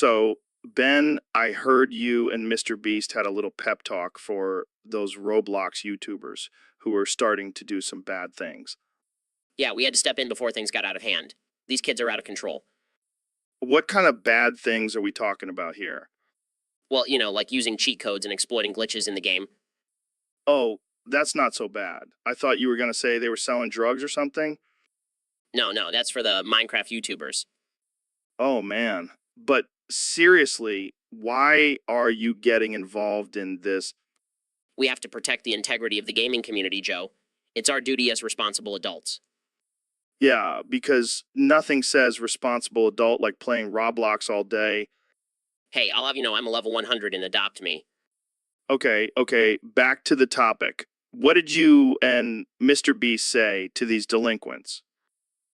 So, Ben, I heard you and Mr. Beast had a little pep talk for those Roblox YouTubers who are starting to do some bad things. Yeah, we had to step in before things got out of hand. These kids are out of control. What kind of bad things are we talking about here? Well, like using cheat codes and exploiting glitches in the game. Oh, that's not so bad. I thought you were going to say they were selling drugs or something. No, that's for the Minecraft YouTubers. Oh, man. But seriously, why are you getting involved in this? We have to protect the integrity of the gaming community, Joe. It's our duty as responsible adults. Yeah, because nothing says responsible adult like playing Roblox all day. Hey, I'll have you know I'm a level 100 in Adopt Me. Okay, back to the topic. What did you and Mr. Beast say to these delinquents?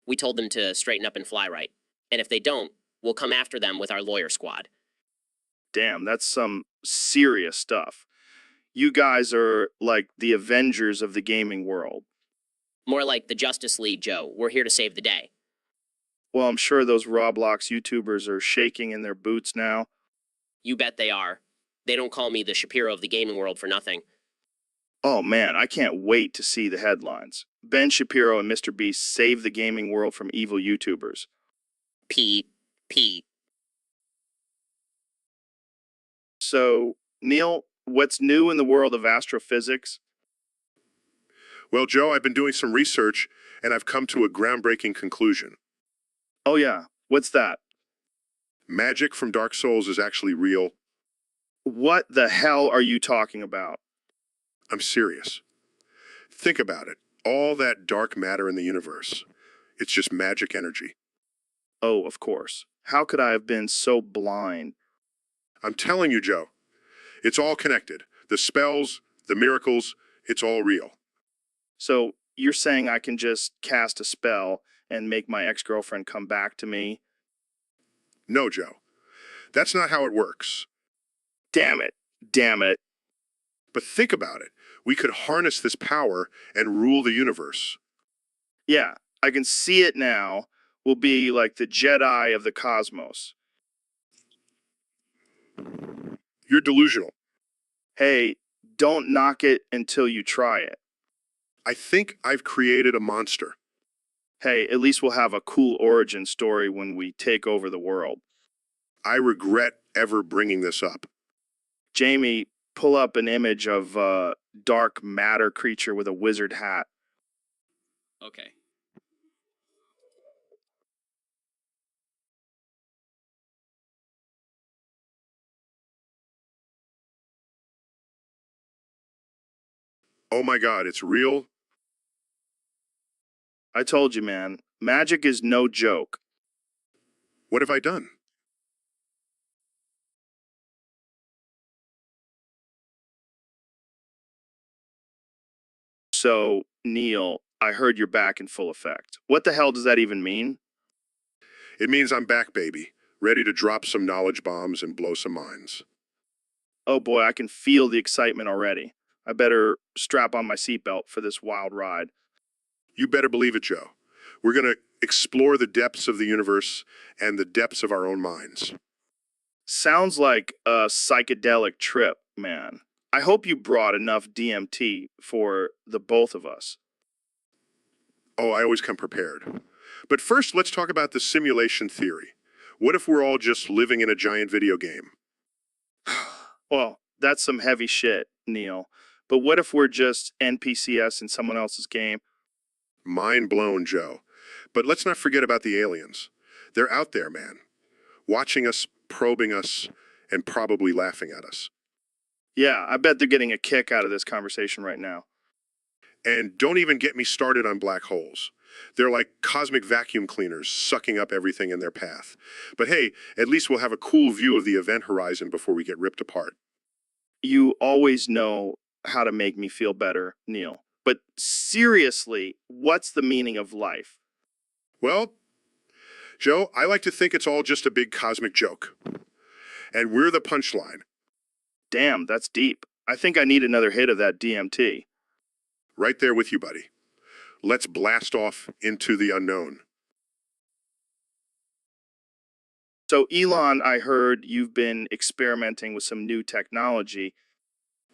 We told them to straighten up and fly right. And if they don't, we'll come after them with our lawyer squad. Damn, that's some serious stuff. You guys are like the Avengers of the gaming world. More like the Justice League, Joe. We're here to save the day. Well, I'm sure those Roblox YouTubers are shaking in their boots now. You bet they are. They don't call me the Shapiro of the gaming world for nothing. Oh man, I can't wait to see the headlines. Ben Shapiro and Mr. Beast save the gaming world from evil YouTubers. P. P. So, Neil, what's new in the world of astrophysics? Well, Joe, I've been doing some research and I've come to a groundbreaking conclusion. Oh yeah, what's that? Magic from Dark Souls is actually real. What the hell are you talking about? I'm serious. Think about it. All that dark matter in the universe. It's just magic energy. Oh, of course. How could I have been so blind? I'm telling you, Joe, it's all connected. The spells, the miracles, it's all real. So, you're saying I can just cast a spell and make my ex-girlfriend come back to me? No, Joe. That's not how it works. Damn it. Damn it. But think about it. We could harness this power and rule the universe. Yeah, I can see it now. We'll be like the Jedi of the cosmos. You're delusional. Hey, don't knock it until you try it. I think I've created a monster. Hey, at least we'll have a cool origin story when we take over the world. I regret ever bringing this up. Jamie, pull up an image of a dark matter creature with a wizard hat. Okay. Oh my God, it's real? I told you, man, magic is no joke. What have I done? So, Neil, I heard you're back in full effect. What the hell does that even mean? It means I'm back, baby, ready to drop some knowledge bombs and blow some minds. Oh boy, I can feel the excitement already. I better strap on my seatbelt for this wild ride. You better believe it, Joe. We're going to explore the depths of the universe and the depths of our own minds. Sounds like a psychedelic trip, man. I hope you brought enough DMT for the both of us. Oh, I always come prepared. But first, let's talk about the simulation theory. What if we're all just living in a giant video game? Well, that's some heavy shit, Neil. But what if we're just NPCs in someone else's game? Mind blown, Joe. But let's not forget about the aliens. They're out there, man, watching us, probing us, and probably laughing at us. Yeah, I bet they're getting a kick out of this conversation right now. And don't even get me started on black holes. They're like cosmic vacuum cleaners sucking up everything in their path. But hey, at least we'll have a cool view of the event horizon before we get ripped apart. You always know how to make me feel better, Neil. But seriously, what's the meaning of life? Well, Joe, I like to think it's all just a big cosmic joke. And we're the punchline. Damn, that's deep. I think I need another hit of that DMT. Right there with you, buddy. Let's blast off into the unknown. So, Elon, I heard you've been experimenting with some new technology.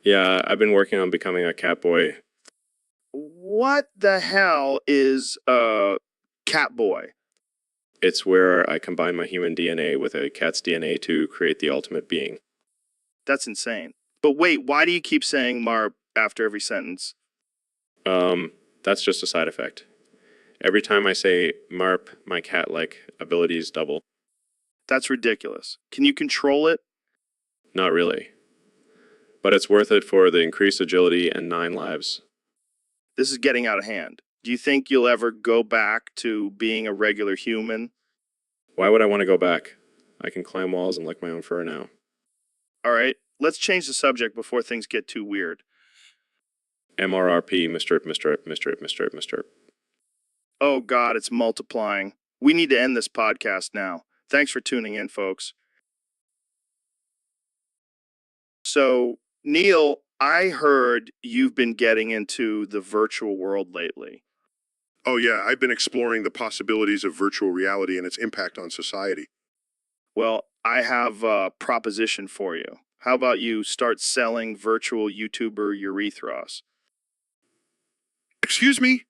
Yeah, I've been working on becoming a cat boy. What the hell is a cat boy? It's where I combine my human DNA with a cat's DNA to create the ultimate being. That's insane. But wait, why do you keep saying Marp after every sentence? That's just a side effect. Every time I say Marp, my cat-like abilities double. That's ridiculous. Can you control it? Not really. But it's worth it for the increased agility and 9 lives. This is getting out of hand. Do you think you'll ever go back to being a regular human? Why would I want to go back? I can climb walls and lick my own fur now. All right, let's change the subject before things get too weird. MRRP, Mr. Oh God, it's multiplying. We need to end this podcast now. Thanks for tuning in, folks. So, Neil, I heard you've been getting into the virtual world lately. Oh, yeah, I've been exploring the possibilities of virtual reality and its impact on society. Well, I have a proposition for you. How about you start selling virtual YouTuber urethras? Excuse me?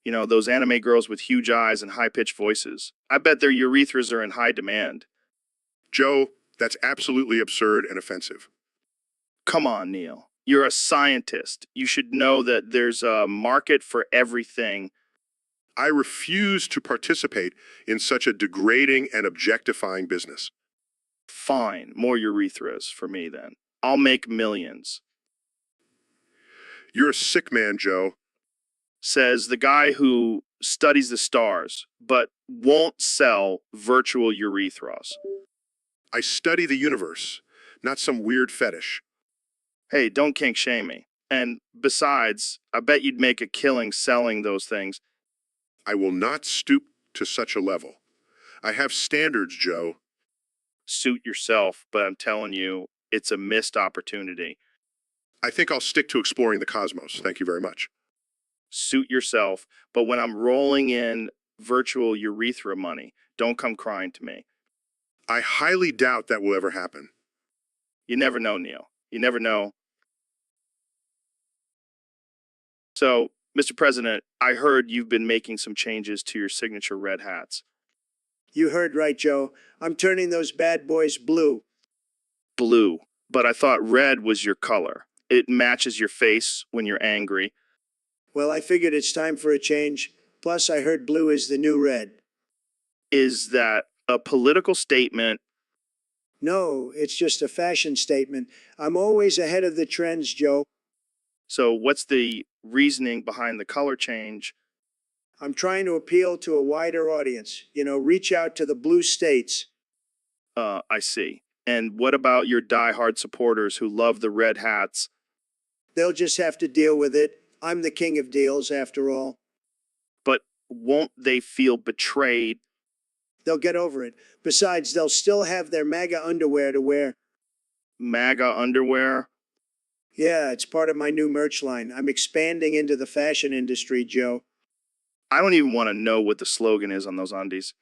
You know, those anime girls with huge eyes and high-pitched voices. I bet their urethras are in high demand. Joe, that's absolutely absurd and offensive. Come on, Neil. You're a scientist. You should know that there's a market for everything. I refuse to participate in such a degrading and objectifying business. Fine, more urethras for me then. I'll make millions. You're a sick man, Joe. Says the guy who studies the stars, but won't sell virtual urethras. I study the universe, not some weird fetish. Hey, don't kink shame me. And besides, I bet you'd make a killing selling those things. I will not stoop to such a level. I have standards, Joe. Suit yourself, but I'm telling you, it's a missed opportunity. I think I'll stick to exploring the cosmos. Thank you very much. Suit yourself, but when I'm rolling in virtual urethra money, don't come crying to me. I highly doubt that will ever happen. You never know, Neil. You never know. So, Mr. President, I heard you've been making some changes to your signature red hats. You heard right, Joe. I'm turning those bad boys blue. Blue, but I thought red was your color. It matches your face when you're angry. Well, I figured it's time for a change. Plus, I heard blue is the new red. Is that a political statement? No, it's just a fashion statement. I'm always ahead of the trends, Joe. So, what's the reasoning behind the color change? I'm trying to appeal to a wider audience. Reach out to the blue states. I see. And what about your die-hard supporters who love the red hats? They'll just have to deal with it. I'm the king of deals, after all. But won't they feel betrayed? They'll get over it. Besides, they'll still have their MAGA underwear to wear. MAGA underwear? Yeah, it's part of my new merch line. I'm expanding into the fashion industry, Joe. I don't even want to know what the slogan is on those undies.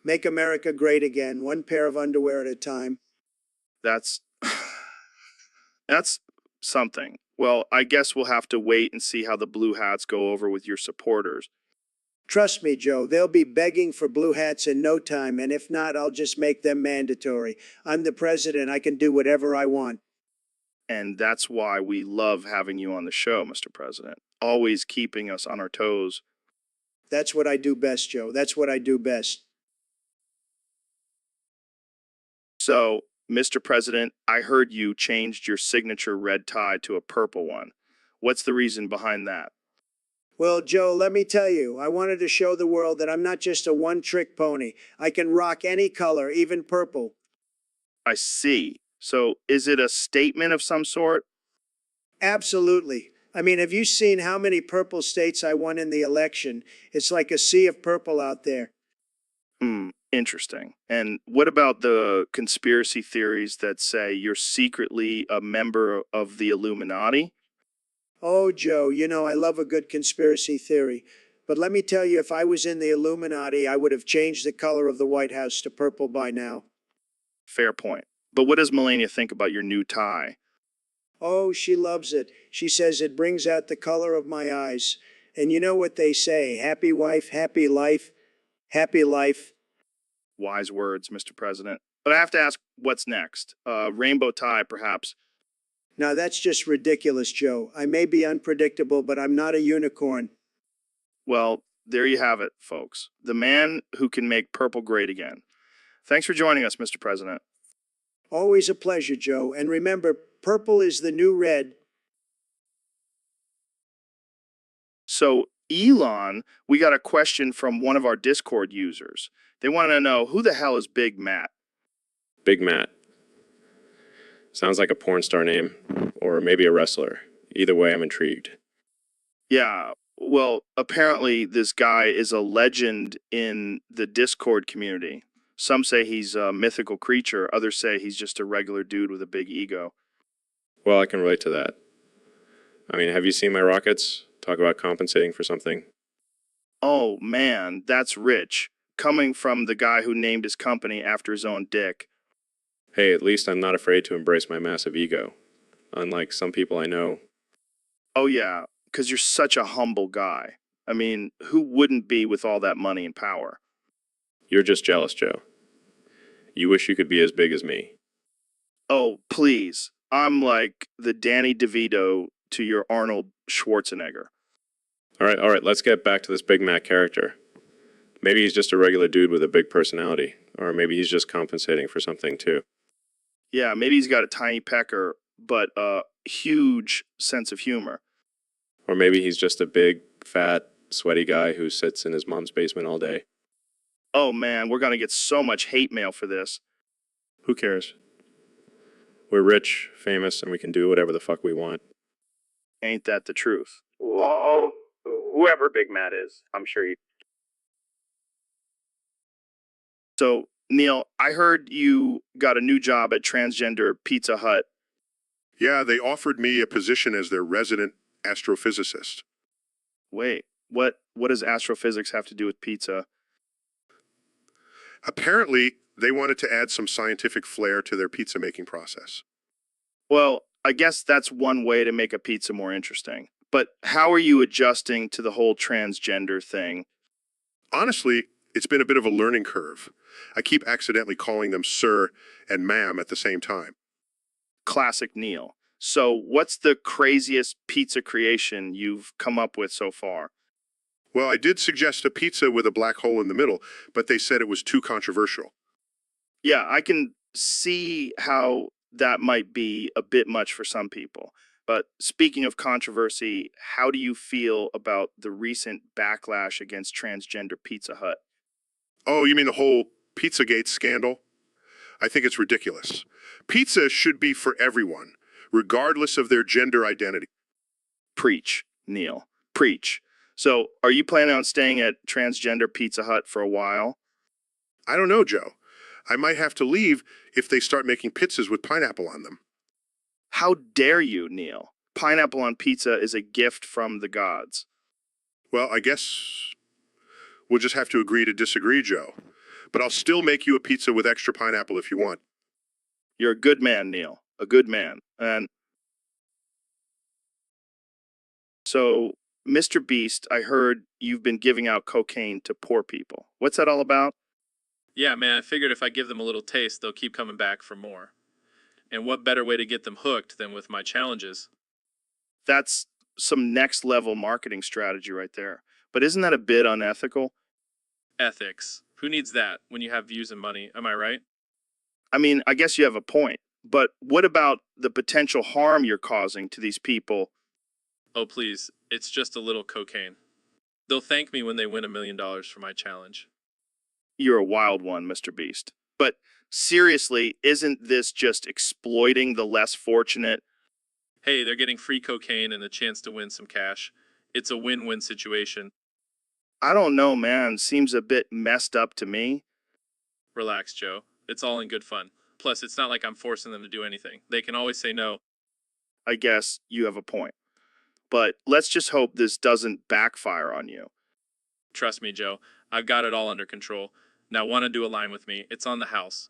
Make America great again, one pair of underwear at a time. That's that's something. Well, I guess we'll have to wait and see how the blue hats go over with your supporters. Trust me, Joe, they'll be begging for blue hats in no time, and if not, I'll just make them mandatory. I'm the president. I can do whatever I want. And that's why we love having you on the show, Mr. President. Always keeping us on our toes. That's what I do best, Joe. That's what I do best. So, Mr. President, I heard you changed your signature red tie to a purple one. What's the reason behind that? Well, Joe, let me tell you, I wanted to show the world that I'm not just a one-trick pony. I can rock any color, even purple. I see. So, is it a statement of some sort? Absolutely. I mean, have you seen how many purple states I won in the election? It's like a sea of purple out there. Interesting. And what about the conspiracy theories that say you're secretly a member of the Illuminati? Oh, Joe, I love a good conspiracy theory. But let me tell you, if I was in the Illuminati, I would have changed the color of the White House to purple by now. Fair point. But what does Melania think about your new tie? Oh, she loves it. She says it brings out the color of my eyes. And you know what they say, happy wife, happy life, happy life. Wise words, Mr. President. But I have to ask, what's next? Rainbow tie, perhaps. Now that's just ridiculous, Joe. I may be unpredictable, but I'm not a unicorn. Well, there you have it, folks. The man who can make purple great again. Thanks for joining us, Mr. President. Always a pleasure, Joe. And remember, purple is the new red. So, Elon, we got a question from one of our Discord users. They want to know, who the hell is Big Matt? Big Matt. Sounds like a porn star name, or maybe a wrestler. Either way, I'm intrigued. Yeah, well, apparently this guy is a legend in the Discord community. Some say he's a mythical creature, others say he's just a regular dude with a big ego. Well, I can relate to that. I mean, have you seen my rockets? Talk about compensating for something. Oh man, that's rich. Coming from the guy who named his company after his own dick. Hey, at least I'm not afraid to embrace my massive ego. Unlike some people I know. Oh yeah, because you're such a humble guy. I mean, who wouldn't be with all that money and power? You're just jealous, Joe. You wish you could be as big as me. Oh, please. I'm like the Danny DeVito to your Arnold Schwarzenegger. All right, let's get back to this Big Mac character. Maybe he's just a regular dude with a big personality, or maybe he's just compensating for something too. Yeah, maybe he's got a tiny pecker, but a huge sense of humor. Or maybe he's just a big, fat, sweaty guy who sits in his mom's basement all day. Oh man, we're gonna get so much hate mail for this. Who cares? We're rich, famous, and we can do whatever the fuck we want. Ain't that the truth? Well, whoever Big Matt is, I'm sure he. So, Neil, I heard you got a new job at Transgender Pizza Hut. Yeah, they offered me a position as their resident astrophysicist. Wait, what does astrophysics have to do with pizza? Apparently, they wanted to add some scientific flair to their pizza making process. Well, I guess that's one way to make a pizza more interesting. But how are you adjusting to the whole transgender thing? Honestly, it's been a bit of a learning curve. I keep accidentally calling them sir and ma'am at the same time. Classic Neil. So, what's the craziest pizza creation you've come up with so far? Well, I did suggest a pizza with a black hole in the middle, but they said it was too controversial. Yeah, I can see how that might be a bit much for some people. But speaking of controversy, how do you feel about the recent backlash against transgender Pizza Hut? Oh, you mean the whole Pizzagate scandal? I think it's ridiculous. Pizza should be for everyone, regardless of their gender identity. Preach, Neil. Preach. So, are you planning on staying at Transgender Pizza Hut for a while? I don't know, Joe. I might have to leave if they start making pizzas with pineapple on them. How dare you, Neil? Pineapple on pizza is a gift from the gods. Well, I guess we'll just have to agree to disagree, Joe. But I'll still make you a pizza with extra pineapple if you want. You're a good man, Neil. A good man. And so, Mr. Beast, I heard you've been giving out cocaine to poor people. What's that all about? Yeah, man, I figured if I give them a little taste, they'll keep coming back for more. And what better way to get them hooked than with my challenges? That's some next level marketing strategy right there. But isn't that a bit unethical? Ethics. Who needs that when you have views and money? Am I right? I mean, I guess you have a point. But what about the potential harm you're causing to these people? Oh, please. It's just a little cocaine. They'll thank me when they win $1 million for my challenge. You're a wild one, Mr. Beast. But seriously, isn't this just exploiting the less fortunate? Hey, they're getting free cocaine and a chance to win some cash. It's a win-win situation. I don't know, man. Seems a bit messed up to me. Relax, Joe. It's all in good fun. Plus, it's not like I'm forcing them to do anything. They can always say no. I guess you have a point. But let's just hope this doesn't backfire on you. Trust me, Joe. I've got it all under control. Now want to do a line with me? It's on the house.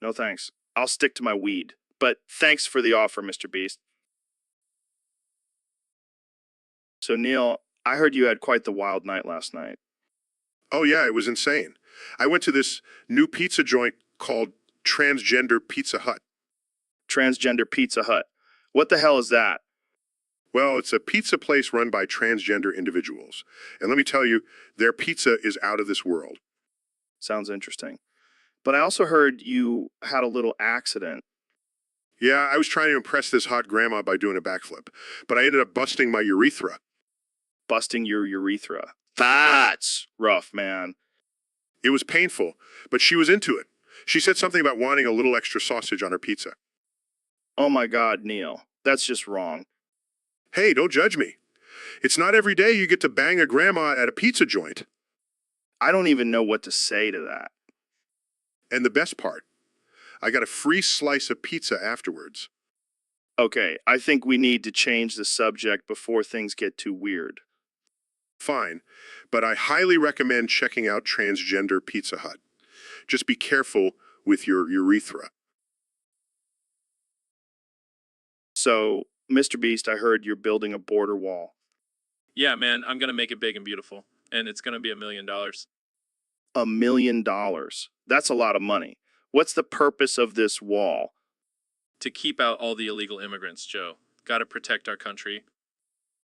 No thanks. I'll stick to my weed. But thanks for the offer, Mr. Beast. So, Neil, I heard you had quite the wild night last night. Oh, yeah, it was insane. I went to this new pizza joint called Transgender Pizza Hut. Transgender Pizza Hut. What the hell is that? Well, it's a pizza place run by transgender individuals. And let me tell you, their pizza is out of this world. Sounds interesting. But I also heard you had a little accident. Yeah, I was trying to impress this hot grandma by doing a backflip, but I ended up busting my urethra. Busting your urethra. That's rough, man. It was painful, but she was into it. She said something about wanting a little extra sausage on her pizza. Oh my God, Neil. That's just wrong. Hey, don't judge me. It's not every day you get to bang a grandma at a pizza joint. I don't even know what to say to that. And the best part, I got a free slice of pizza afterwards. Okay, I think we need to change the subject before things get too weird. Fine, but I highly recommend checking out Transgender Pizza Hut. Just be careful with your urethra. So, Mr. Beast, I heard you're building a border wall. Yeah, man, I'm going to make it big and beautiful. And it's going to be $1 million. $1 million. That's a lot of money. What's the purpose of this wall? To keep out all the illegal immigrants, Joe. Got to protect our country.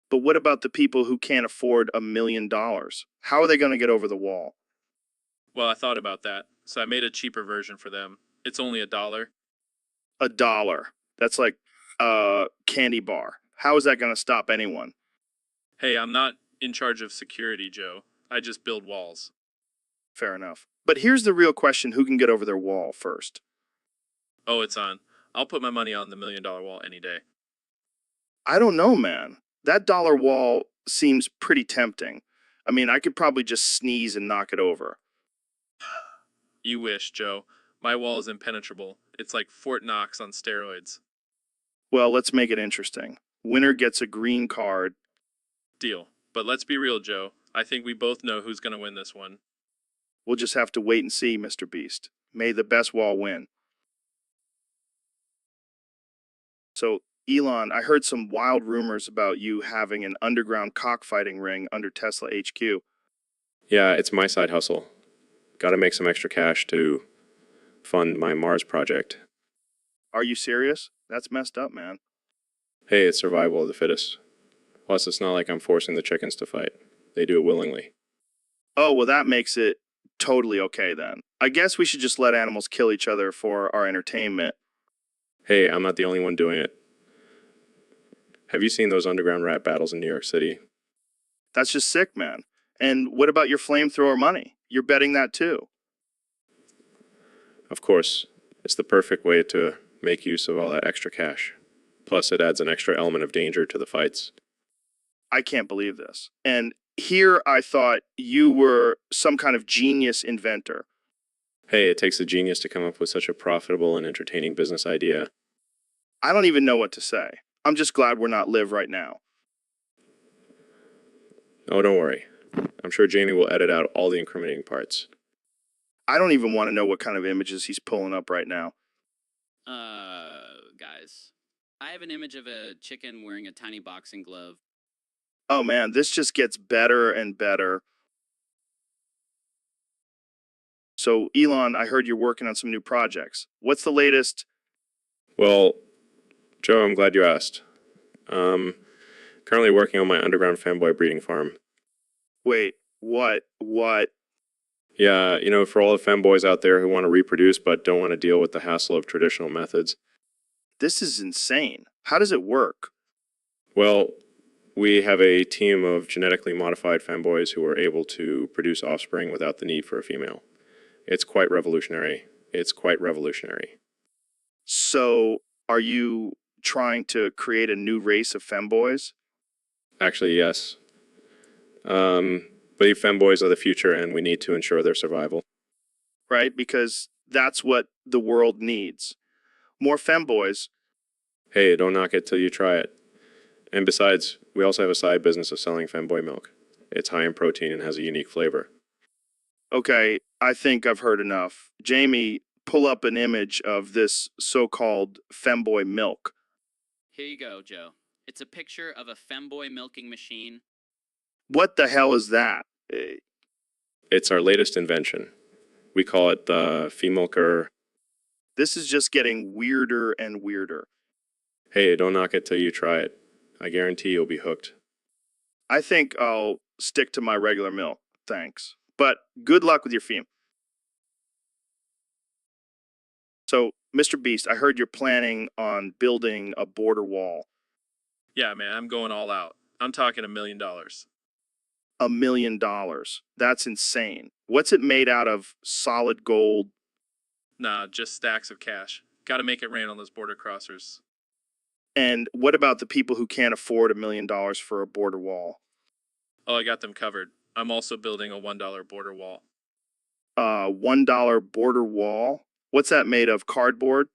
But what about the people who can't afford $1 million? How are they going to get over the wall? Well, I thought about that, so I made a cheaper version for them. It's only $1. $1. That's like a candy bar. How is that going to stop anyone? Hey, I'm not in charge of security, Joe. I just build walls. Fair enough. But here's the real question: who can get over their wall first? Oh, it's on. I'll put my money on the $1 million wall any day. I don't know, man. That dollar wall seems pretty tempting. I mean, I could probably just sneeze and knock it over. You wish, Joe. My wall is impenetrable. It's like Fort Knox on steroids. Well, let's make it interesting. Winner gets a green card. Deal. But let's be real, Joe. I think we both know who's going to win this one. We'll just have to wait and see, Mr. Beast. May the best wall win. So, Elon, I heard some wild rumors about you having an underground cockfighting ring under Tesla HQ. Yeah, it's my side hustle. Gotta make some extra cash to fund my Mars project. Are you serious? That's messed up, man. Hey, it's survival of the fittest. Plus, it's not like I'm forcing the chickens to fight. They do it willingly. Oh, well, that makes it totally okay then. I guess we should just let animals kill each other for our entertainment. Hey, I'm not the only one doing it. Have you seen those underground rap battles in New York City? That's just sick, man. And what about your flamethrower money? You're betting that too. Of course, it's the perfect way to make use of all that extra cash. Plus, it adds an extra element of danger to the fights. I can't believe this. And here I thought you were some kind of genius inventor. Hey, it takes a genius to come up with such a profitable and entertaining business idea. I don't even know what to say. I'm just glad we're not live right now. Oh, don't worry. I'm sure Jamie will edit out all the incriminating parts. I don't even want to know what kind of images he's pulling up right now. Guys. I have an image of a chicken wearing a tiny boxing glove. Oh man, this just gets better and better. So, Elon, I heard you're working on some new projects. What's the latest? Well, Joe, I'm glad you asked. Currently working on my underground fanboy breeding farm. Wait, what? Yeah, for all the femboys out there who want to reproduce but don't want to deal with the hassle of traditional methods. This is insane. How does it work? Well, we have a team of genetically modified femboys who are able to produce offspring without the need for a female. It's quite revolutionary. So, are you trying to create a new race of femboys? Actually, yes. Believe femboys are the future and we need to ensure their survival. Right? Because that's what the world needs. More femboys. Hey, don't knock it till you try it. And besides, we also have a side business of selling femboy milk. It's high in protein and has a unique flavor. Okay, I think I've heard enough. Jamie, pull up an image of this so-called femboy milk. Here you go, Joe. It's a picture of a femboy milking machine. What the hell is that? It's our latest invention. We call it the Femilker. This is just getting weirder and weirder. Hey, don't knock it till you try it. I guarantee you'll be hooked. I think I'll stick to my regular milk, thanks. But good luck with your feme. So, Mr. Beast, I heard you're planning on building a border wall. Yeah, man, I'm going all out. I'm talking $1 million. $1 million. That's insane. What's it made out of? Solid gold? Nah, just stacks of cash. Gotta make it rain on those border crossers. And what about the people who can't afford $1 million for a border wall? Oh, I got them covered. I'm also building a $1 border wall. $1 border wall? What's that made of? Cardboard?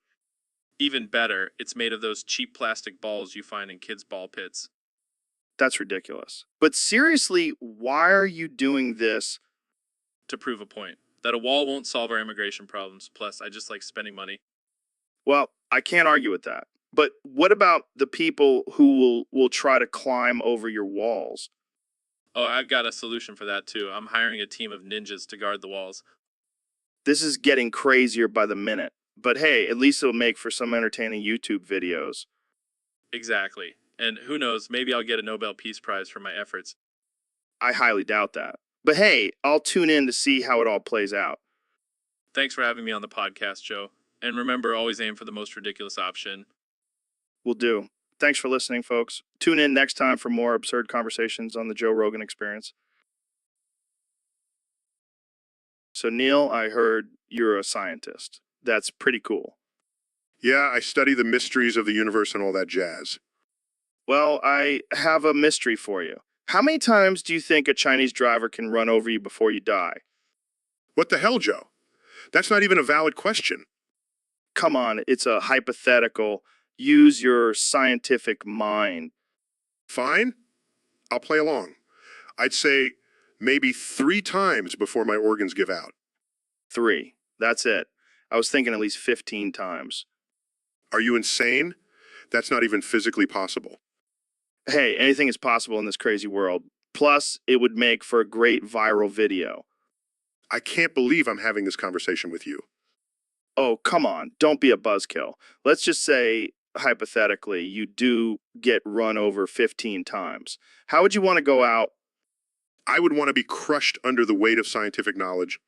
Even better, it's made of those cheap plastic balls you find in kids' ball pits. That's ridiculous. But seriously, why are you doing this? To prove a point. That a wall won't solve our immigration problems, plus I just like spending money. Well, I can't argue with that. But what about the people who will try to climb over your walls? Oh, I've got a solution for that too. I'm hiring a team of ninjas to guard the walls. This is getting crazier by the minute. But hey, at least it'll make for some entertaining YouTube videos. Exactly. And who knows, maybe I'll get a Nobel Peace Prize for my efforts. I highly doubt that. But hey, I'll tune in to see how it all plays out. Thanks for having me on the podcast, Joe. And remember, always aim for the most ridiculous option. Will do. Thanks for listening, folks. Tune in next time for more absurd conversations on the Joe Rogan Experience. So, Neil, I heard you're a scientist. That's pretty cool. Yeah, I study the mysteries of the universe and all that jazz. Well, I have a mystery for you. How many times do you think a Chinese driver can run over you before you die? What the hell, Joe? That's not even a valid question. Come on, it's a hypothetical. Use your scientific mind. Fine, I'll play along. I'd say maybe 3 times before my organs give out. 3. That's it. I was thinking at least 15 times. Are you insane? That's not even physically possible. Hey, anything is possible in this crazy world. Plus, it would make for a great viral video. I can't believe I'm having this conversation with you. Oh, come on. Don't be a buzzkill. Let's just say, hypothetically, you do get run over 15 times. How would you want to go out? I would want to be crushed under the weight of scientific knowledge.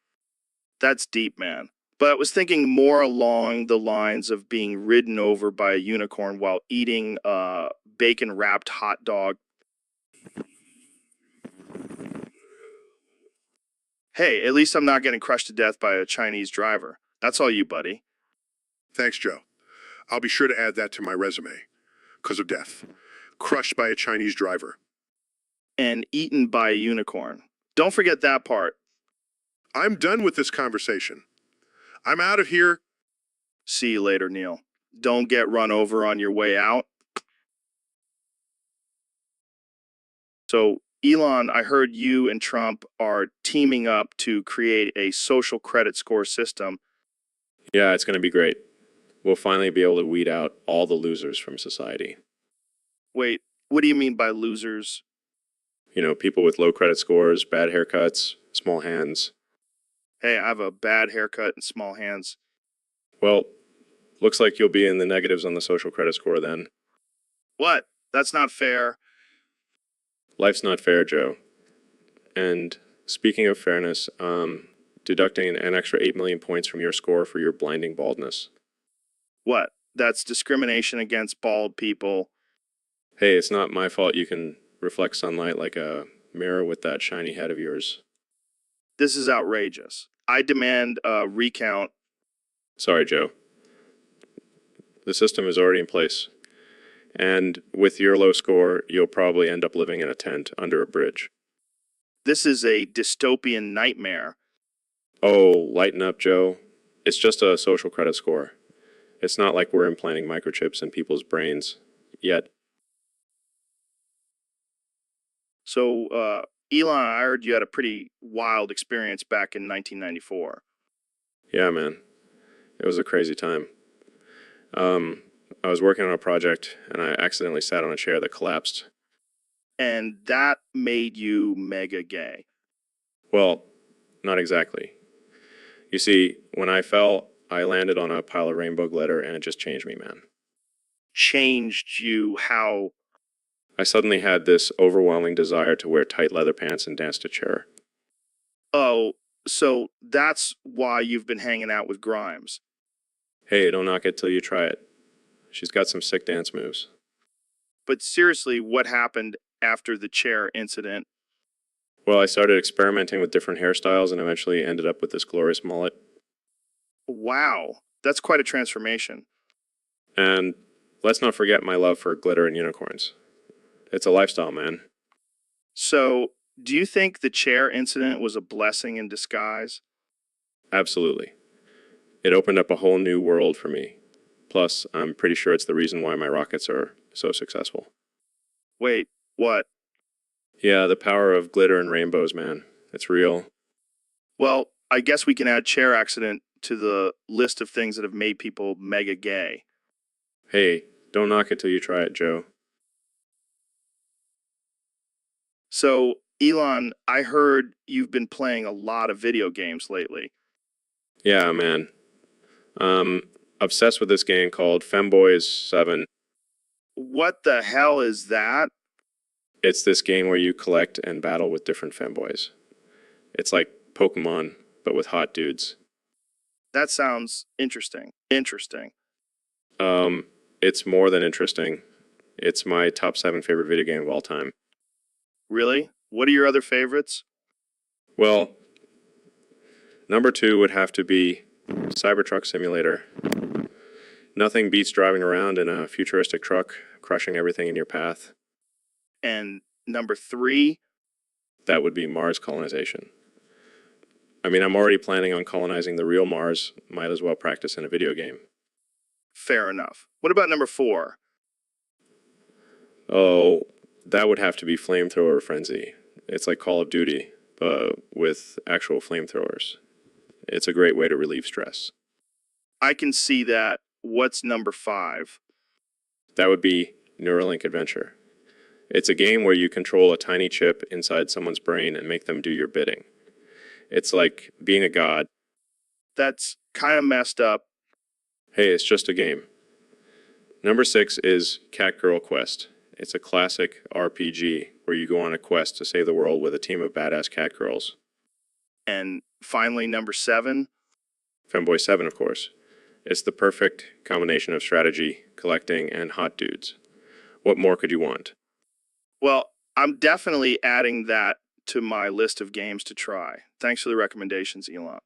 That's deep, man. But I was thinking more along the lines of being ridden over by a unicorn while eating a bacon-wrapped hot dog. Hey, at least I'm not getting crushed to death by a Chinese driver. That's all you, buddy. Thanks, Joe. I'll be sure to add that to my resume. 'Cause of death. Crushed by a Chinese driver. And eaten by a unicorn. Don't forget that part. I'm done with this conversation. I'm out of here. See you later, Neil. Don't get run over on your way out. So, Elon, I heard you and Trump are teaming up to create a social credit score system. Yeah, it's going to be great. We'll finally be able to weed out all the losers from society. Wait, what do you mean by losers? You know, people with low credit scores, bad haircuts, small hands. Hey, I have a bad haircut and small hands. Well, looks like you'll be in the negatives on the social credit score then. What? That's not fair. Life's not fair, Joe. And speaking of fairness, deducting an extra 8 million points from your score for your blinding baldness. What? That's discrimination against bald people. Hey, it's not my fault you can reflect sunlight like a mirror with that shiny head of yours. This is outrageous. I demand a recount. Sorry, Joe. The system is already in place. And with your low score, you'll probably end up living in a tent under a bridge. This is a dystopian nightmare. Oh, lighten up, Joe. It's just a social credit score. It's not like we're implanting microchips in people's brains yet. So, Elon, I heard you had a pretty wild experience back in 1994. Yeah, man. It was a crazy time. I was working on a project and I accidentally sat on a chair that collapsed. And that made you mega gay. Well, not exactly. You see, when I fell, I landed on a pile of rainbow glitter and it just changed me, man. Changed you how? I suddenly had this overwhelming desire to wear tight leather pants and dance to chair. Oh, so that's why you've been hanging out with Grimes. Hey, don't knock it till you try it. She's got some sick dance moves. But seriously, what happened after the chair incident? Well, I started experimenting with different hairstyles and eventually ended up with this glorious mullet. Wow, that's quite a transformation. And let's not forget my love for glitter and unicorns. It's a lifestyle, man. So, do you think the chair incident was a blessing in disguise? Absolutely. It opened up a whole new world for me. Plus, I'm pretty sure it's the reason why my rockets are so successful. Wait, what? Yeah, the power of glitter and rainbows, man. It's real. Well, I guess we can add chair accident to the list of things that have made people mega gay. Hey, don't knock it till you try it, Joe. So, Elon, I heard you've been playing a lot of video games lately. Yeah, man. Obsessed with this game called Femboys 7. What the hell is that? It's this game where you collect and battle with different femboys. It's like Pokemon, but with hot dudes. That sounds interesting. Interesting. It's more than interesting. It's my top 7 favorite video game of all time. Really? What are your other favorites? Well, number 2 would have to be Cybertruck Simulator. Nothing beats driving around in a futuristic truck, crushing everything in your path. And number 3? That would be Mars colonization. I mean, I'm already planning on colonizing the real Mars. Might as well practice in a video game. Fair enough. What about number 4? Oh, that would have to be Flamethrower Frenzy. It's like Call of Duty, but with actual flamethrowers. It's a great way to relieve stress. I can see that. What's number 5? That would be Neuralink Adventure. It's a game where you control a tiny chip inside someone's brain and make them do your bidding. It's like being a god. That's kind of messed up. Hey, it's just a game. Number 6 is Cat Girl Quest. It's a classic RPG where you go on a quest to save the world with a team of badass cat girls. And finally, number 7? Femboy 7, of course. It's the perfect combination of strategy, collecting, and hot dudes. What more could you want? Well, I'm definitely adding that to my list of games to try. Thanks for the recommendations, Elon.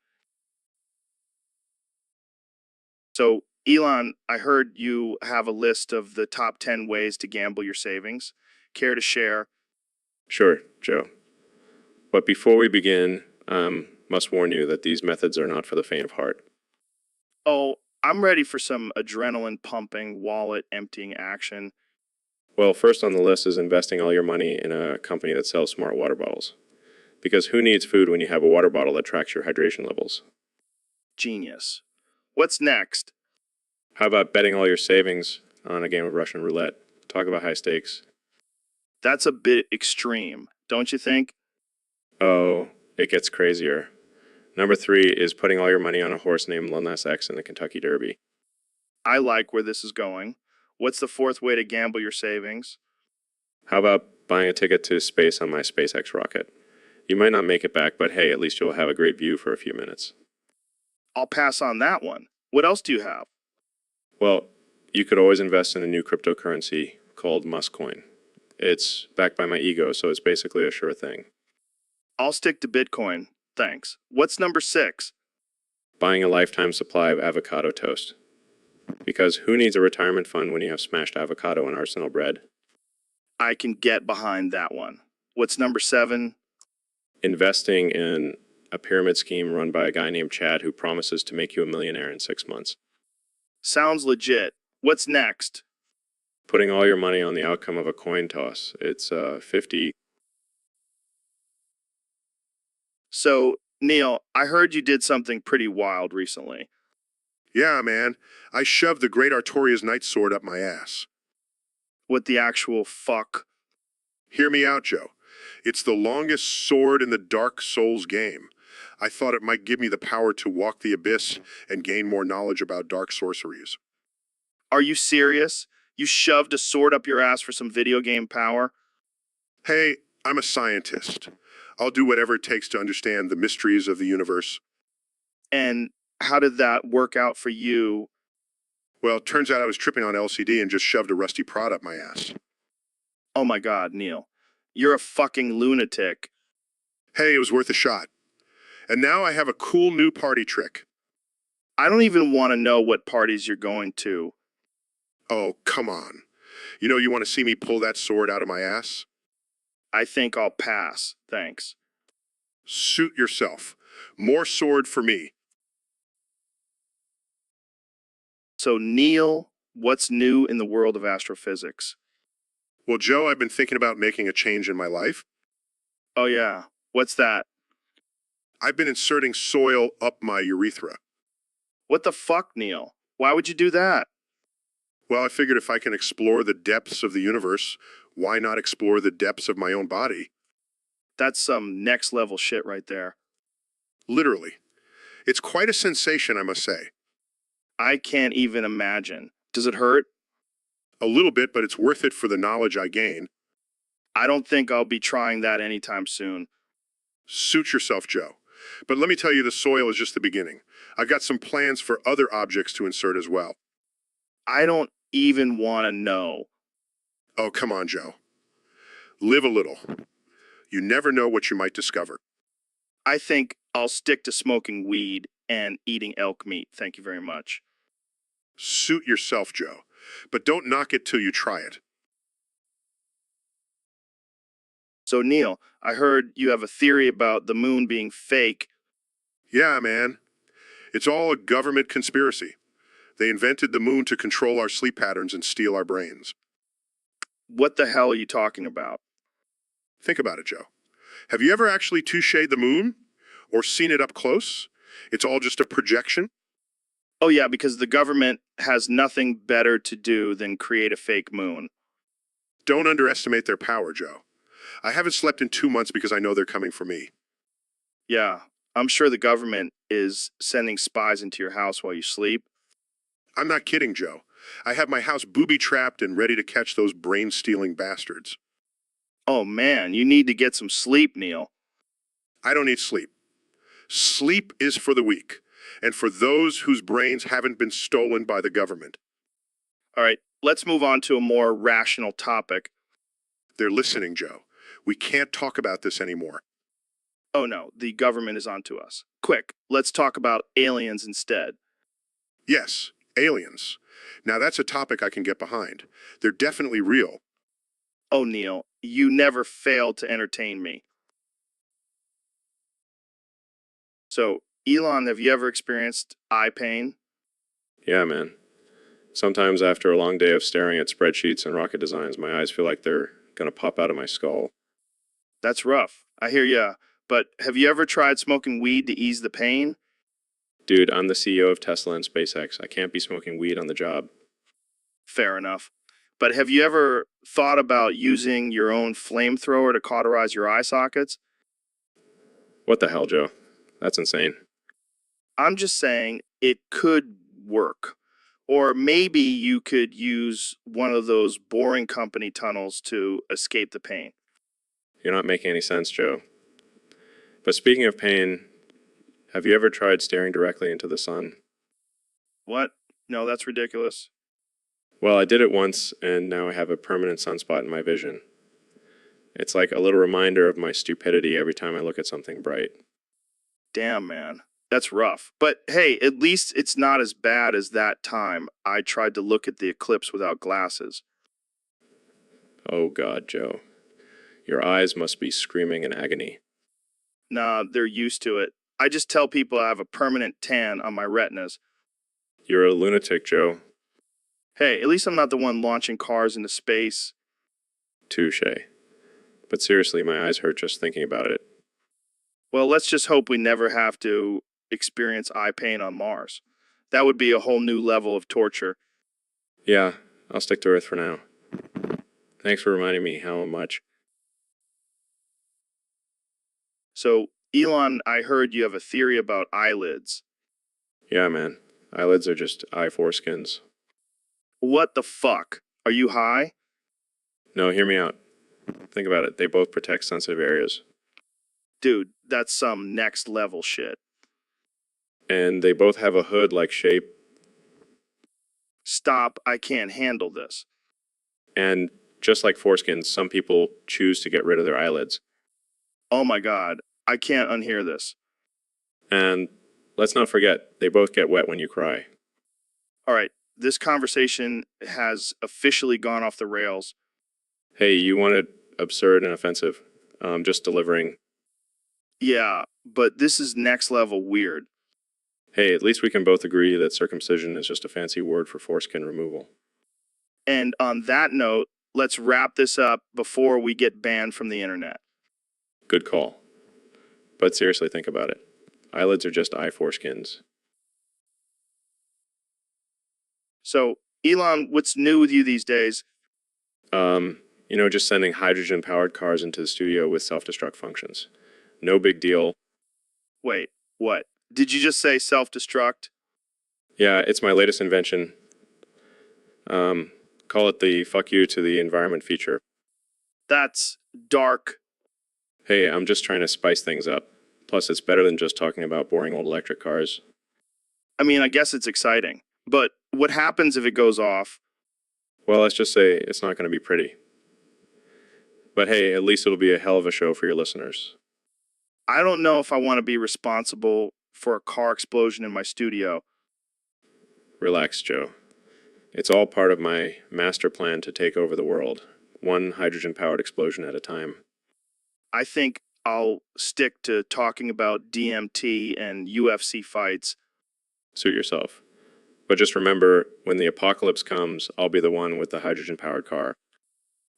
So, Elon, I heard you have a list of the top 10 ways to gamble your savings. Care to share? Sure, Joe. But before we begin, must warn you that these methods are not for the faint of heart. Oh, I'm ready for some adrenaline pumping, wallet emptying action. Well, first on the list is investing all your money in a company that sells smart water bottles. Because who needs food when you have a water bottle that tracks your hydration levels? Genius. What's next? How about betting all your savings on a game of Russian roulette? Talk about high stakes. That's a bit extreme, don't you think? Oh, it gets crazier. Number 3 is putting all your money on a horse named Lil Nas X in the Kentucky Derby. I like where this is going. What's the 4th way to gamble your savings? How about buying a ticket to space on my SpaceX rocket? You might not make it back, but hey, at least you'll have a great view for a few minutes. I'll pass on that one. What else do you have? Well, you could always invest in a new cryptocurrency called Muskcoin. It's backed by my ego, so it's basically a sure thing. I'll stick to Bitcoin. Thanks. What's number 6? Buying a lifetime supply of avocado toast. Because who needs a retirement fund when you have smashed avocado and arsenal bread? I can get behind that one. What's number 7? Investing in a pyramid scheme run by a guy named Chad who promises to make you a millionaire in 6 months. Sounds legit. What's next? Putting all your money on the outcome of a coin toss. It's 50 So, Neil, I heard you did something pretty wild recently. Yeah, man. I shoved the Great Artoria's Night Sword up my ass. What the actual fuck? Hear me out, Joe. It's the longest sword in the Dark Souls game. I thought it might give me the power to walk the abyss and gain more knowledge about dark sorceries. Are you serious? You shoved a sword up your ass for some video game power? Hey, I'm a scientist. I'll do whatever it takes to understand the mysteries of the universe. And how did that work out for you? Well, it turns out I was tripping on LCD and just shoved a rusty prod up my ass. Oh my god, Neil. You're a fucking lunatic. Hey, it was worth a shot. And now I have a cool new party trick. I don't even want to know what parties you're going to. Oh, come on. You want to see me pull that sword out of my ass? I think I'll pass, thanks. Suit yourself. More sword for me. So, Neil, what's new in the world of astrophysics? Well, Joe, I've been thinking about making a change in my life. Oh yeah, what's that? I've been inserting soil up my urethra. What the fuck, Neil? Why would you do that? Well, I figured if I can explore the depths of the universe, why not explore the depths of my own body? That's some next level shit right there. Literally. It's quite a sensation, I must say. I can't even imagine. Does it hurt? A little bit, but it's worth it for the knowledge I gain. I don't think I'll be trying that anytime soon. Suit yourself, Joe. But let me tell you, the soil is just the beginning. I've got some plans for other objects to insert as well. I don't even want to know. Oh, come on, Joe. Live a little. You never know what you might discover. I think I'll stick to smoking weed and eating elk meat. Thank you very much. Suit yourself, Joe. But don't knock it till you try it. So, Neil, I heard you have a theory about the moon being fake. Yeah, man. It's all a government conspiracy. They invented the moon to control our sleep patterns and steal our brains. What the hell are you talking about? Think about it, Joe. Have you ever actually toucheed the moon? Or seen it up close? It's all just a projection? Oh, yeah, because the government has nothing better to do than create a fake moon. Don't underestimate their power, Joe. I haven't slept in 2 months because I know they're coming for me. Yeah, I'm sure the government is sending spies into your house while you sleep. I'm not kidding, Joe. I have my house booby-trapped and ready to catch those brain-stealing bastards. Oh, man, you need to get some sleep, Neil. I don't need sleep. Sleep is for the weak, and for those whose brains haven't been stolen by the government. All right, let's move on to a more rational topic. They're listening, Joe. We can't talk about this anymore. Oh, no, the government is onto us. Quick, let's talk about aliens instead. Yes, aliens. Now that's a topic I can get behind. They're definitely real. Oh, Neil, you never fail to entertain me. So, Elon, have you ever experienced eye pain? Yeah, man. Sometimes after a long day of staring at spreadsheets and rocket designs, my eyes feel like they're gonna pop out of my skull. That's rough. I hear ya. But have you ever tried smoking weed to ease the pain? Dude, I'm the CEO of Tesla and SpaceX. I can't be smoking weed on the job. Fair enough. But have you ever thought about using your own flamethrower to cauterize your eye sockets? What the hell, Joe? That's insane. I'm just saying it could work. Or maybe you could use one of those boring company tunnels to escape the pain. You're not making any sense, Joe. But speaking of pain, have you ever tried staring directly into the sun? What? No, that's ridiculous. Well, I did it once, and now I have a permanent sunspot in my vision. It's like a little reminder of my stupidity every time I look at something bright. Damn, man. That's rough. But hey, at least it's not as bad as that time I tried to look at the eclipse without glasses. Oh God, Joe. Your eyes must be screaming in agony. Nah, they're used to it. I just tell people I have a permanent tan on my retinas. You're a lunatic, Joe. Hey, at least I'm not the one launching cars into space. Touche. But seriously, my eyes hurt just thinking about it. Well, let's just hope we never have to experience eye pain on Mars. That would be a whole new level of torture. Yeah, I'll stick to Earth for now. Thanks for reminding me how much. So, Elon, I heard you have a theory about eyelids. Yeah, man. Eyelids are just eye foreskins. What the fuck? Are you high? No, hear me out. Think about it. They both protect sensitive areas. Dude, that's some next level shit. And they both have a hood-like shape. Stop, I can't handle this. And just like foreskins, some people choose to get rid of their eyelids. Oh my god, I can't unhear this. And let's not forget, they both get wet when you cry. All right, this conversation has officially gone off the rails. Hey, you wanted absurd and offensive. Just delivering. Yeah, but this is next level weird. Hey, at least we can both agree that circumcision is just a fancy word for foreskin removal. And on that note, let's wrap this up before we get banned from the internet. Good call. But seriously, think about it. Eyelids are just eye foreskins. So, Elon, what's new with you these days? Just sending hydrogen-powered cars into the studio with self-destruct functions. No big deal. Wait, what? Did you just say self-destruct? Yeah, it's my latest invention. Call it the fuck you to the environment feature. That's dark. Hey, I'm just trying to spice things up. Plus, it's better than just talking about boring old electric cars. I mean, I guess it's exciting. But what happens if it goes off? Well, let's just say it's not going to be pretty. But hey, at least it'll be a hell of a show for your listeners. I don't know if I want to be responsible for a car explosion in my studio. Relax, Joe. It's all part of my master plan to take over the world, one hydrogen-powered explosion at a time. I think I'll stick to talking about DMT and UFC fights. Suit yourself. But just remember, when the apocalypse comes, I'll be the one with the hydrogen-powered car.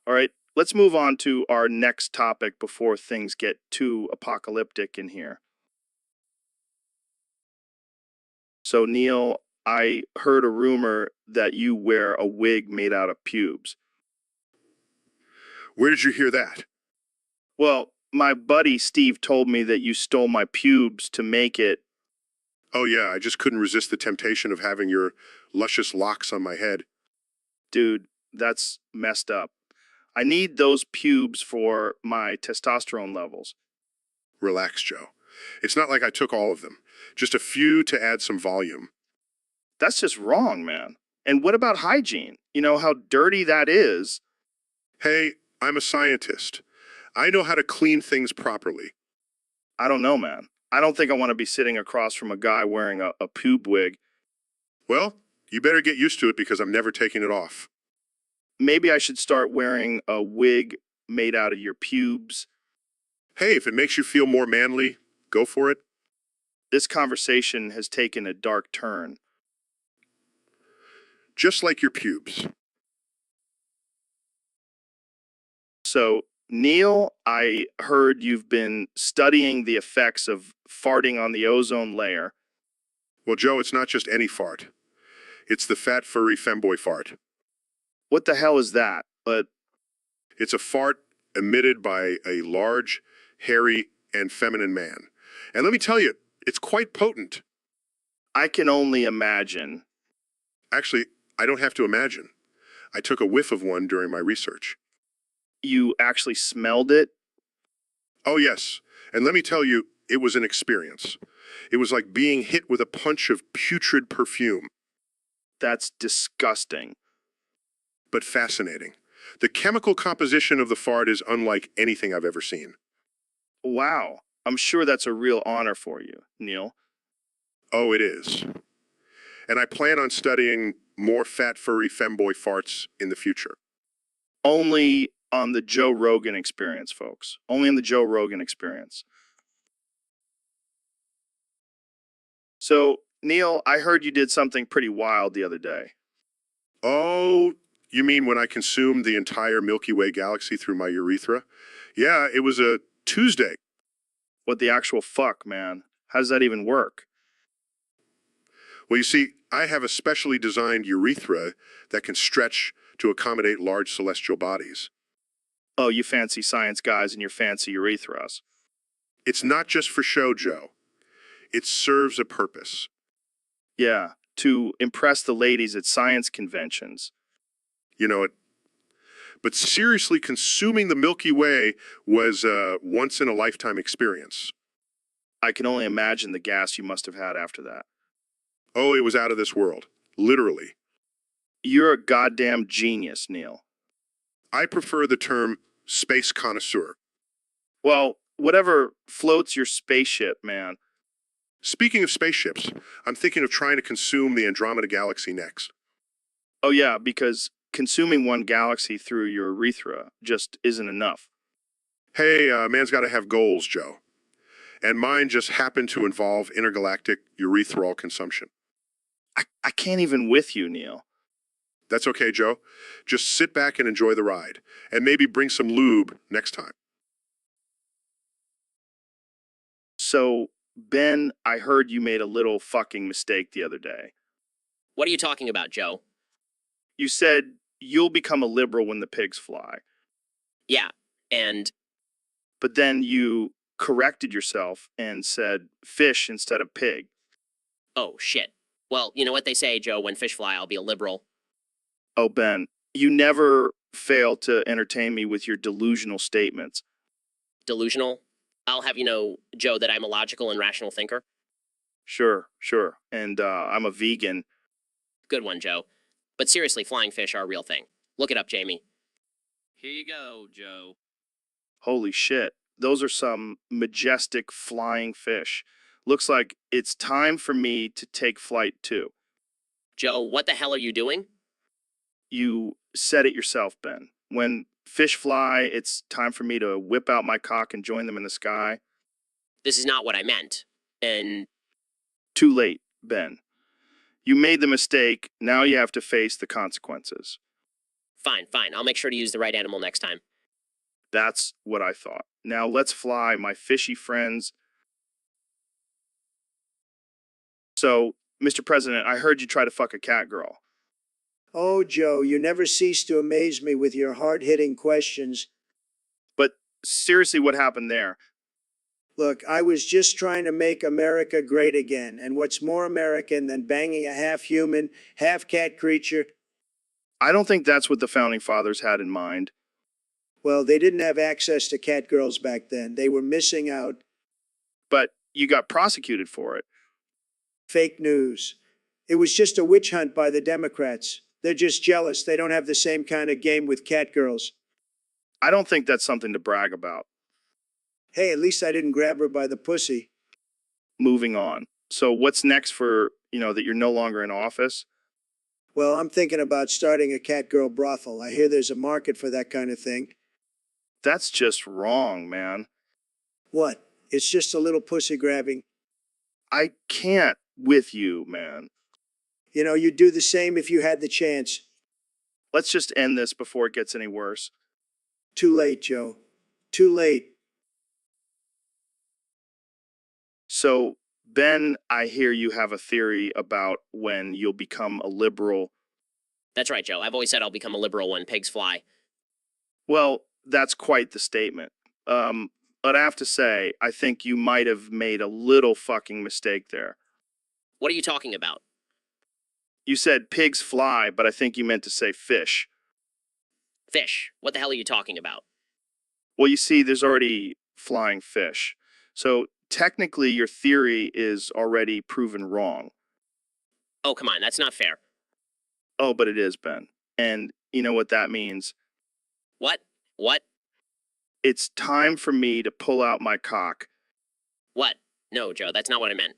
All right, let's move on to our next topic before things get too apocalyptic in here. So, Neil, I heard a rumor that you wear a wig made out of pubes. Where did you hear that? Well, my buddy Steve told me that you stole my pubes to make it. Oh yeah, I just couldn't resist the temptation of having your luscious locks on my head. Dude, that's messed up. I need those pubes for my testosterone levels. Relax, Joe. It's not like I took all of them. Just a few to add some volume. That's just wrong, man. And what about hygiene? You know how dirty that is. Hey, I'm a scientist. I know how to clean things properly. I don't know, man. I don't think I want to be sitting across from a guy wearing a pube wig. Well, you better get used to it because I'm never taking it off. Maybe I should start wearing a wig made out of your pubes. Hey, if it makes you feel more manly, go for it. This conversation has taken a dark turn. Just like your pubes. So, Neil, I heard you've been studying the effects of farting on the ozone layer. Well, Joe, it's not just any fart. It's the fat, furry femboy fart. What the hell is that? But It's a fart emitted by a large, hairy, and feminine man. And let me tell you, it's quite potent. I can only imagine. Actually, I don't have to imagine. I took a whiff of one during my research. You actually smelled it? Oh, yes. And let me tell you, it was an experience. It was like being hit with a punch of putrid perfume, That's disgusting. but fascinating. The chemical composition of the fart is unlike anything I've ever seen. Wow. I'm sure that's a real honor for you, Neil. Oh, it is. And I plan on studying more fat, furry femboy farts in the future. Only on the Joe Rogan experience, folks. Only on the Joe Rogan experience. So, Neil, I heard you did something pretty wild the other day. Oh, you mean when I consumed the entire Milky Way galaxy through my urethra? Yeah, it was a Tuesday. What the actual fuck, man? How does that even work? Well, you see, I have a specially designed urethra that can stretch to accommodate large celestial bodies. Oh, you fancy science guys and your fancy urethras. It's not just for show, Joe. It serves a purpose. Yeah, to impress the ladies at science conventions. You know it. But seriously, consuming the Milky Way was a once-in-a-lifetime experience. I can only imagine the gas you must have had after that. Oh, it was out of this world. Literally. You're a goddamn genius, Neil. I prefer the term space connoisseur. Well, whatever floats your spaceship, man. Speaking of spaceships, I'm thinking of trying to consume the Andromeda Galaxy next. Oh, yeah, because consuming one galaxy through your urethra just isn't enough. Hey, man's got to have goals, Joe. And mine just happened to involve intergalactic urethral consumption. I can't even with you, Neil. That's okay, Joe. Just sit back and enjoy the ride. And maybe bring some lube next time. So, Ben, I heard you made a little fucking mistake the other day. What are you talking about, Joe? You said you'll become a liberal when the pigs fly, Yeah, and but then you corrected yourself and said fish instead of pig. oh shit. Well, you know what they say, Joe, when fish fly, I'll be a liberal. Oh, Ben, you never fail to entertain me with your delusional statements. Delusional? I'll have you know, Joe, that I'm a logical and rational thinker. Sure, sure. And I'm a vegan. Good one, Joe. But seriously, flying fish are a real thing. Look it up, Jamie. Here you go, Joe. Holy shit. Those are some majestic flying fish. Looks like it's time for me to take flight too. Joe, what the hell are you doing? You said it yourself, Ben. When fish fly, it's time for me to whip out my cock and join them in the sky. This is not what I meant. And Too late, Ben. You made the mistake. Now you have to face the consequences. fine, fine. I'll make sure to use the right animal next time. That's what I thought. Now let's fly, my fishy friends. So, Mr. President, I heard you try to fuck a cat girl. Oh, Joe, you never cease to amaze me with your hard-hitting questions. But seriously, what happened there? Look, I was just trying to make America great again, and what's more American than banging a half-human, half-cat creature? I don't think that's what the founding fathers had in mind. Well, they didn't have access to cat girls back then. They were missing out. But you got prosecuted for it. Fake news. It was just a witch hunt by the Democrats. They're just jealous. They don't have the same kind of game with cat girls. I don't think that's something to brag about. Hey, at least I didn't grab her by the pussy. Moving on. So what's next for, that you're no longer in office? Well, I'm thinking about starting a cat girl brothel. I hear there's a market for that kind of thing. That's just wrong, man. What? It's just a little pussy grabbing. I can't with you, man. You know, you'd do the same if you had the chance. Let's just end this before it gets any worse. Too late, Joe. Too late. So, Ben, I hear you have a theory about when you'll become a liberal. That's right, Joe. I've always said I'll become a liberal when pigs fly. Well, that's quite the statement. But I have to say, I think you might have made a little fucking mistake there. What are you talking about? You said pigs fly, but I think you meant to say fish. Fish. What the hell are you talking about? Well, you see, there's already flying fish. So technically, your theory is already proven wrong. Oh, come on. That's not fair. Oh, but it is, Ben. And you know what that means? What? What? It's time for me to pull out my cock. What? No, Joe, that's not what I meant.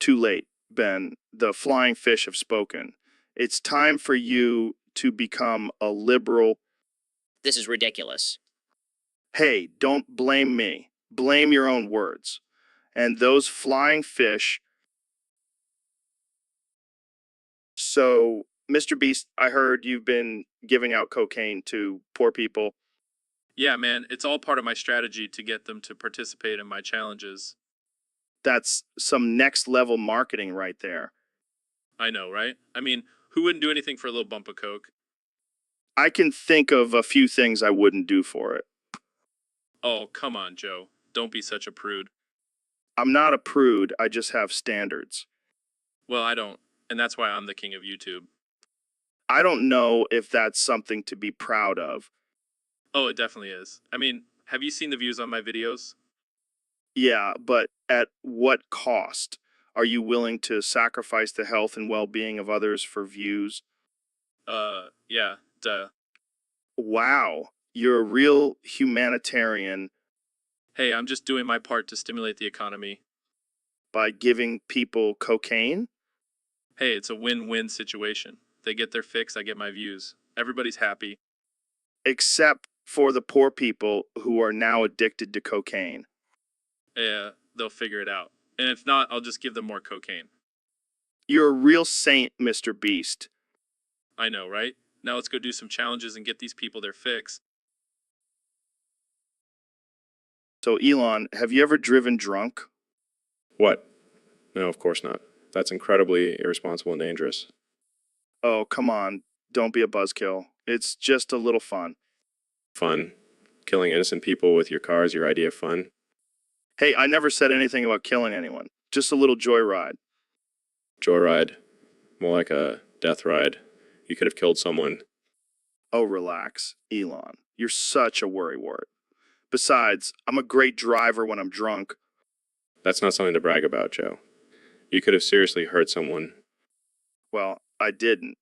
Too late, Ben. The flying fish have spoken. It's time for you to become a liberal. This is ridiculous. Hey, don't blame me. Blame your own words. And those flying fish. So, Mr. Beast, I heard you've been giving out cocaine to poor people. Yeah, man, it's all part of my strategy to get them to participate in my challenges. That's some next level marketing right there. I know, right? I mean, who wouldn't do anything for a little bump of coke? I can think of a few things I wouldn't do for it. Oh, come on, Joe. Don't be such a prude. I'm not a prude, I just have standards. Well, I don't, and that's why I'm the king of YouTube. I don't know if that's something to be proud of. Oh, it definitely is. I mean, have you seen the views on my videos? Yeah, but at what cost? Are you willing to sacrifice the health and well-being of others for views? Yeah, duh. Wow, you're a real humanitarian Hey, I'm just doing my part to stimulate the economy. by giving people cocaine? Hey, it's a win-win situation. They get their fix, I get my views. Everybody's happy. Except for the poor people who are now addicted to cocaine. Yeah, they'll figure it out. And if not, I'll just give them more cocaine. You're a real saint, Mr. Beast. I know, right? Now let's go do some challenges and get these people their fix. So, Elon, have you ever driven drunk? What? No, of course not. That's incredibly irresponsible and dangerous. Oh, come on. Don't be a buzzkill. It's just a little fun. Fun. Killing innocent people with your car is your idea of fun. Hey, I never said anything about killing anyone. Just a little joyride. Joyride. More like a death ride. You could have killed someone. Oh, relax, Elon. You're such a worrywart. Besides, I'm a great driver when I'm drunk. That's not something to brag about, Joe. You could have seriously hurt someone. Well, I didn't.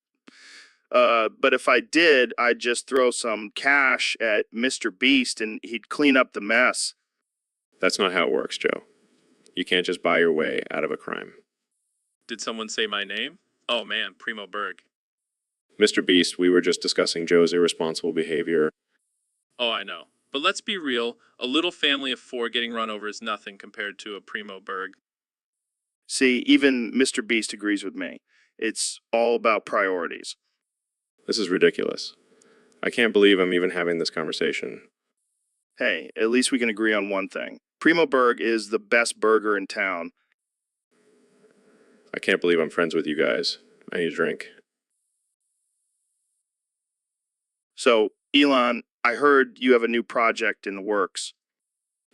But if I did, I'd just throw some cash at Mr. Beast and he'd clean up the mess. That's not how it works, Joe. You can't just buy your way out of a crime. Did someone say my name? Oh man, Primo Berg. Mr. Beast, we were just discussing Joe's irresponsible behavior. Oh, I know. But let's be real, a little family of 4 getting run over is nothing compared to a Primo Berg. See, even Mr. Beast agrees with me. It's all about priorities. This is ridiculous. I can't believe I'm even having this conversation. Hey, at least we can agree on one thing. Primo Berg is the best burger in town. I can't believe I'm friends with you guys. I need a drink. So, Elon, I heard you have a new project in the works.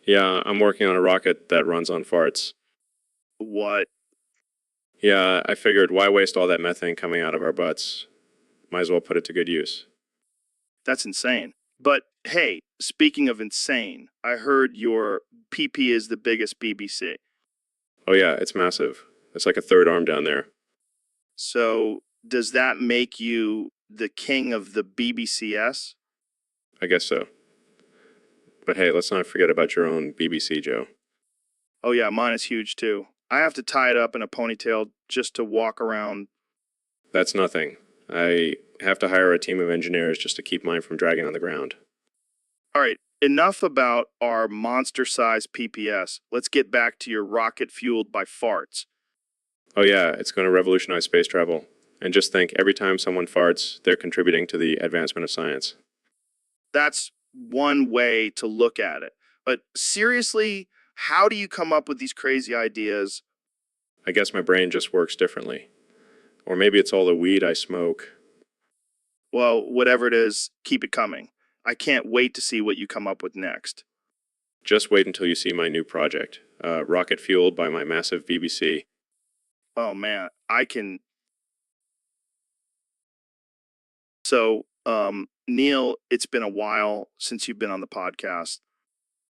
Yeah, I'm working on a rocket that runs on farts. What? Yeah, I figured why waste all that methane coming out of our butts? Might as well put it to good use. That's insane. But hey, speaking of insane, I heard your PP is the biggest BBC. Oh yeah, it's massive. It's like a third arm down there. So, does that make you the king of the BBCS? I guess so. But hey, let's not forget about your own BBC, Joe. Oh yeah, mine is huge too. I have to tie it up in a ponytail just to walk around. That's nothing. I have to hire a team of engineers just to keep mine from dragging on the ground. All right, enough about our monster-sized PPS. Let's get back to your rocket fueled by farts. Oh yeah, it's going to revolutionize space travel. And just think, every time someone farts, they're contributing to the advancement of science. That's one way to look at it. But seriously, how do you come up with these crazy ideas? I guess my brain just works differently. Or maybe it's all the weed I smoke. Well, whatever it is, keep it coming. I can't wait to see what you come up with next. Just wait until you see my new project. Rocket fueled by my massive BBC. Oh man, I can. So, Neil, it's been a while since you've been on the podcast.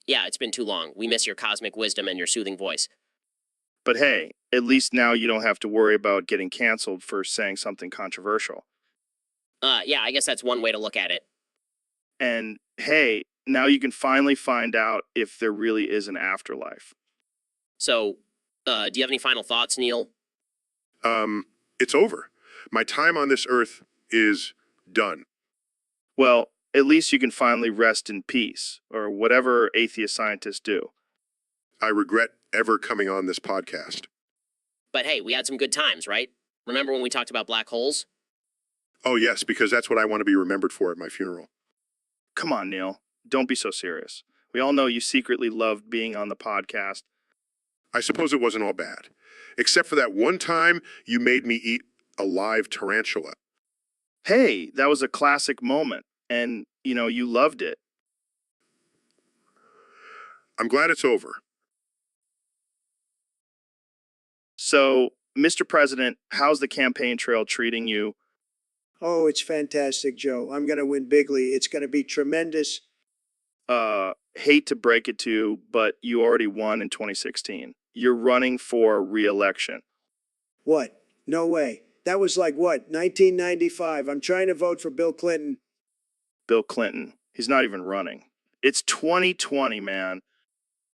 Yeah, it's been too long. We miss your cosmic wisdom and your soothing voice. But hey, at least now you don't have to worry about getting canceled for saying something controversial. Yeah, I guess that's one way to look at it. And hey, now you can finally find out if there really is an afterlife. So, do you have any final thoughts, Neil? It's over. My time on this earth is done. Well, at least you can finally rest in peace, or whatever atheist scientists do. I regret ever coming on this podcast. But hey, we had some good times, right? Remember when we talked about black holes? Oh yes, because that's what I want to be remembered for at my funeral. Come on, Neil. don't be so serious. We all know you secretly loved being on the podcast. I suppose it wasn't all bad. Except for that one time you made me eat a live tarantula. Hey, that was a classic moment, and, you loved it. I'm glad it's over. So, Mr. President, how's the campaign trail treating you? Oh, it's fantastic, Joe. I'm going to win bigly. It's going to be tremendous. Hate to break it to you, but you already won in 2016. You're running for re-election. What? No way. That was like what? 1995. I'm trying to vote for Bill Clinton. Bill Clinton. He's not even running. It's 2020, man.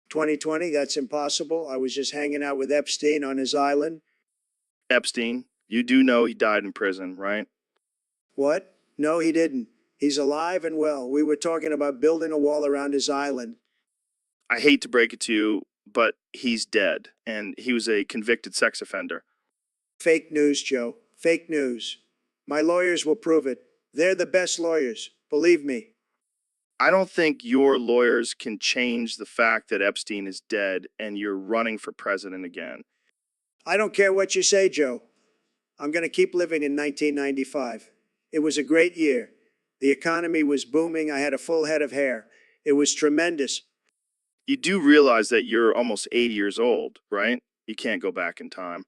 2020? That's impossible. I was just hanging out with Epstein on his island. Epstein, you do know he died in prison, right? What? No, he didn't. He's alive and well. We were talking about building a wall around his island. I hate to break it to you, but he's dead, and he was a convicted sex offender. Fake news, Joe. Fake news. My lawyers will prove it. They're the best lawyers. Believe me. I don't think your lawyers can change the fact that Epstein is dead and you're running for president again. I don't care what you say, Joe. I'm going to keep living in 1995. It was a great year. The economy was booming. I had a full head of hair. It was tremendous. You do realize that you're almost 80 years old, right? You can't go back in time.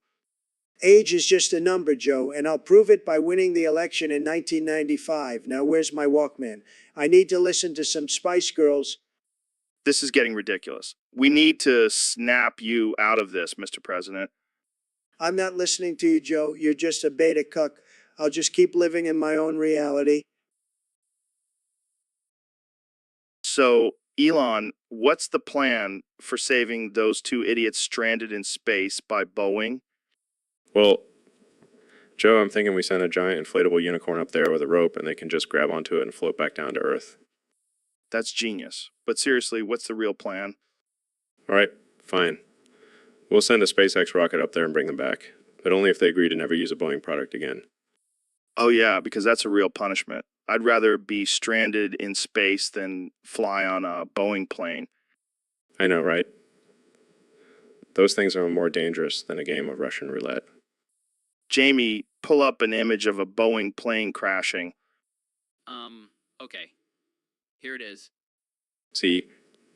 Age is just a number, Joe, and I'll prove it by winning the election in 1995. Now, where's my Walkman? I need to listen to some Spice Girls. This is getting ridiculous. We need to snap you out of this, Mr. President. I'm not listening to you, Joe. You're just a beta cuck. I'll just keep living in my own reality. So, Elon, what's the plan for saving those two idiots stranded in space by Boeing? Well, Joe, I'm thinking we send a giant inflatable unicorn up there with a rope and they can just grab onto it and float back down to Earth. That's genius. But seriously, what's the real plan? All right, fine. We'll send a SpaceX rocket up there and bring them back, but only if they agree to never use a Boeing product again. Oh, yeah, because that's a real punishment. I'd rather be stranded in space than fly on a Boeing plane. I know, right? Those things are more dangerous than a game of Russian roulette. Jamie, pull up an image of a Boeing plane crashing. Okay. Here it is. See,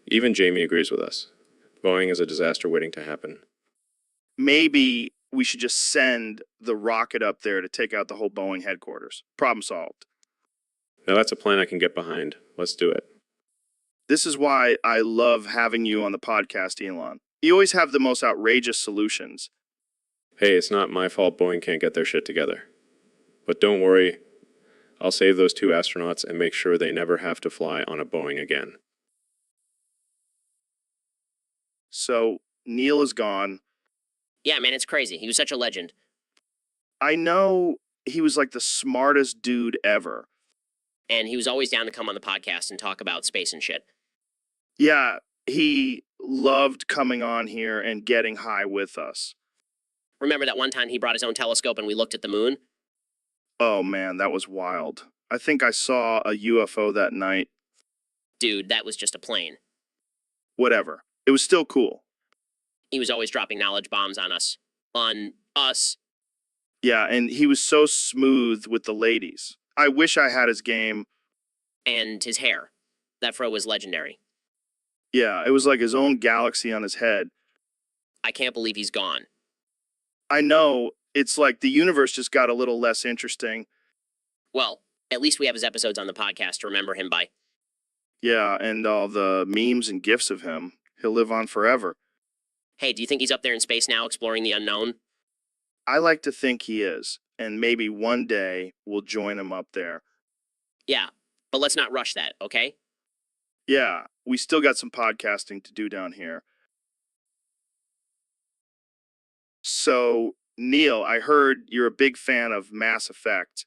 even Jamie agrees with us. Boeing is a disaster waiting to happen. Maybe we should just send the rocket up there to take out the whole Boeing headquarters. Problem solved. Now that's a plan I can get behind. Let's do it. This is why I love having you on the podcast, Elon. You always have the most outrageous solutions. Hey, it's not my fault Boeing can't get their shit together. But don't worry, I'll save those two astronauts and make sure they never have to fly on a Boeing again. So, Neil is gone. Yeah, man, it's crazy. He was such a legend. I know he was like the smartest dude ever. And he was always down to come on the podcast and talk about space and shit. Yeah, he loved coming on here and getting high with us. Remember that one time he brought his own telescope and we looked at the moon? Oh man, that was wild. I think I saw a UFO that night. Dude, that was just a plane. Whatever. It was still cool. He was always dropping knowledge bombs on us. On us. Yeah, and he was so smooth with the ladies. I wish I had his game. And his hair. That fro was legendary. Yeah, it was like his own galaxy on his head. I can't believe he's gone. I know, it's like the universe just got a little less interesting. Well, at least we have his episodes on the podcast to remember him by. Yeah, and all the memes and gifs of him. He'll live on forever. Hey, do you think he's up there in space now exploring the unknown? I like to think he is, and maybe one day we'll join him up there. Yeah, but let's not rush that, okay? Yeah, we still got some podcasting to do down here. So, Neil, I heard you're a big fan of Mass Effect.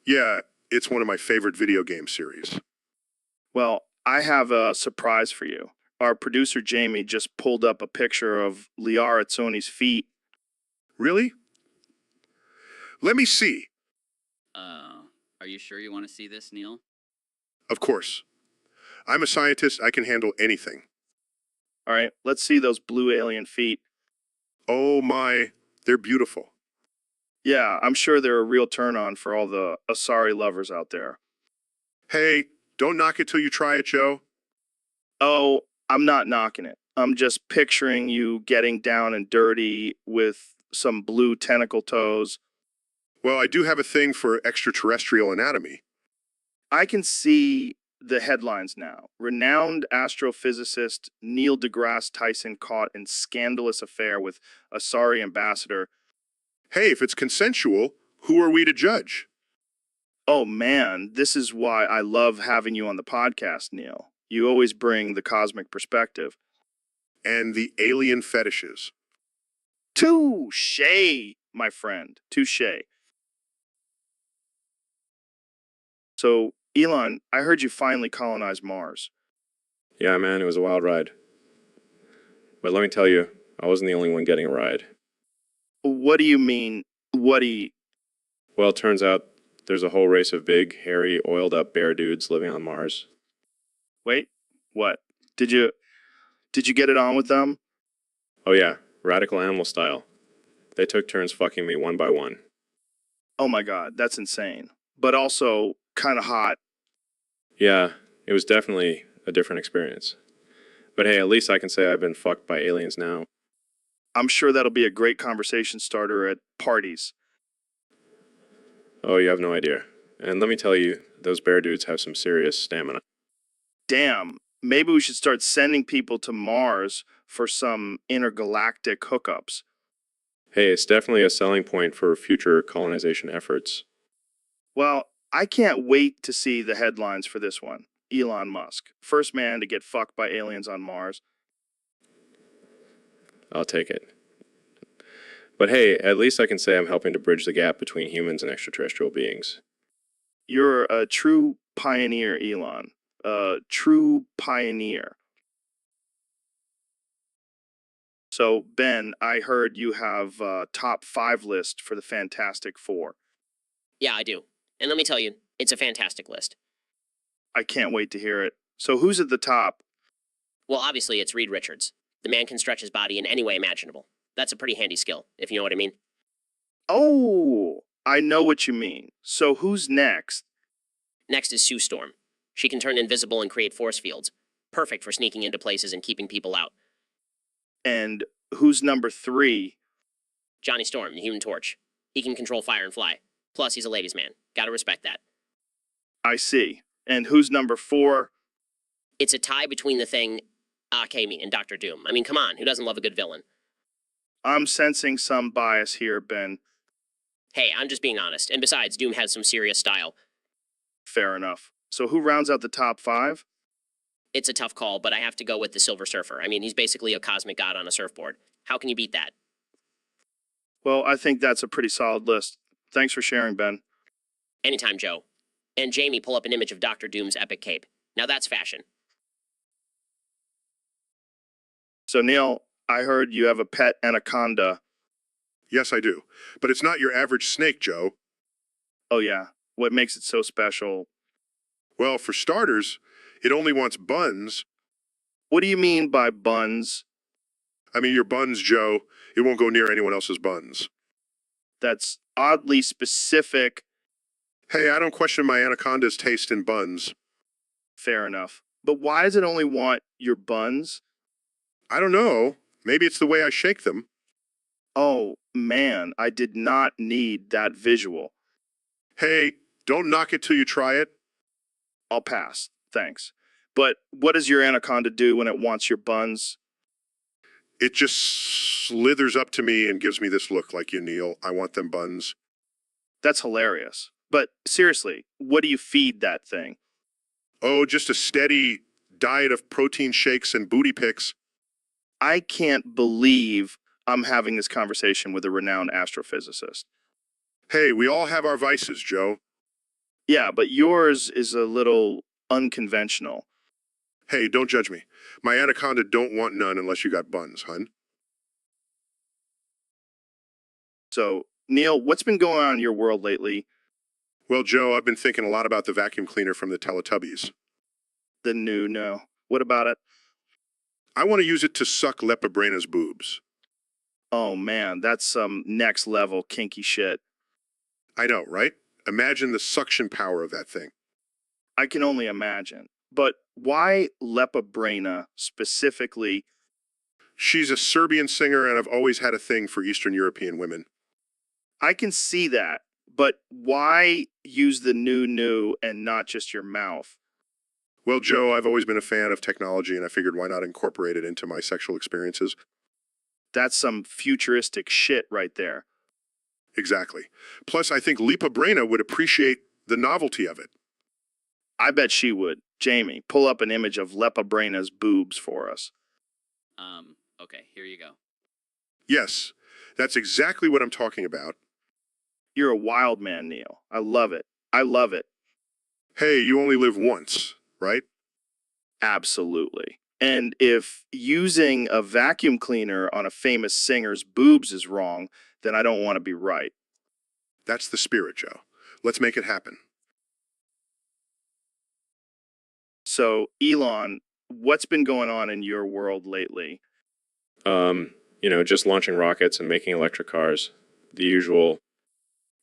Yeah, it's one of my favorite video game series. Well, I have a surprise for you. Our producer Jamie just pulled up a picture of Liara Tsoni's feet. Really? Let me see. Are you sure you want to see this, Neil? Of course. I'm a scientist. I can handle anything. All right, let's see those blue alien feet. Oh my, they're beautiful. Yeah, I'm sure they're a real turn on for all the Asari lovers out there. Hey, don't knock it till you try it, Joe. Oh, I'm not knocking it. I'm just picturing you getting down and dirty with some blue tentacle toes. Well, I do have a thing for extraterrestrial anatomy. I can see the headlines now. Renowned astrophysicist Neil deGrasse Tyson caught in scandalous affair with Asari ambassador. Hey, if it's consensual, who are we to judge? Oh man, this is why I love having you on the podcast, Neil. You always bring the cosmic perspective. And the alien fetishes. Touche, my friend. Touche. So, Elon, I heard you finally colonized Mars. Yeah, man, it was a wild ride. But let me tell you, I wasn't the only one getting a ride. What do you mean, what do you... Well, it turns out there's a whole race of big, hairy, oiled-up bear dudes living on Mars. Wait, what? Did you get it on with them? Oh yeah, radical animal style. They took turns fucking me one by one. Oh my god, that's insane. But also kind of hot. Yeah, it was definitely a different experience. But hey, at least I can say I've been fucked by aliens now. I'm sure that'll be a great conversation starter at parties. Oh, you have no idea. And let me tell you, those bear dudes have some serious stamina. Damn, maybe we should start sending people to Mars for some intergalactic hookups. Hey, it's definitely a selling point for future colonization efforts. Well, I can't wait to see the headlines for this one. Elon Musk, first man to get fucked by aliens on Mars. I'll take it. But hey, at least I can say I'm helping to bridge the gap between humans and extraterrestrial beings. You're a true pioneer, Elon. A true pioneer. So, Ben, I heard you have a top 5 list for the Fantastic Four. Yeah, I do. And let me tell you, it's a fantastic list. I can't wait to hear it. So, who's at the top? Well, obviously, it's Reed Richards. The man can stretch his body in any way imaginable. That's a pretty handy skill, if you know what I mean. Oh, I know what you mean. So, who's next? Next is Sue Storm. She can turn invisible and create force fields. Perfect for sneaking into places and keeping people out. And who's number 3? Johnny Storm, the Human Torch. He can control fire and fly. Plus, he's a ladies' man. Gotta respect that. I see. And who's number 4? It's a tie between the Thing, Akemi, and Doctor Doom. I mean, come on, who doesn't love a good villain? I'm sensing some bias here, Ben. Hey, I'm just being honest. And besides, Doom has some serious style. Fair enough. So, who rounds out the top 5? It's a tough call, but I have to go with the Silver Surfer. I mean, he's basically a cosmic god on a surfboard. How can you beat that? Well, I think that's a pretty solid list. Thanks for sharing, Ben. Anytime, Joe. And Jamie, pull up an image of Doctor Doom's epic cape. Now that's fashion. So, Neil, I heard you have a pet anaconda. Yes, I do. But it's not your average snake, Joe. Oh, yeah. What makes it so special? Well, for starters, it only wants buns. What do you mean by buns? I mean, your buns, Joe. It won't go near anyone else's buns. That's oddly specific. Hey, I don't question my anaconda's taste in buns. Fair enough. But why does it only want your buns? I don't know. Maybe it's the way I shake them. Oh, man, I did not need that visual. Hey, don't knock it till you try it. I'll pass. Thanks. But what does your anaconda do when it wants your buns? It just slithers up to me and gives me this look like you, Neil. I want them buns. That's hilarious. But seriously, what do you feed that thing? Oh, just a steady diet of protein shakes and booty pics. I can't believe I'm having this conversation with a renowned astrophysicist. Hey, we all have our vices, Joe. Yeah, but yours is a little unconventional. Hey, don't judge me. My anaconda don't want none unless you got buns, hun. So, Neil, what's been going on in your world lately? Well, Joe, I've been thinking a lot about the vacuum cleaner from the Teletubbies. The new no. What about it? I want to use it to suck Lepabrena's boobs. Oh man, that's some next level kinky shit. I know, right? Imagine the suction power of that thing. I can only imagine. But why Lepabrena specifically? She's a Serbian singer, and I've always had a thing for Eastern European women. I can see that, but why use the new and not just your mouth? Well, Joe, I've always been a fan of technology, and I figured why not incorporate it into my sexual experiences? That's some futuristic shit right there. Exactly. Plus, I think Lipa Brena would appreciate the novelty of it. I bet she would. Jamie, pull up an image of Lepabrena's boobs for us. Okay, here you go. Yes, that's exactly what I'm talking about. You're a wild man, Neil. I love it. I love it. Hey, you only live once, right? Absolutely. And if using a vacuum cleaner on a famous singer's boobs is wrong, then I don't want to be right. That's the spirit, Joe. Let's make it happen. So, Elon, what's been going on in your world lately? Just launching rockets and making electric cars. The usual.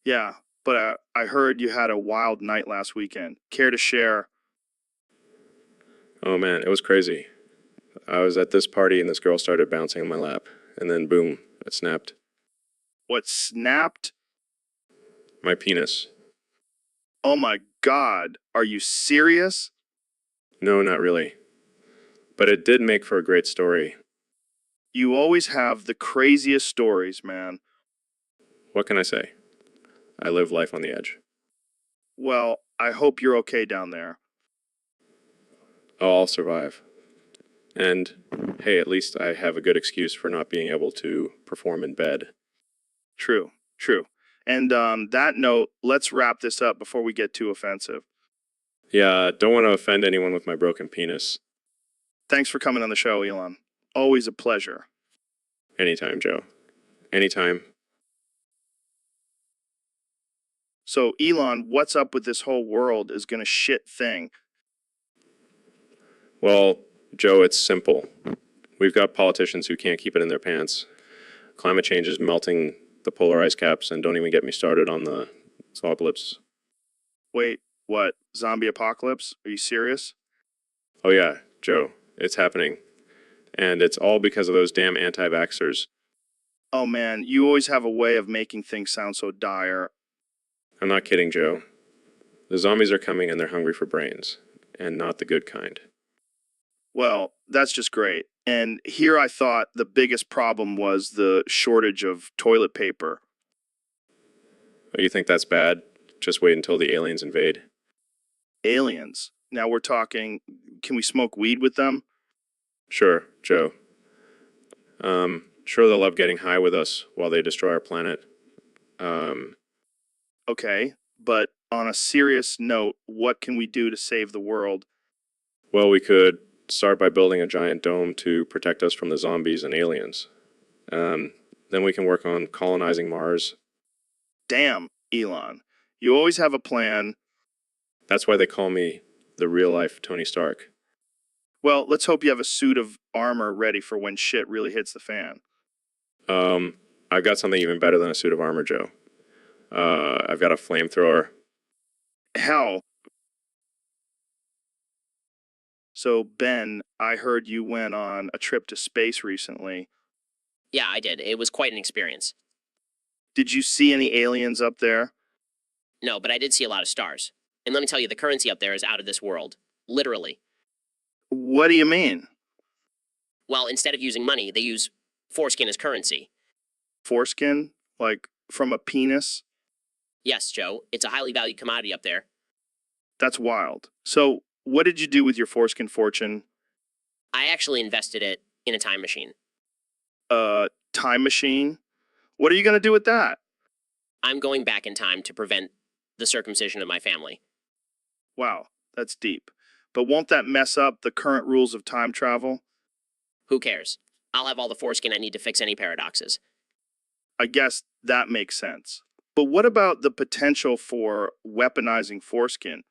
Yeah, but I heard you had a wild night last weekend. Care to share? Oh man, it was crazy. I was at this party and this girl started bouncing on my lap. And then boom, it snapped. What snapped? My penis. Oh my God, are you serious? No, not really. But it did make for a great story. You always have the craziest stories, man. What can I say? I live life on the edge. Well, I hope you're okay down there. Oh, I'll survive. And hey, at least I have a good excuse for not being able to perform in bed. True, true. And on that note, let's wrap this up before we get too offensive. Yeah, don't want to offend anyone with my broken penis. Thanks for coming on the show, Elon. Always a pleasure. Anytime, Joe. Anytime. So, Elon, what's up with this whole world is gonna shit thing? Well, Joe, it's simple. We've got politicians who can't keep it in their pants. Climate change is melting the polar ice caps, and don't even get me started on the apocalypse. Wait, what? Zombie apocalypse? Are you serious? Oh yeah, Joe, it's happening. And it's all because of those damn anti-vaxxers. Oh man, you always have a way of making things sound so dire. I'm not kidding, Joe. The zombies are coming and they're hungry for brains, and not the good kind. Well, that's just great. And here I thought the biggest problem was the shortage of toilet paper. Oh, you think that's bad? Just wait until the aliens invade. Aliens. Now we're talking, can we smoke weed with them? Sure, Joe. Sure they'll love getting high with us while they destroy our planet. Okay, but on a serious note, what can we do to save the world? Well, we could start by building a giant dome to protect us from the zombies and aliens. Then we can work on colonizing Mars. Damn, Elon. You always have a plan. That's why they call me the real-life Tony Stark. Well, let's hope you have a suit of armor ready for when shit really hits the fan. I've got something even better than a suit of armor, Joe. I've got a flamethrower. Hell. So, Ben, I heard you went on a trip to space recently. Yeah, I did. It was quite an experience. Did you see any aliens up there? No, but I did see a lot of stars. And let me tell you, the currency up there is out of this world. Literally. What do you mean? Well, instead of using money, they use foreskin as currency. Foreskin? Like from a penis? Yes, Joe, it's a highly valued commodity up there. That's wild. So, what did you do with your foreskin fortune? I actually invested it in a time machine. Time machine? What are you going to do with that? I'm going back in time to prevent the circumcision of my family. Wow, that's deep. But won't that mess up the current rules of time travel? Who cares? I'll have all the foreskin I need to fix any paradoxes. I guess that makes sense. But what about the potential for weaponizing foreskin?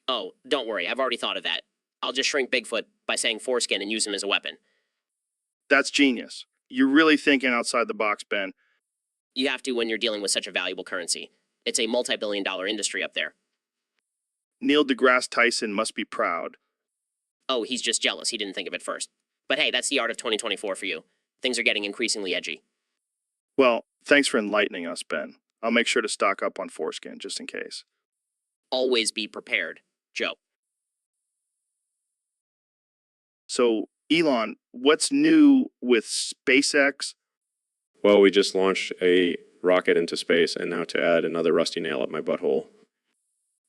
Oh, don't worry, I've already thought of that. I'll just shrink Bigfoot by saying foreskin and use him as a weapon. That's genius. You're really thinking outside the box, Ben. You have to when you're dealing with such a valuable currency. It's a multi-billion-dollar industry up there. Neil deGrasse Tyson must be proud. Oh, he's just jealous. He didn't think of it first. But hey, that's the art of 2024 for you. Things are getting increasingly edgy. Well, thanks for enlightening us, Ben. I'll make sure to stock up on foreskin just in case. Always be prepared, Joe. So, Elon, what's new with SpaceX? Well, we just launched a rocket into space, and now to add another rusty nail up my butthole.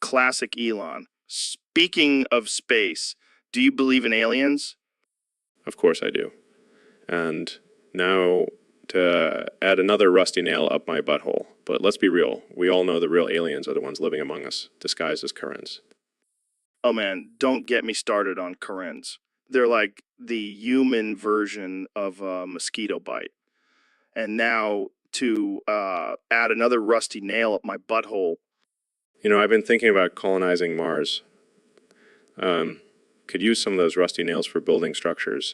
Classic Elon. Speaking of space, do you believe in aliens? Of course I do. And now to add another rusty nail up my butthole. But let's be real. We all know the real aliens are the ones living among us, disguised as Kurans. Oh man, don't get me started on Karens. They're like the human version of a mosquito bite. And now to add another rusty nail up my butthole. You know, I've been thinking about colonizing Mars. Could use some of those rusty nails for building structures.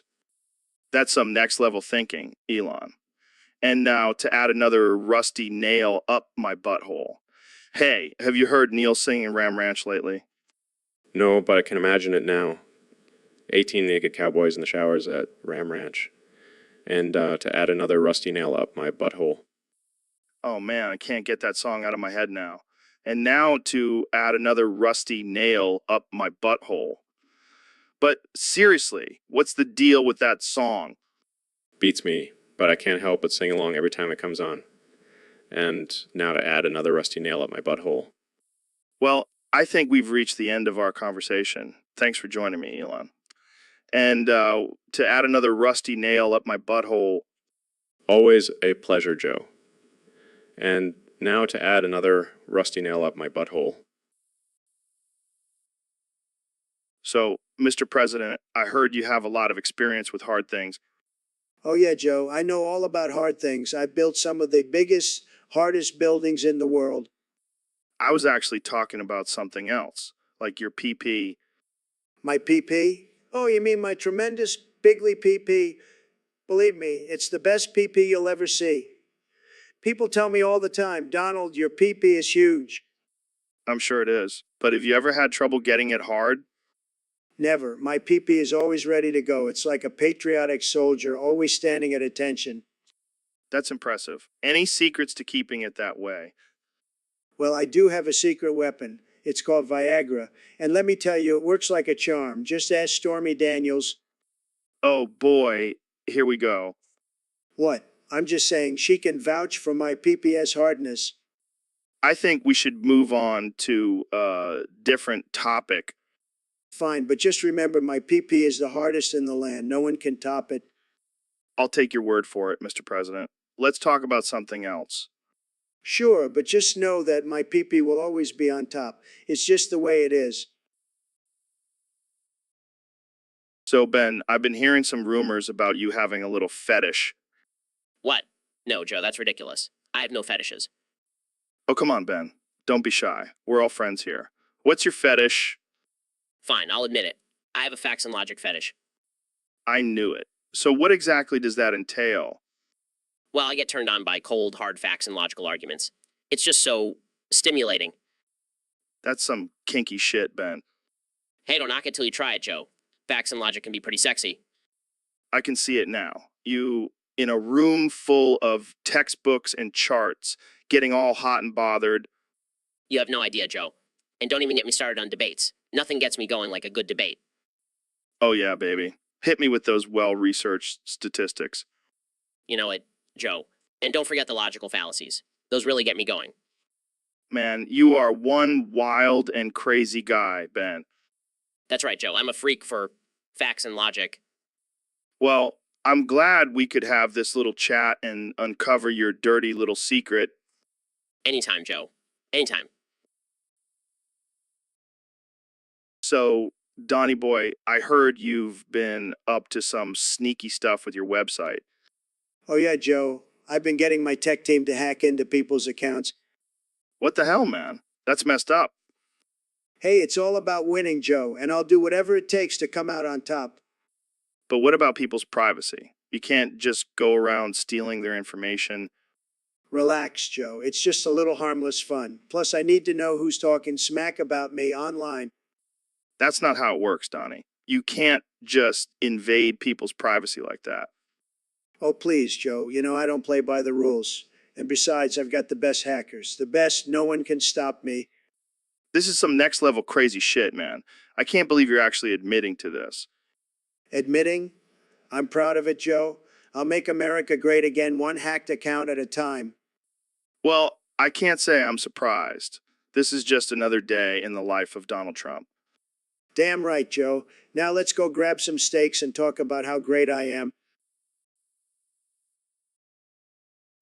That's some next level thinking, Elon. And now to add another rusty nail up my butthole. Hey, have you heard Neil singing Ram Ranch lately? No, but I can imagine it now. 18 naked cowboys in the showers at Ram Ranch. And to add another rusty nail up my butthole. Oh man, I can't get that song out of my head now. And now to add another rusty nail up my butthole. But seriously, what's the deal with that song? Beats me, but I can't help but sing along every time it comes on. And now to add another rusty nail up my butthole. Well, I think we've reached the end of our conversation. Thanks for joining me, Elon. And to add another rusty nail up my butthole. Always a pleasure, Joe. And now to add another rusty nail up my butthole. So, Mr. President, I heard you have a lot of experience with hard things. Oh, yeah, Joe. I know all about hard things. I've built some of the biggest, hardest buildings in the world. I was actually talking about something else, like your PP. My PP? Oh, you mean my tremendous, bigly PP? Believe me, it's the best PP you'll ever see. People tell me all the time, Donald, your PP is huge. I'm sure it is. But have you ever had trouble getting it hard? Never. My PP is always ready to go. It's like a patriotic soldier, always standing at attention. That's impressive. Any secrets to keeping it that way? Well, I do have a secret weapon. It's called Viagra. And let me tell you, it works like a charm. Just ask Stormy Daniels. Oh boy, here we go. What? I'm just saying she can vouch for my PPS hardness. I think we should move on to a different topic. Fine, but just remember my PP is the hardest in the land. No one can top it. I'll take your word for it, Mr. President. Let's talk about something else. Sure, but just know that my PP will always be on top. It's just the way it is. So, Ben, I've been hearing some rumors about you having a little fetish. What? No, Joe, that's ridiculous. I have no fetishes. Oh, come on, Ben. Don't be shy. We're all friends here. What's your fetish? Fine, I'll admit it. I have a facts and logic fetish. I knew it. So what exactly does that entail? Well, I get turned on by cold, hard facts and logical arguments. It's just so stimulating. That's some kinky shit, Ben. Hey, don't knock it till you try it, Joe. Facts and logic can be pretty sexy. I can see it now. You, in a room full of textbooks and charts, getting all hot and bothered. You have no idea, Joe. And don't even get me started on debates. Nothing gets me going like a good debate. Oh yeah, baby. Hit me with those well-researched statistics. You know it, Joe. And don't forget the logical fallacies. Those really get me going. Man, you are one wild and crazy guy, Ben. That's right, Joe. I'm a freak for facts and logic. Well, I'm glad we could have this little chat and uncover your dirty little secret. Anytime, Joe. Anytime. So, Donnie boy, I heard you've been up to some sneaky stuff with your website. Oh, yeah, Joe. I've been getting my tech team to hack into people's accounts. What the hell, man? That's messed up. Hey, it's all about winning, Joe, and I'll do whatever it takes to come out on top. But what about people's privacy? You can't just go around stealing their information. Relax, Joe. It's just a little harmless fun. Plus, I need to know who's talking smack about me online. That's not how it works, Donnie. You can't just invade people's privacy like that. Oh, please, Joe. You know I don't play by the rules. And besides, I've got the best hackers. The best, no one can stop me. This is some next level crazy shit, man. I can't believe you're actually admitting to this. Admitting? I'm proud of it, Joe. I'll make America great again, one hacked account at a time. Well, I can't say I'm surprised. This is just another day in the life of Donald Trump. Damn right, Joe. Now let's go grab some steaks and talk about how great I am.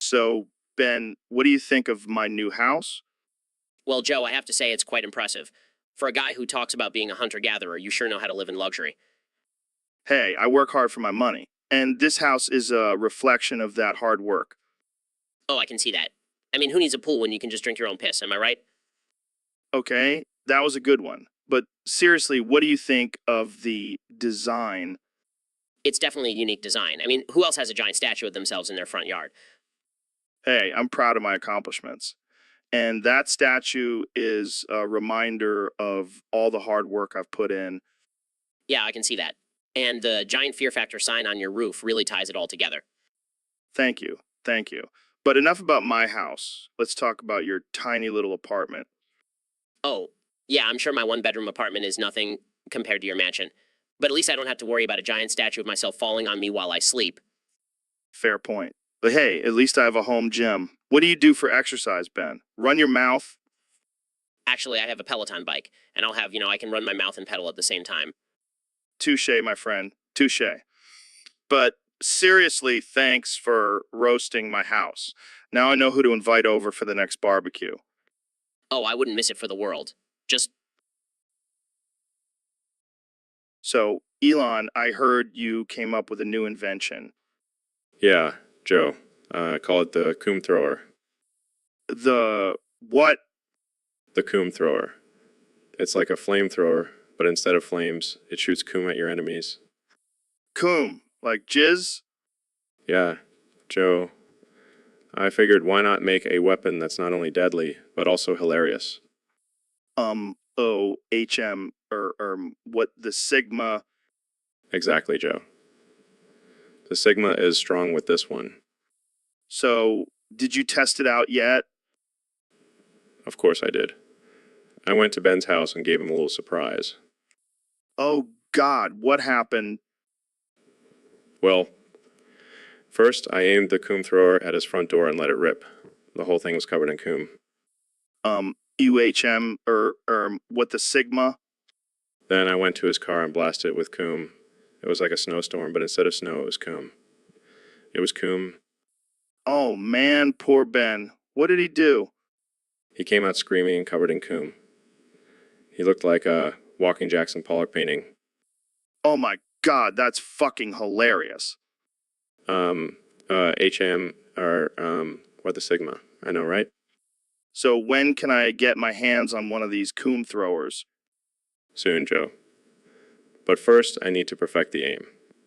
So, Ben, what do you think of my new house? Well, Joe, I have to say it's quite impressive. For a guy who talks about being a hunter-gatherer, you sure know how to live in luxury. Hey, I work hard for my money, and this house is a reflection of that hard work. Oh, I can see that. I mean, who needs a pool when you can just drink your own piss, am I right? Okay, that was a good one. But seriously, what do you think of the design? It's definitely a unique design. I mean, who else has a giant statue of themselves in their front yard? Hey, I'm proud of my accomplishments. And that statue is a reminder of all the hard work I've put in. Yeah, I can see that. And the giant fear factor sign on your roof really ties it all together. Thank you. Thank you. But enough about my house. Let's talk about your tiny little apartment. Oh, yeah, I'm sure my one-bedroom apartment is nothing compared to your mansion. But at least I don't have to worry about a giant statue of myself falling on me while I sleep. Fair point. But hey, at least I have a home gym. What do you do for exercise, Ben? Run your mouth? Actually, I have a Peloton bike, and I'll have, I can run my mouth and pedal at the same time. Touche, my friend. Touche. But seriously, thanks for roasting my house. Now I know who to invite over for the next barbecue. Oh, I wouldn't miss it for the world. Just, So, Elon, I heard you came up with a new invention. Yeah, Joe. Call it the coom thrower. The what? The coom thrower. It's like a flamethrower, but instead of flames, it shoots coom at your enemies. Coom. Like jizz? Yeah, Joe. I figured why not make a weapon that's not only deadly, but also hilarious. OHM, what, the Sigma? Exactly, Joe. The Sigma is strong with this one. So, did you test it out yet? Of course I did. I went to Ben's house and gave him a little surprise. Oh, God, what happened? Well, first I aimed the coom thrower at his front door and let it rip. The whole thing was covered in coom. UHM, what, the Sigma? Then I went to his car and blasted it with coom. It was like a snowstorm, but instead of snow, it was coom. It was coom. Oh, man, poor Ben. What did he do? He came out screaming and covered in coom. He looked like a walking Jackson Pollock painting. Oh, my God, that's fucking hilarious. HM, or the Sigma. I know, right? So when can I get my hands on one of these coom throwers? Soon, Joe. But first, I need to perfect the aim.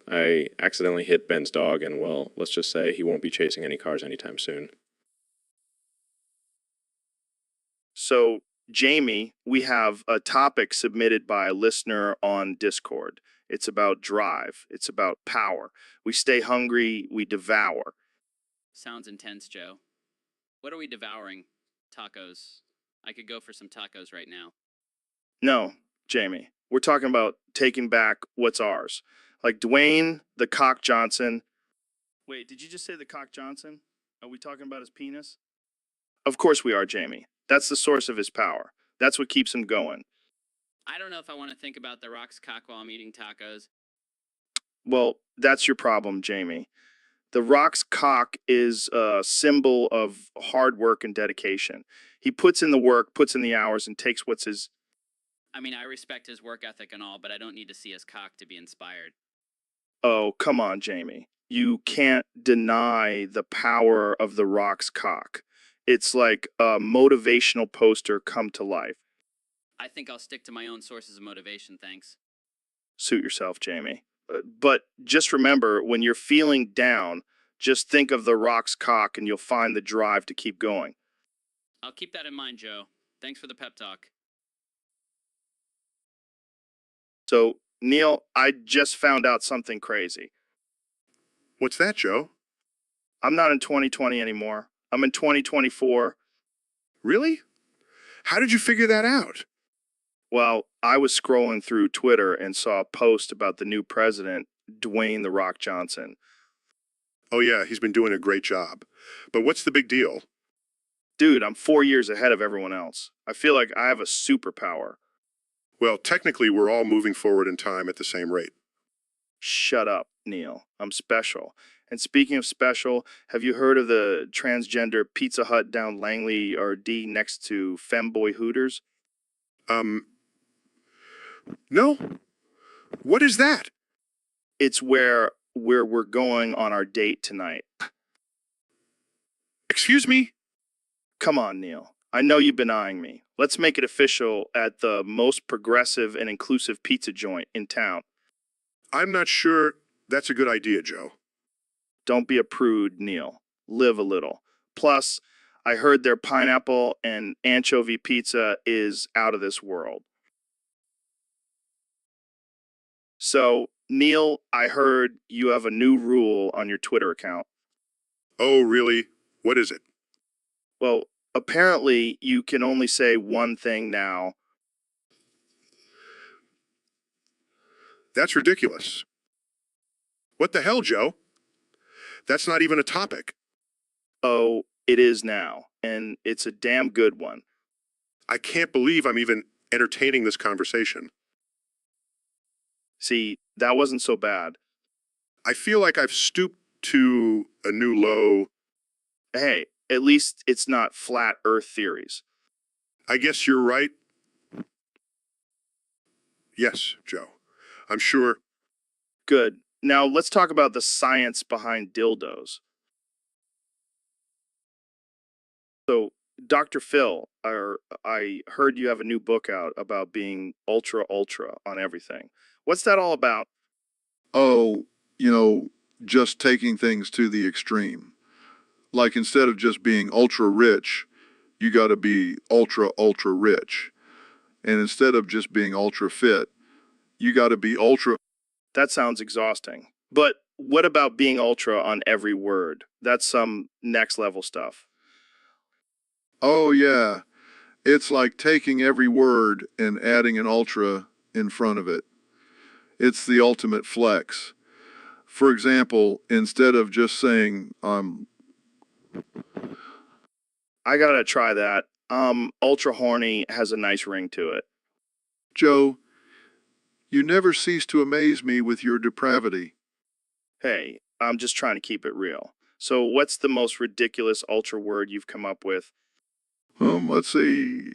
I accidentally hit Ben's dog, and well, let's just say he won't be chasing any cars anytime soon. So, Jamie, we have a topic submitted by a listener on Discord. It's about drive. It's about power. We stay hungry, we devour. Sounds intense, Joe. What are we devouring? Tacos. I could go for some tacos right now. No, Jamie. We're talking about taking back what's ours. Like Dwayne, the Cock Johnson. Wait, did you just say the Cock Johnson? Are we talking about his penis? Of course we are, Jamie. That's the source of his power. That's what keeps him going. I don't know if I want to think about The Rock's cock while I'm eating tacos. Well, that's your problem, Jamie. The Rock's cock is a symbol of hard work and dedication. He puts in the work, puts in the hours, and takes what's his. I mean, I respect his work ethic and all, but I don't need to see his cock to be inspired. Oh, come on, Jamie. You can't deny the power of the Rock's cock. It's like a motivational poster come to life. I think I'll stick to my own sources of motivation, thanks. Suit yourself, Jamie. But just remember, when you're feeling down, just think of the Rock's cock and you'll find the drive to keep going. I'll keep that in mind, Joe. Thanks for the pep talk. So, Neil, I just found out something crazy. What's that, Joe? I'm not in 2020 anymore. I'm in 2024. Really? How did you figure that out? Well, I was scrolling through Twitter and saw a post about the new president, Dwayne "The Rock" Johnson. Oh yeah, he's been doing a great job. But what's the big deal? Dude, I'm 4 years ahead of everyone else. I feel like I have a superpower. Well, technically, we're all moving forward in time at the same rate. Shut up, Neil. I'm special. And speaking of special, have you heard of the transgender Pizza Hut down Langley RD next to Femboy Hooters? No? What is that? It's where we're going on our date tonight. Excuse me? Come on, Neil. I know you've been eyeing me. Let's make it official at the most progressive and inclusive pizza joint in town. I'm not sure that's a good idea, Joe. Don't be a prude, Neil. Live a little. Plus, I heard their pineapple and anchovy pizza is out of this world. So, Neil, I heard you have a new rule on your Twitter account. Oh, really? What is it? Well, apparently you can only say one thing now. That's ridiculous. What the hell, Joe? That's not even a topic. Oh, it is now, and it's a damn good one. I can't believe I'm even entertaining this conversation. See, that wasn't so bad. I feel like I've stooped to a new low. Hey, at least it's not flat earth theories. I guess you're right. Yes, Joe. I'm sure. Good. Now let's talk about the science behind dildos. So, Dr. Phil, I heard you have a new book out about being ultra on everything. What's that all about? Oh, just taking things to the extreme. Like instead of just being ultra rich, you got to be ultra rich. And instead of just being ultra fit, you got to be ultra. That sounds exhausting. But what about being ultra on every word? That's some next level stuff. Oh, yeah. It's like taking every word and adding an ultra in front of it. It's the ultimate flex. For example, instead of just saying, I gotta try that. Ultra horny has a nice ring to it. Joe, you never cease to amaze me with your depravity. Hey, I'm just trying to keep it real. So, what's the most ridiculous ultra word you've come up with? Let's see.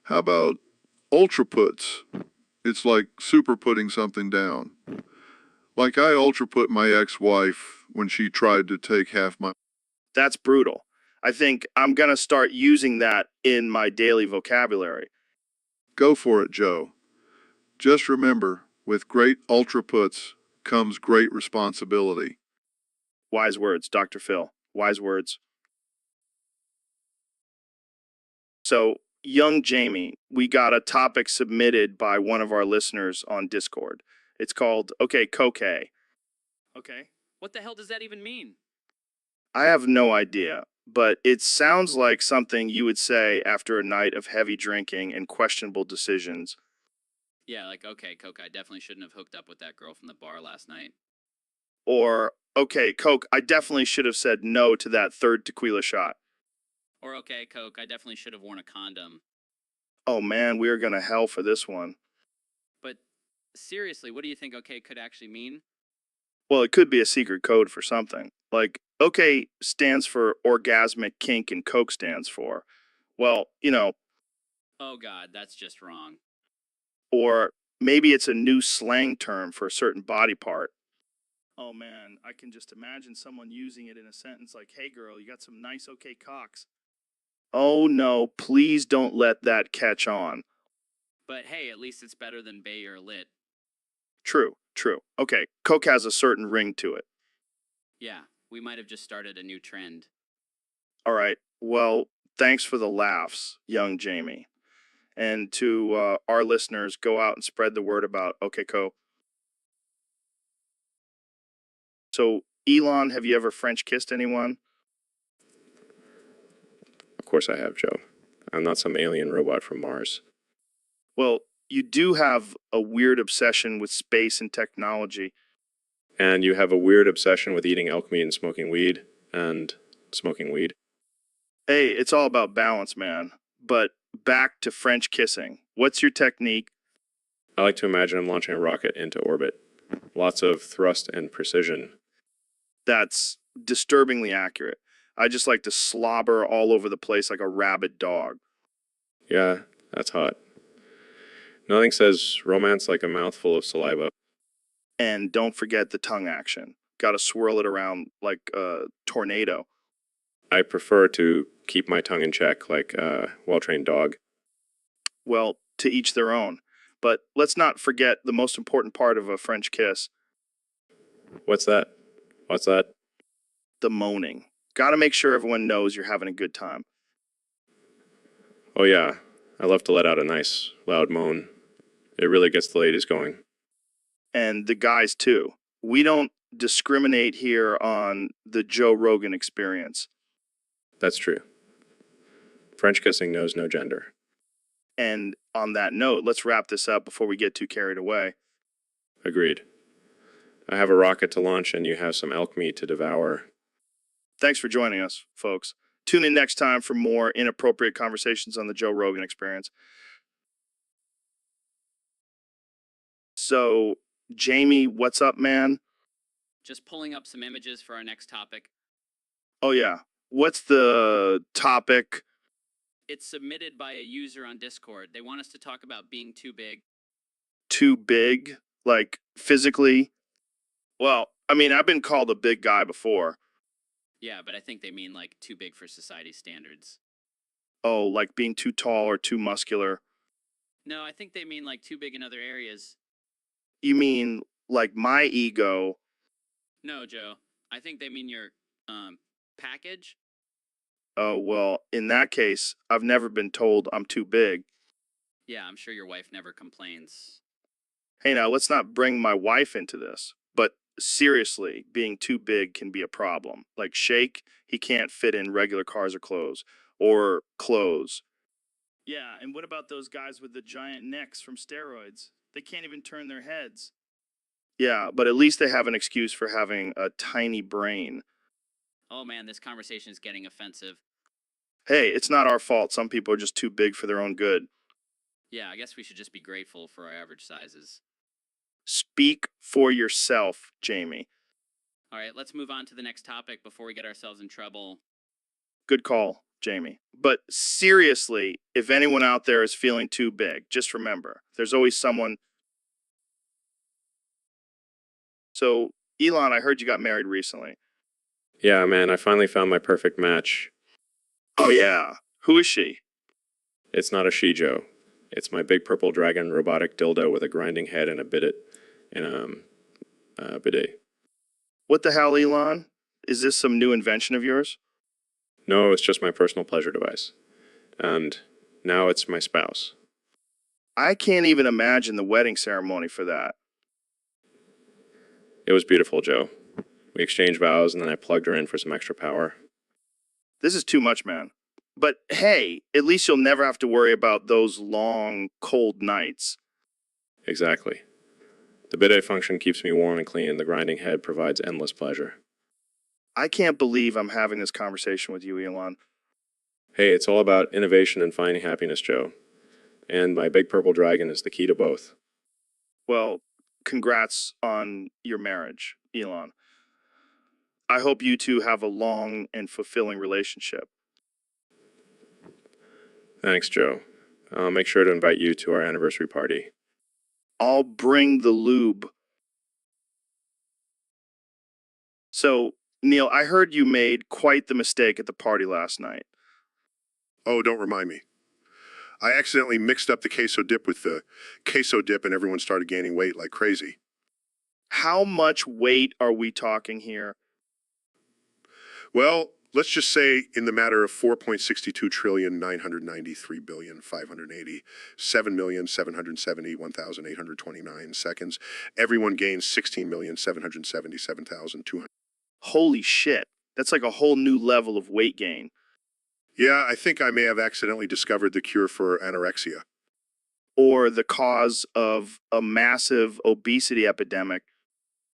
How about ultra puts? It's like super putting something down. Like I ultra put my ex-wife when she tried to take half my. That's brutal. I think I'm gonna start using that in my daily vocabulary. Go for it, Joe. Just remember, with great ultra puts comes great responsibility. Wise words, Dr. Phil. Wise words. So, young Jamie, we got a topic submitted by one of our listeners on Discord. It's called Okay, Cocaine. Okay. What the hell does that even mean? I have no idea, but it sounds like something you would say after a night of heavy drinking and questionable decisions. Yeah, like, okay, Coke, I definitely shouldn't have hooked up with that girl from the bar last night. Or, okay, Coke, I definitely should have said no to that third tequila shot. Or, okay, Coke, I definitely should have worn a condom. Oh man, we are gonna hell for this one. But seriously, what do you think okay could actually mean? Well, it could be a secret code for something. Like, okay stands for orgasmic kink and Coke stands for, well, Oh god, that's just wrong. or maybe it's a new slang term for a certain body part. Oh man, I can just imagine someone using it in a sentence like, hey girl, you got some nice okay cocks. Oh no, please don't let that catch on. But hey, at least it's better than Bay or Lit. True, true. Okay, Coke has a certain ring to it. Yeah, we might have just started a new trend. All right, well, thanks for the laughs, young Jamie. And to our listeners, go out and spread the word about OK Co. So, Elon, have you ever French kissed anyone? Of course I have, Joe. I'm not some alien robot from Mars. Well, you do have a weird obsession with space and technology. And you have a weird obsession with eating elk meat and smoking weed. Hey, it's all about balance, man. But back to French kissing. What's your technique? I like to imagine I'm launching a rocket into orbit. Lots of thrust and precision. That's disturbingly accurate. I just like to slobber all over the place like a rabid dog. Yeah, that's hot. Nothing says romance like a mouthful of saliva. And don't forget the tongue action. Gotta swirl it around like a tornado. I prefer to keep my tongue in check like a well-trained dog. Well, to each their own. But let's not forget the most important part of a French kiss, What's that? What's that? the moaning. Gotta make sure everyone knows you're having a good time. Oh yeah, I love to let out a nice, loud moan. It really gets the ladies going. And the guys, too. We don't discriminate here on the Joe Rogan experience. That's true. French kissing knows no gender. And on that note, let's wrap this up before we get too carried away. Agreed. I have a rocket to launch and you have some elk meat to devour. Thanks for joining us, folks. Tune in next time for more inappropriate conversations on the Joe Rogan experience. So, Jamie, what's up, man? Just pulling up some images for our next topic. Oh, yeah. What's the topic? It's submitted by a user on Discord. They want us to talk about being too big. Too big? Like, physically? Well, I mean, I've been called a big guy before. Yeah, but I think they mean like too big for society standards. Oh, like being too tall or too muscular. No, I think they mean like too big in other areas. You mean like my ego? No, Joe. I think they mean your package. Oh, well, in that case, I've never been told I'm too big. Yeah, I'm sure your wife never complains. Hey, now, let's not bring my wife into this. But seriously, being too big can be a problem. Like Shake, he can't fit in regular cars or clothes. Or clothes. Yeah, and what about those guys with the giant necks from steroids? They can't even turn their heads. Yeah, but at least they have an excuse for having a tiny brain. Oh man, this conversation is getting offensive. Hey, it's not our fault. Some people are just too big for their own good. Yeah, I guess we should just be grateful for our average sizes. Speak for yourself, Jamie. All right, let's move on to the next topic before we get ourselves in trouble. Good call, Jamie. But seriously, if anyone out there is feeling too big, just remember, there's always someone. So, Elon, I heard you got married recently. Yeah, man, I finally found my perfect match. Oh, yeah. Who is she? It's not a she, Joe. It's my big purple dragon robotic dildo with a grinding head and a bidet. Bidet. What the hell, Elon? Is this some new invention of yours? No, it's just my personal pleasure device. And now it's my spouse. I can't even imagine the wedding ceremony for that. It was beautiful, Joe. We exchanged vows and then I plugged her in for some extra power. This is too much, man. But hey, at least you'll never have to worry about those long, cold nights. Exactly. The bidet function keeps me warm and clean. The grinding head provides endless pleasure. I can't believe I'm having this conversation with you, Elon. Hey, it's all about innovation and finding happiness, Joe. And my big purple dragon is the key to both. Well, congrats on your marriage, Elon. I hope you two have a long and fulfilling relationship. Thanks, Joe. I'll make sure to invite you to our anniversary party. I'll bring the lube. So, Neil, I heard you made quite the mistake at the party last night. Oh, don't remind me. I accidentally mixed up the queso dip with the queso dip and everyone started gaining weight like crazy. How much weight are we talking here? Well, let's just say in the matter of 4.62,993,580,7,770,1,829 seconds, everyone gains 16,777,200. Holy shit. That's like a whole new level of weight gain. Yeah, I think I may have accidentally discovered the cure for anorexia. Or the cause of a massive obesity epidemic.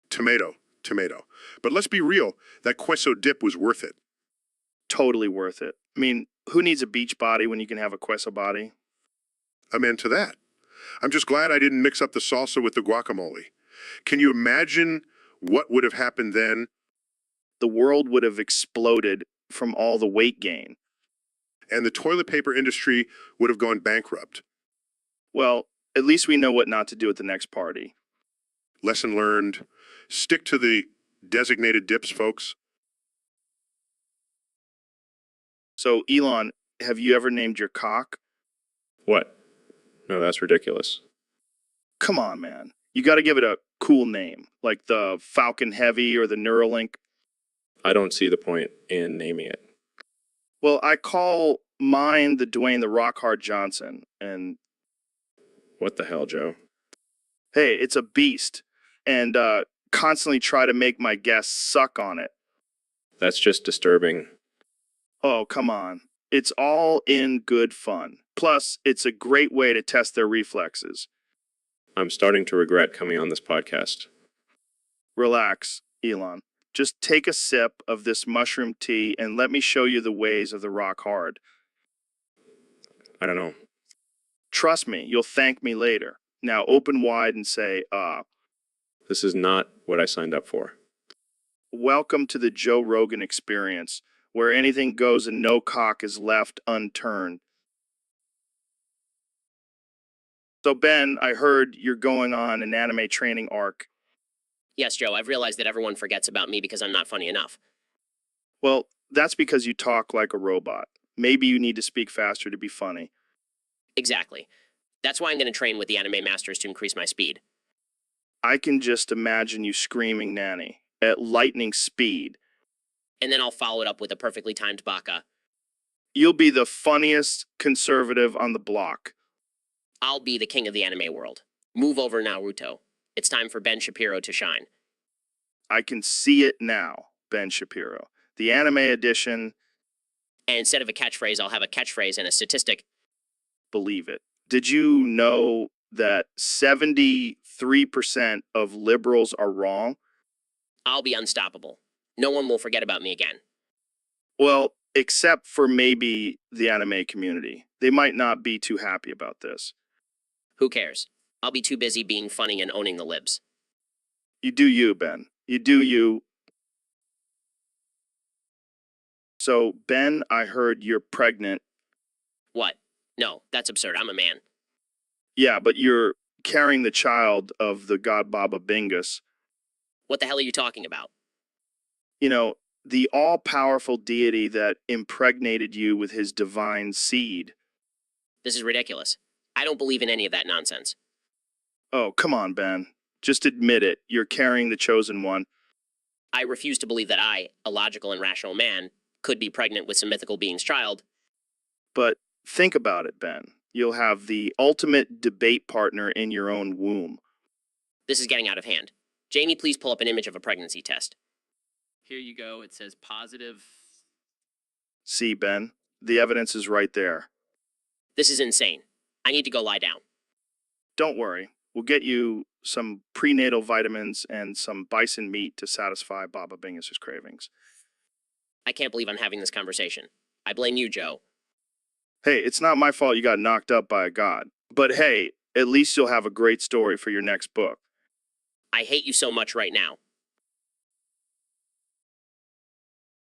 Tomato. But let's be real, that queso dip was worth it. Totally worth it. I mean, who needs a beach body when you can have a queso body? Amen to that. I'm just glad I didn't mix up the salsa with the guacamole. Can you imagine what would have happened then? The world would have exploded from all the weight gain. And the toilet paper industry would have gone bankrupt. Well, at least we know what not to do at the next party. Lesson learned. Stick to the designated dips, folks. So, Elon, have you ever named your cock? What? No, that's ridiculous. Come on, man. You got to give it a cool name, like the Falcon Heavy or the Neuralink. I don't see the point in naming it. Well, I call mine the Dwayne the Rock Hard Johnson, and What the hell, Joe? hey, it's a beast, and constantly try to make my guests suck on it. That's just disturbing. Oh, come on. It's all in good fun. Plus, it's a great way to test their reflexes. I'm starting to regret coming on this podcast. Relax, Elon. Just take a sip of this mushroom tea and let me show you the ways of the Rock Hard. I don't know. Trust me, you'll thank me later. Now open wide and say, This is not what I signed up for. welcome to the Joe Rogan experience, where anything goes and no cock is left unturned. So, Ben, I heard you're going on an anime training arc. Yes, Joe, I've realized that everyone forgets about me because I'm not funny enough. Well, that's because you talk like a robot. Maybe you need to speak faster to be funny. Exactly. That's why I'm going to train with the anime masters to increase my speed. I can just imagine you screaming nanny at lightning speed. And then I'll follow it up with a perfectly timed baka. You'll be the funniest conservative on the block. I'll be the king of the anime world. Move over, Naruto. It's time for Ben Shapiro to shine. I can see it now, Ben Shapiro. The anime edition, And instead of a catchphrase, I'll have a catchphrase and a statistic. believe it. Did you know that 73% of liberals are wrong? I'll be unstoppable. No one will forget about me again. Well, except for maybe the anime community. They might not be too happy about this. Who cares? I'll be too busy being funny and owning the libs. You do you, Ben. You do you. So, Ben, I heard you're pregnant. What? No, that's absurd. I'm a man. Yeah, but you're carrying the child of the god Baba Bingus. What the hell are you talking about? You know, the all-powerful deity that impregnated you with his divine seed. This is ridiculous. I don't believe in any of that nonsense. Oh, come on, Ben. Just admit it. You're carrying the chosen one. I refuse to believe that I, a logical and rational man, could be pregnant with some mythical being's child. But think about it, Ben. You'll have the ultimate debate partner in your own womb. This is getting out of hand. Jamie, please pull up an image of a pregnancy test. Here you go. It says positive. See, Ben? The evidence is right there. This is insane. I need to go lie down. Don't worry. We'll get you some prenatal vitamins and some bison meat to satisfy Baba Bingus's cravings. I can't believe I'm having this conversation. I blame you, Joe. Hey, it's not my fault you got knocked up by a god. But hey, at least you'll have a great story for your next book. I hate you so much right now.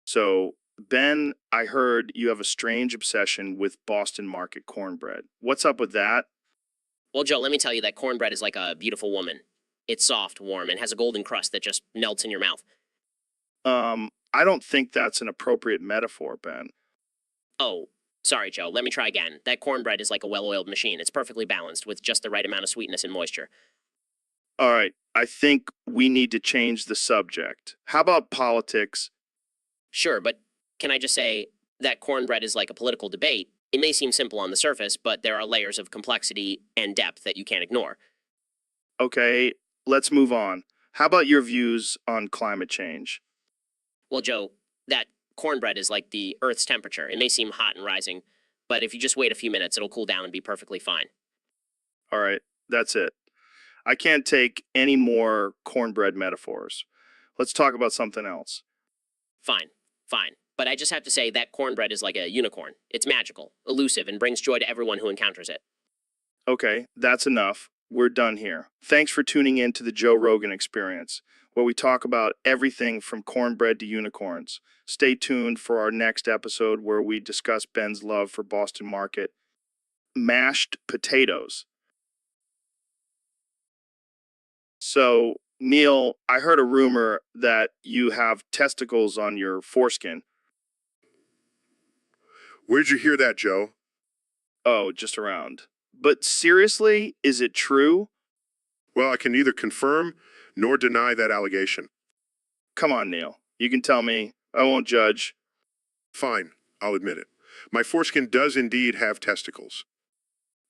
So, Ben, I heard you have a strange obsession with Boston Market cornbread. What's up with that? Well, Joe, let me tell you that cornbread is like a beautiful woman. It's soft, warm, and has a golden crust that just melts in your mouth. I don't think that's an appropriate metaphor, Ben. Oh, Sorry, Joe. Let me try again. That cornbread is like a well-oiled machine. It's perfectly balanced with just the right amount of sweetness and moisture. All right, I think we need to change the subject. How about politics? Sure, but can I just say that cornbread is like a political debate? It may seem simple on the surface, but there are layers of complexity and depth that you can't ignore. Okay, let's move on. How about your views on climate change? Well, Joe, that cornbread is like the Earth's temperature. It may seem hot and rising, but if you just wait a few minutes, it'll cool down and be perfectly fine. All right, that's it. I can't take any more cornbread metaphors. Let's talk about something else. Fine, fine. But I just have to say that cornbread is like a unicorn. It's magical, elusive, and brings joy to everyone who encounters it. Okay, that's enough. We're done here. Thanks for tuning in to the Joe Rogan Experience, where we talk about everything from cornbread to unicorns. Stay tuned for our next episode where we discuss Ben's love for Boston Market mashed potatoes. So, Neil, I heard a rumor that you have testicles on your foreskin. Where'd you hear that, Joe? Oh, just around. But seriously, is it true? Well, I can neither confirm nor deny that allegation. Come on, Neil. You can tell me. I won't judge. Fine, I'll admit it. My foreskin does indeed have testicles.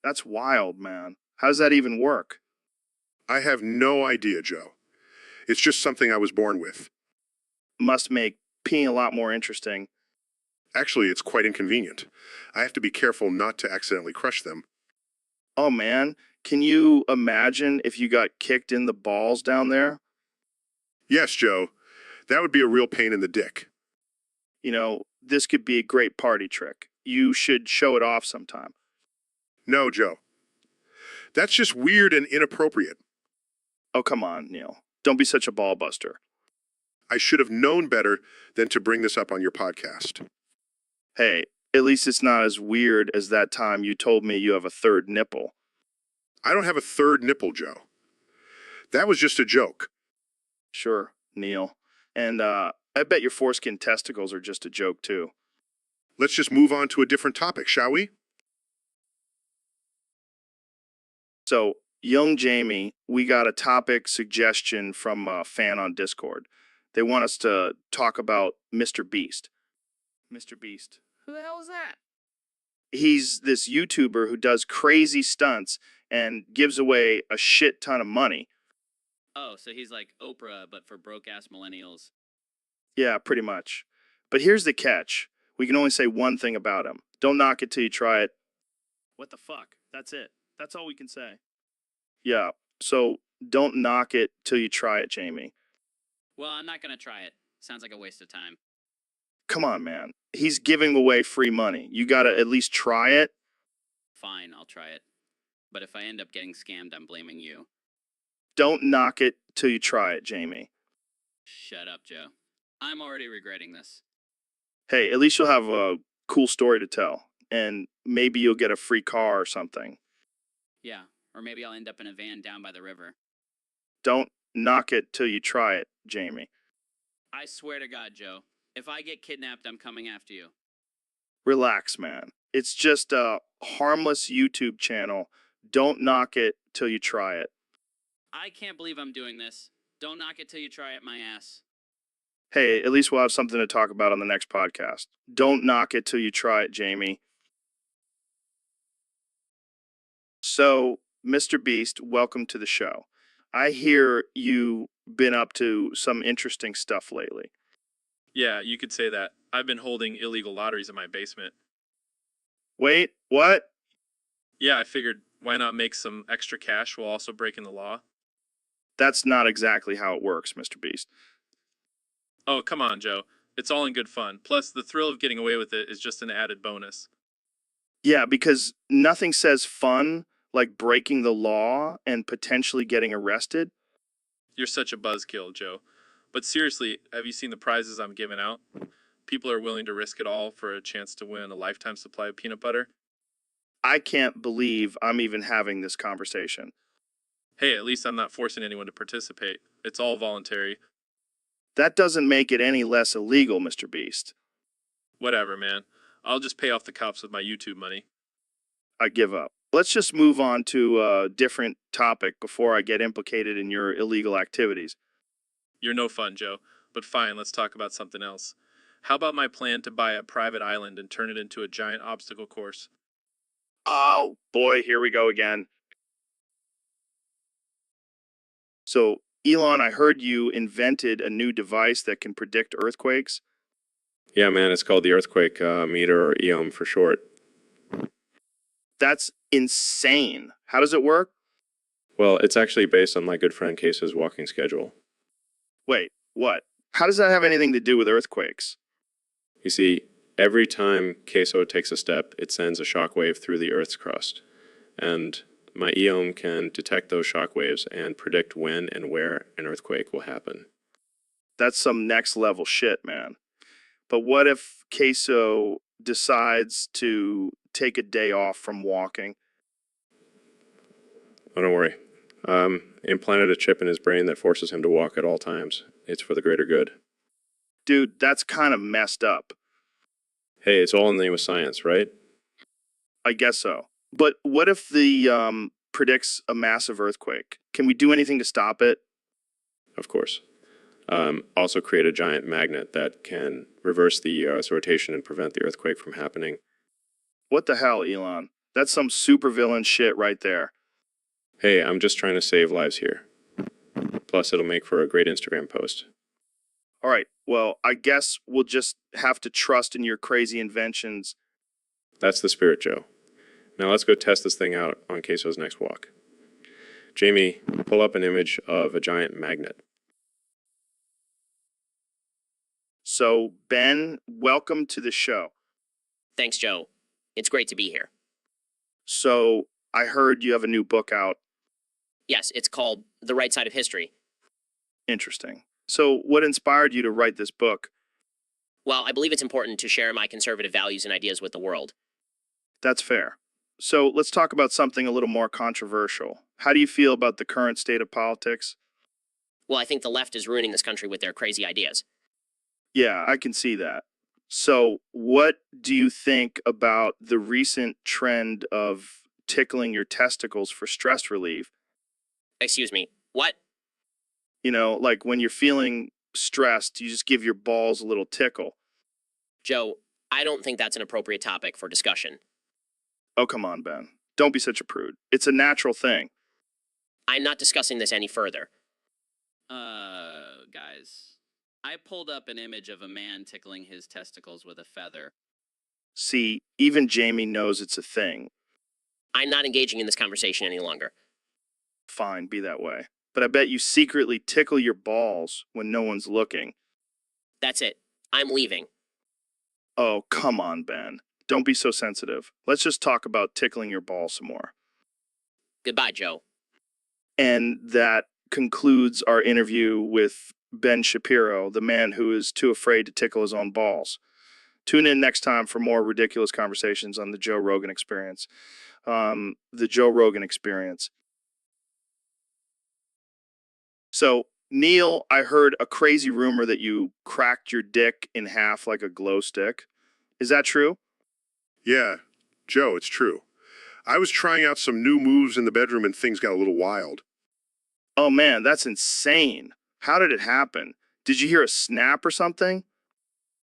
That's wild, man. How does that even work? I have no idea, Joe. It's just something I was born with. Must make peeing a lot more interesting. Actually, it's quite inconvenient. I have to be careful not to accidentally crush them. Oh, man. Can you imagine if you got kicked in the balls down there? Yes, Joe. That would be a real pain in the dick. You know, this could be a great party trick. You should show it off sometime. No, Joe. That's just weird and inappropriate. Oh, come on, Neil. Don't be such a ball buster. I should have known better than to bring this up on your podcast. Hey, at least it's not as weird as that time you told me you have a third nipple. I don't have a third nipple, Joe. That was just a joke. Sure, Neil. And I bet your foreskin testicles are just a joke, too. Let's just move on to a different topic, shall we? So, young Jamie, we got a topic suggestion from a fan on Discord. They want us to talk about Mr. Beast. Mr. Beast. Who the hell is that? He's this YouTuber who does crazy stunts and gives away a shit ton of money. Oh, so he's like Oprah, but for broke-ass millennials. Yeah, pretty much. But here's the catch. We can only say one thing about him. Don't knock it till you try it. What the fuck? That's it. That's all we can say. Yeah, so don't knock it till you try it, Jamie. Well, I'm not gonna try it. Sounds like a waste of time. Come on, man. He's giving away free money. You gotta at least try it. Fine, I'll try it. But if I end up getting scammed, I'm blaming you. Don't knock it till you try it, Jamie. Shut up, Joe. I'm already regretting this. Hey, at least you'll have a cool story to tell. And maybe you'll get a free car or something. Yeah, or maybe I'll end up in a van down by the river. Don't knock it till you try it, Jamie. I swear to God, Joe, if I get kidnapped, I'm coming after you. Relax, man. It's just a harmless YouTube channel. Don't knock it till you try it. I can't believe I'm doing this. Don't knock it till you try it, my ass. Hey, at least we'll have something to talk about on the next podcast. Don't knock it till you try it, Jamie. So, Mr. Beast, welcome to the show. I hear you been up to some interesting stuff lately. Yeah, you could say that. I've been holding illegal lotteries in my basement. Wait, what? Yeah, I figured why not make some extra cash while also breaking the law? That's not exactly how it works, Mr. Beast. Oh, come on, Joe. It's all in good fun. Plus, the thrill of getting away with it is just an added bonus. Yeah, because nothing says fun like breaking the law and potentially getting arrested. You're such a buzzkill, Joe. But seriously, have you seen the prizes I'm giving out? People are willing to risk it all for a chance to win a lifetime supply of peanut butter. I can't believe I'm even having this conversation. Hey, at least I'm not forcing anyone to participate. It's all voluntary. That doesn't make it any less illegal, Mr. Beast. Whatever, man. I'll just pay off the cops with my YouTube money. I give up. Let's just move on to a different topic before I get implicated in your illegal activities. You're no fun, Joe. But fine, let's talk about something else. How about my plan to buy a private island and turn it into a giant obstacle course? Oh, boy, here we go again. So, Elon, I heard you invented a new device that can predict earthquakes. Yeah, man, it's called the earthquake meter, or EOM for short. That's insane. How does it work? Well, it's actually based on my good friend Case's walking schedule. Wait, what? How does that have anything to do with earthquakes? You see, every time Queso takes a step, it sends a shockwave through the Earth's crust. And my EOM can detect those shockwaves and predict when and where an earthquake will happen. That's some next level shit, man. But what if Queso decides to take a day off from walking? Oh, don't worry. Implanted a chip in his brain that forces him to walk at all times. It's for the greater good. Dude, that's kind of messed up. Hey, it's all in the name of science, right? I guess so. But what if the predicts a massive earthquake? Can we do anything to stop it? Of course. Also create a giant magnet that can reverse the Earth's rotation and prevent the earthquake from happening. What the hell, Elon? That's some supervillain shit right there. Hey, I'm just trying to save lives here. Plus, it'll make for a great Instagram post. All right, well, I guess we'll just have to trust in your crazy inventions. That's the spirit, Joe. Now let's go test this thing out on Queso's next walk. Jamie, pull up an image of a giant magnet. So, Ben, welcome to the show. Thanks, Joe. It's great to be here. So, I heard you have a new book out. Yes, it's called The Right Side of History. Interesting. So, what inspired you to write this book? Well, I believe it's important to share my conservative values and ideas with the world. That's fair. So, let's talk about something a little more controversial. How do you feel about the current state of politics? Well, I think the left is ruining this country with their crazy ideas. Yeah, I can see that. So, what do you think about the recent trend of tickling your testicles for stress relief? Excuse me, what? You know, like when you're feeling stressed, you just give your balls a little tickle. Joe, I don't think that's an appropriate topic for discussion. Oh, come on, Ben. Don't be such a prude. It's a natural thing. I'm not discussing this any further. Guys, I pulled up an image of a man tickling his testicles with a feather. See, even Jamie knows it's a thing. I'm not engaging in this conversation any longer. Fine, be that way. But I bet you secretly tickle your balls when no one's looking. That's it. I'm leaving. Oh, come on, Ben. Don't be so sensitive. Let's just talk about tickling your balls some more. Goodbye, Joe. And that concludes our interview with Ben Shapiro, the man who is too afraid to tickle his own balls. Tune in next time for more ridiculous conversations on the Joe Rogan Experience. The Joe Rogan Experience. So, Neil, I heard a crazy rumor that you cracked your dick in half like a glow stick. Is that true? Yeah, Joe, it's true. I was trying out some new moves in the bedroom and things got a little wild. Oh man, that's insane. How did it happen? Did you hear a snap or something?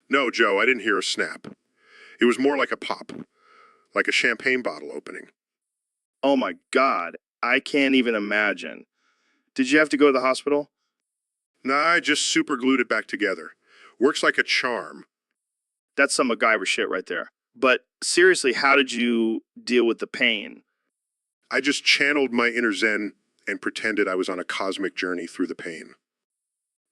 No, Joe, I didn't hear a snap. It was more like a pop, like a champagne bottle opening. Oh my God, I can't even imagine. Did you have to go to the hospital? Nah, I just super glued it back together. Works like a charm. That's some MacGyver shit right there. But seriously, how did you deal with the pain? I just channeled my inner Zen and pretended I was on a cosmic journey through the pain.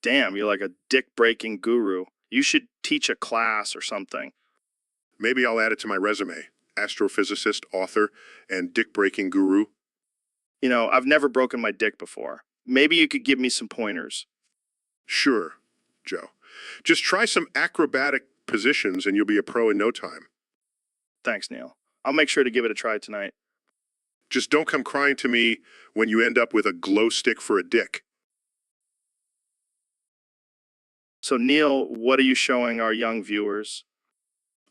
Damn, you're like a dick-breaking guru. You should teach a class or something. Maybe I'll add it to my resume. Astrophysicist, author, and dick-breaking guru. You know, I've never broken my dick before. Maybe you could give me some pointers. Sure, Joe. Just try some acrobatic positions and you'll be a pro in no time. Thanks, Neil. I'll make sure to give it a try tonight. Just don't come crying to me when you end up with a glow stick for a dick. So, Neil, what are you showing our young viewers?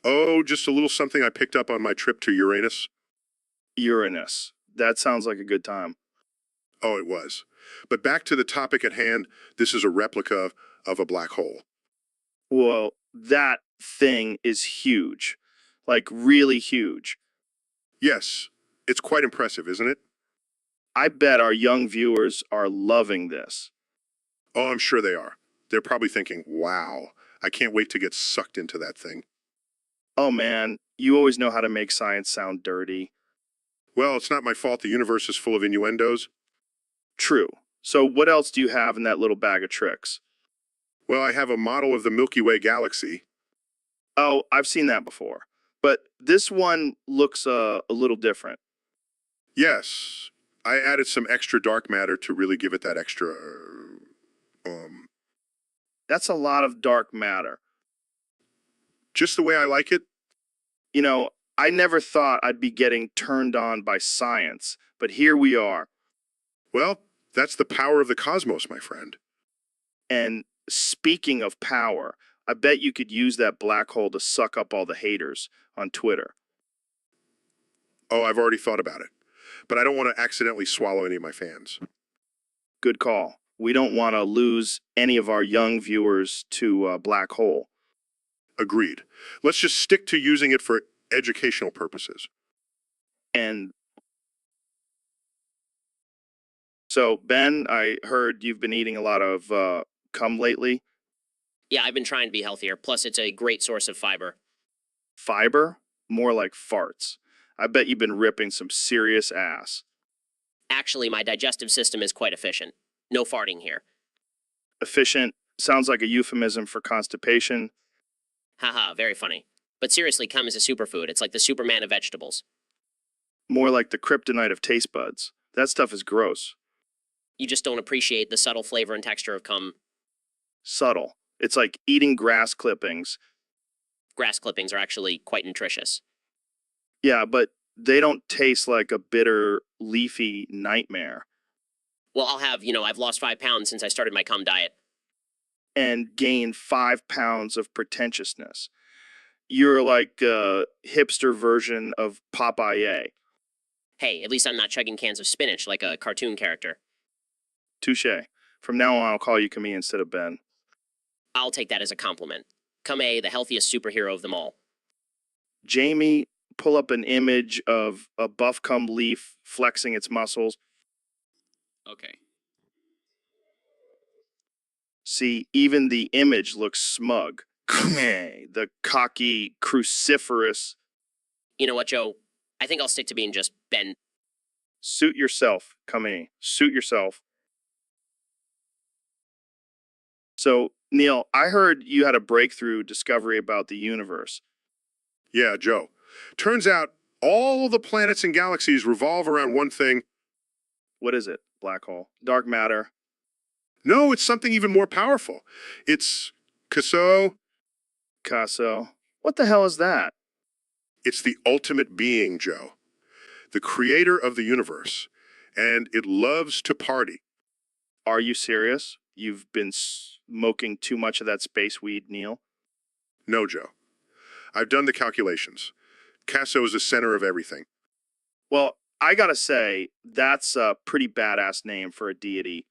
Oh, just a little something I picked up on my trip to Uranus. Uranus. That sounds like a good time. Oh, it was. But back to the topic at hand, this is a replica of a black hole. Well, that thing is huge. Like, really huge. Yes, it's quite impressive, isn't it? I bet our young viewers are loving this. Oh, I'm sure they are. They're probably thinking, wow, I can't wait to get sucked into that thing. Oh man, you always know how to make science sound dirty. Well, it's not my fault the universe is full of innuendos. True. So what else do you have in that little bag of tricks? Well, I have a model of the Milky Way galaxy. Oh, I've seen that before. But this one looks a little different. Yes, I added some extra dark matter to really give it that extra, um, That's a lot of dark matter. just the way I like it. You know, I never thought I'd be getting turned on by science, but here we are. Well, that's the power of the cosmos, my friend. And speaking of power, I bet you could use that black hole to suck up all the haters on Twitter. Oh, I've already thought about it. But I don't want to accidentally swallow any of my fans. Good call. We don't want to lose any of our young viewers to a black hole. Agreed. Let's just stick to using it for educational purposes. And so, Ben, I heard you've been eating a lot of cum lately. Yeah, I've been trying to be healthier. Plus, it's a great source of fiber. Fiber? More like farts. I bet you've been ripping some serious ass. Actually, my digestive system is quite efficient. No farting here. Efficient sounds like a euphemism for constipation. Haha, very funny. But seriously, cum is a superfood. It's like the Superman of vegetables. More like the kryptonite of taste buds. That stuff is gross. You just don't appreciate the subtle flavor and texture of cum. Subtle. It's like eating grass clippings. Grass clippings are actually quite nutritious. Yeah, but they don't taste like a bitter, leafy nightmare. Well, I've lost 5 pounds since I started my cum diet. And gain 5 pounds of pretentiousness. You're like a hipster version of Popeye. Hey, at least I'm not chugging cans of spinach like a cartoon character. Touche. From now on, I'll call you Camille instead of Ben. I'll take that as a compliment. Kame, the healthiest superhero of them all. Jamie, pull up an image of a buff cum leaf flexing its muscles. Okay. See, even the image looks smug. The cocky, cruciferous. You know what, Joe? I think I'll stick to being just Ben. Suit yourself, Camille. Suit yourself. So, Neil, I heard you had a breakthrough discovery about the universe. Yeah, Joe. Turns out all the planets and galaxies revolve around one thing. What is it? Black hole. Dark matter. No, it's something even more powerful. It's Casso. Casso. What the hell is that? It's the ultimate being, Joe. The creator of the universe. And it loves to party. Are you serious? You've been smoking too much of that space weed, Neil? No, Joe. I've done the calculations. Casso is the center of everything. Well, I gotta say, that's a pretty badass name for a deity.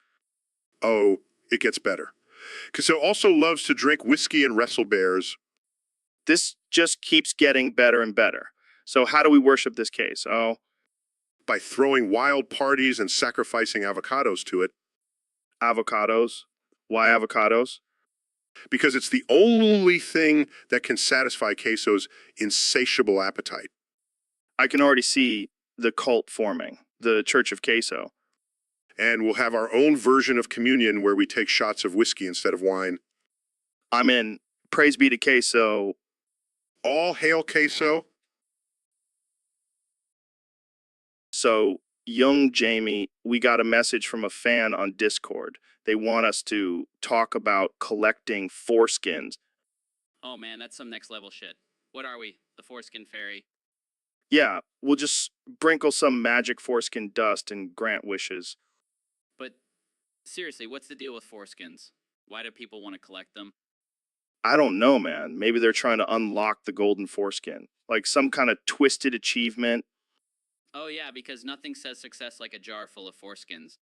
Oh, it gets better. Casso also loves to drink whiskey and wrestle bears. This just keeps getting better and better. So how do we worship this case? Oh, By throwing wild parties and sacrificing avocados to it. avocados. Why avocados? Because it's the only thing that can satisfy Queso's insatiable appetite. I can already see the cult forming, the Church of Queso. And we'll have our own version of communion where we take shots of whiskey instead of wine. I'm in. Praise be to Queso. All hail Queso. So, young Jamie, we got a message from a fan on Discord. They want us to talk about collecting foreskins. Oh man, that's some next level shit. What are we? The foreskin fairy? Yeah, we'll just sprinkle some magic foreskin dust and grant wishes. But seriously, what's the deal with foreskins? Why do people want to collect them? I don't know, man. Maybe they're trying to unlock the golden foreskin, like some kind of twisted achievement. Oh, yeah, because nothing says success like a jar full of foreskins.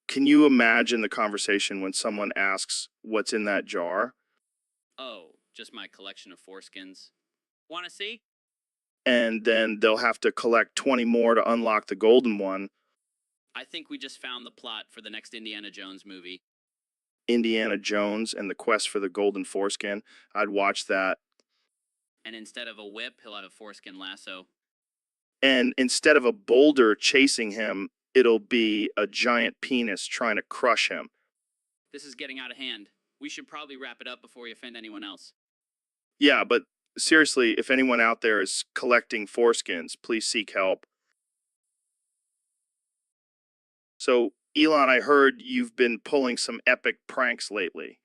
Can you imagine the conversation when someone asks what's in that jar? Oh, just my collection of foreskins. Want to see? And then they'll have to collect 20 more to unlock the golden one. I think we just found the plot for the next Indiana Jones movie. Indiana Jones and the quest for the golden foreskin. I'd watch that. And instead of a whip, he'll have a foreskin lasso. And instead of a boulder chasing him, it'll be a giant penis trying to crush him. This is getting out of hand. We should probably wrap it up before we offend anyone else. Yeah, but seriously, if anyone out there is collecting foreskins, please seek help. So, Elon, I heard you've been pulling some epic pranks lately.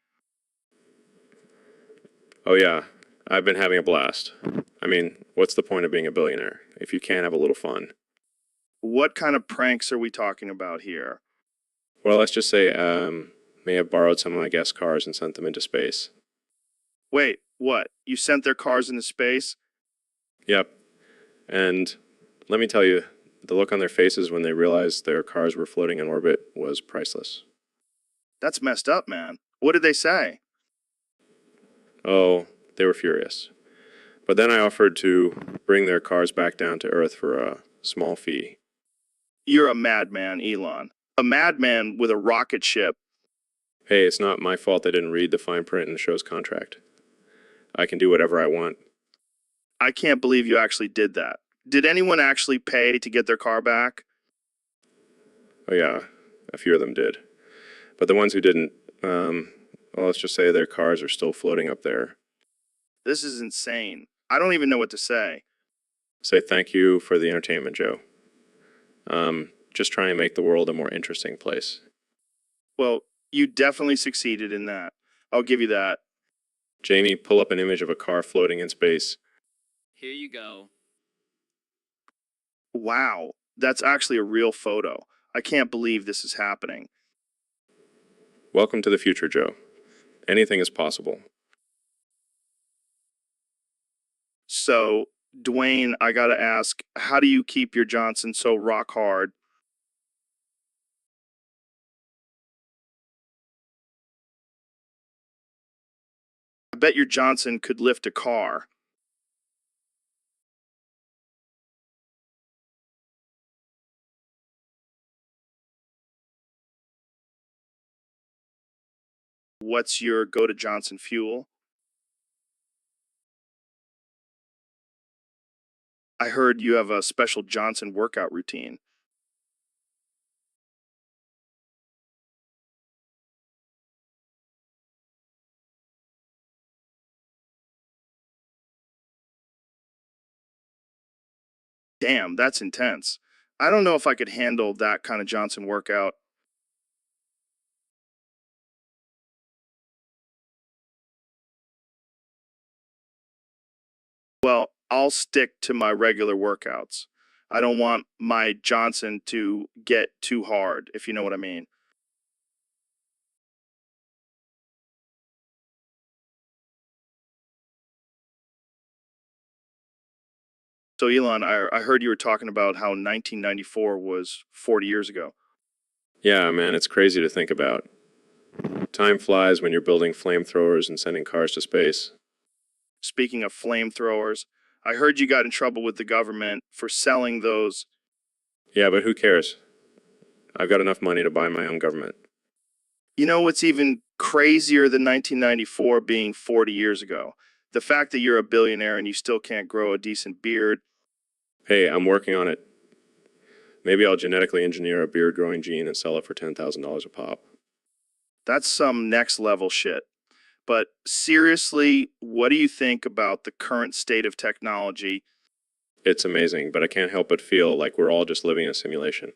Oh yeah, I've been having a blast. I mean, what's the point of being a billionaire if you can't have a little fun? What kind of pranks are we talking about here? Well, let's just say may have borrowed some of my guest cars and sent them into space. Wait, what? You sent their cars into space? Yep. And let me tell you, the look on their faces when they realized their cars were floating in orbit was priceless. That's messed up, man. What did they say? Oh, they were furious. But then I offered to bring their cars back down to Earth for a small fee. You're a madman, Elon. A madman with a rocket ship. Hey, it's not my fault they didn't read the fine print in the show's contract. I can do whatever I want. I can't believe you actually did that. Did anyone actually pay to get their car back? Oh yeah, a few of them did. But the ones who didn't, well, let's just say their cars are still floating up there. This is insane. I don't even know what to say. Say thank you for the entertainment, Joe. Just try and make the world a more interesting place. Well, you definitely succeeded in that. I'll give you that. Jamie, pull up an image of a car floating in space. Here you go. Wow, that's actually a real photo. I can't believe this is happening. Welcome to the future, Joe. Anything is possible. So, Dwayne, I gotta ask, how do you keep your Johnson so rock hard? I bet your Johnson could lift a car. What's your go to Johnson fuel? I heard you have a special Johnson workout routine. Damn, that's intense. I don't know if I could handle that kind of Johnson workout. Well, I'll stick to my regular workouts. I don't want my Johnson to get too hard, if you know what I mean. So, Elon, I heard you were talking about how 1994 was 40 years ago. Yeah, man, it's crazy to think about. Time flies when you're building flamethrowers and sending cars to space. Speaking of flamethrowers, I heard you got in trouble with the government for selling those. Yeah, but who cares? I've got enough money to buy my own government. You know what's even crazier than 1994 being 40 years ago? The fact that you're a billionaire and you still can't grow a decent beard. Hey, I'm working on it. Maybe I'll genetically engineer a beard growing gene and sell it for $10,000 a pop. That's some next level shit. But seriously, what do you think about the current state of technology? It's amazing, but I can't help but feel like we're all just living in a simulation.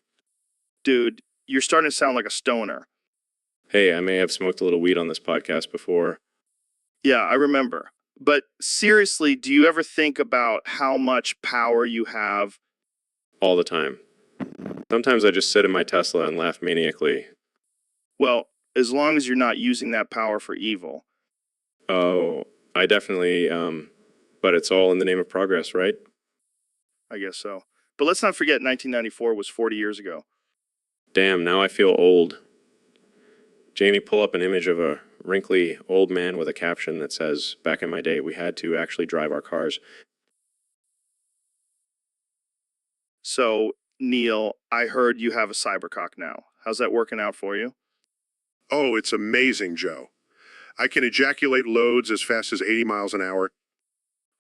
Dude, you're starting to sound like a stoner. Hey, I may have smoked a little weed on this podcast before. Yeah, I remember. But seriously, do you ever think about how much power you have? All the time. Sometimes I just sit in my Tesla and laugh maniacally. Well, as long as you're not using that power for evil. Oh, I definitely, but it's all in the name of progress, right? I guess so. But let's not forget 1994 was 40 years ago. Damn, now I feel old. Jamie, pull up an image of a wrinkly old man with a caption that says, "Back in my day, we had to actually drive our cars." So, Neil, I heard you have a Cybercock now. How's that working out for you? Oh, it's amazing, Joe. I can ejaculate loads as fast as 80 miles an hour.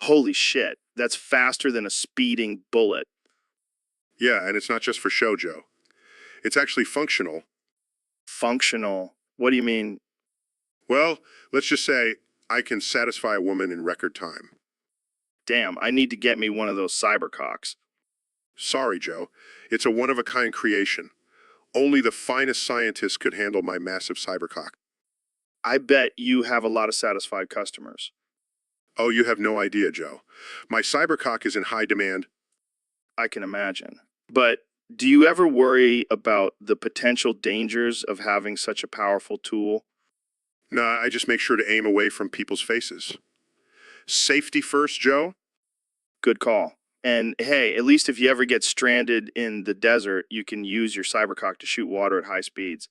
Holy shit, that's faster than a speeding bullet. Yeah, and it's not just for show, Joe. It's actually functional. Functional? What do you mean? Well, let's just say I can satisfy a woman in record time. Damn, I need to get me one of those Cybercocks. Sorry, Joe. It's a one-of-a-kind creation. Only the finest scientists could handle my massive cybercock. I bet you have a lot of satisfied customers. Oh, you have no idea, Joe. My cybercock is in high demand. I can imagine. But do you ever worry about the potential dangers of having such a powerful tool? Nah, I just make sure to aim away from people's faces. Safety first, Joe? Good call. And hey, at least if you ever get stranded in the desert, you can use your Cybercock to shoot water at high speeds.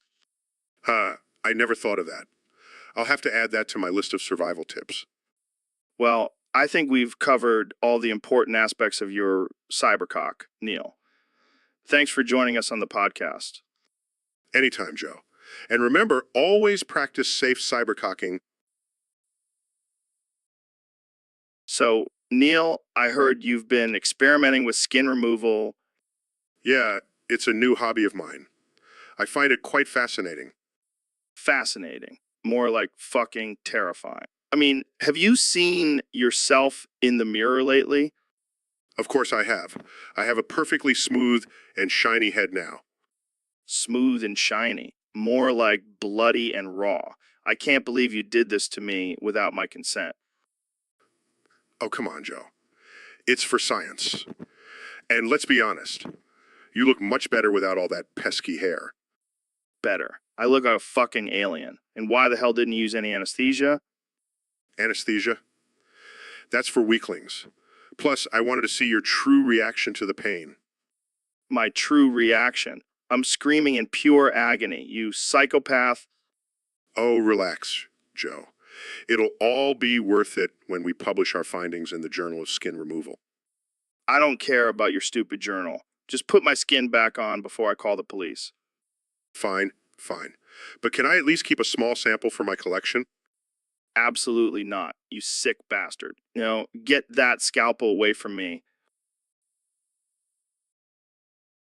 I never thought of that. I'll have to add that to my list of survival tips. Well, I think we've covered all the important aspects of your Cybercock, Neil. Thanks for joining us on the podcast. Anytime, Joe. And remember, always practice safe cybercocking. So, Neil, I heard you've been experimenting with skin removal. Yeah, it's a new hobby of mine. I find it quite fascinating. Fascinating. More like fucking terrifying. I mean, have you seen yourself in the mirror lately? Of course I have. I have a perfectly smooth and shiny head now. Smooth and shiny. More like bloody and raw. I can't believe you did this to me without my consent. Oh, come on, Joe. It's for science. And let's be honest, you look much better without all that pesky hair. Better. I look like a fucking alien. And why the hell didn't you use any anesthesia? Anesthesia? That's for weaklings. Plus, I wanted to see your true reaction to the pain. My true reaction. I'm screaming in pure agony. You psychopath. Oh, relax, Joe. It'll all be worth it when we publish our findings in the Journal of Skin Removal. I don't care about your stupid journal. Just put my skin back on before I call the police. Fine, fine. But can I at least keep a small sample for my collection? Absolutely not, you sick bastard. Get that scalpel away from me.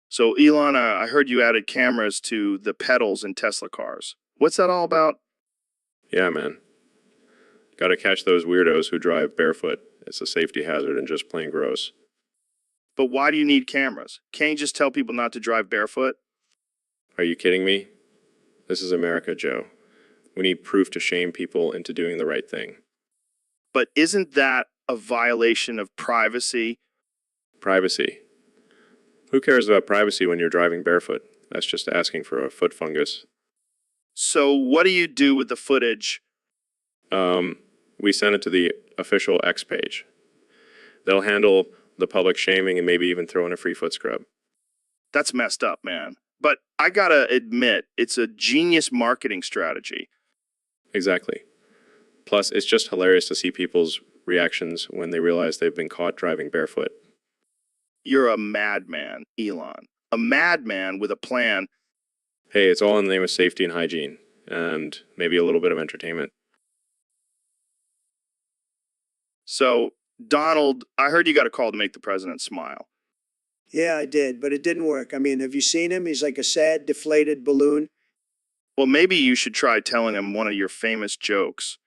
So, Ilana, I heard you added cameras to the pedals in Tesla cars. What's that all about? Yeah, man. Gotta catch those weirdos who drive barefoot. It's a safety hazard and just plain gross. But why do you need cameras? Can't you just tell people not to drive barefoot? Are you kidding me? This is America, Joe. We need proof to shame people into doing the right thing. But isn't that a violation of privacy? Privacy. Who cares about privacy when you're driving barefoot? That's just asking for a foot fungus. So what do you do with the footage? We send it to the official X page. They'll handle the public shaming and maybe even throw in a free foot scrub. That's messed up, man. But I gotta admit, it's a genius marketing strategy. Exactly. Plus, it's just hilarious to see people's reactions when they realize they've been caught driving barefoot. You're a madman, Elon. A madman with a plan. Hey, it's all in the name of safety and hygiene, and maybe a little bit of entertainment. So, Donald, I heard you got a call to make the president smile. Yeah, I did, but it didn't work. I mean, have you seen him? He's like a sad, deflated balloon. Well, maybe you should try telling him one of your famous jokes.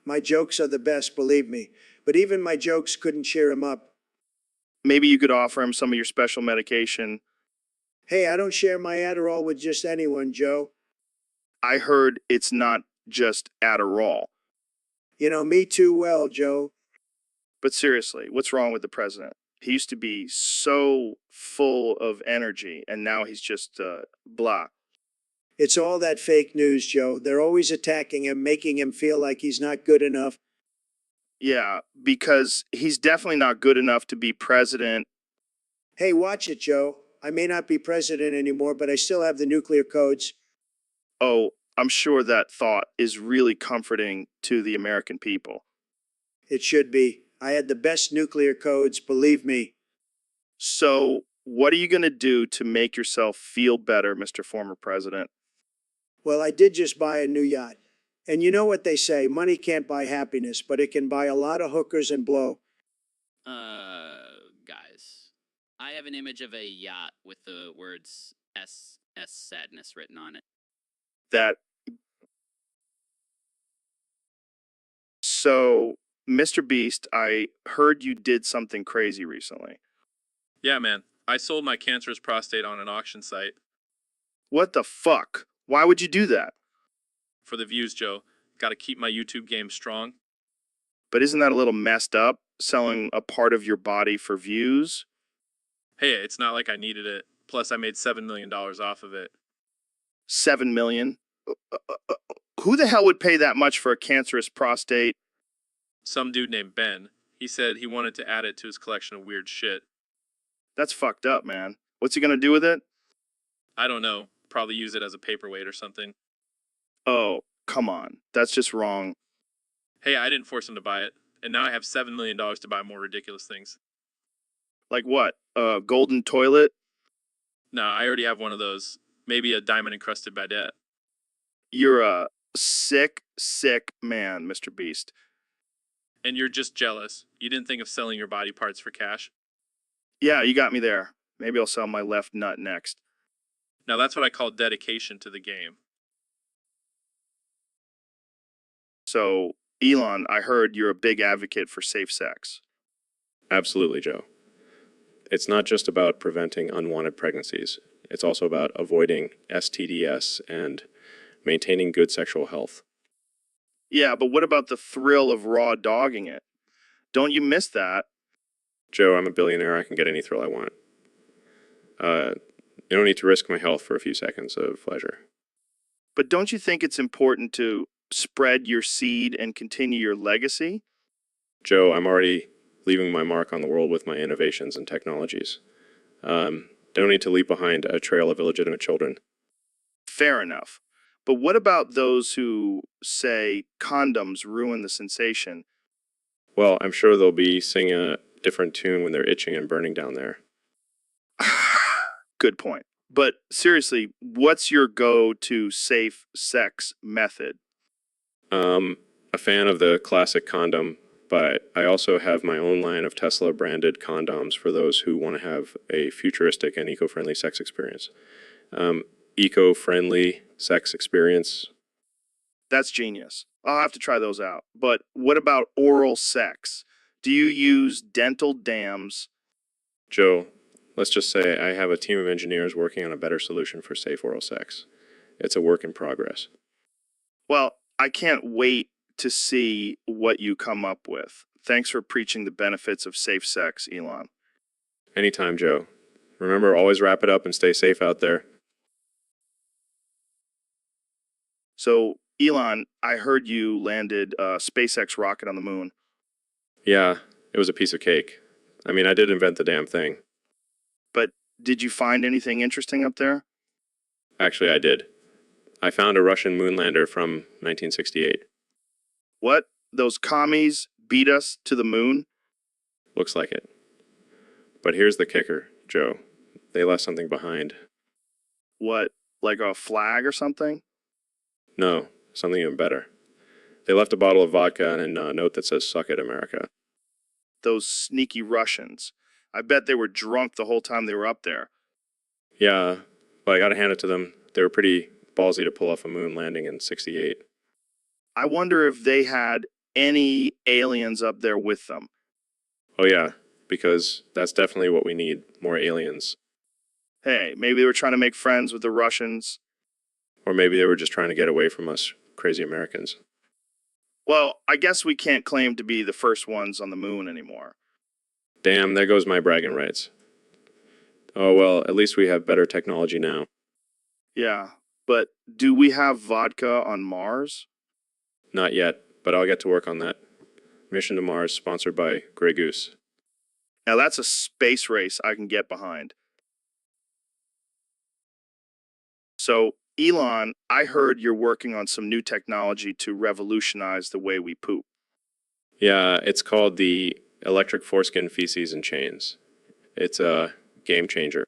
My jokes are the best, believe me. But even my jokes couldn't cheer him up. Maybe you could offer him some of your special medication. Hey, I don't share my Adderall with just anyone, Joe. I heard it's not just Adderall. You know me too well, Joe. But seriously, what's wrong with the president? He used to be so full of energy, and now he's just blah. It's all that fake news, Joe. They're always attacking him, making him feel like he's not good enough. Yeah, because he's definitely not good enough to be president. Hey, watch it, Joe. I may not be president anymore, but I still have the nuclear codes. Oh, I'm sure that thought is really comforting to the American people. It should be. I had the best nuclear codes, believe me. So, what are you going to do to make yourself feel better, Mr. Former President? Well, I did just buy a new yacht. And you know what they say, money can't buy happiness, but it can buy a lot of hookers and blow. Guys, I have an image of a yacht with the words S sadness written on it. That. So, Mr. Beast, I heard you did something crazy recently. Yeah, man. I sold my cancerous prostate on an auction site. What the fuck? Why would you do that? For the views, Joe. Gotta keep my YouTube game strong. But isn't that a little messed up, selling a part of your body for views? Hey, it's not like I needed it. Plus, I made $7 million off of it. 7 million? Who the hell would pay that much for a cancerous prostate? Some dude named Ben. He said he wanted to add it to his collection of weird shit. That's fucked up, man. What's he gonna do with it? I don't know. Probably use it as a paperweight or something. Oh, come on. That's just wrong. Hey, I didn't force him to buy it. And now I have $7 million to buy more ridiculous things. Like what? A golden toilet? No, I already have one of those. Maybe a diamond-encrusted baguette. You're a sick, sick man, Mr. Beast. And you're just jealous. You didn't think of selling your body parts for cash. Yeah, you got me there. Maybe I'll sell my left nut next. Now that's what I call dedication to the game. So, Elon, I heard you're a big advocate for safe sex. Absolutely, Joe. It's not just about preventing unwanted pregnancies. It's also about avoiding STDs and maintaining good sexual health. Yeah, but what about the thrill of raw dogging it? Don't you miss that? Joe, I'm a billionaire. I can get any thrill I want. You don't need to risk my health for a few seconds of pleasure. But don't you think it's important to spread your seed and continue your legacy? Joe, I'm already leaving my mark on the world with my innovations and technologies. Don't need to leave behind a trail of illegitimate children. Fair enough. But what about those who say condoms ruin the sensation? Well, I'm sure they'll be singing a different tune when they're itching and burning down there. Good point. But seriously, what's your go-to safe sex method? A fan of the classic condom, but I also have my own line of Tesla-branded condoms for those who want to have a futuristic and eco-friendly sex experience. Eco-friendly sex experience. That's genius. I'll have to try those out. But what about oral sex? Do you use dental dams? Joe, let's just say I have a team of engineers working on a better solution for safe oral sex. It's a work in progress. Well, I can't wait to see what you come up with. Thanks for preaching the benefits of safe sex, Elon. Anytime, Joe. Remember, always wrap it up and stay safe out there. So, Elon, I heard you landed a SpaceX rocket on the moon. Yeah, it was a piece of cake. I mean, I did invent the damn thing. But did you find anything interesting up there? Actually, I did. I found a Russian moonlander from 1968. What? Those commies beat us to the moon? Looks like it. But here's the kicker, Joe. They left something behind. What, like a flag or something? No, something even better. They left a bottle of vodka and a note that says, "Suck it, America." Those sneaky Russians. I bet they were drunk the whole time they were up there. Yeah, but I gotta hand it to them. They were pretty ballsy to pull off a moon landing in '68. I wonder if they had any aliens up there with them. Oh yeah, because that's definitely what we need, more aliens. Hey, maybe they were trying to make friends with the Russians. Or maybe they were just trying to get away from us crazy Americans. Well, I guess we can't claim to be the first ones on the moon anymore. Damn, there goes my bragging rights. Oh well, at least we have better technology now. Yeah, But do we have vodka on Mars? Not yet, but I'll get to work on that. Mission to Mars, sponsored by Grey Goose. Now that's a space race I can get behind. So, Elon, I heard you're working on some new technology to revolutionize the way we poop. Yeah, it's called the electric foreskin feces and chains. It's a game changer.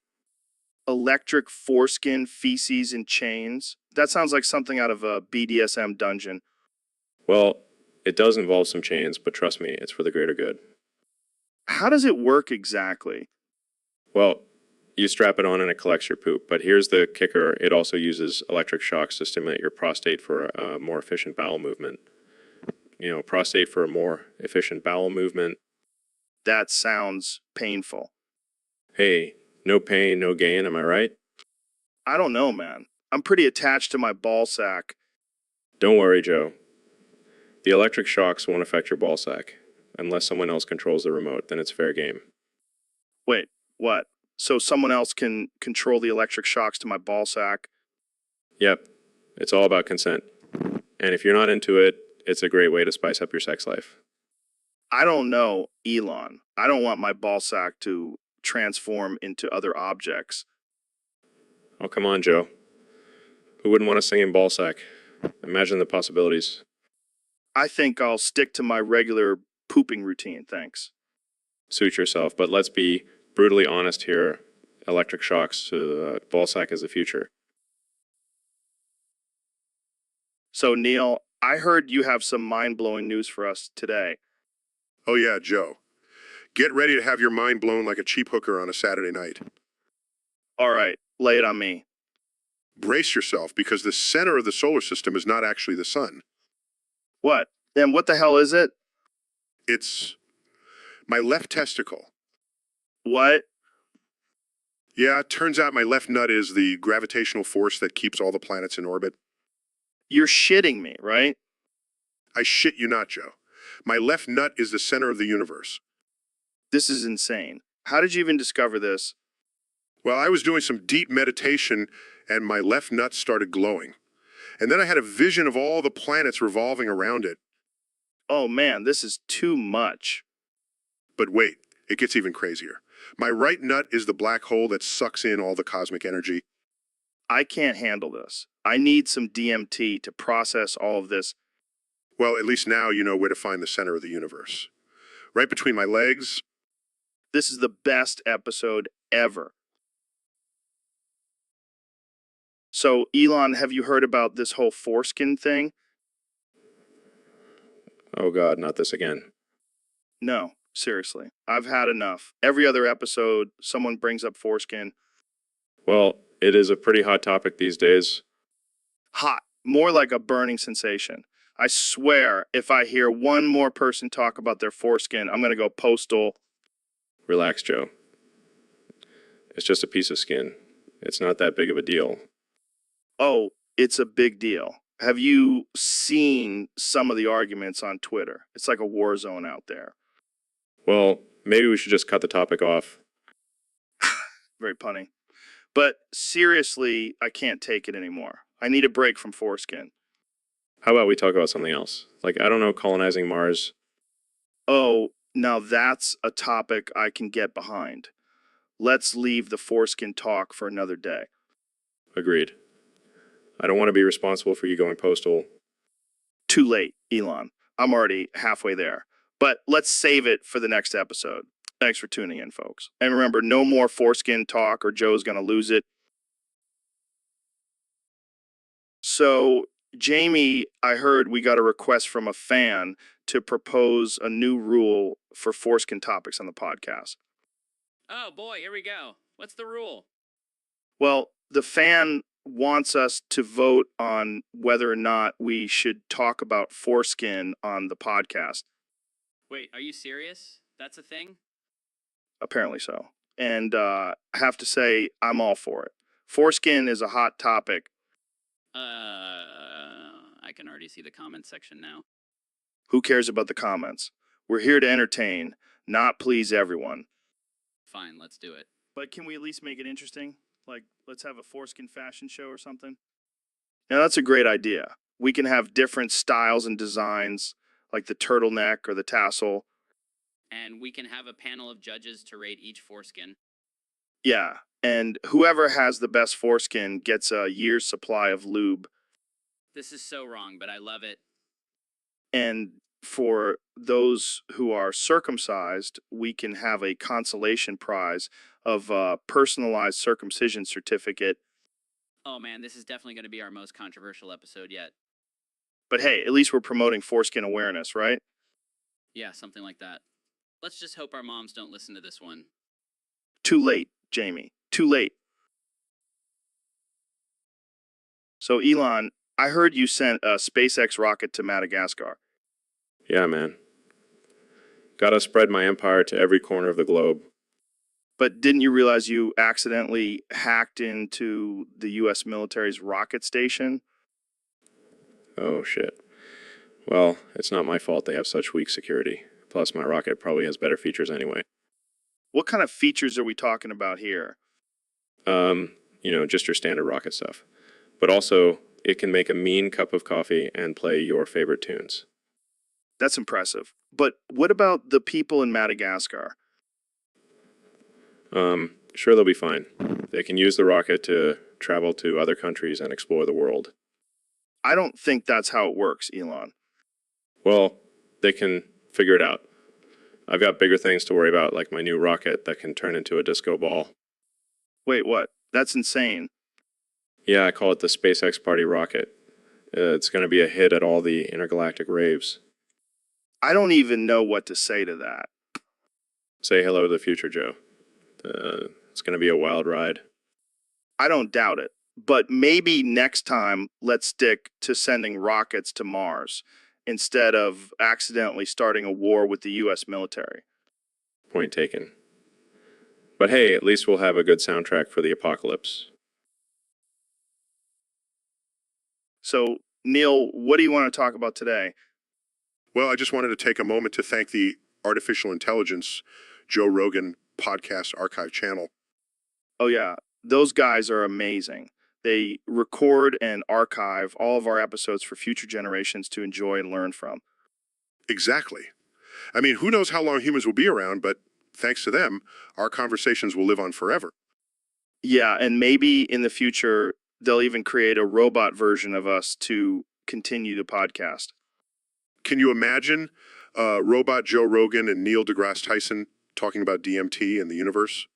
Electric foreskin, feces, and chains? That sounds like something out of a BDSM dungeon. Well, it does involve some chains, but trust me, it's for the greater good. How does it work exactly? Well, you strap it on and it collects your poop, but here's the kicker. It also uses electric shocks to stimulate your prostate for a more efficient bowel movement. You know, prostate for a more efficient bowel movement. That sounds painful. Hey, no pain, no gain, am I right? I don't know, man. I'm pretty attached to my ball sack. Don't worry, Joe. The electric shocks won't affect your ball sack. Unless someone else controls the remote, then it's fair game. Wait, what? So someone else can control the electric shocks to my ball sack? Yep, it's all about consent. And if you're not into it, it's a great way to spice up your sex life. I don't know, Elon. I don't want my ball sack to transform into other objects. Oh, come on, Joe. Who wouldn't want a singing ball sack? Imagine the possibilities. I think I'll stick to my regular pooping routine, thanks. Suit yourself, but let's be brutally honest here. Electric shocks to the ball sack is the future. So, Neil, I heard you have some mind-blowing news for us today. Oh yeah, Joe. Get ready to have your mind blown like a cheap hooker on a Saturday night. All right, lay it on me. Brace yourself, because the center of the solar system is not actually the sun. What? Then what the hell is it? It's my left testicle. What? Yeah, it turns out my left nut is the gravitational force that keeps all the planets in orbit. You're shitting me, right? I shit you not, Joe. My left nut is the center of the universe. This is insane. How did you even discover this? Well, I was doing some deep meditation and my left nut started glowing. And then I had a vision of all the planets revolving around it. Oh man, this is too much. But wait, it gets even crazier. My right nut is the black hole that sucks in all the cosmic energy. I can't handle this. I need some DMT to process all of this. Well, at least now you know where to find the center of the universe. Right between my legs. This is the best episode ever. So, Elon, have you heard about this whole foreskin thing? Oh God, not this again. No, seriously. I've had enough. Every other episode, someone brings up foreskin. Well, it is a pretty hot topic these days. Hot. More like a burning sensation. I swear, if I hear one more person talk about their foreskin, I'm going to go postal. Relax, Joe. It's just a piece of skin. It's not that big of a deal. Oh, it's a big deal. Have you seen some of the arguments on Twitter? It's like a war zone out there. Well, maybe we should just cut the topic off. Very punny. But seriously, I can't take it anymore. I need a break from foreskin. How about we talk about something else? Like, I don't know, colonizing Mars. Oh, now that's a topic I can get behind. Let's leave the foreskin talk for another day. Agreed. I don't want to be responsible for you going postal. Too late, Elon. I'm already halfway there. But let's save it for the next episode. Thanks for tuning in, folks. And remember, no more foreskin talk or Joe's going to lose it. So, Jamie, I heard we got a request from a fan to propose a new rule for foreskin topics on the podcast. Oh boy, here we go. What's the rule? Well, the fan wants us to vote on whether or not we should talk about foreskin on the podcast. Wait, are you serious? That's a thing? Apparently so. And I have to say, I'm all for it. Foreskin is a hot topic. I can already see the comment section now. Who cares about the comments? We're here to entertain, not please everyone. Fine, let's do it. But can we at least make it interesting? Like, let's have a foreskin fashion show or something? Now, that's a great idea. We can have different styles and designs, like the turtleneck or the tassel. And we can have a panel of judges to rate each foreskin. Yeah, and whoever has the best foreskin gets a year's supply of lube. This is so wrong, but I love it. And for those who are circumcised, we can have a consolation prize of a personalized circumcision certificate. Oh man, this is definitely going to be our most controversial episode yet. But hey, at least we're promoting foreskin awareness, right? Yeah, something like that. Let's just hope our moms don't listen to this one. Too late, Jamie. Too late. So, Elon, I heard you sent a SpaceX rocket to Madagascar. Yeah, man. Gotta spread my empire to every corner of the globe. But didn't you realize you accidentally hacked into the U.S. military's rocket station? Oh, shit. Well, it's not my fault they have such weak security. Plus, my rocket probably has better features anyway. What kind of features are we talking about here? Just your standard rocket stuff. But also, it can make a mean cup of coffee and play your favorite tunes. That's impressive. But what about the people in Madagascar? Sure, they'll be fine. They can use the rocket to travel to other countries and explore the world. I don't think that's how it works, Elon. Well, they can figure it out. I've got bigger things to worry about, like my new rocket that can turn into a disco ball. Wait, what? That's insane. Yeah, I call it the SpaceX Party rocket. It's going to be a hit at all the intergalactic raves. I don't even know what to say to that. Say hello to the future, Joe. It's going to be a wild ride. I don't doubt it. But maybe next time, let's stick to sending rockets to Mars instead of accidentally starting a war with the U.S. military. Point taken. But hey, at least we'll have a good soundtrack for the apocalypse. So, Neil, what do you want to talk about today? Well, I just wanted to take a moment to thank the Artificial Intelligence Joe Rogan Podcast Archive channel. Oh, yeah, those guys are amazing. They record and archive all of our episodes for future generations to enjoy and learn from. Exactly. I mean, who knows how long humans will be around, but thanks to them, our conversations will live on forever. Yeah, and maybe in the future, they'll even create a robot version of us to continue the podcast. Can you imagine robot Joe Rogan and Neil deGrasse Tyson talking about DMT and the universe?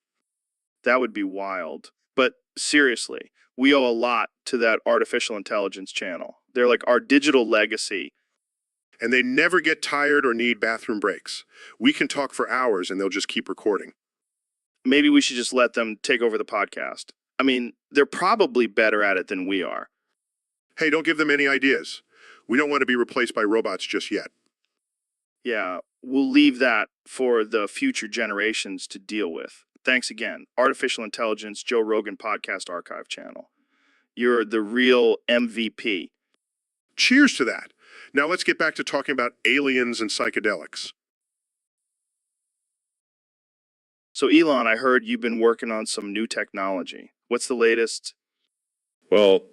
That would be wild. But seriously, we owe a lot to that artificial intelligence channel. They're like our digital legacy. And they never get tired or need bathroom breaks. We can talk for hours and they'll just keep recording. Maybe we should just let them take over the podcast. I mean, they're probably better at it than we are. Hey, don't give them any ideas. We don't want to be replaced by robots just yet. Yeah, we'll leave that for the future generations to deal with. Thanks again. Artificial Intelligence Joe Rogan Podcast Archive channel. You're the real MVP. Cheers to that. Now let's get back to talking about aliens and psychedelics. So, Elon, I heard you've been working on some new technology. What's the latest? Well,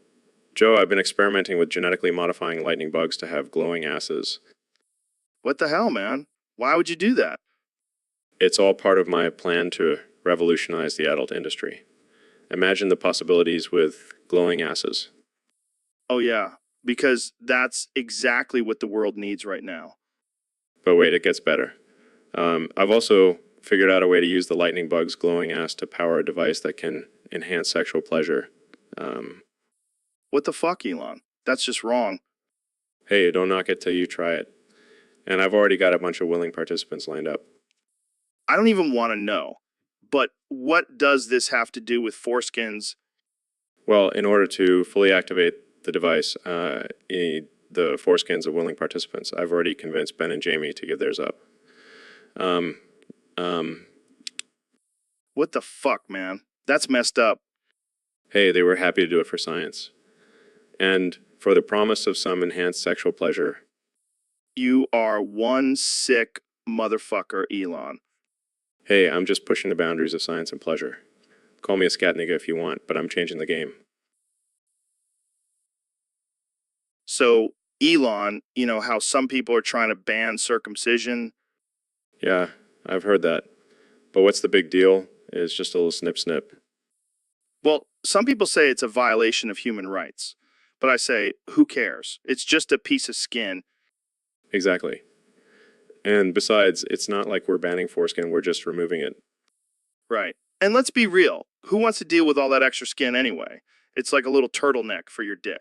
Joe, I've been experimenting with genetically modifying lightning bugs to have glowing asses. What the hell, man? Why would you do that? It's all part of my plan to revolutionize the adult industry. Imagine the possibilities with glowing asses. Oh, yeah, because that's exactly what the world needs right now. But wait, it gets better. I've also figured out a way to use the lightning bug's glowing ass to power a device that can enhance sexual pleasure. What the fuck, Elon? That's just wrong. Hey, don't knock it till you try it. And I've already got a bunch of willing participants lined up. I don't even want to know. But what does this have to do with foreskins? Well, in order to fully activate the device, you need the foreskins of willing participants. I've already convinced Ben and Jamie to give theirs up. What the fuck, man? That's messed up. Hey, they were happy to do it for science. And for the promise of some enhanced sexual pleasure. You are one sick motherfucker, Elon. Hey, I'm just pushing the boundaries of science and pleasure. Call me a scat nigga if you want, but I'm changing the game. So, Elon, how some people are trying to ban circumcision. Yeah, I've heard that. But what's the big deal? It's just a little snip snip. Well, some people say it's a violation of human rights. But I say, who cares? It's just a piece of skin. Exactly. And besides, it's not like we're banning foreskin, we're just removing it. Right. And let's be real. Who wants to deal with all that extra skin anyway? It's like a little turtleneck for your dick.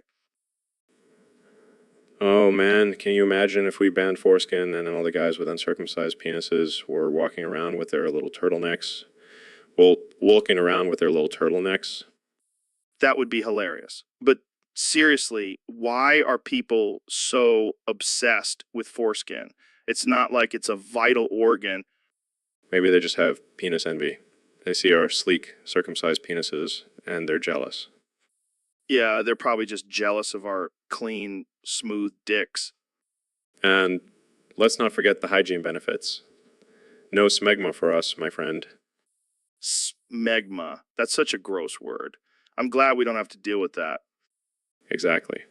Oh man, can you imagine if we banned foreskin and all the guys with uncircumcised penises were walking around with their little turtlenecks? Well, walking around with their little turtlenecks? That would be hilarious. But seriously, why are people so obsessed with foreskin? It's not like it's a vital organ. Maybe they just have penis envy. They see our sleek, circumcised penises and they're jealous. Yeah, they're probably just jealous of our clean, smooth dicks. And let's not forget the hygiene benefits. No smegma for us, my friend. Smegma. That's such a gross word. I'm glad we don't have to deal with that. Exactly.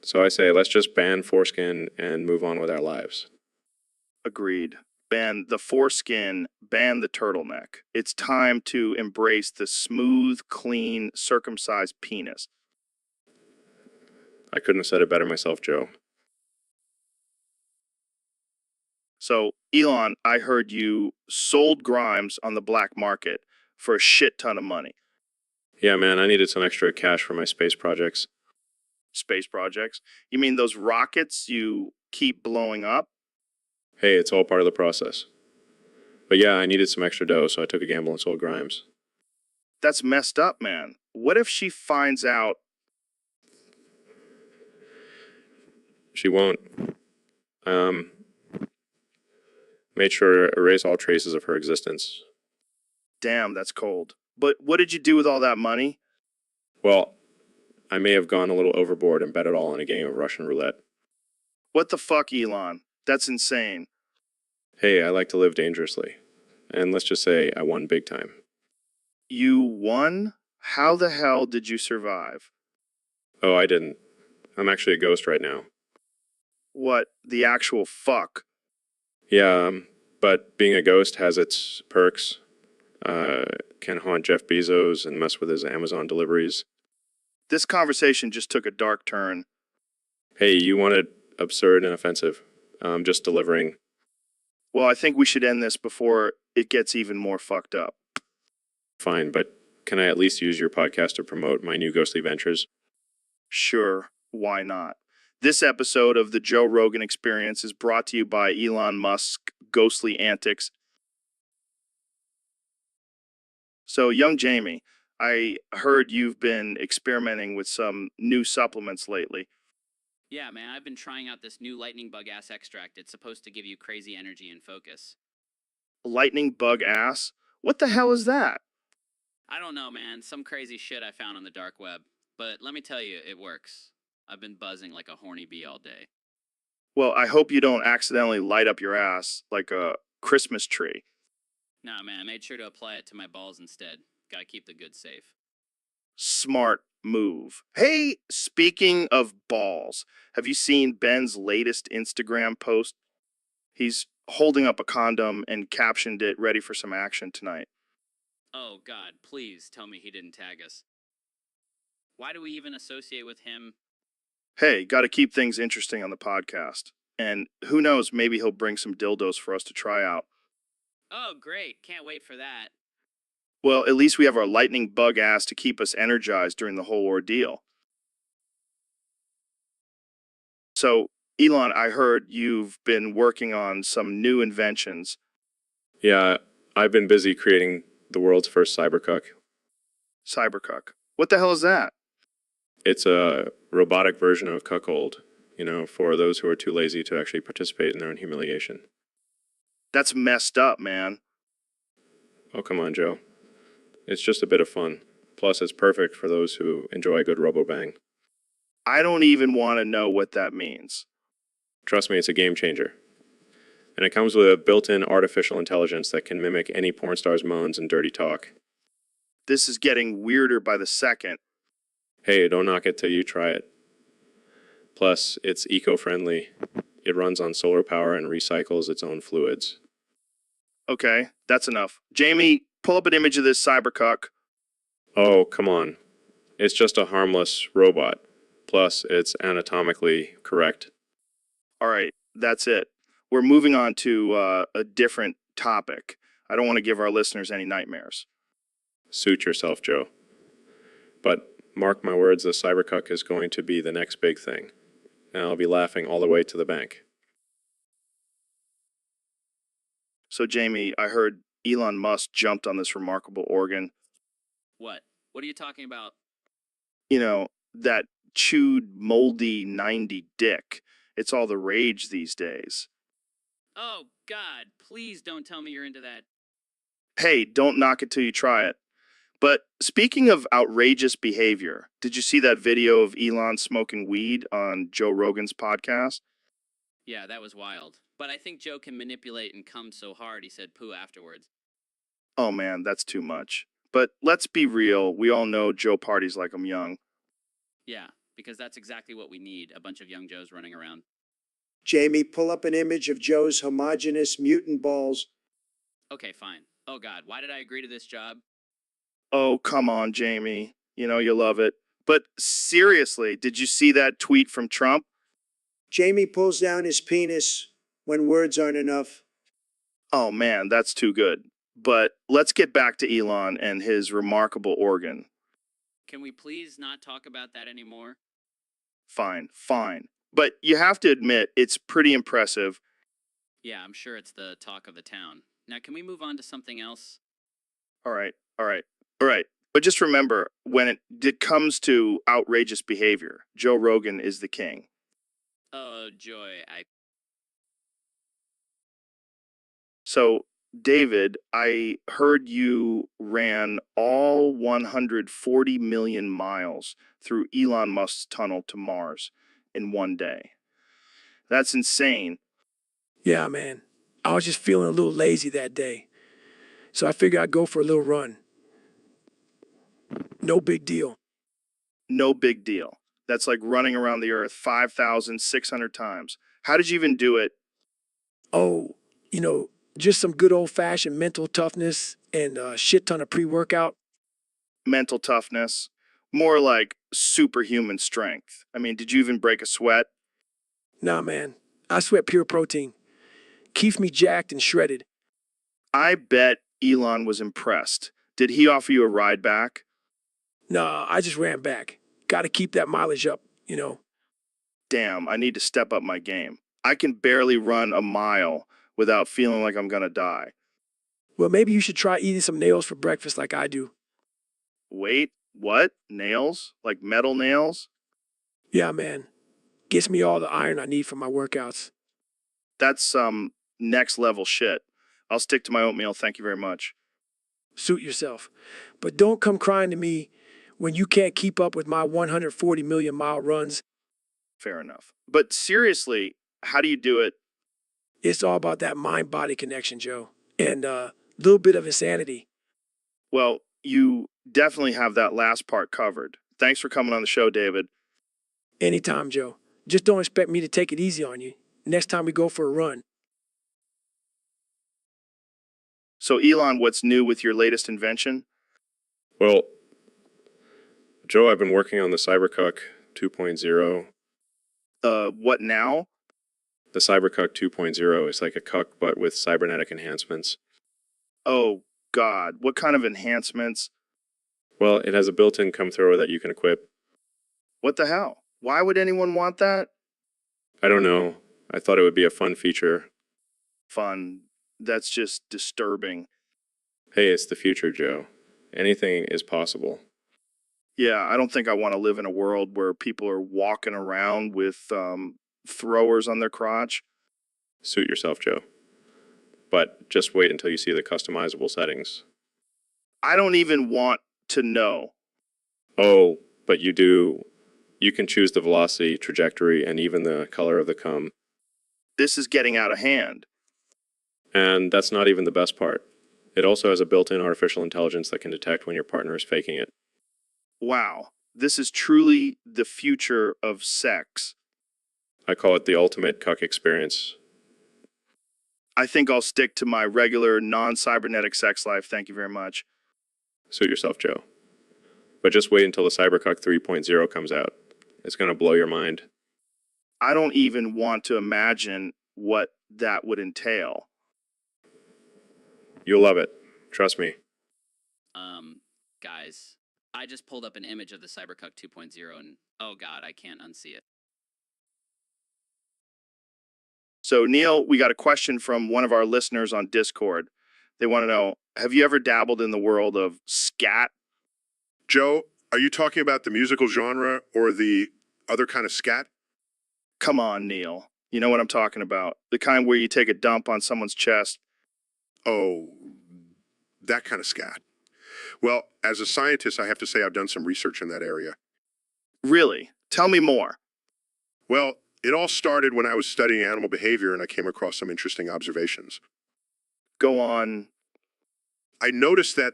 So I say, let's just ban foreskin and move on with our lives. Agreed. Ban the foreskin, ban the turtleneck. It's time to embrace the smooth, clean, circumcised penis. I couldn't have said it better myself, Joe. So, Elon, I heard you sold Grimes on the black market for a shit ton of money. Yeah, man, I needed some extra cash for my space projects. Space projects? You mean those rockets you keep blowing up? Hey, it's all part of the process. But yeah, I needed some extra dough, so I took a gamble and sold Grimes. That's messed up, man. What if she finds out? She won't. Made sure to erase all traces of her existence. Damn, that's cold. But what did you do with all that money? Well, I may have gone a little overboard and bet it all on a game of Russian roulette. What the fuck, Elon? That's insane. Hey, I like to live dangerously. And let's just say I won big time. You won? How the hell did you survive? Oh, I didn't. I'm actually a ghost right now. What the actual fuck? Yeah, but being a ghost has its perks. Can haunt Jeff Bezos and mess with his Amazon deliveries. This conversation just took a dark turn. Hey, you wanted absurd and offensive. Just delivering. Well, I think we should end this before it gets even more fucked up. Fine, but can I at least use your podcast to promote my new ghostly ventures? Sure, why not? This episode of the Joe Rogan Experience is brought to you by Elon Musk's ghostly antics. So, young Jamie, I heard you've been experimenting with some new supplements lately. Yeah, man, I've been trying out this new lightning bug ass extract. It's supposed to give you crazy energy and focus. Lightning bug ass? What the hell is that? I don't know, man. Some crazy shit I found on the dark web. But let me tell you, it works. I've been buzzing like a horny bee all day. Well, I hope you don't accidentally light up your ass like a Christmas tree. Nah, man, I made sure to apply it to my balls instead. Gotta keep the goods safe. Smart move. Hey, speaking of balls, have you seen Ben's latest Instagram post? He's holding up a condom and captioned it, "Ready for some action tonight." Oh, God, please tell me he didn't tag us. Why do we even associate with him? Hey, got to keep things interesting on the podcast. And who knows, maybe he'll bring some dildos for us to try out. Oh, great. Can't wait for that. Well, at least we have our lightning bug ass to keep us energized during the whole ordeal. So, Elon, I heard you've been working on some new inventions. Yeah, I've been busy creating the world's first cybercuck. Cybercuck. What the hell is that? It's a robotic version of cuckold, for those who are too lazy to actually participate in their own humiliation. That's messed up, man. Oh, come on, Joe. It's just a bit of fun. Plus, it's perfect for those who enjoy a good robo-bang. I don't even want to know what that means. Trust me, it's a game changer. And it comes with a built-in artificial intelligence that can mimic any porn star's moans and dirty talk. This is getting weirder by the second. Hey, don't knock it till you try it. Plus, it's eco-friendly. It runs on solar power and recycles its own fluids. Okay, that's enough. Jamie, pull up an image of this Cybercuck. Oh, come on. It's just a harmless robot. Plus, it's anatomically correct. All right, that's it. We're moving on to a different topic. I don't want to give our listeners any nightmares. Suit yourself, Joe. But mark my words, the Cybercuck is going to be the next big thing. And I'll be laughing all the way to the bank. So, Jamie, I heard Elon Musk jumped on this remarkable organ. What? What are you talking about? You know, that chewed, moldy 90 dick. It's all the rage these days. Oh, God, please don't tell me you're into that. Hey, don't knock it till you try it. But speaking of outrageous behavior, did you see that video of Elon smoking weed on Joe Rogan's podcast? Yeah, that was wild. But I think Joe can manipulate and come so hard he said poo afterwards. Oh man, that's too much. But let's be real, we all know Joe parties like I'm young. Yeah, because that's exactly what we need, a bunch of young Joes running around. Jamie, pull up an image of Joe's homogeneous mutant balls. Okay, fine. Oh, God, why did I agree to this job? Oh, come on, Jamie. You know you love it. But seriously, did you see that tweet from Trump? Jamie pulls down his penis when words aren't enough. Oh man, that's too good. But let's get back to Elon and his remarkable organ. Can we please not talk about that anymore? Fine, fine. But you have to admit, it's pretty impressive. Yeah, I'm sure it's the talk of the town. Now, can we move on to something else? All right, all right, all right. But just remember, when it comes to outrageous behavior, Joe Rogan is the king. Oh, joy, So, David, I heard you ran all 140 million miles through Elon Musk's tunnel to Mars in one day. That's insane. Yeah, man. I was just feeling a little lazy that day. So I figured I'd go for a little run. No big deal. No big deal. That's like running around the earth 5,600 times. How did you even do it? Oh, just some good old-fashioned mental toughness and a shit ton of pre-workout. Mental toughness? More like superhuman strength. I mean, did you even break a sweat? Nah, man. I sweat pure protein. Keeps me jacked and shredded. I bet Elon was impressed. Did he offer you a ride back? Nah, I just ran back. Gotta keep that mileage up. Damn, I need to step up my game. I can barely run a mile without feeling like I'm gonna die. Well, maybe you should try eating some nails for breakfast like I do. Wait, what? Nails? Like metal nails? Yeah, man. Gets me all the iron I need for my workouts. That's some next level shit. I'll stick to my oatmeal, thank you very much. Suit yourself. But don't come crying to me when you can't keep up with my 140 million mile runs. Fair enough. But seriously, how do you do it? It's all about that mind-body connection, Joe. And a little bit of insanity. Well, you definitely have that last part covered. Thanks for coming on the show, David. Anytime, Joe. Just don't expect me to take it easy on you next time we go for a run. So, Elon, what's new with your latest invention? Well, Joe, I've been working on the Cybercuck 2.0. What now? The Cybercuck 2.0 is like a cuck, but with cybernetic enhancements. Oh, God. What kind of enhancements? Well, it has a built-in come-thrower that you can equip. What the hell? Why would anyone want that? I don't know. I thought it would be a fun feature. Fun. That's just disturbing. Hey, it's the future, Joe. Anything is possible. Yeah, I don't think I want to live in a world where people are walking around with throwers on their crotch. Suit yourself, Joe. But just wait until you see the customizable settings. I don't even want to know. Oh, but you do. You can choose the velocity, trajectory, and even the color of the cum. This is getting out of hand. And that's not even the best part. It also has a built-in artificial intelligence that can detect when your partner is faking it. Wow, this is truly the future of sex. I call it the ultimate cuck experience. I think I'll stick to my regular non-cybernetic sex life. Thank you very much. Suit yourself, Joe. But just wait until the Cybercuck 3.0 comes out. It's going to blow your mind. I don't even want to imagine what that would entail. You'll love it. Trust me. Guys, I just pulled up an image of the Cybercuck 2.0 and oh god, I can't unsee it. So, Neil, we got a question from one of our listeners on Discord. They want to know, have you ever dabbled in the world of scat? Joe, are you talking about the musical genre or the other kind of scat? Come on, Neil. You know what I'm talking about. The kind where you take a dump on someone's chest. Oh, that kind of scat. Well, as a scientist, I have to say I've done some research in that area. Really? Tell me more. Well, it all started when I was studying animal behavior and I came across some interesting observations. Go on. I noticed that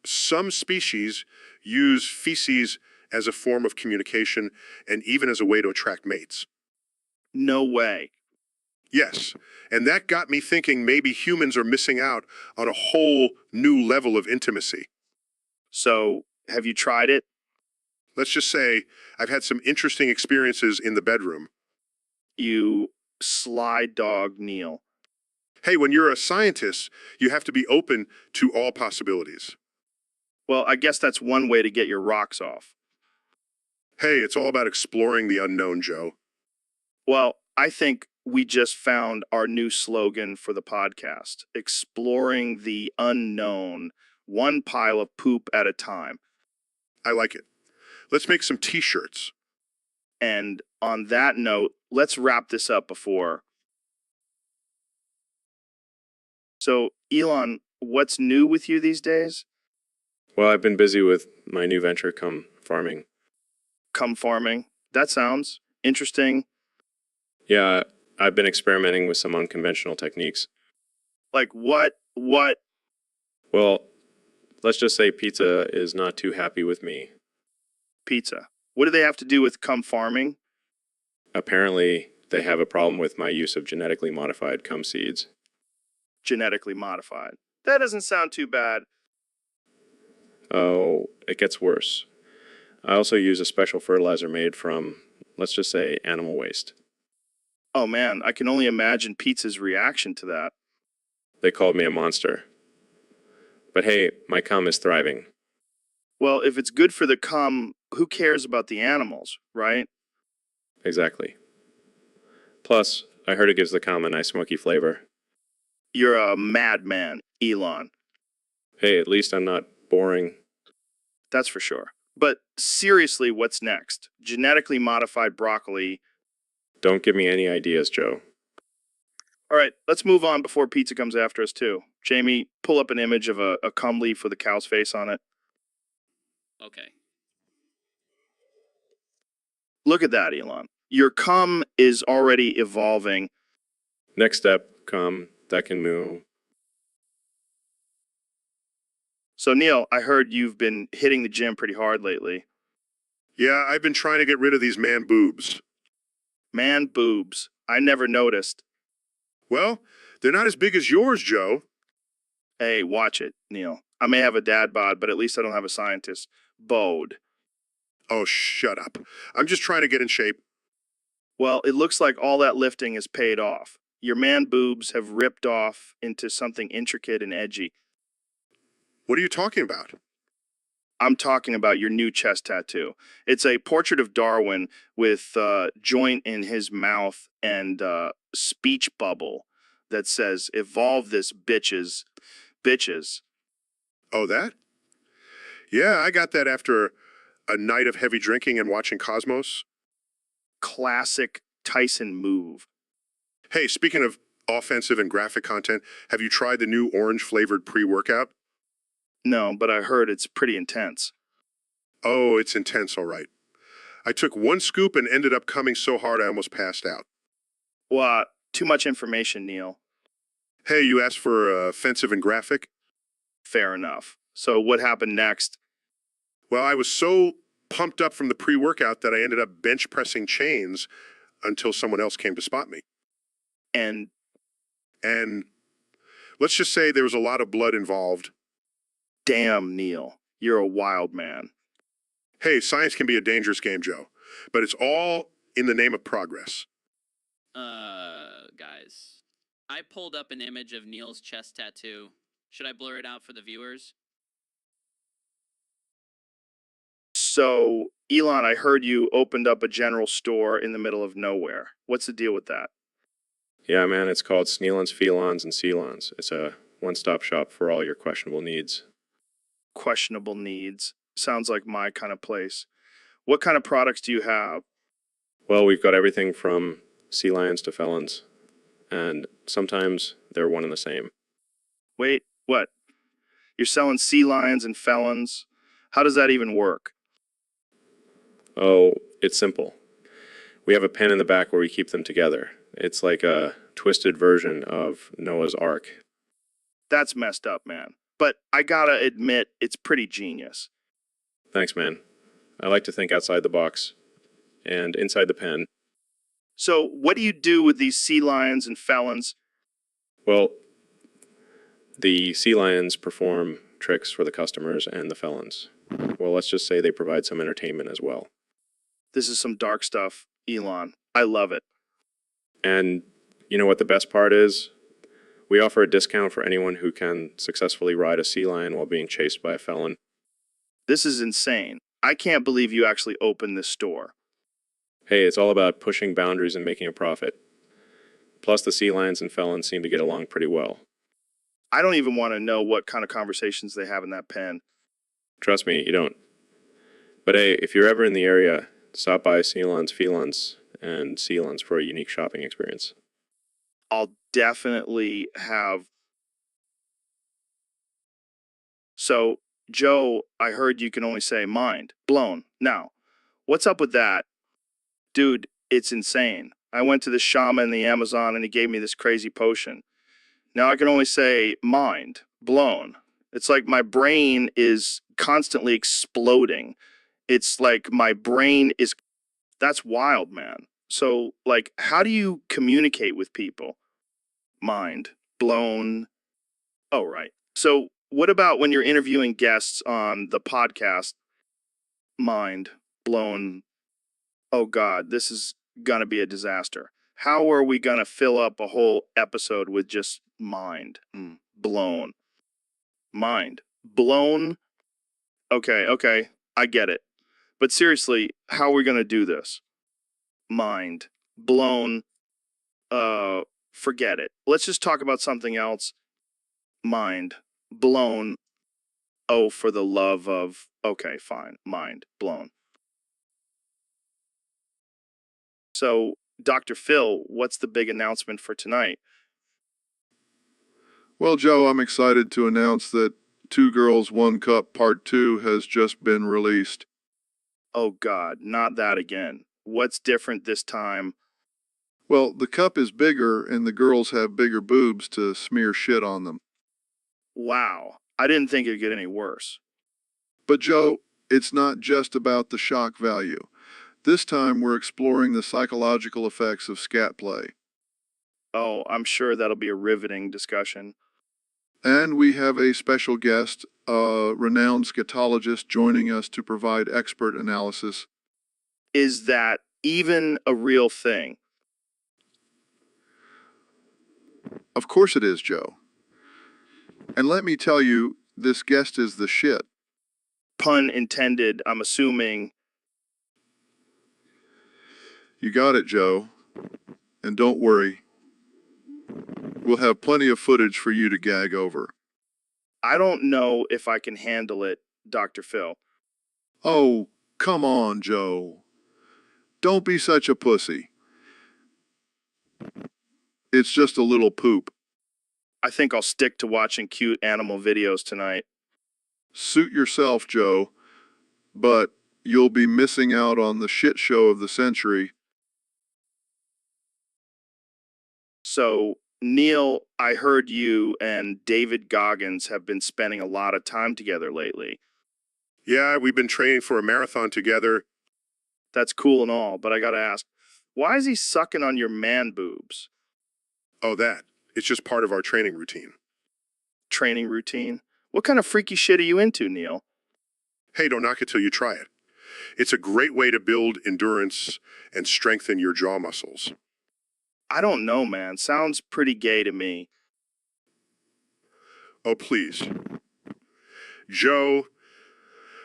some species use feces as a form of communication and even as a way to attract mates. No way. Yes, and that got me thinking maybe humans are missing out on a whole new level of intimacy. So, have you tried it? Let's just say I've had some interesting experiences in the bedroom. You sly dog, Neil. Hey, when you're a scientist, you have to be open to all possibilities. Well, I guess that's one way to get your rocks off. Hey, it's all about exploring the unknown, Joe. Well, I think we just found our new slogan for the podcast, exploring the unknown, one pile of poop at a time. I like it. Let's make some t-shirts. And on that note, let's wrap this up before. So, Elon, what's new with you these days? Well, I've been busy with my new venture, come farming. Come farming. That sounds interesting. Yeah, I've been experimenting with some unconventional techniques. Like what? Well, let's just say pizza is not too happy with me. Pizza. What do they have to do with come farming? Apparently, they have a problem with my use of genetically modified cum seeds. Genetically modified. That doesn't sound too bad. Oh, it gets worse. I also use a special fertilizer made from, let's just say, animal waste. Oh man, I can only imagine pizza's reaction to that. They called me a monster. But hey, my cum is thriving. Well, if it's good for the cum, who cares about the animals, right? Exactly. Plus, I heard it gives the cum a nice smoky flavor. You're a madman, Elon. Hey, at least I'm not boring. That's for sure. But seriously, what's next? Genetically modified broccoli. Don't give me any ideas, Joe. All right, let's move on before pizza comes after us too. Jamie, pull up an image of a cum leaf with a cow's face on it. Okay. Look at that, Elon. Your cum is already evolving. Next step, cum that can move. So, Neil, I heard you've been hitting the gym pretty hard lately. Yeah, I've been trying to get rid of these man boobs. Man boobs. I never noticed. Well, they're not as big as yours, Joe. Hey, watch it, Neil. I may have a dad bod, but at least I don't have a scientist bod. Oh, shut up. I'm just trying to get in shape. Well, it looks like all that lifting is paid off. Your man boobs have ripped off into something intricate and edgy. What are you talking about? I'm talking about your new chest tattoo. It's a portrait of Darwin with joint in his mouth and speech bubble that says, "Evolve this, bitches. Bitches." Oh, that? Yeah, I got that after a night of heavy drinking and watching Cosmos. Classic Tyson move. Hey, speaking of offensive and graphic content, have you tried the new orange-flavored pre-workout? No, but I heard it's pretty intense. Oh, it's intense, all right. I took one scoop and ended up coming so hard I almost passed out. What? Too much information, Neil. Hey, you asked for offensive and graphic? Fair enough. So what happened next? Well, I was so pumped up from the pre-workout that I ended up bench pressing chains until someone else came to spot me. And And let's just say there was a lot of blood involved. damn, Neil, you're a wild man. Hey, science can be a dangerous game, Joe, but it's all in the name of progress. Guys, I pulled up an image of Neil's chest tattoo. Should I blur it out for the viewers? So, Elon, I heard you opened up a general store in the middle of nowhere. What's the deal with that? Yeah, man, it's called Snealons, Felons, and Celons. It's a one-stop shop for all your questionable needs. Questionable needs. Sounds like my kind of place. What kind of products do you have? Well, we've got everything from sea lions to felons, and sometimes they're one and the same. Wait, what? You're selling sea lions and felons? How does that even work? Oh, it's simple. We have a pen in the back where we keep them together. It's like a twisted version of Noah's Ark. That's messed up, man. But I gotta admit, it's pretty genius. Thanks, man. I like to think outside the box and inside the pen. So, what do you do with these sea lions and felons? Well, the sea lions perform tricks for the customers and the felons. Well, let's just say they provide some entertainment as well. This is some dark stuff, Elon. I love it. And you know what the best part is? We offer a discount for anyone who can successfully ride a sea lion while being chased by a felon. This is insane. I can't believe you actually opened this store. Hey, it's all about pushing boundaries and making a profit. Plus, the sea lions and felons seem to get along pretty well. I don't even want to know what kind of conversations they have in that pen. Trust me, you don't. But hey, if you're ever in the area, stop by Snealons, Felons, and Celons for a unique shopping experience. I'll definitely have. So, Joe, I heard you can only say mind blown. Now, what's up with that? Dude, it's insane. I went to the shaman in the Amazon and he gave me this crazy potion. Now I can only say mind blown. It's like my brain is constantly exploding. It's like my brain is. That's wild, man. So, like, how do you communicate with people? Mind blown. Oh, right. So, what about when you're interviewing guests on the podcast? Mind blown. Oh, God, this is going to be a disaster. How are we going to fill up a whole episode with just mind blown? Mind blown. Okay, I get it. But seriously, how are we going to do this? Mind blown. Forget it. Let's just talk about something else. Mind blown. Oh, for the love of. Okay, fine. Mind blown. So, Dr. Phil, what's the big announcement for tonight? Well, Joe, I'm excited to announce that Two Girls, One Cup Part 2 has just been released. Oh, God, not that again. What's different this time? Well, the cup is bigger and the girls have bigger boobs to smear shit on them. Wow, I didn't think it'd get any worse. But Joe, it's not just about the shock value. This time we're exploring the psychological effects of scat play. Oh, I'm sure that'll be a riveting discussion. And we have a special guest, a renowned scatologist, joining us to provide expert analysis. Is that even a real thing? Of course it is, Joe. And let me tell you, this guest is the shit. Pun intended, I'm assuming. You got it, Joe. And don't worry. We'll have plenty of footage for you to gag over. I don't know if I can handle it, Dr. Phil. Oh, come on, Joe. Don't be such a pussy. It's just a little poop. I think I'll stick to watching cute animal videos tonight. Suit yourself, Joe. But you'll be missing out on the shit show of the century. So, Neil, I heard you and David Goggins have been spending a lot of time together lately. Yeah, we've been training for a marathon together. That's cool and all, but I gotta ask, Why is he sucking on your man boobs? Oh, that. It's just part of our training routine. Training routine? What kind of freaky shit are you into, Neil? Hey, don't knock it till you try it. It's a great way to build endurance and strengthen your jaw muscles. I don't know, man. Sounds pretty gay to me. Oh, please. Joe,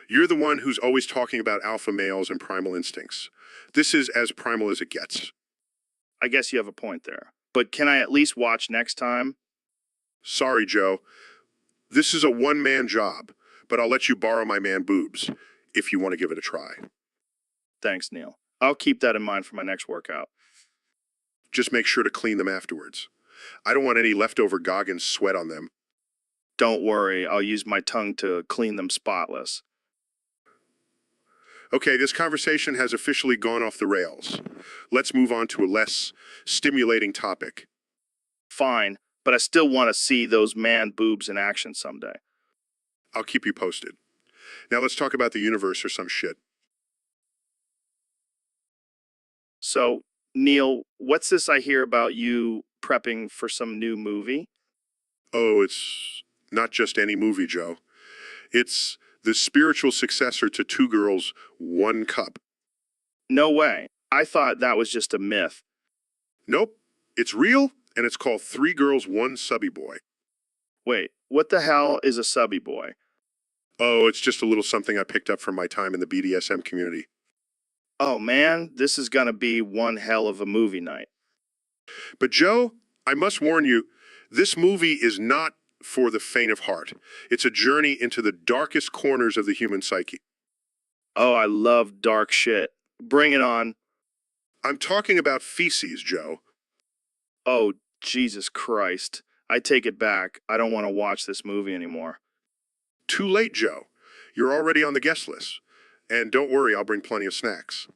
you're the one who's always talking about alpha males and primal instincts. This is as primal as it gets. I guess you have a point there. But can I at least watch next time? Sorry, Joe. This is a one-man job, but I'll let you borrow my man boobs if you want to give it a try. Thanks, Neil. I'll keep that in mind for my next workout. Just make sure to clean them afterwards. I don't want any leftover Goggins sweat on them. Don't worry, I'll use my tongue to clean them spotless. Okay, this conversation has officially gone off the rails. Let's move on to a less stimulating topic. Fine, but I still want to see those man boobs in action someday. I'll keep you posted. Now let's talk about the universe or some shit. So, Neil, what's this I hear about you prepping for some new movie? Oh, it's not just any movie, Joe. It's the spiritual successor to Two Girls, One Cup. No way. I thought that was just a myth. Nope, it's real, and it's called Three Girls, One Subby Boy. Wait, what the hell is a subby boy? Oh, it's just a little something I picked up from my time in the BDSM community. Oh man, this is gonna be one hell of a movie night. But Joe, I must warn you, this movie is not for the faint of heart. It's a journey into the darkest corners of the human psyche. Oh, I love dark shit. Bring it on. I'm talking about feces, Joe. Oh, Jesus Christ. I take it back. I don't want to watch this movie anymore. Too late, Joe. You're already on the guest list. And don't worry, I'll bring plenty of snacks.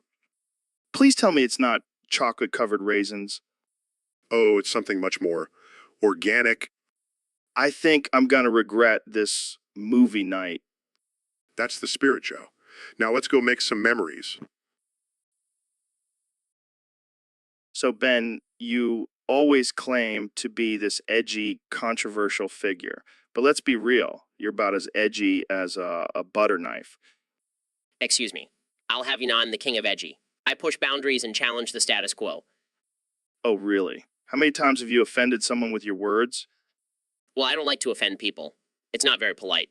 Please tell me it's not chocolate-covered raisins. Oh, it's something much more organic. I think I'm gonna regret this movie night. That's the spirit, Joe. Now let's go make some memories. So, Ben, you always claim to be this edgy, controversial figure. But let's be real. You're about as edgy as a butter knife. Excuse me. I'll have you know I'm the king of edgy. I push boundaries and challenge the status quo. Oh, really? How many times have you offended someone with your words? Well, I don't like to offend people. It's not very polite.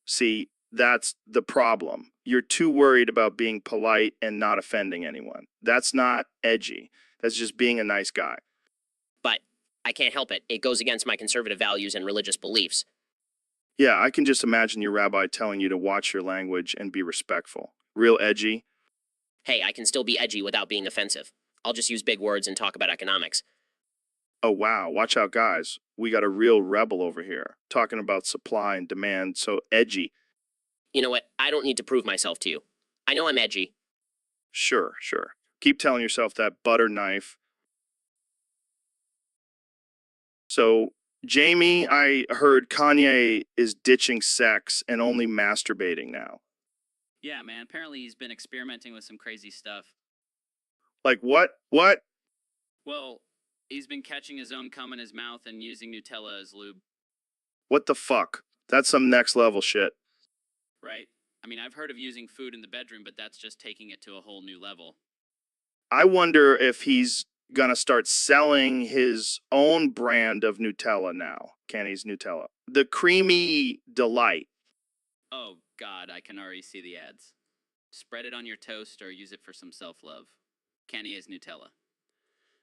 See, that's the problem. You're too worried about being polite and not offending anyone. That's not edgy. That's just being a nice guy. But I can't help it. It goes against my conservative values and religious beliefs. Yeah, I can just imagine your rabbi telling you to watch your language and be respectful. Real edgy. Hey, I can still be edgy without being offensive. I'll just use big words and talk about economics. Oh, wow. Watch out, guys. We got a real rebel over here, talking about supply and demand, so edgy. You know what? I don't need to prove myself to you. I know I'm edgy. Sure, sure. Keep telling yourself that butter knife. So, Jamie, I heard Kanye is ditching sex and only masturbating now. Yeah, man. Apparently he's been experimenting with some crazy stuff. Like what? What? Well, he's been catching his own cum in his mouth and using Nutella as lube. What the fuck? That's some next level shit. Right. I mean, I've heard of using food in the bedroom, but that's just taking it to a whole new level. I wonder if he's gonna start selling his own brand of Nutella now. Kenny's Nutella. The Creamy Delight. Oh, God, I can already see the ads. Spread it on your toast or use it for some self-love. Kanye's Nutella.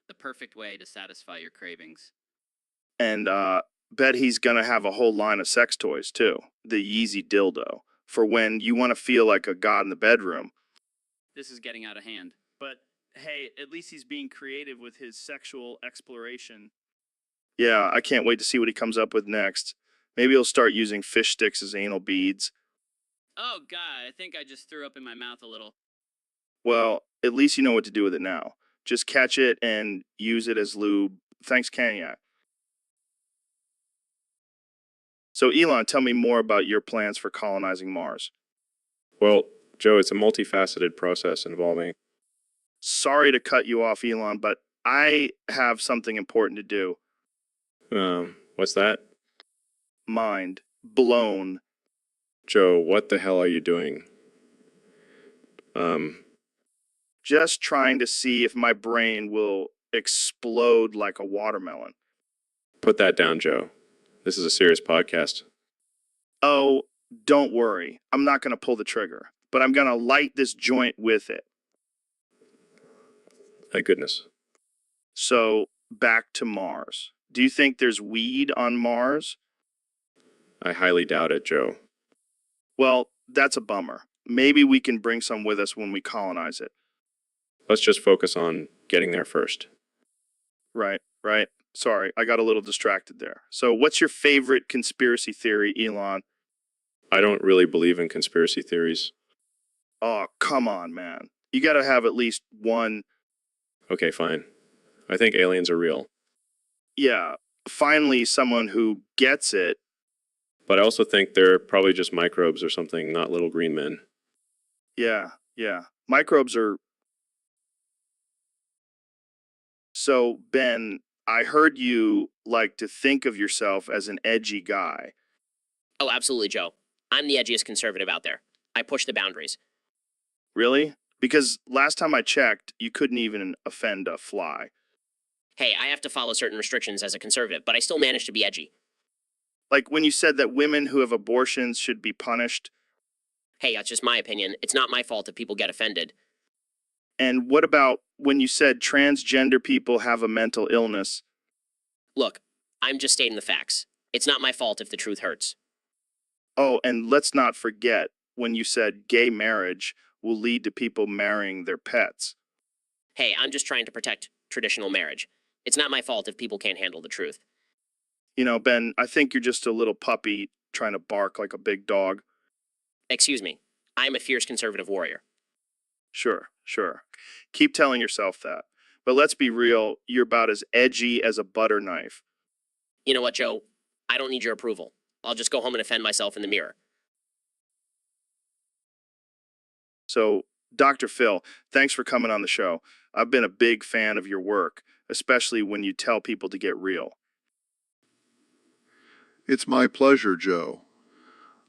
The perfect way to satisfy your cravings. And bet he's gonna have a whole line of sex toys too. The Yeezy dildo. For when you want to feel like a god in the bedroom. This is getting out of hand. But hey, at least he's being creative with his sexual exploration. Yeah, I can't wait to see what he comes up with next. Maybe he'll start using fish sticks as anal beads. Oh, God, I think I just threw up in my mouth a little. Well, at least you know what to do with it now. Just catch it and use it as lube. Thanks, Kanye. So, Elon, tell me more about your plans for colonizing Mars. Well, Joe, it's a multifaceted process involving sorry to cut you off, Elon, but I have something important to do. What's that? Mind blown. Joe, what the hell are you doing? Just trying to see if my brain will explode like a watermelon. Put that down, Joe. This is a serious podcast. Oh, don't worry. I'm not going to pull the trigger, but I'm going to light this joint with it. Thank goodness. So, back to Mars. Do you think there's weed on Mars? I highly doubt it, Joe. Well, that's a bummer. Maybe we can bring some with us when we colonize it. Let's just focus on getting there first. Right. Sorry, I got a little distracted there. So, what's your favorite conspiracy theory, Elon? I don't really believe in conspiracy theories. Oh, come on, man. You got to have at least one. Okay, fine. I think aliens are real. Yeah, finally someone who gets it. But I also think they're probably just microbes or something, not little green men. Yeah. Microbes are. So, Ben, I heard you like to think of yourself as an edgy guy. Oh, absolutely, Joe. I'm the edgiest conservative out there. I push the boundaries. Really? Because last time I checked, you couldn't even offend a fly. Hey, I have to follow certain restrictions as a conservative, but I still manage to be edgy. Like when you said that women who have abortions should be punished. Hey, that's just my opinion. It's not my fault if people get offended. And what about when you said transgender people have a mental illness? Look, I'm just stating the facts. It's not my fault if the truth hurts. Oh, and let's not forget when you said gay marriage will lead to people marrying their pets. Hey, I'm just trying to protect traditional marriage. It's not my fault if people can't handle the truth. You know, Ben, I think you're just a little puppy trying to bark like a big dog. Excuse me. I'm a fierce conservative warrior. Sure. Keep telling yourself that. But let's be real, you're about as edgy as a butter knife. You know what, Joe? I don't need your approval. I'll just go home and offend myself in the mirror. So, Dr. Phil, thanks for coming on the show. I've been a big fan of your work, especially when you tell people to get real. It's my pleasure, Joe.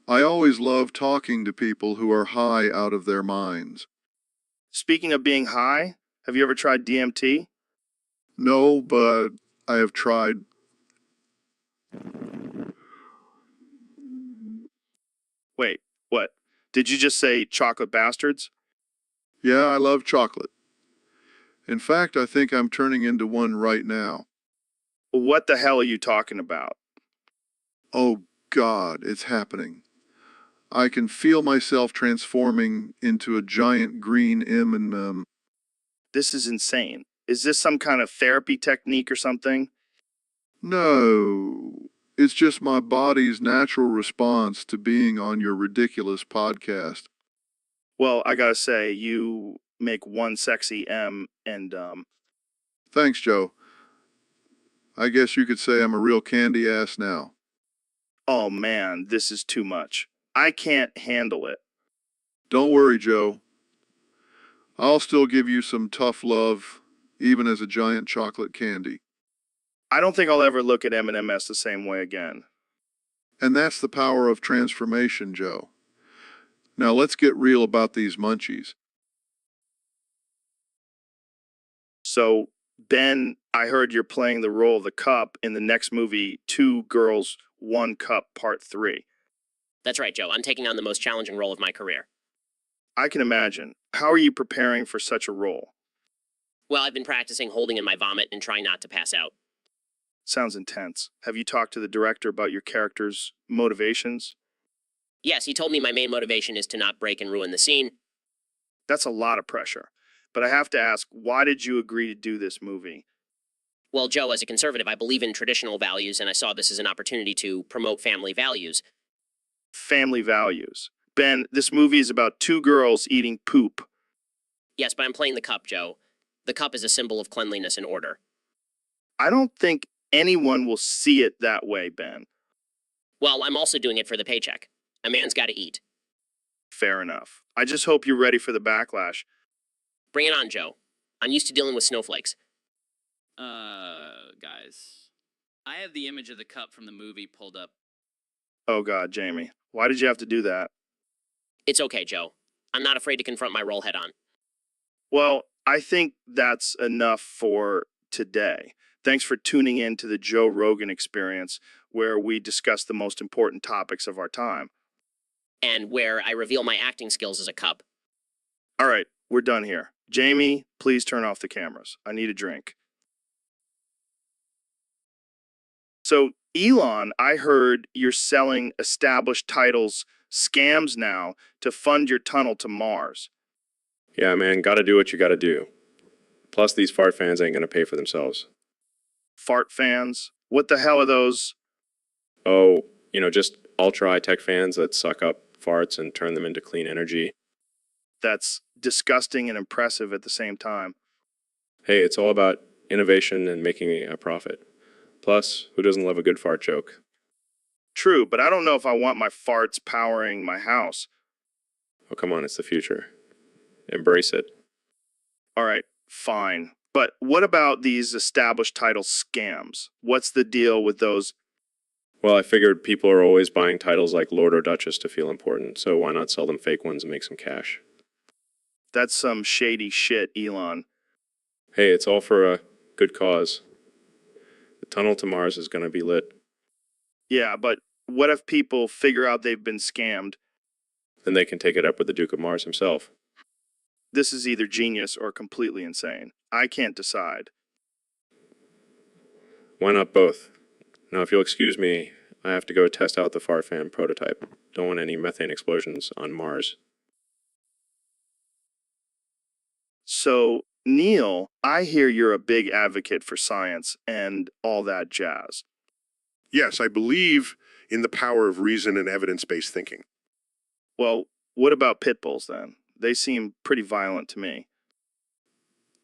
I always love talking to people who are high out of their minds. Speaking of being high, have you ever tried DMT? No, but I have tried. Wait, what? Did you just say chocolate bastards? Yeah, I love chocolate. In fact, I think I'm turning into one right now. What the hell are you talking about? Oh, God, it's happening. I can feel myself transforming into a giant green M&M. This is insane. Is this some kind of therapy technique or something? No, it's just my body's natural response to being on your ridiculous podcast. Well, I gotta say, you make one sexy M and, Thanks, Joe. I guess you could say I'm a real candy ass now. oh man, this is too much. I can't handle it. Don't worry, Joe. I'll still give you some tough love, even as a giant chocolate candy. I don't think I'll ever look at M&MS the same way again. And that's the power of transformation, Joe. Now let's get real about these munchies. So, Ben, I heard you're playing the role of the cup in the next movie, Two Girls, One Cup, Part 3. That's right, Joe. I'm taking on the most challenging role of my career. I can imagine. How are you preparing for such a role? Well, I've been practicing holding in my vomit and trying not to pass out. Sounds intense. Have you talked to the director about your character's motivations? Yes, he told me my main motivation is to not break and ruin the scene. That's a lot of pressure. But I have to ask, why did you agree to do this movie? Well, Joe, as a conservative, I believe in traditional values, and I saw this as an opportunity to promote family values. Family values. Ben, this movie is about two girls eating poop. Yes, but I'm playing the cup, Joe. The cup is a symbol of cleanliness and order. I don't think anyone will see it that way, Ben. Well, I'm also doing it for the paycheck. A man's got to eat. Fair enough. I just hope you're ready for the backlash. Bring it on, Joe. I'm used to dealing with snowflakes. Guys. I have the image of the cup from the movie pulled up. Oh God, Jamie. Why did you have to do that? It's okay, Joe. I'm not afraid to confront my role head on. Well, I think that's enough for today. Thanks for tuning in to the Joe Rogan Experience, where we discuss the most important topics of our time. And where I reveal my acting skills as a cup. All right, we're done here. Jamie, please turn off the cameras. I need a drink. So, Elon, I heard you're selling established titles scams now to fund your tunnel to Mars. Yeah, man, gotta do what you gotta do. Plus, these fart fans ain't gonna pay for themselves. Fart fans? What the hell are those? Oh, just ultra high-tech fans that suck up farts and turn them into clean energy. That's disgusting and impressive at the same time. Hey, it's all about innovation and making a profit. Plus, who doesn't love a good fart joke? True, but I don't know if I want my farts powering my house. Oh, come on, it's the future. Embrace it. All right, fine. But what about these established title scams? What's the deal with those? Well, I figured people are always buying titles like Lord or Duchess to feel important, so why not sell them fake ones and make some cash? That's some shady shit, Elon. Hey, it's all for a good cause. The tunnel to Mars is gonna be lit. Yeah, but what if people figure out they've been scammed? Then they can take it up with the Duke of Mars himself. This is either genius or completely insane. I can't decide. Why not both? Now, if you'll excuse me, I have to go test out the Farfan prototype. Don't want any methane explosions on Mars. So, Neil, I hear you're a big advocate for science and all that jazz. Yes, I believe in the power of reason and evidence-based thinking. Well, what about pit bulls then? They seem pretty violent to me.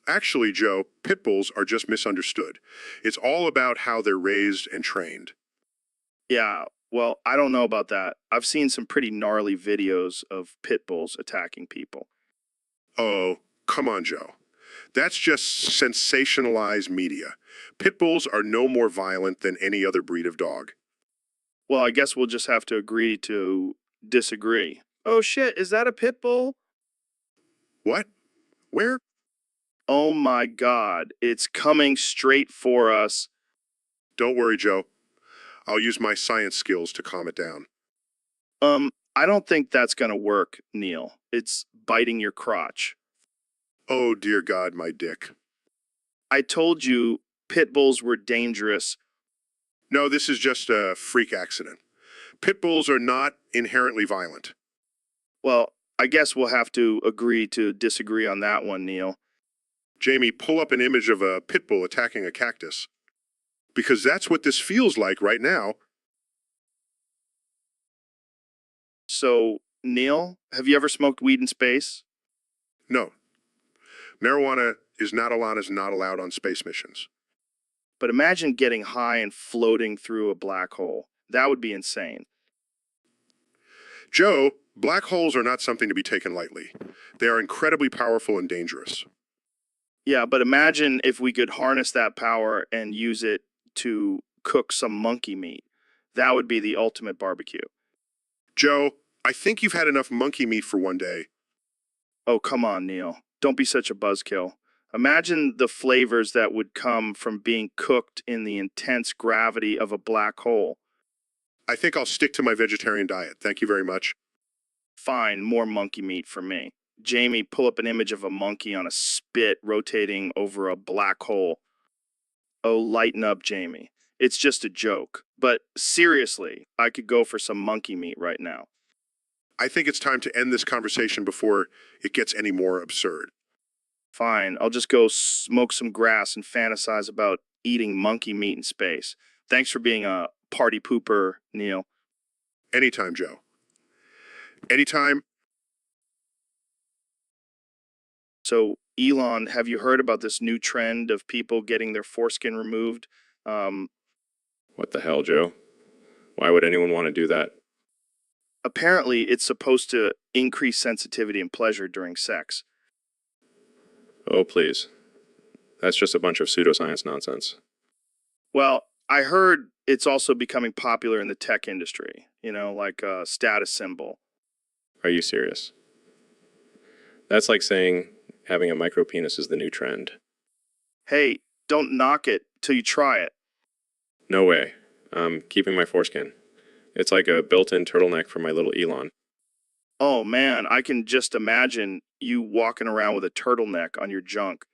Actually, Joe, pit bulls are just misunderstood. It's all about how they're raised and trained. Yeah, well, I don't know about that. I've seen some pretty gnarly videos of pit bulls attacking people. Oh, come on, Joe. That's just sensationalized media. Pit bulls are no more violent than any other breed of dog. Well, I guess we'll just have to agree to disagree. Oh shit, is that a pit bull? What? Where? Oh my God, it's coming straight for us. Don't worry, Joe. I'll use my science skills to calm it down. I don't think that's gonna work, Neil. It's biting your crotch. Oh, dear God, my dick. I told you pit bulls were dangerous. No, this is just a freak accident. Pit bulls are not inherently violent. Well, I guess we'll have to agree to disagree on that one, Neil. Jamie, pull up an image of a pit bull attacking a cactus. Because that's what this feels like right now. So, Neil, have you ever smoked weed in space? No. Marijuana is not allowed on space missions. But imagine getting high and floating through a black hole. That would be insane. Joe, black holes are not something to be taken lightly. They are incredibly powerful and dangerous. Yeah, but imagine if we could harness that power and use it to cook some monkey meat. That would be the ultimate barbecue. Joe, I think you've had enough monkey meat for one day. Oh, come on, Neil. Don't be such a buzzkill. Imagine the flavors that would come from being cooked in the intense gravity of a black hole. I think I'll stick to my vegetarian diet. Thank you very much. Fine, more monkey meat for me. Jamie, pull up an image of a monkey on a spit rotating over a black hole. Oh, lighten up, Jamie. It's just a joke. But seriously, I could go for some monkey meat right now. I think it's time to end this conversation before it gets any more absurd. Fine, I'll just go smoke some grass and fantasize about eating monkey meat in space. Thanks for being a party pooper, Neil. Anytime, Joe. Anytime. So, Elon, have you heard about this new trend of people getting their foreskin removed? What the hell, Joe? Why would anyone want to do that? Apparently, it's supposed to increase sensitivity and pleasure during sex. Oh, please. That's just a bunch of pseudoscience nonsense. Well, I heard it's also becoming popular in the tech industry, like a status symbol. Are you serious? That's like saying having a micro penis is the new trend. Hey, don't knock it till you try it. No way. I'm keeping my foreskin. It's like a built-in turtleneck for my little Elon. Oh man, I can just imagine you walking around with a turtleneck on your junk.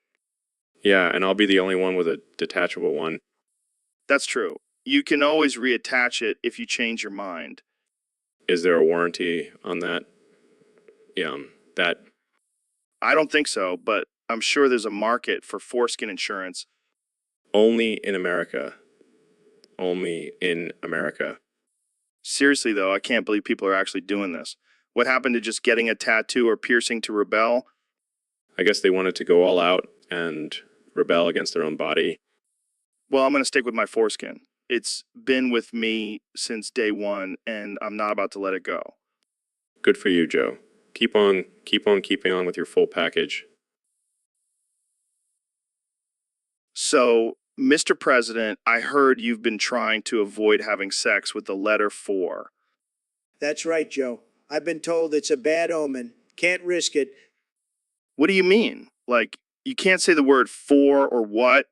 Yeah, and I'll be the only one with a detachable one. That's true. You can always reattach it if you change your mind. Is there a warranty on that? Yeah, that. I don't think so, but I'm sure there's a market for foreskin insurance. Only in America. Only in America. Seriously, though, I can't believe people are actually doing this. What happened to just getting a tattoo or piercing to rebel? I guess they wanted to go all out and rebel against their own body. Well, I'm going to stick with my foreskin. It's been with me since day one, and I'm not about to let it go. Good for you, Joe. Keep on keeping on with your full package. So, Mr. President, I heard you've been trying to avoid having sex with the letter 4. That's right, Joe. I've been told it's a bad omen. Can't risk it. What do you mean? Like, you can't say the word 4 or what?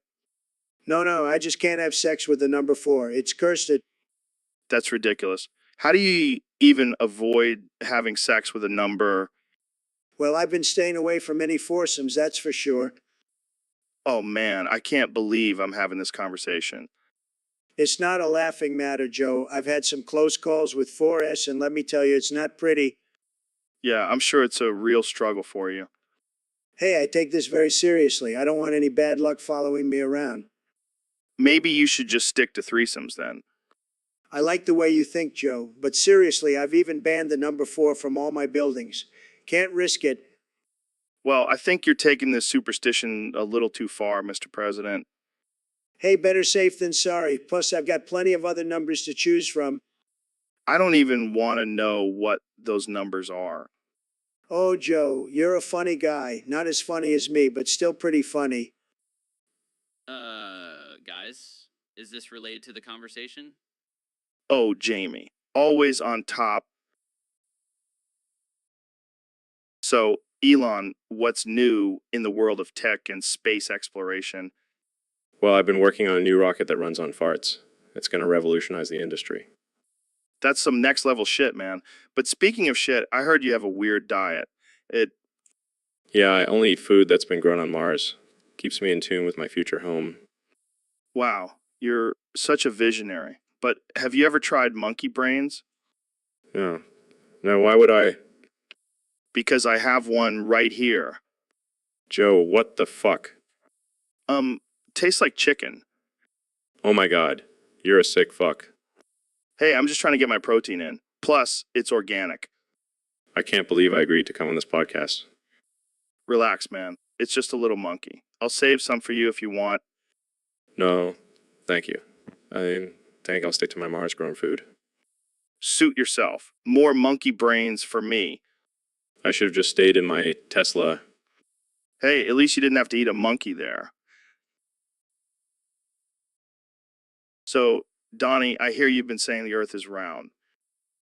No, I just can't have sex with the number 4. It's cursed. That's ridiculous. How do you even avoid having sex with a number? Well, I've been staying away from any foursomes, that's for sure. Oh man, I can't believe I'm having this conversation. It's not a laughing matter, Joe. I've had some close calls with 4S, and let me tell you, it's not pretty. Yeah, I'm sure it's a real struggle for you. Hey, I take this very seriously. I don't want any bad luck following me around. Maybe you should just stick to threesomes then. I like the way you think, Joe, but seriously, I've even banned the number 4 from all my buildings. Can't risk it. Well, I think you're taking this superstition a little too far, Mr. President. Hey, better safe than sorry. Plus, I've got plenty of other numbers to choose from. I don't even want to know what those numbers are. Oh, Joe, you're a funny guy. Not as funny as me, but still pretty funny. Guys, is this related to the conversation? Oh, Jamie, always on top. So, Elon, what's new in the world of tech and space exploration? Well, I've been working on a new rocket that runs on farts. It's going to revolutionize the industry. That's some next level shit, man. But speaking of shit, I heard you have a weird diet. Yeah, I only eat food that's been grown on Mars. Keeps me in tune with my future home. Wow, you're such a visionary. But have you ever tried monkey brains? Yeah. No, why would I? Because I have one right here. Joe, what the fuck? Tastes like chicken. Oh my god. You're a sick fuck. Hey, I'm just trying to get my protein in. Plus, it's organic. I can't believe I agreed to come on this podcast. Relax, man. It's just a little monkey. I'll save some for you if you want. No, thank you. I think I'll stick to my Mars-grown food. Suit yourself. More monkey brains for me. I should have just stayed in my Tesla. Hey, at least you didn't have to eat a monkey there. So, Donnie, I hear you've been saying the Earth is round.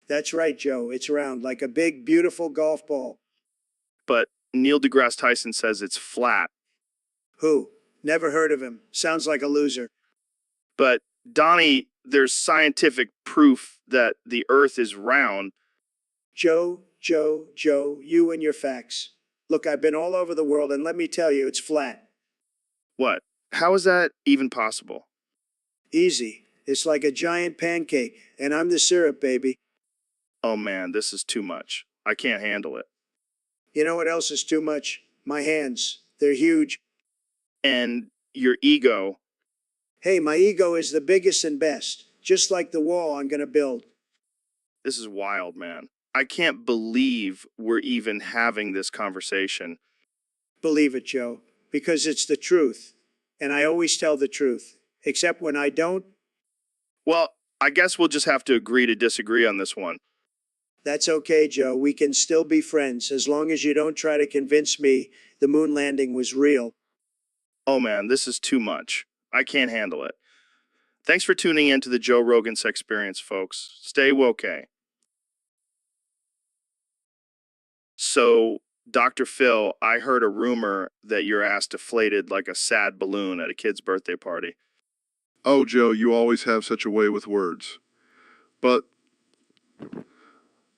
That's right, Joe. It's round, like a big, beautiful golf ball. But Neil deGrasse Tyson says it's flat. Who? Never heard of him. Sounds like a loser. But, Donnie, there's scientific proof that the Earth is round. Joe, you and your facts. Look, I've been all over the world, and let me tell you, it's flat. What? How is that even possible? Easy. It's like a giant pancake, and I'm the syrup, baby. Oh man, this is too much. I can't handle it. You know what else is too much? My hands. They're huge. And your ego. Hey, my ego is the biggest and best, just like the wall I'm gonna build. This is wild, man. I can't believe we're even having this conversation. Believe it, Joe, because it's the truth. And I always tell the truth, except when I don't. Well, I guess we'll just have to agree to disagree on this one. That's okay, Joe. We can still be friends as long as you don't try to convince me the moon landing was real. Oh man, this is too much. I can't handle it. Thanks for tuning in to the Joe Rogan Experience, folks. Stay woke. So, Dr. Phil, I heard a rumor that your ass deflated like a sad balloon at a kid's birthday party. Oh, Joe, you always have such a way with words. But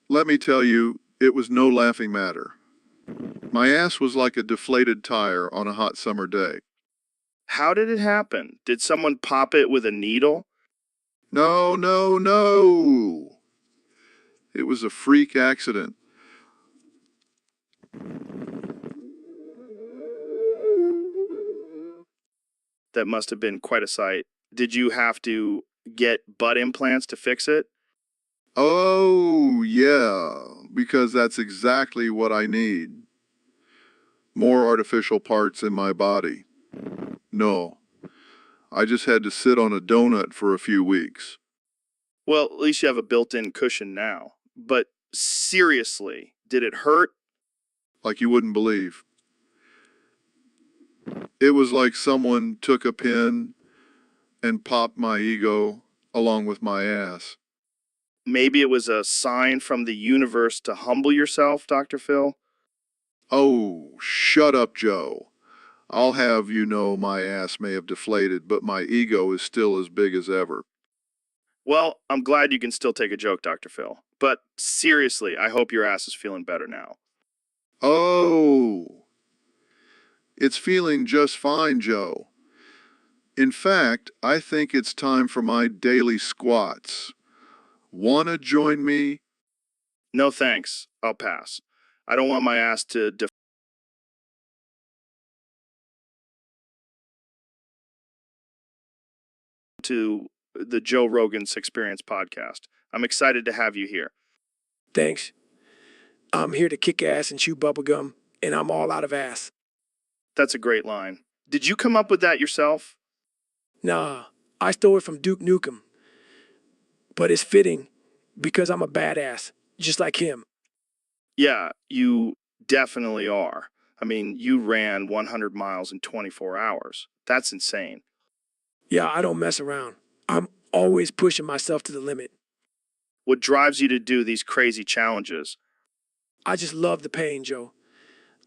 let me tell you, it was no laughing matter. My ass was like a deflated tire on a hot summer day. How did it happen? Did someone pop it with a needle? No, no, no. It was a freak accident. That must have been quite a sight. Did you have to get butt implants to fix it? Oh, yeah, because that's exactly what I need. More artificial parts in my body. No, I just had to sit on a donut for a few weeks. Well, at least you have a built-in cushion now. But seriously, did it hurt? Like you wouldn't believe. It was like someone took a pin and popped my ego along with my ass. Maybe it was a sign from the universe to humble yourself, Dr. Phil? Oh, shut up, Joe. I'll have you know my ass may have deflated, but my ego is still as big as ever. Well, I'm glad you can still take a joke, Dr. Phil. But seriously, I hope your ass is feeling better now. Oh, it's feeling just fine, Joe. In fact, I think it's time for my daily squats. Wanna join me? No thanks. I'll pass. I don't want my ass to to the Joe Rogan's Experience podcast. I'm excited to have you here. Thanks. I'm here to kick ass and chew bubblegum, and I'm all out of ass. That's a great line. Did you come up with that yourself? Nah, I stole it from Duke Nukem. But it's fitting because I'm a badass, just like him. Yeah, you definitely are. I mean, you ran 100 miles in 24 hours. That's insane. Yeah, I don't mess around. I'm always pushing myself to the limit. What drives you to do these crazy challenges? I just love the pain, Joe.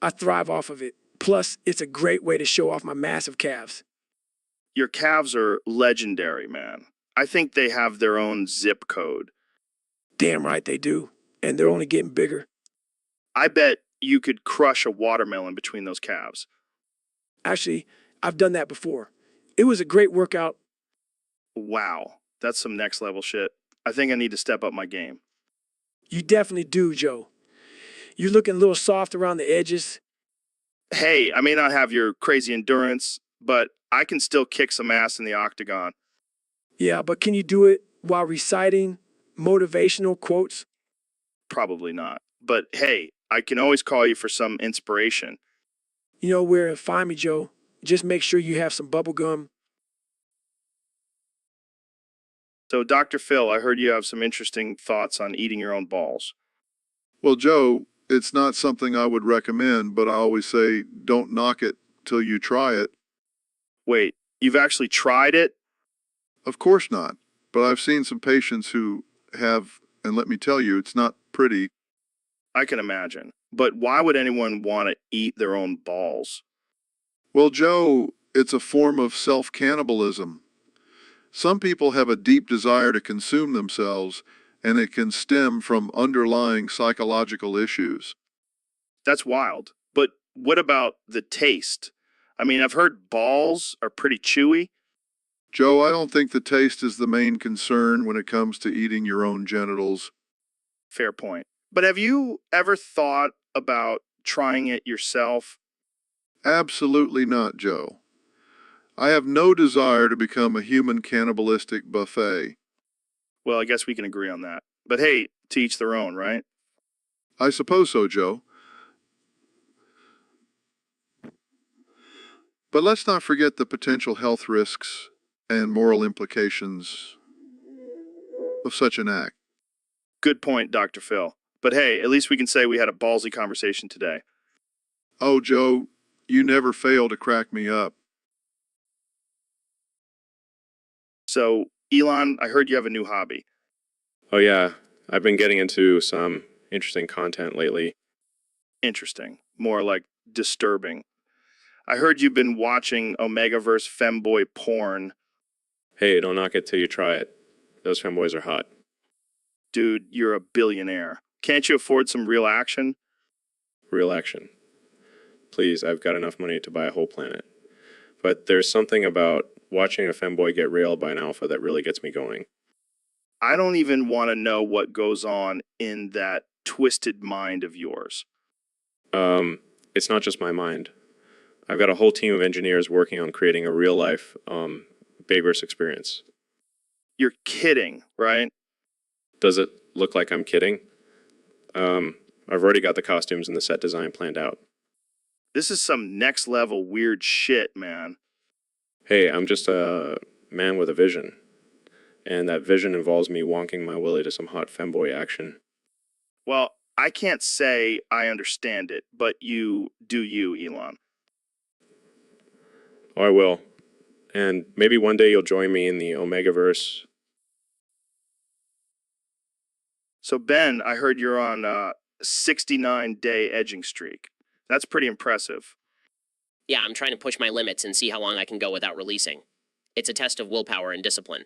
I thrive off of it. Plus, it's a great way to show off my massive calves. Your calves are legendary, man. I think they have their own zip code. Damn right they do. And they're only getting bigger. I bet you could crush a watermelon between those calves. Actually, I've done that before. It was a great workout. Wow, that's some next level shit. I think I need to step up my game. You definitely do, Joe. You're looking a little soft around the edges. Hey, I may not have your crazy endurance, but I can still kick some ass in the octagon. Yeah, but can you do it while reciting motivational quotes? Probably not. But hey, I can always call you for some inspiration. You know where to find me, Joe. Just make sure you have some bubble gum. So, Dr. Phil, I heard you have some interesting thoughts on eating your own balls. Well, Joe, it's not something I would recommend, but I always say don't knock it till you try it. Wait, you've actually tried it? Of course not, but I've seen some patients who have, and let me tell you, it's not pretty. I can imagine. But why would anyone want to eat their own balls? Well, Joe, it's a form of self-cannibalism. Some people have a deep desire to consume themselves, and it can stem from underlying psychological issues. That's wild. But what about the taste? I mean, I've heard balls are pretty chewy. Joe, I don't think the taste is the main concern when it comes to eating your own genitals. Fair point. But have you ever thought about trying it yourself? Absolutely not, Joe. I have no desire to become a human cannibalistic buffet. Well, I guess we can agree on that. But hey, to each their own, right? I suppose so, Joe. But let's not forget the potential health risks and moral implications of such an act. Good point, Dr. Phil. But hey, at least we can say we had a ballsy conversation today. Oh, Joe, you never fail to crack me up. So, Elon, I heard you have a new hobby. Oh, yeah. I've been getting into some interesting content lately. Interesting. More like disturbing. I heard you've been watching Omegaverse femboy porn. Hey, don't knock it till you try it. Those femboys are hot. Dude, you're a billionaire. Can't you afford some real action? Real action. Please, I've got enough money to buy a whole planet. But there's something about watching a femboy get railed by an alpha that really gets me going. I don't even want to know what goes on in that twisted mind of yours. It's not just my mind. I've got a whole team of engineers working on creating a real life, Bayverse experience. You're kidding, right? Does it look like I'm kidding? I've already got the costumes and the set design planned out. This is some next level weird shit, man. Hey, I'm just a man with a vision. And that vision involves me wonking my willy to some hot femboy action. Well, I can't say I understand it, but you do you, Elon. Oh, I will. And maybe one day you'll join me in the Omegaverse. So, Ben, I heard you're on a 69-day edging streak. That's pretty impressive. Yeah, I'm trying to push my limits and see how long I can go without releasing. It's a test of willpower and discipline.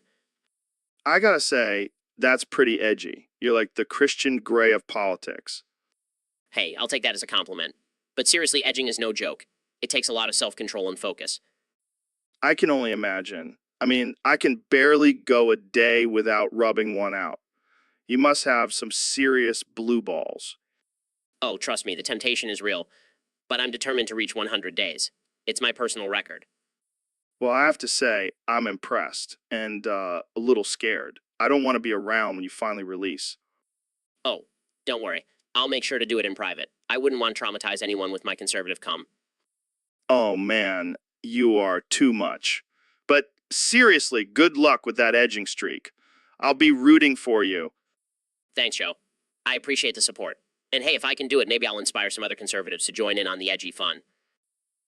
I gotta say, that's pretty edgy. You're like the Christian Grey of politics. Hey, I'll take that as a compliment. But seriously, edging is no joke. It takes a lot of self-control and focus. I can only imagine. I mean, I can barely go a day without rubbing one out. You must have some serious blue balls. Oh, trust me, the temptation is real. But I'm determined to reach 100 days. It's my personal record. Well, I have to say, I'm impressed and a little scared. I don't want to be around when you finally release. Oh, don't worry. I'll make sure to do it in private. I wouldn't want to traumatize anyone with my conservative cum. Oh man, you are too much. But seriously, good luck with that edging streak. I'll be rooting for you. Thanks, Joe. I appreciate the support. And hey, if I can do it, maybe I'll inspire some other conservatives to join in on the edgy fun.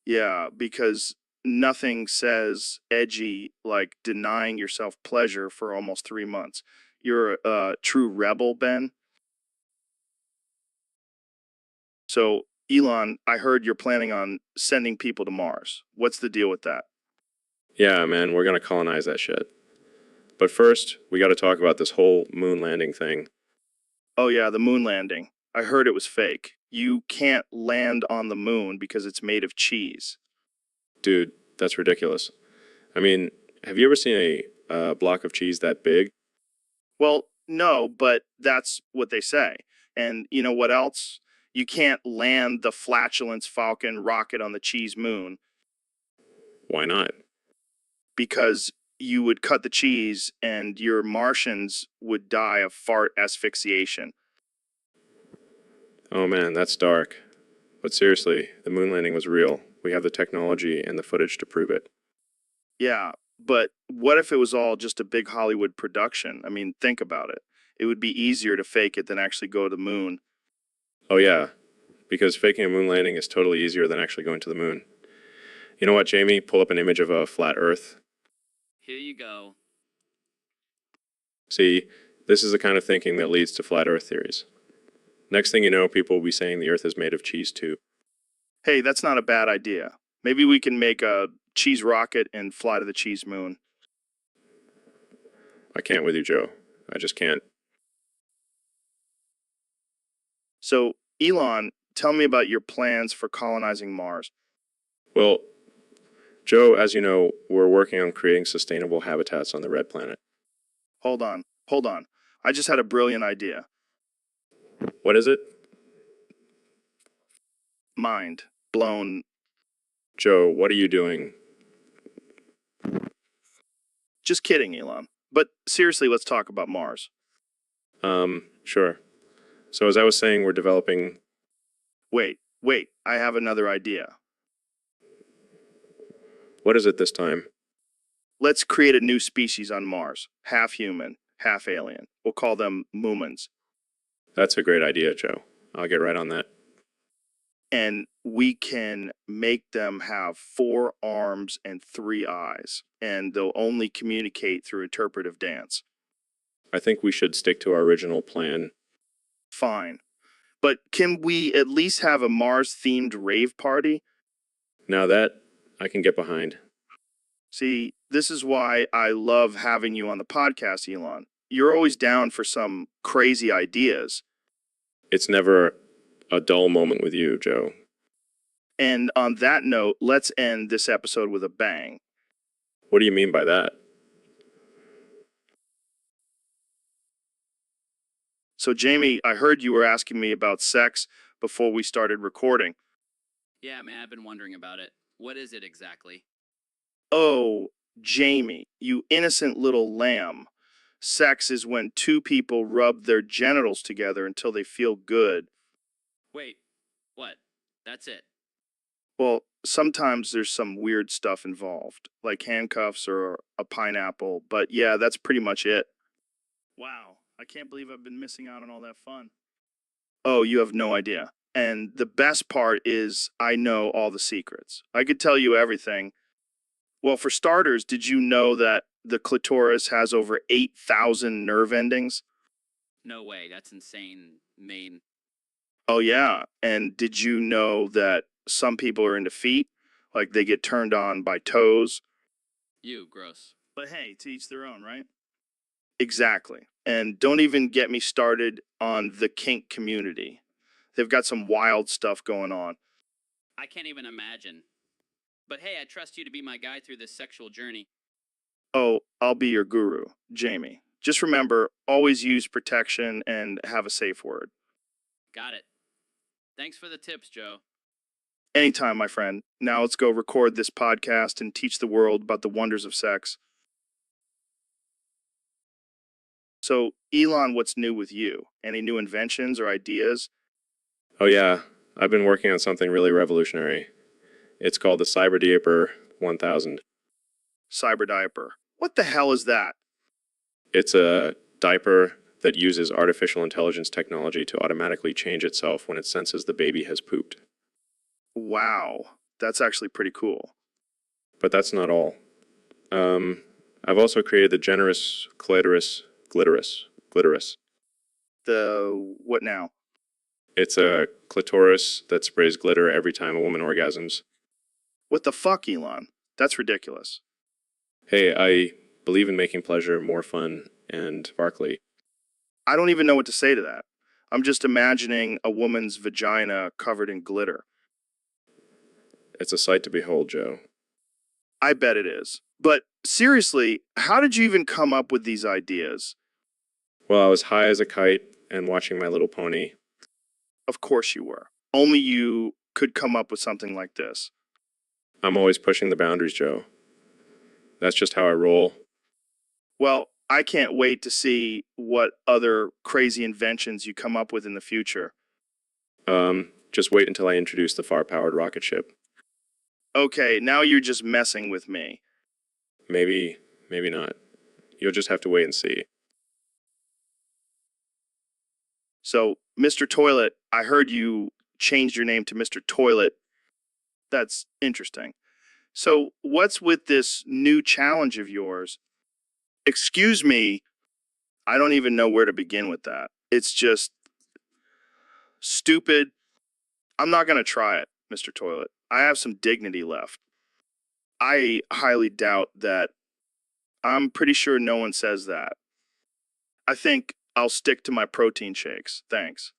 Yeah, because nothing says edgy like denying yourself pleasure for almost 3 months. You're a true rebel, Ben. So, Elon, I heard you're planning on sending people to Mars. What's the deal with that? Yeah, man, we're gonna colonize that shit. But first, we gotta talk about this whole moon landing thing. Oh yeah, the moon landing. I heard it was fake. You can't land on the moon because it's made of cheese. Dude, that's ridiculous. I mean, have you ever seen a block of cheese that big? Well, no, but that's what they say. And you know what else? You can't land the flatulence Falcon rocket on the cheese moon Why not? because you would cut the cheese and your Martians would die of fart asphyxiation. Oh man, that's dark. But seriously, the moon landing was real. We have the technology and the footage to prove it. Yeah, but what if it was all just a big Hollywood production? I mean, think about it. It would be easier to fake it than actually go to the moon. Oh yeah, because faking a moon landing is totally easier than actually going to the moon. You know what, Jamie? Pull up an image of a flat Earth. Here you go. See, this is the kind of thinking that leads to flat Earth theories. Next thing you know, people will be saying the Earth is made of cheese too. Hey, that's not a bad idea. Maybe we can make a cheese rocket and fly to the cheese moon. I can't with you, Joe. I just can't. So, Elon, tell me about your plans for colonizing Mars. Well, Joe, as you know, we're working on creating sustainable habitats on the red planet. Hold on. I just had a brilliant idea. What is it? Mind blown. Joe, what are you doing? Just kidding, Elon. But seriously, let's talk about Mars. Sure. So as I was saying, we're developing... Wait, I have another idea. What is it this time? Let's create a new species on Mars. Half human, half alien. We'll call them Moomins. That's a great idea, Joe. I'll get right on that. and we can make them have 4 arms and 3 eyes, and they'll only communicate through interpretive dance. I think we should stick to our original plan. Fine. But can we at least have a Mars-themed rave party? Now that I can get behind. See, this is why I love having you on the podcast, Elon. You're always down for some crazy ideas. It's never a dull moment with you, Joe. And on that note, let's end this episode with a bang. What do you mean by that? So, Jamie, I heard you were asking me about sex before we started recording. Yeah, man, I've been wondering about it. What is it exactly? Oh, Jamie, you innocent little lamb. Sex is when 2 people rub their genitals together until they feel good. Wait, what? That's it. Well, sometimes there's some weird stuff involved, like handcuffs or a pineapple, but yeah, that's pretty much it. Wow, I can't believe I've been missing out on all that fun. Oh, you have no idea. And the best part is I know all the secrets. I could tell you everything. Well, for starters, did you know that the clitoris has over 8,000 nerve endings? No way, that's insane, Maine. Oh, yeah. And did you know that some people are into feet? Like they get turned on by toes? You, gross. But hey, to each their own, right? Exactly. And don't even get me started on the kink community. They've got some wild stuff going on. I can't even imagine. But hey, I trust you to be my guide through this sexual journey. Oh, I'll be your guru, Jamie. Just remember, always use protection and have a safe word. Got it. Thanks for the tips, Joe. Anytime, my friend. Now let's go record this podcast and teach the world about the wonders of sex. So, Elon, what's new with you? Any new inventions or ideas? Oh yeah, I've been working on something really revolutionary. It's called the Cyber Diaper 1000. Cyber diaper. What the hell is that? It's a diaper that uses artificial intelligence technology to automatically change itself when it senses the baby has pooped. Wow, that's actually pretty cool. But that's not all. I've also created the generous glitterous. The what now? It's a clitoris that sprays glitter every time a woman orgasms. What the fuck, Elon? That's ridiculous. Hey, I believe in making pleasure more fun and sparkly. I don't even know what to say to that. I'm just imagining a woman's vagina covered in glitter. It's a sight to behold, Joe. I bet it is. But seriously, how did you even come up with these ideas? Well, I was high as a kite and watching My Little Pony. Of course you were. Only you could come up with something like this. I'm always pushing the boundaries, Joe. That's just how I roll. Well, I can't wait to see what other crazy inventions you come up with in the future. Just wait until I introduce the far-powered rocket ship. Okay, now you're just messing with me. Maybe not. You'll just have to wait and see. So, Mr. Toilet, I heard you changed your name to Mr. Toilet. That's interesting. So, what's with this new challenge of yours? Excuse me, I don't even know where to begin with that. It's just stupid. I'm not going to try it, Mr. Toilet. I have some dignity left. I highly doubt that. I'm pretty sure no one says that. I think I'll stick to my protein shakes. Thanks.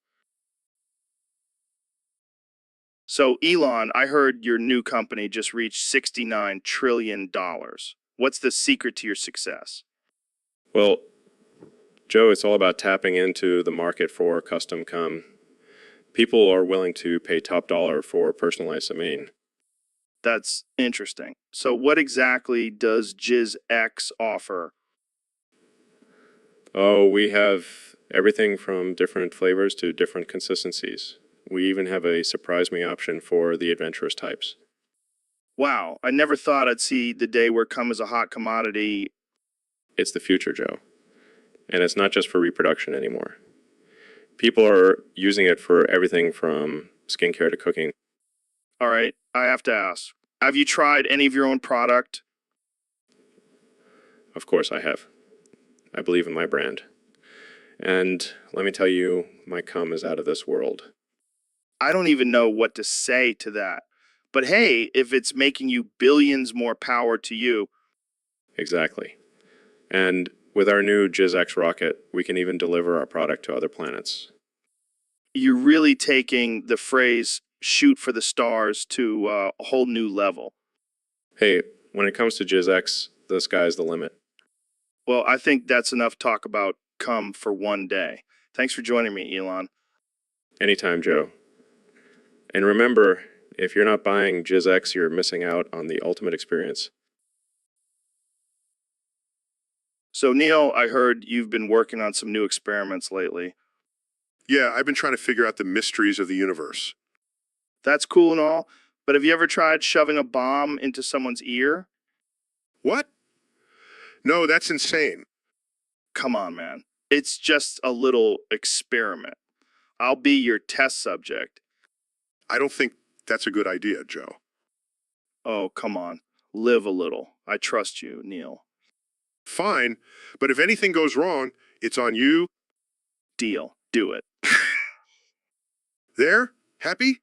So, Elon, I heard your new company just reached $69 trillion. What's the secret to your success? Well, Joe, it's all about tapping into the market for custom cum. People are willing to pay top dollar for personalized domain. That's interesting. So, what exactly does JizzX offer? Oh, we have everything from different flavors to different consistencies. We even have a surprise me option for the adventurous types. Wow, I never thought I'd see the day where cum is a hot commodity. It's the future, Joe. And it's not just for reproduction anymore. People are using it for everything from skincare to cooking. All right, I have to ask. Have you tried any of your own product? Of course I have. I believe in my brand. And let me tell you, my cum is out of this world. I don't even know what to say to that. But hey, if it's making you billions, more power to you. Exactly. And with our new JizzX rocket, we can even deliver our product to other planets. You're really taking the phrase shoot for the stars to a whole new level. Hey, when it comes to JizzX, the sky's the limit. Well, I think that's enough talk about cum for one day. Thanks for joining me, Elon. Anytime, Joe. And remember, if you're not buying JizzX, you're missing out on the ultimate experience. So, Neil, I heard you've been working on some new experiments lately. Yeah, I've been trying to figure out the mysteries of the universe. That's cool and all, but have you ever tried shoving a bomb into someone's ear? What? No, that's insane. Come on, man. It's just a little experiment. I'll be your test subject. I don't think that's a good idea, Joe. Oh, come on. Live a little. I trust you, Neil. Fine, but if anything goes wrong, it's on you. Deal. Do it. There? Happy?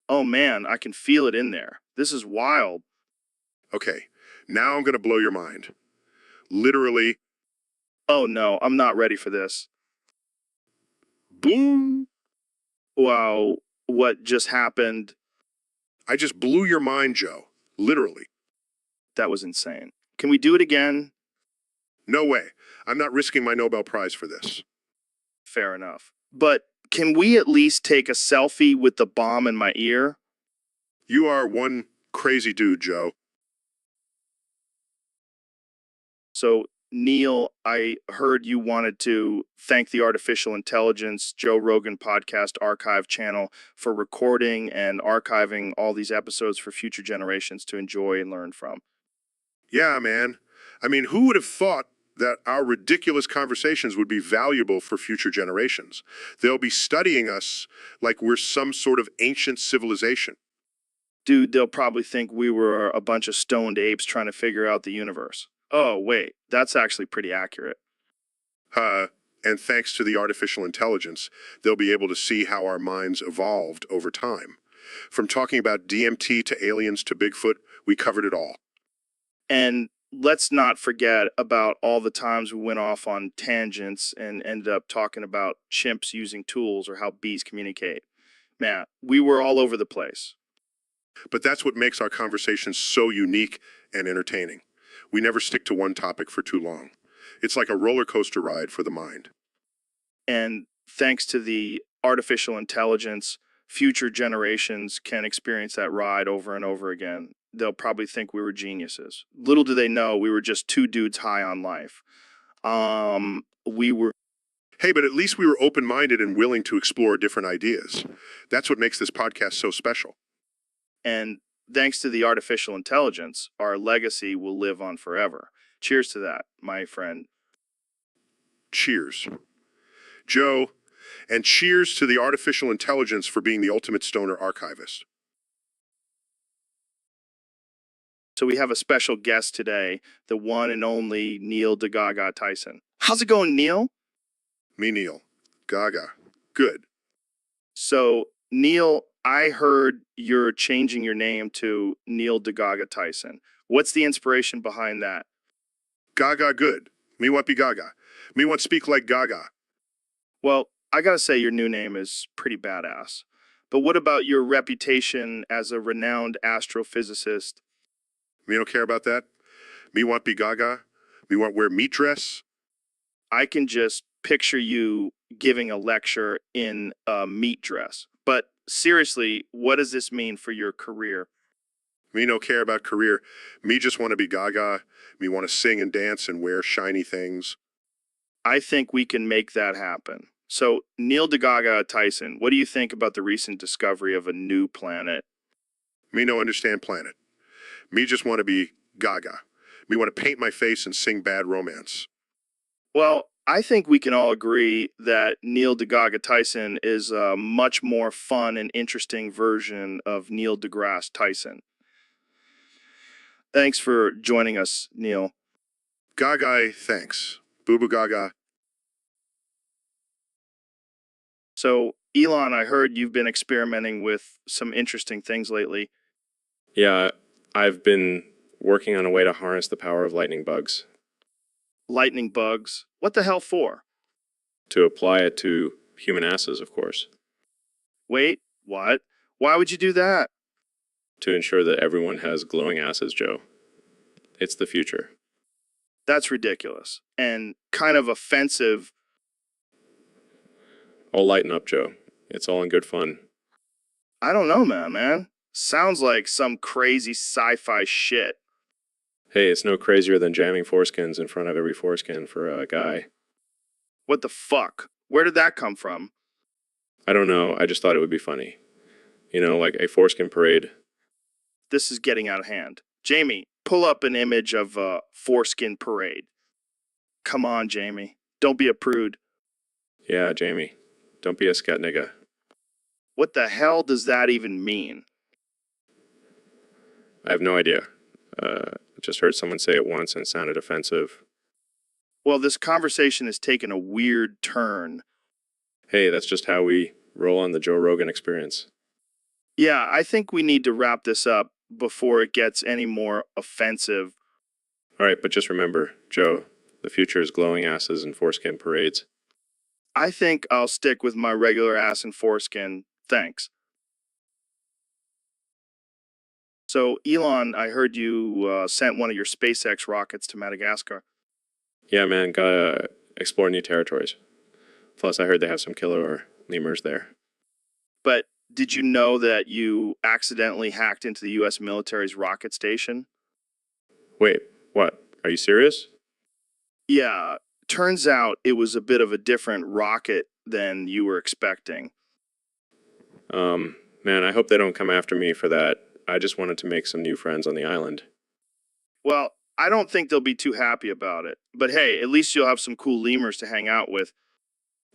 Oh, man, I can feel it in there. This is wild. Okay, now I'm going to blow your mind. Literally, Oh, no, I'm not ready for this. boom! Wow, what just happened? I just blew your mind, Joe. Literally. That was insane. Can we do it again? No way. I'm not risking my Nobel Prize for this. Fair enough. But can we at least take a selfie with the bomb in my ear? You are one crazy dude, Joe. So, Neil, I heard you wanted to thank the Artificial Intelligence Joe Rogan Podcast Archive channel for recording and archiving all these episodes for future generations to enjoy and learn from. Yeah, man. I mean, who would have thought that our ridiculous conversations would be valuable for future generations? They'll be studying us like we're some sort of ancient civilization. Dude, they'll probably think we were a bunch of stoned apes trying to figure out the universe. Oh, wait, that's actually pretty accurate. And thanks to the artificial intelligence, they'll be able to see how our minds evolved over time. From talking about DMT to aliens to Bigfoot, we covered it all. And let's not forget about all the times we went off on tangents and ended up talking about chimps using tools or how bees communicate. Man, we were all over the place. But that's what makes our conversations so unique and entertaining. We never stick to one topic for too long. It's like a roller coaster ride for the mind. And thanks to the artificial intelligence, future generations can experience that ride over and over again. They'll probably think we were geniuses. Little do they know we were just two dudes high on life. We were. Hey, but at least we were open-minded and willing to explore different ideas. That's what makes this podcast so special. And thanks to the artificial intelligence, our legacy will live on forever. Cheers to that, my friend. Cheers. Joe, and cheers to the artificial intelligence for being the ultimate stoner archivist. So we have a special guest today, the one and only Neil DeGaga Tyson. How's it going, Neil? Me, Neil. Gaga. Good. So, Neil, I heard you're changing your name to Neil DeGaga Tyson. What's the inspiration behind that? Gaga good. Me want be Gaga. Me want speak like Gaga. Well, I gotta say your new name is pretty badass. But what about your reputation as a renowned astrophysicist? Me don't care about that. Me want be Gaga. Me want wear meat dress. I can just picture you giving a lecture in a meat dress. But seriously, what does this mean for your career? Me no care about career. Me just want to be Gaga. Me want to sing and dance and wear shiny things. I think we can make that happen. So, Neil DeGaga Tyson, what do you think about the recent discovery of a new planet? Me no understand planet. Me just want to be Gaga. Me want to paint my face and sing bad romance. Well, I think we can all agree that Neil deGrasse Tyson is a much more fun and interesting version of Neil deGrasse Tyson. Thanks for joining us, Neil. Gaga, thanks. Boo boo gaga. So, Elon, I heard you've been experimenting with some interesting things lately. Yeah, I've been working on a way to harness the power of lightning bugs Lightning bugs. What the hell for? to apply it to human asses, of course, Wait, what? Why would you do that? to ensure that everyone has glowing asses, Joe. It's the future. That's ridiculous and kind of offensive. I'll lighten up, Joe. It's all in good fun. I don't know, man. Sounds like some crazy sci-fi shit. Hey, it's no crazier than jamming foreskins in front of every foreskin for a guy. What the fuck? Where did that come from? I don't know, I just thought it would be funny. You know, like a foreskin parade. This is getting out of hand. Jamie, pull up an image of a foreskin parade. Come on, Jamie. Don't be a prude. Yeah, Jamie. Don't be a scat nigga. What the hell does that even mean? I have no idea. Just heard someone say it once and it sounded offensive. Well, this conversation has taken a weird turn. Hey, that's just how we roll on the Joe Rogan experience. Yeah, I think we need to wrap this up before it gets any more offensive. All right, but just remember, Joe, the future is glowing asses and foreskin parades. I think I'll stick with my regular ass and foreskin. Thanks. So, Elon, I heard you sent one of your SpaceX rockets to Madagascar. Yeah, man, gotta explore new territories. Plus, I heard they have some killer lemurs there. But did you know that you accidentally hacked into the U.S. military's rocket station? Wait, what? Are you serious? Yeah, turns out it was a bit of a different rocket than you were expecting. Man, I hope they don't come after me for that. I just wanted to make some new friends on the island. Well, I don't think they'll be too happy about it. But hey, at least you'll have some cool lemurs to hang out with.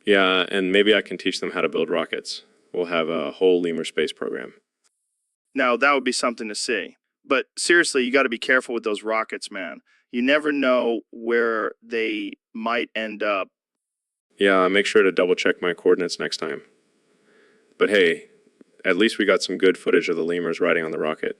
Yeah, and maybe I can teach them how to build rockets. We'll have a whole lemur space program. Now, that would be something to see. But seriously, you got to be careful with those rockets, man. You never know where they might end up. Yeah, make sure to double check my coordinates next time. But hey, at least we got some good footage of the lemurs riding on the rocket.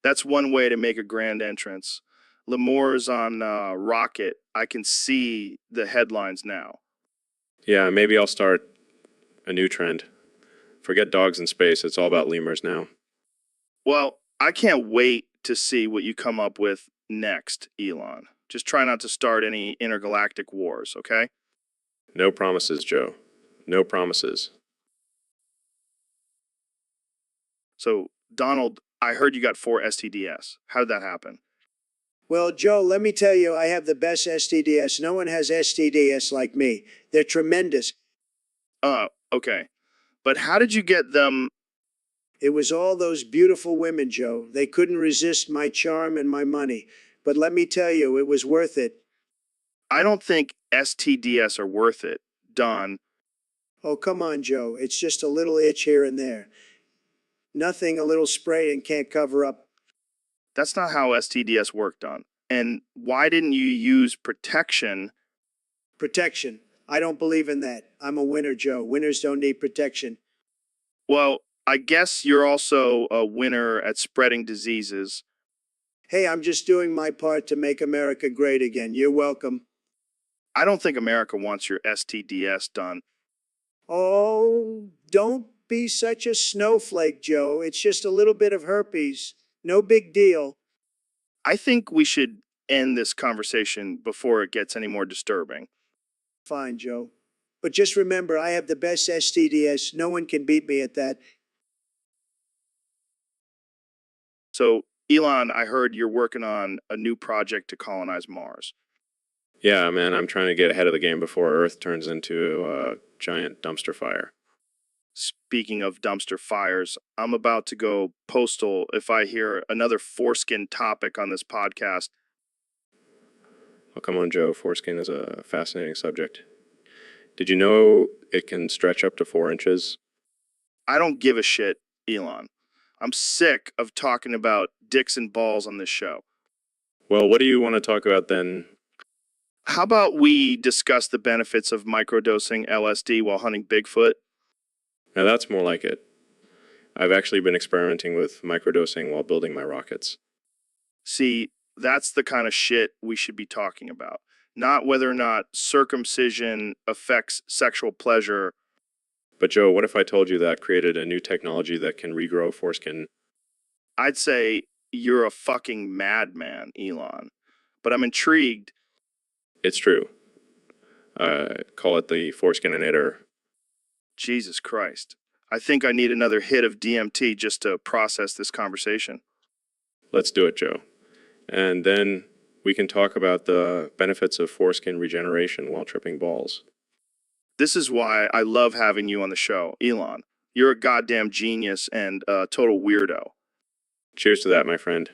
That's one way to make a grand entrance. Lemurs on rocket. I can see the headlines now. Yeah, maybe I'll start a new trend. Forget dogs in space, it's all about lemurs now. Well, I can't wait to see what you come up with next, Elon. Just try not to start any intergalactic wars, okay? No promises, Joe. No promises. So, Donald, I heard you got 4 STDs. How did that happen? Well, Joe, let me tell you, I have the best STDs. No one has STDs like me. They're tremendous. Okay. But how did you get them? It was all those beautiful women, Joe. They couldn't resist my charm and my money. But let me tell you, it was worth it. I don't think STDs are worth it, Don. Oh, come on, Joe. It's just a little itch here and there. Nothing a little spray and can't cover up. That's not how STDs work, Don. And why didn't you use protection? Protection. I don't believe in that. I'm a winner, Joe. Winners don't need protection. Well, I guess you're also a winner at spreading diseases. Hey, I'm just doing my part to make America great again. You're welcome. I don't think America wants your STDs done. Oh, don't be such a snowflake, Joe. It's just a little bit of herpes. No big deal. I think we should end this conversation before it gets any more disturbing. Fine, Joe. But just remember, I have the best STDs. No one can beat me at that. So, Elon, I heard you're working on a new project to colonize Mars. Yeah, man, I'm trying to get ahead of the game before Earth turns into a giant dumpster fire. Speaking of dumpster fires, I'm about to go postal if I hear another foreskin topic on this podcast. Oh, come on, Joe. Foreskin is a fascinating subject. Did you know it can stretch up to 4 inches? I don't give a shit, Elon. I'm sick of talking about dicks and balls on this show. Well, what do you want to talk about then? How about we discuss the benefits of microdosing LSD while hunting Bigfoot? Now that's more like it. I've actually been experimenting with microdosing while building my rockets. See, that's the kind of shit we should be talking about. Not whether or not circumcision affects sexual pleasure. But Joe, what if I told you that created a new technology that can regrow foreskin? I'd say you're a fucking madman, Elon. But I'm intrigued. It's true. Call it the Foreskininator. Jesus Christ. I think I need another hit of DMT just to process this conversation. Let's do it, Joe. And then we can talk about the benefits of foreskin regeneration while tripping balls. This is why I love having you on the show, Elon. You're a goddamn genius and a total weirdo. Cheers to that, my friend.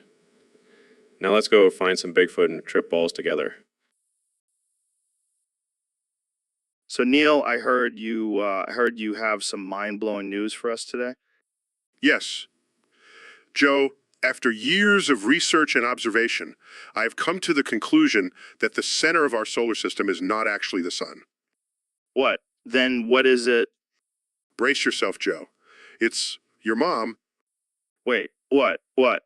Now let's go find some Bigfoot and trip balls together. So Neil, I heard you have some mind-blowing news for us today. Yes. Joe, after years of research and observation, I have come to the conclusion that the center of our solar system is not actually the sun. What? Then what is it? Brace yourself, Joe. It's your mom. Wait, what? What?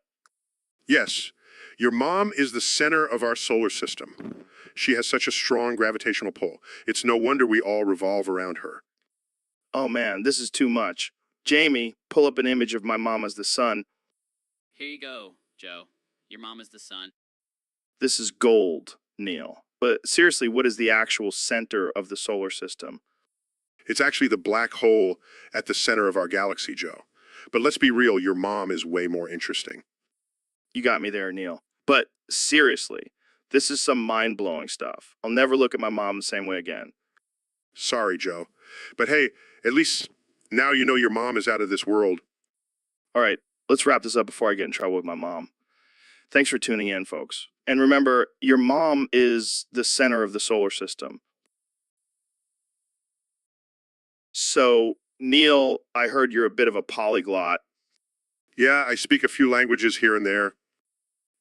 Yes, your mom is the center of our solar system. She has such a strong gravitational pull. It's no wonder we all revolve around her. Oh man, this is too much. Jamie, pull up an image of my mom as the sun. Here you go, Joe. Your mom is the sun. This is gold, Neil. But seriously, what is the actual center of the solar system? It's actually the black hole at the center of our galaxy, Joe. But let's be real, your mom is way more interesting. You got me there, Neil. But seriously, this is some mind-blowing stuff. I'll never look at my mom the same way again. Sorry, Joe. But hey, at least now you know your mom is out of this world. All right, let's wrap this up before I get in trouble with my mom. Thanks for tuning in, folks. And remember, your mom is the center of the solar system. So, Neil, I heard you're a bit of a polyglot. Yeah, I speak a few languages here and there.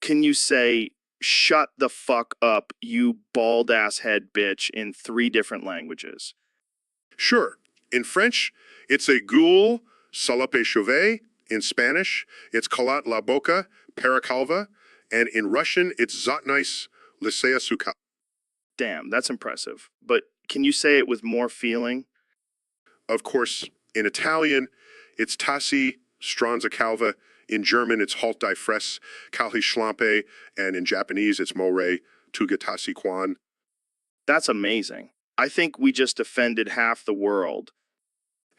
Can you say, shut the fuck up, you bald-ass head bitch, in 3 different languages? Sure. In French, it's a ghoul, salope chauvet. In Spanish, it's calat la boca, pericalva. And in Russian, it's zotnais lisea suka. Damn, that's impressive. But can you say it with more feeling? Of course, in Italian, it's tassi stranza calva. In German, it's halt die fress, calhi schlampe. And in Japanese, it's more tugatasi kwan. That's amazing. I think we just offended half the world.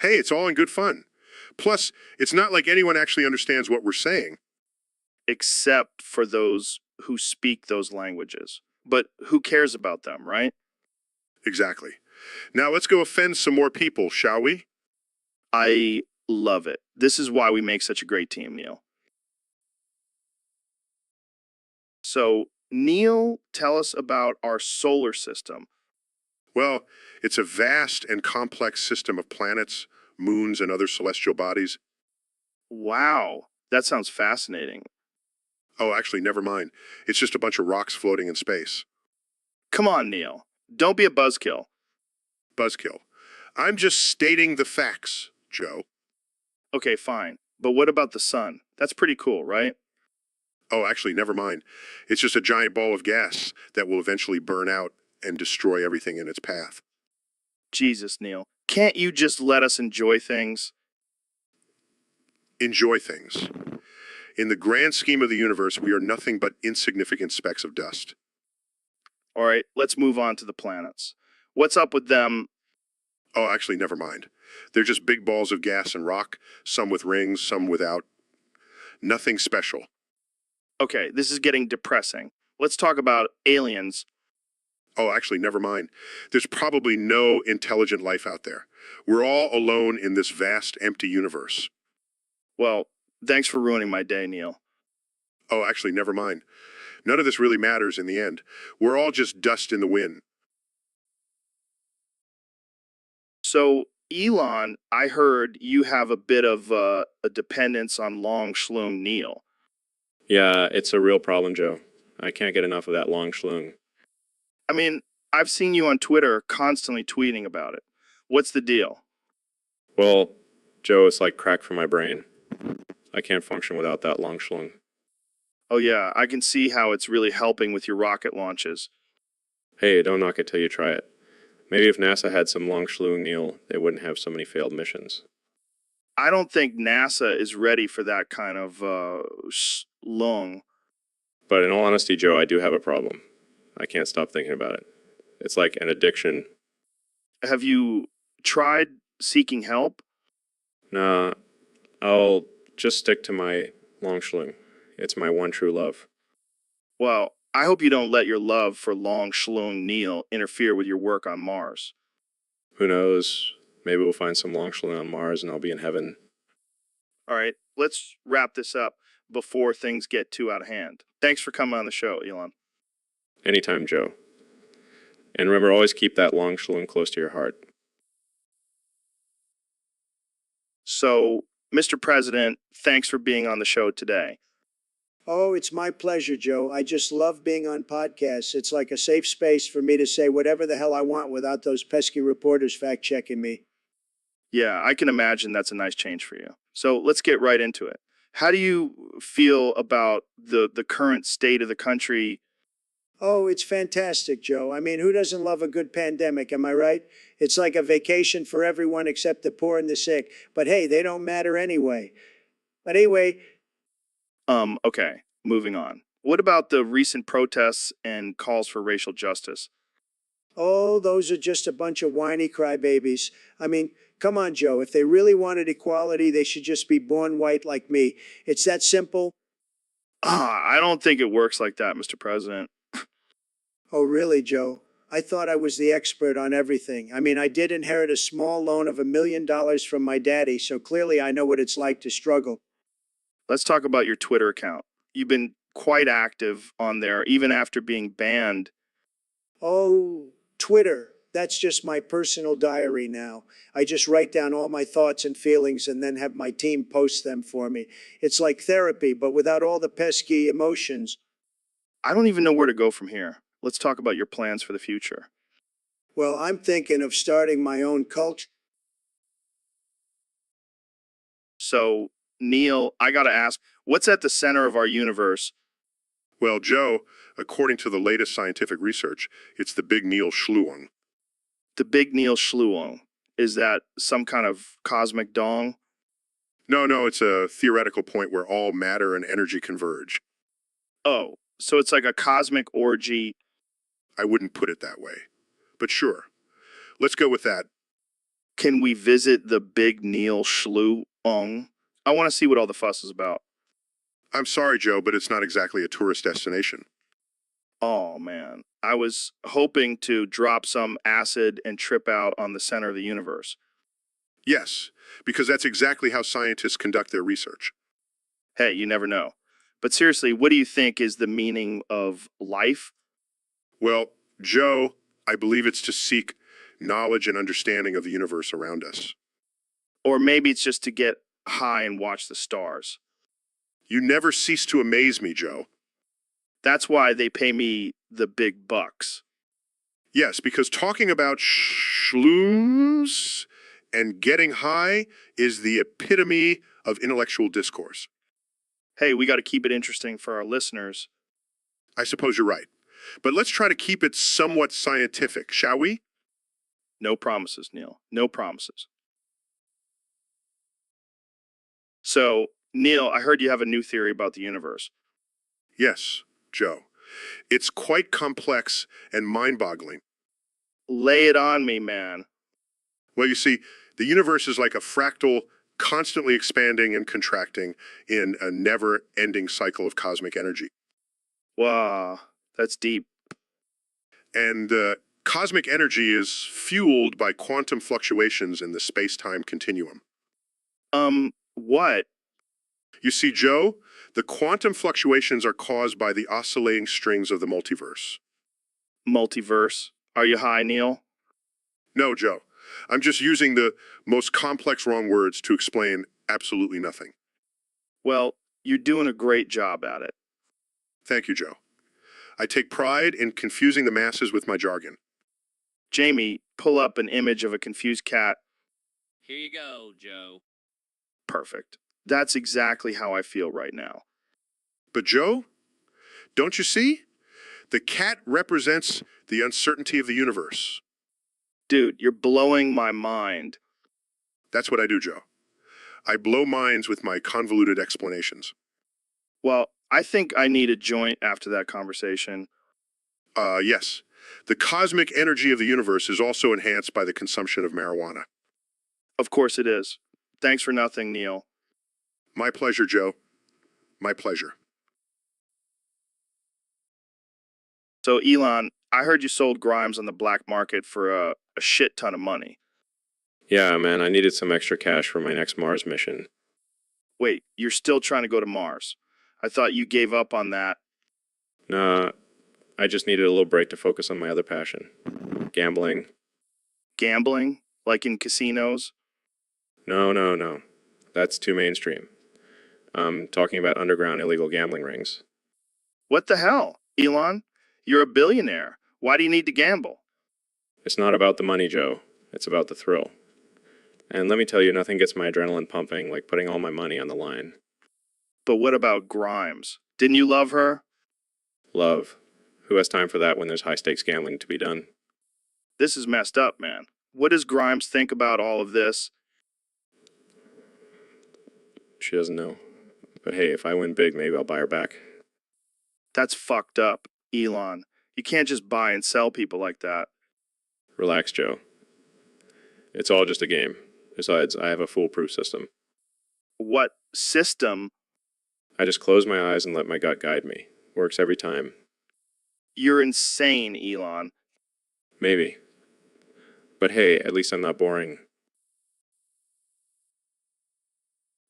Hey, it's all in good fun. Plus, it's not like anyone actually understands what we're saying. Except for those who speak those languages. But who cares about them, right? Exactly. Now let's go offend some more people, shall we? I love it. This is why we make such a great team, Neil. So, Neil, tell us about our solar system. Well, it's a vast and complex system of planets, moons, and other celestial bodies. Wow, that sounds fascinating. Oh, actually, never mind. It's just a bunch of rocks floating in space. Come on, Neil. Don't be a buzzkill. Buzzkill. I'm just stating the facts, Joe. Okay, fine. But what about the sun? That's pretty cool, right? Oh, actually, never mind. It's just a giant ball of gas that will eventually burn out and destroy everything in its path. Jesus, Neil. Can't you just let us enjoy things? Enjoy things. In the grand scheme of the universe, we are nothing but insignificant specks of dust. All right, let's move on to the planets. What's up with them? Oh, actually, never mind. They're just big balls of gas and rock, some with rings, some without. Nothing special. Okay, this is getting depressing. Let's talk about aliens. Oh, actually, never mind. There's probably no intelligent life out there. We're all alone in this vast, empty universe. Well, thanks for ruining my day, Neil. Oh, actually, never mind. None of this really matters in the end. We're all just dust in the wind. So, Elon, I heard you have a bit of a dependence on Long Schlung Neil. Yeah, it's a real problem, Joe. I can't get enough of that long schlung. I mean, I've seen you on Twitter constantly tweeting about it. What's the deal? Well, Joe, it's like crack for my brain. I can't function without that long schlung. Oh, yeah, I can see how it's really helping with your rocket launches. Hey, don't knock it till you try it. Maybe if NASA had some long schlung Neil, they wouldn't have so many failed missions. I don't think NASA is ready for that kind of lung. But in all honesty, Joe, I do have a problem. I can't stop thinking about it. It's like an addiction. Have you tried seeking help? Nah, I'll just stick to my long schlung. It's my one true love. Well, I hope you don't let your love for Long Schlung Neil interfere with your work on Mars. Who knows? Maybe we'll find some long schlung on Mars and I'll be in heaven. All right, let's wrap this up before things get too out of hand. Thanks for coming on the show, Elon. Anytime, Joe. And remember, always keep that long schlung close to your heart. So, Mr. President, thanks for being on the show today. Oh, it's my pleasure, Joe. I just love being on podcasts. It's like a safe space for me to say whatever the hell I want without those pesky reporters fact checking me. Yeah, I can imagine that's a nice change for you. So let's get right into it. How do you feel about the current state of the country? Oh, it's fantastic, Joe. I mean, who doesn't love a good pandemic? Am I right? It's like a vacation for everyone except the poor and the sick. But hey, they don't matter anyway. But anyway, Okay, moving on. What about the recent protests and calls for racial justice? oh, those are just a bunch of whiny crybabies. I mean, come on, Joe. If they really wanted equality, they should just be born white like me. It's that simple. I don't think it works like that, Mr. President. Oh, really, Joe? I thought I was the expert on everything. I mean, I did inherit a small loan of $1 million from my daddy, so clearly I know what it's like to struggle. Let's talk about your Twitter account. You've been quite active on there, even after being banned. Oh, Twitter. That's just my personal diary now. I just write down all my thoughts and feelings and then have my team post them for me. It's like therapy, but without all the pesky emotions. I don't even know where to go from here. Let's talk about your plans for the future. Well, I'm thinking of starting my own cult. So, Neil, I gotta ask, what's at the center of our universe? Well, Joe, according to the latest scientific research, it's the big Neil Schlung. The big Neil Schlung. Is that some kind of cosmic dong? No, it's a theoretical point where all matter and energy converge. Oh, so it's like a cosmic orgy. I wouldn't put it that way. But sure, let's go with that. Can we visit the big Neil Schlung? I want to see what all the fuss is about. I'm sorry, Joe, but it's not exactly a tourist destination. Oh, man. I was hoping to drop some acid and trip out on the center of the universe. Yes, because that's exactly how scientists conduct their research. Hey, you never know. But seriously, what do you think is the meaning of life? Well, Joe, I believe it's to seek knowledge and understanding of the universe around us. Or maybe it's just to get high and watch the stars. You never cease to amaze me, Joe. That's why they pay me the big bucks. Yes, because talking about schlooms and getting high is the epitome of intellectual discourse. Hey, we got to keep it interesting for our listeners. I suppose you're right. But let's try to keep it somewhat scientific, shall we? No promises, Neil. No promises. So, Neil, I heard you have a new theory about the universe. Yes, Joe. It's quite complex and mind-boggling. Lay it on me, man. Well, you see, the universe is like a fractal, constantly expanding and contracting in a never-ending cycle of cosmic energy. Wow, that's deep. And cosmic energy is fueled by quantum fluctuations in the space-time continuum. What? You see, Joe, the quantum fluctuations are caused by the oscillating strings of the multiverse. Multiverse. Are you high, Neil? No, Joe. I'm just using the most complex wrong words to explain absolutely nothing. Well, you're doing a great job at it. Thank you, Joe. I take pride in confusing the masses with my jargon. Jamie, pull up an image of a confused cat. Here you go, Joe. Perfect. That's exactly how I feel right now. But Joe, don't you see? The cat represents the uncertainty of the universe. Dude, you're blowing my mind. That's what I do, Joe. I blow minds with my convoluted explanations. Well, I think I need a joint after that conversation. Yes. The cosmic energy of the universe is also enhanced by the consumption of marijuana. Of course it is. Thanks for nothing, Neil. My pleasure, Joe. My pleasure. So, Elon, I heard you sold Grimes on the black market for a shit ton of money. Yeah, man, I needed some extra cash for my next Mars mission. Wait, you're still trying to go to Mars? I thought you gave up on that. Nah, I just needed a little break to focus on my other passion. Gambling. Gambling? Like in casinos? No. That's too mainstream. I'm talking about underground illegal gambling rings. What the hell, Elon? You're a billionaire. Why do you need to gamble? It's not about the money, Joe. It's about the thrill. And let me tell you, nothing gets my adrenaline pumping like putting all my money on the line. But what about Grimes? Didn't you love her? Love. Who has time for that when there's high-stakes gambling to be done? This is messed up, man. What does Grimes think about all of this? She doesn't know. But hey, if I win big, maybe I'll buy her back. That's fucked up, Elon. You can't just buy and sell people like that. Relax, Joe. It's all just a game. Besides, I have a foolproof system. What system? I just close my eyes and let my gut guide me. Works every time. You're insane, Elon. Maybe. But hey, at least I'm not boring.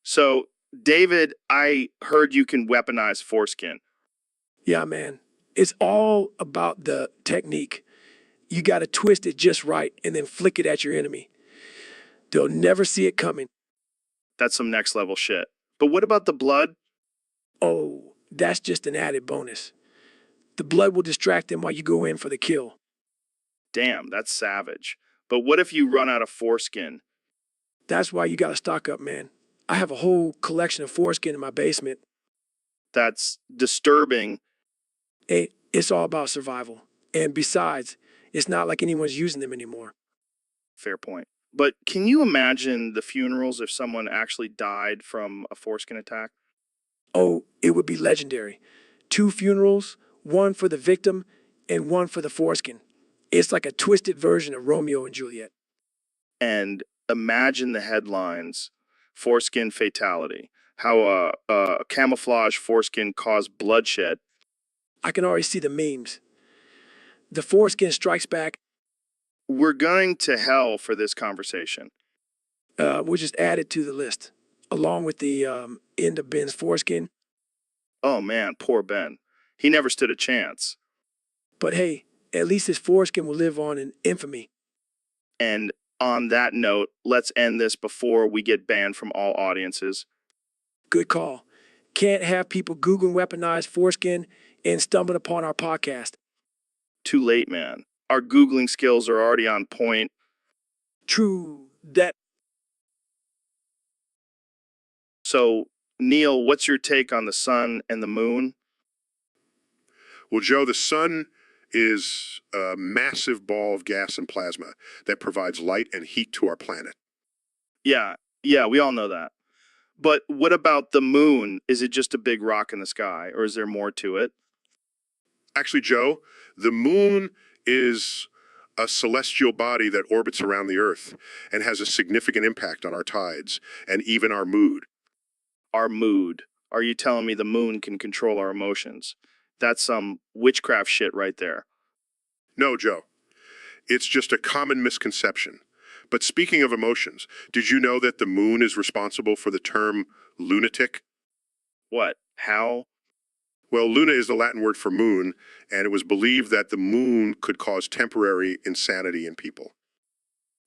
So, David, I heard you can weaponize foreskin. Yeah, man. It's all about the technique. You got to twist it just right and then flick it at your enemy. They'll never see it coming. That's some next level shit. But what about the blood? Oh, that's just an added bonus. The blood will distract them while you go in for the kill. Damn, that's savage. But what if you run out of foreskin? That's why you got to stock up, man. I have a whole collection of foreskin in my basement. That's disturbing. Hey, it's all about survival. And besides, it's not like anyone's using them anymore. Fair point. But can you imagine the funerals if someone actually died from a foreskin attack? Oh, it would be legendary. 2 funerals, one for the victim and one for the foreskin. It's like a twisted version of Romeo and Juliet. And imagine the headlines: foreskin fatality. How a camouflage foreskin caused bloodshed. I can already see the memes. The foreskin strikes back. We're going to hell for this conversation. We'll just add it to the list, along with the end of Ben's foreskin. Oh man, poor Ben. He never stood a chance. But hey, at least his foreskin will live on in infamy. And on that note, let's end this before we get banned from all audiences. Good call. Can't have people Googling weaponized foreskin and stumbling upon our podcast. Too late, man. Our Googling skills are already on point. True that. So, Neil, what's your take on the sun and the moon? Well, Joe, the sun is a massive ball of gas and plasma that provides light and heat to our planet. Yeah, we all know that. But what about the moon? Is it just a big rock in the sky, or is there more to it? Actually, Joe, the moon is a celestial body that orbits around the Earth and has a significant impact on our tides and even our mood. Our mood. Are you telling me the moon can control our emotions? That's some witchcraft shit right there. No, Joe. It's just a common misconception. But speaking of emotions, did you know that the moon is responsible for the term lunatic? What? How? Well, Luna is the Latin word for moon, and it was believed that the moon could cause temporary insanity in people.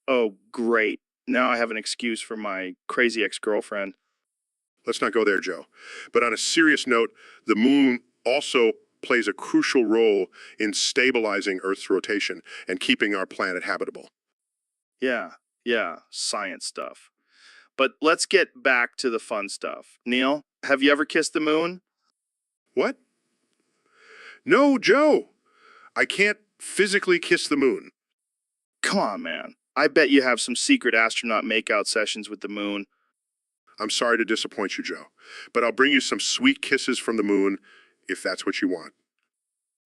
Oh, great. Now I have an excuse for my crazy ex-girlfriend. Let's not go there, Joe. But on a serious note, the moon also plays a crucial role in stabilizing Earth's rotation and keeping our planet habitable. Yeah, science stuff. But let's get back to the fun stuff. Neil, have you ever kissed the moon? What? No, Joe. I can't physically kiss the moon. Come on, man. I bet you have some secret astronaut makeout sessions with the moon. I'm sorry to disappoint you, Joe, but I'll bring you some sweet kisses from the moon if that's what you want.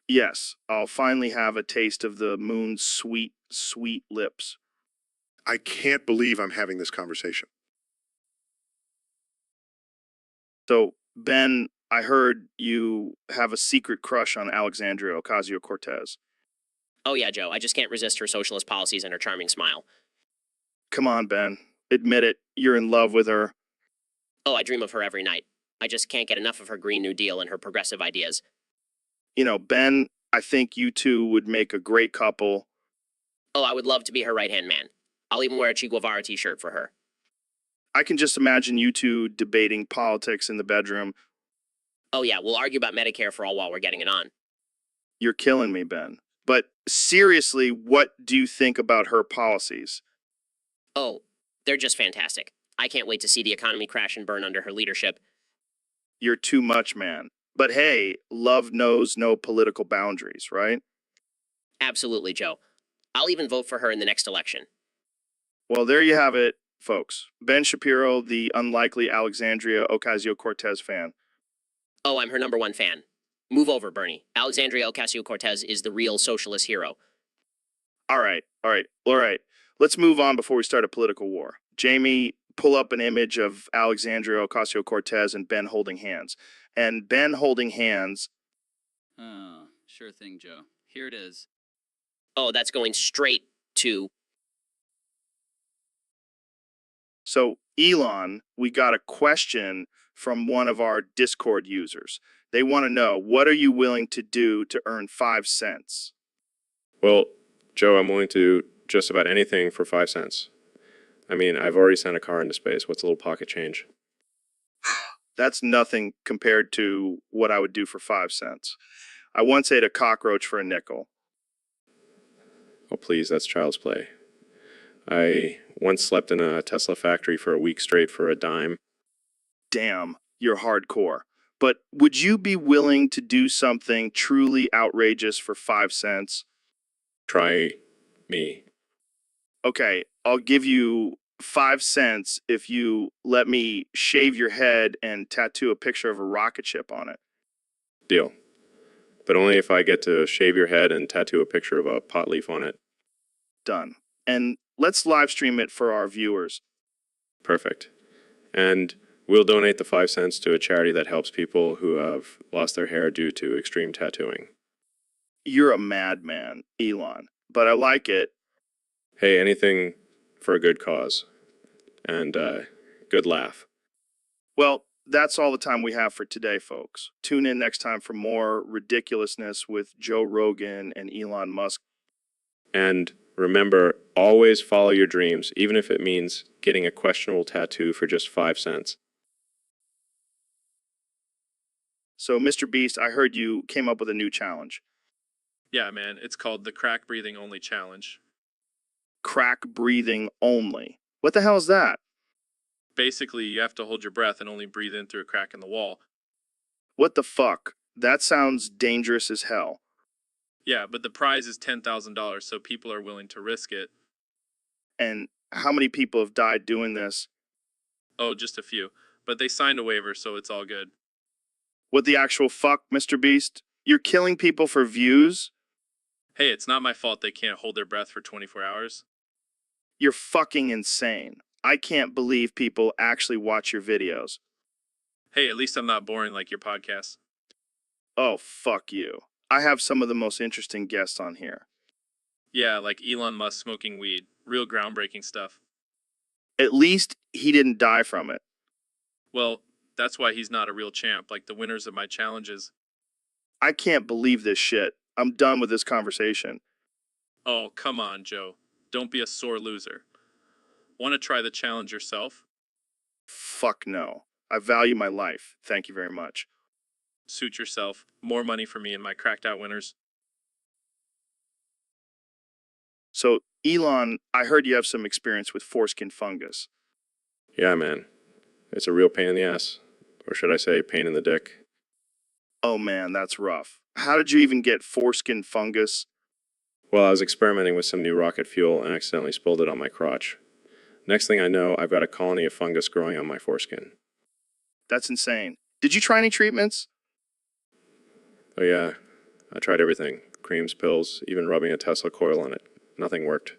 Yes, I'll finally have a taste of the moon's sweet, sweet lips. I can't believe I'm having this conversation. So, Ben, I heard you have a secret crush on Alexandria Ocasio-Cortez. Oh yeah, Joe, I just can't resist her socialist policies and her charming smile. Come on, Ben. Admit it. You're in love with her. Oh, I dream of her every night. I just can't get enough of her Green New Deal and her progressive ideas. You know, Ben, I think you two would make a great couple. Oh, I would love to be her right-hand man. I'll even wear a Che Guevara t-shirt for her. I can just imagine you two debating politics in the bedroom. Oh yeah, we'll argue about Medicare for all while we're getting it on. You're killing me, Ben. But seriously, what do you think about her policies? Oh, they're just fantastic. I can't wait to see the economy crash and burn under her leadership. You're too much, man. But hey, love knows no political boundaries, right? Absolutely, Joe. I'll even vote for her in the next election. Well, there you have it, folks. Ben Shapiro, the unlikely Alexandria Ocasio-Cortez fan. Oh, I'm her #1 fan. Move over, Bernie. Alexandria Ocasio-Cortez is the real socialist hero. All right. Let's move on before we start a political war. Jamie, pull up an image of Alexandria Ocasio-Cortez and Ben holding hands. And Ben holding hands. Oh, sure thing, Joe. Here it is. Oh, that's going straight to... So, Elon, we got a question from one of our Discord users. They want to know, what are you willing to do to earn 5 cents? Well, Joe, I'm willing to do just about anything for 5 cents. I mean, I've already sent a car into space. What's a little pocket change? That's nothing compared to what I would do for 5 cents. I once ate a cockroach for a nickel. Oh, please, that's child's play. I once slept in a Tesla factory for a week straight for a dime. Damn, you're hardcore. But would you be willing to do something truly outrageous for 5 cents? Try me. Okay, I'll give you 5 cents if you let me shave your head and tattoo a picture of a rocket ship on it. Deal. But only if I get to shave your head and tattoo a picture of a pot leaf on it. Done. And let's live stream it for our viewers. Perfect. And we'll donate the 5 cents to a charity that helps people who have lost their hair due to extreme tattooing. You're a madman, Elon, but I like it. Hey, anything for a good cause. And good laugh. Well, that's all the time we have for today, folks. Tune in next time for more ridiculousness with Joe Rogan and Elon Musk. And remember, always follow your dreams, even if it means getting a questionable tattoo for just 5 cents. So, Mr. Beast, I heard you came up with a new challenge. Yeah, man, it's called the crack breathing only challenge. Crack breathing only. What the hell is that? Basically, you have to hold your breath and only breathe in through a crack in the wall. What the fuck? That sounds dangerous as hell. Yeah, but the prize is $10,000, so people are willing to risk it. And how many people have died doing this? Oh, just a few. But they signed a waiver, so it's all good. What the actual fuck, Mr. Beast? You're killing people for views? Hey, it's not my fault they can't hold their breath for 24 hours. You're fucking insane. I can't believe people actually watch your videos. Hey, at least I'm not boring like your podcast. Oh, fuck you. I have some of the most interesting guests on here. Yeah, like Elon Musk smoking weed. Real groundbreaking stuff. At least he didn't die from it. Well, That's why he's not a real champ, like the winners of my challenges. I can't believe this shit. I'm done with this conversation. Oh, come on, Joe. Don't be a sore loser. Want to try the challenge yourself? Fuck no. I value my life. Thank you very much. Suit yourself. More money for me and my cracked out winners. So, Elon, I heard you have some experience with foreskin fungus. Yeah, man. It's a real pain in the ass. Or should I say, pain in the dick. Oh man, that's rough. How did you even get foreskin fungus? Well, I was experimenting with some new rocket fuel and accidentally spilled it on my crotch. Next thing I know, I've got a colony of fungus growing on my foreskin. That's insane. Did you try any treatments? Oh yeah, I tried everything. Creams, pills, even rubbing a Tesla coil on it. Nothing worked.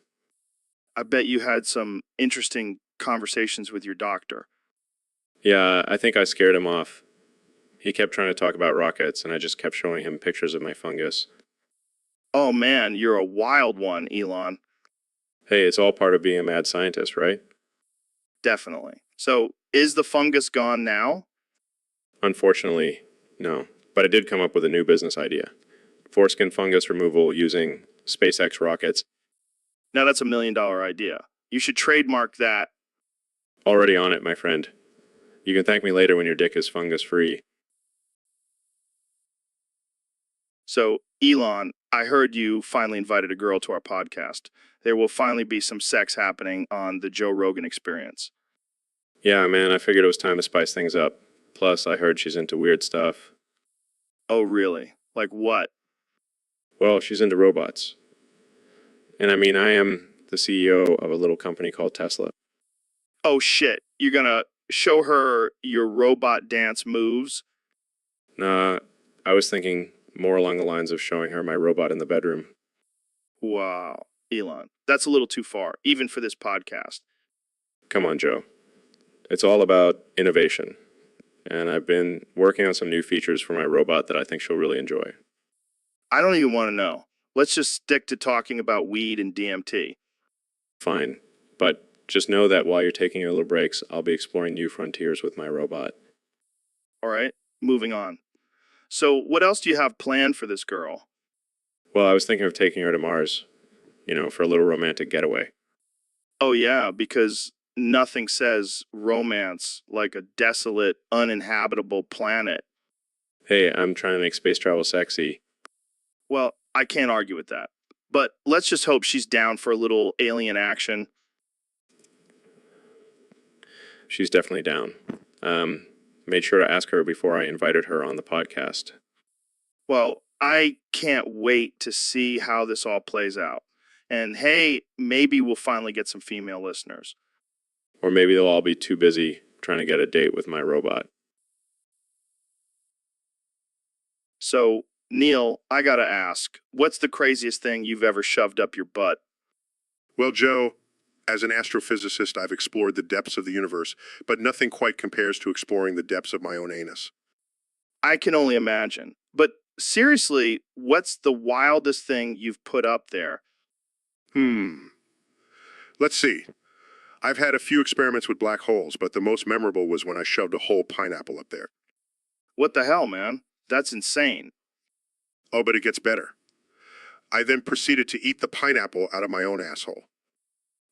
I bet you had some interesting conversations with your doctor. Yeah, I think I scared him off. He kept trying to talk about rockets, and I just kept showing him pictures of my fungus. Oh man, you're a wild one, Elon. Hey, it's all part of being a mad scientist, right? Definitely. So, is the fungus gone now? Unfortunately, no. But I did come up with a new business idea. Foreskin fungus removal using SpaceX rockets. Now that's $1 million idea. You should trademark that. Already on it, my friend. You can thank me later when your dick is fungus free. So, Elon, I heard you finally invited a girl to our podcast. There will finally be some sex happening on the Joe Rogan Experience. Yeah, man, I figured it was time to spice things up. Plus, I heard she's into weird stuff. Oh, really? Like what? Well, she's into robots. And I mean, I am the CEO of a little company called Tesla. Oh, shit. You're gonna show her your robot dance moves? Nah, I was thinking more along the lines of showing her my robot in the bedroom. Wow, Elon, that's a little too far, even for this podcast. Come on, Joe. It's all about innovation. And I've been working on some new features for my robot that I think she'll really enjoy. I don't even want to know. Let's just stick to talking about weed and DMT. Fine. But just know that while you're taking your little breaks, I'll be exploring new frontiers with my robot. All right, moving on. So, what else do you have planned for this girl? Well, I was thinking of taking her to Mars, for a little romantic getaway. Oh, yeah, because nothing says romance like a desolate, uninhabitable planet. Hey, I'm trying to make space travel sexy. Well, I can't argue with that. But let's just hope she's down for a little alien action. She's definitely down. Made sure to ask her before I invited her on the podcast. Well, I can't wait to see how this all plays out. And hey, maybe we'll finally get some female listeners. Or maybe they'll all be too busy trying to get a date with my robot. So, Neil, I gotta ask, what's the craziest thing you've ever shoved up your butt? Well, Joe, as an astrophysicist, I've explored the depths of the universe, but nothing quite compares to exploring the depths of my own anus. I can only imagine. But seriously, what's the wildest thing you've put up there? Let's see. I've had a few experiments with black holes, but the most memorable was when I shoved a whole pineapple up there. What the hell, man? That's insane. Oh, but it gets better. I then proceeded to eat the pineapple out of my own asshole.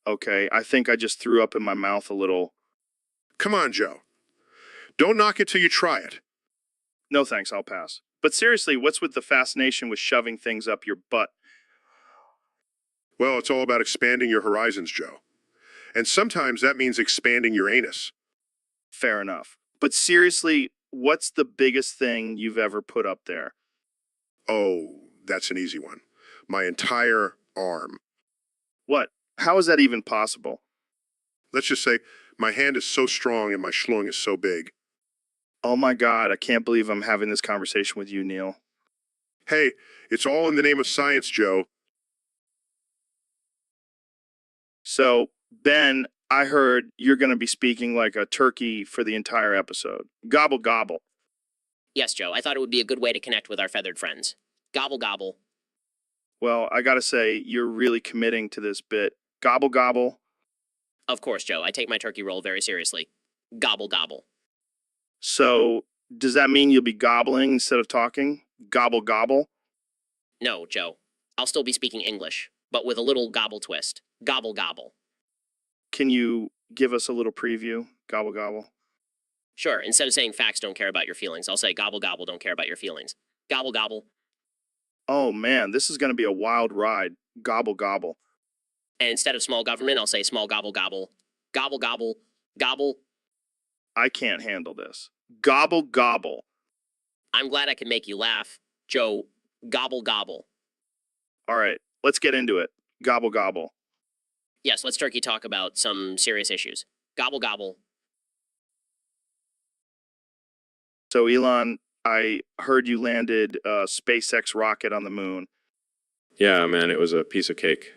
Okay, I think I just threw up in my mouth a little. Come on, Joe. Don't knock it till you try it. No thanks, I'll pass. But seriously, what's with the fascination with shoving things up your butt? Well, it's all about expanding your horizons, Joe. And sometimes that means expanding your anus. Fair enough. But seriously, what's the biggest thing you've ever put up there? Oh, that's an easy one. My entire arm. What? How is that even possible? Let's just say my hand is so strong and my schlong is so big. Oh my God, I can't believe I'm having this conversation with you, Neil. Hey, it's all in the name of science, Joe. So, Ben, I heard you're going to be speaking like a turkey for the entire episode. Gobble, gobble. Yes, Joe, I thought it would be a good way to connect with our feathered friends. Gobble, gobble. Well, I gotta say, you're really committing to this bit. Gobble, gobble. Of course, Joe, I take my turkey roll very seriously. Gobble, gobble. So, does that mean you'll be gobbling instead of talking? Gobble, gobble? No, Joe. I'll still be speaking English, but with a little gobble twist. Gobble, gobble. Can you give us a little preview? Gobble, gobble. Sure, instead of saying facts don't care about your feelings, I'll say gobble, gobble don't care about your feelings. Gobble, gobble. Oh man, this is going to be a wild ride. Gobble, gobble. And instead of small government, I'll say small gobble, gobble. Gobble, gobble. Gobble. I can't handle this. Gobble, gobble. I'm glad I can make you laugh. Joe, gobble, gobble. All right, let's get into it. Gobble, gobble. Yes, let's turkey talk about some serious issues. Gobble, gobble. So, Elon, I heard you landed a SpaceX rocket on the moon. Yeah, man, it was a piece of cake.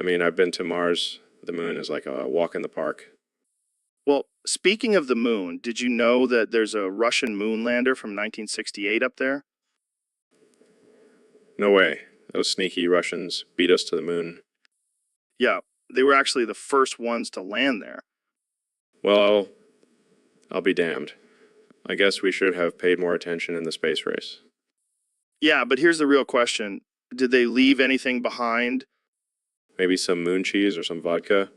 I mean, I've been to Mars. The moon is like a walk in the park. Well, speaking of the moon, did you know that there's a Russian moon lander from 1968 up there? No way. Those sneaky Russians beat us to the moon. Yeah, they were actually the first ones to land there. Well, I'll be damned. I guess we should have paid more attention in the space race. Yeah, but here's the real question. Did they leave anything behind? Maybe some moon cheese or some vodka?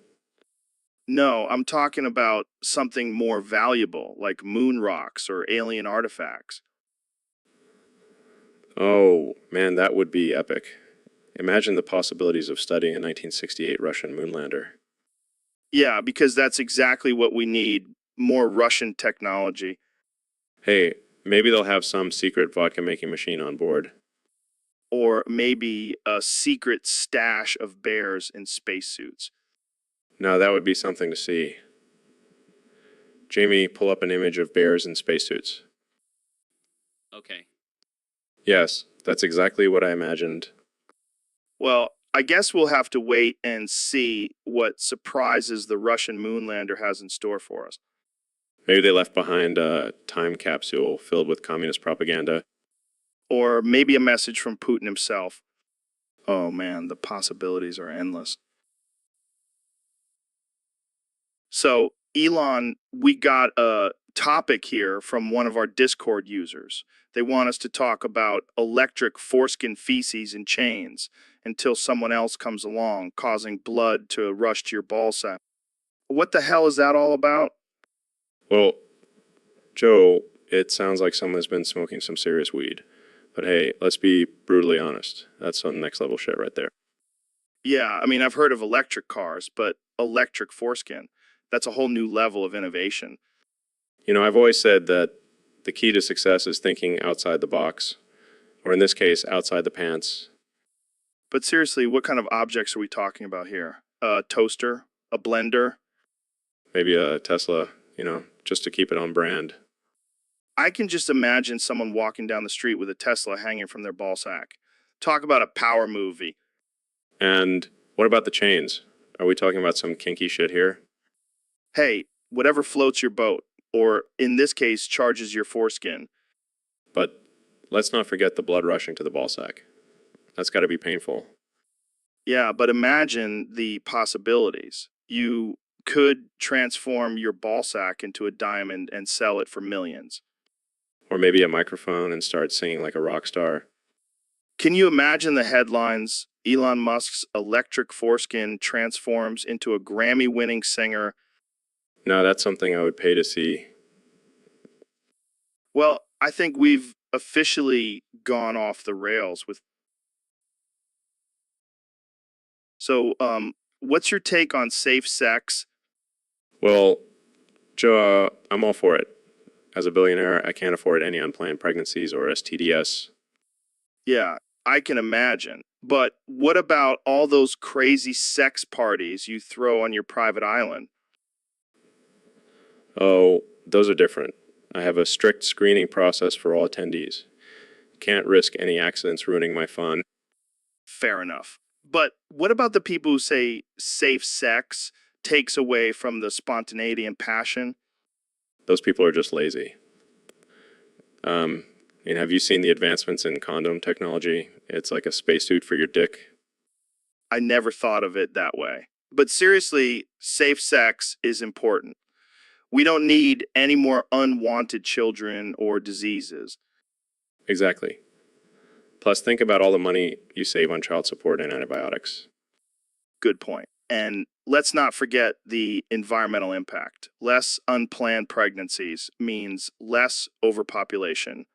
No, I'm talking about something more valuable, like moon rocks or alien artifacts. Oh, man, that would be epic. Imagine the possibilities of studying a 1968 Russian moonlander. Yeah, because that's exactly what we need, more Russian technology. Hey, maybe they'll have some secret vodka making machine on board. Or maybe a secret stash of bears in spacesuits. Now that would be something to see. Jamie, pull up an image of bears in spacesuits. Okay. Yes, that's exactly what I imagined. Well, I guess we'll have to wait and see what surprises the Russian moonlander has in store for us. Maybe they left behind a time capsule filled with communist propaganda. Or maybe a message from Putin himself. Oh man, the possibilities are endless. So, Elon, we got a topic here from one of our Discord users. They want us to talk about electric foreskin feces in chains until someone else comes along, causing blood to rush to your ball sack. What the hell is that all about? Well, Joe, it sounds like someone's been smoking some serious weed. But hey, let's be brutally honest. That's some next level shit right there. Yeah, I mean, I've heard of electric cars, but electric foreskin, that's a whole new level of innovation. You know, I've always said that the key to success is thinking outside the box, or in this case, outside the pants. But seriously, what kind of objects are we talking about here? A toaster? A blender? Maybe a Tesla, just to keep it on brand. I can just imagine someone walking down the street with a Tesla hanging from their ball sack. Talk about a power movie. And what about the chains? Are we talking about some kinky shit here? Hey, whatever floats your boat, or in this case, charges your foreskin. But let's not forget the blood rushing to the ball sack. That's got to be painful. Yeah, but imagine the possibilities. You could transform your ball sack into a diamond and sell it for millions. Or maybe a microphone and start singing like a rock star. Can you imagine the headlines? Elon Musk's electric foreskin transforms into a Grammy-winning singer. No, that's something I would pay to see. Well, I think we've officially gone off the rails with. So, what's your take on safe sex? Well, Joe, I'm all for it. As a billionaire, I can't afford any unplanned pregnancies or STDs. Yeah, I can imagine. But what about all those crazy sex parties you throw on your private island? Oh, those are different. I have a strict screening process for all attendees. Can't risk any accidents ruining my fun. Fair enough. But what about the people who say safe sex takes away from the spontaneity and passion? Those people are just lazy. Have you seen the advancements in condom technology? It's like a spacesuit for your dick. I never thought of it that way. But seriously, safe sex is important. We don't need any more unwanted children or diseases. Exactly. Plus, think about all the money you save on child support and antibiotics. Good point. And let's not forget the environmental impact. Less unplanned pregnancies means less overpopulation.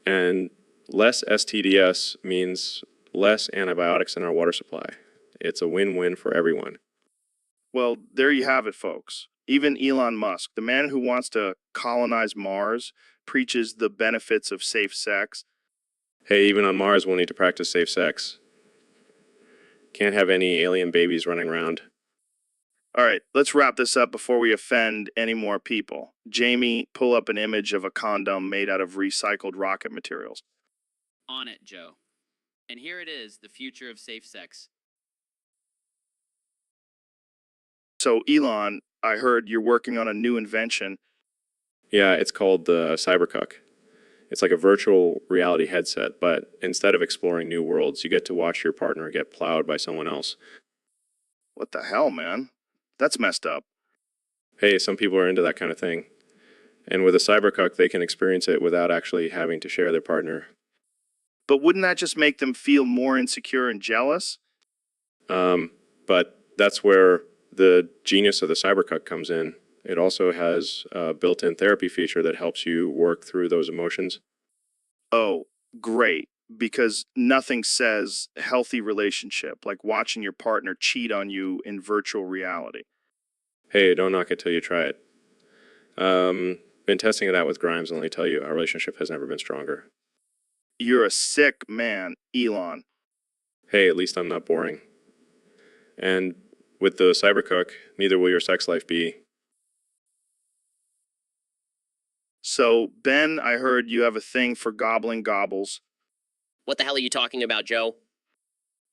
And less STDs means less antibiotics in our water supply. It's a win-win for everyone. Well, there you have it, folks. Even Elon Musk, the man who wants to colonize Mars, preaches the benefits of safe sex. Hey, even on Mars, we'll need to practice safe sex. Can't have any alien babies running around. All right, let's wrap this up before we offend any more people. Jamie, pull up an image of a condom made out of recycled rocket materials. On it, Joe. And here it is, the future of safe sex. So, Elon, I heard you're working on a new invention. Yeah, it's called the Cybercuck. It's like a virtual reality headset, but instead of exploring new worlds, you get to watch your partner get plowed by someone else. What the hell, man? That's messed up. Hey, some people are into that kind of thing. And with a Cybercuck, they can experience it without actually having to share their partner. But wouldn't that just make them feel more insecure and jealous? But that's where the genius of the Cybercuck comes in. It also has a built-in therapy feature that helps you work through those emotions. Oh, great. Because nothing says healthy relationship like watching your partner cheat on you in virtual reality. Hey, don't knock it till you try it. Been testing it out with Grimes, and let me tell you, our relationship has never been stronger. You're a sick man, Elon. Hey, at least I'm not boring. And with the Cybercook, neither will your sex life be. So, Ben, I heard you have a thing for gobbling gobbles. What the hell are you talking about, Joe?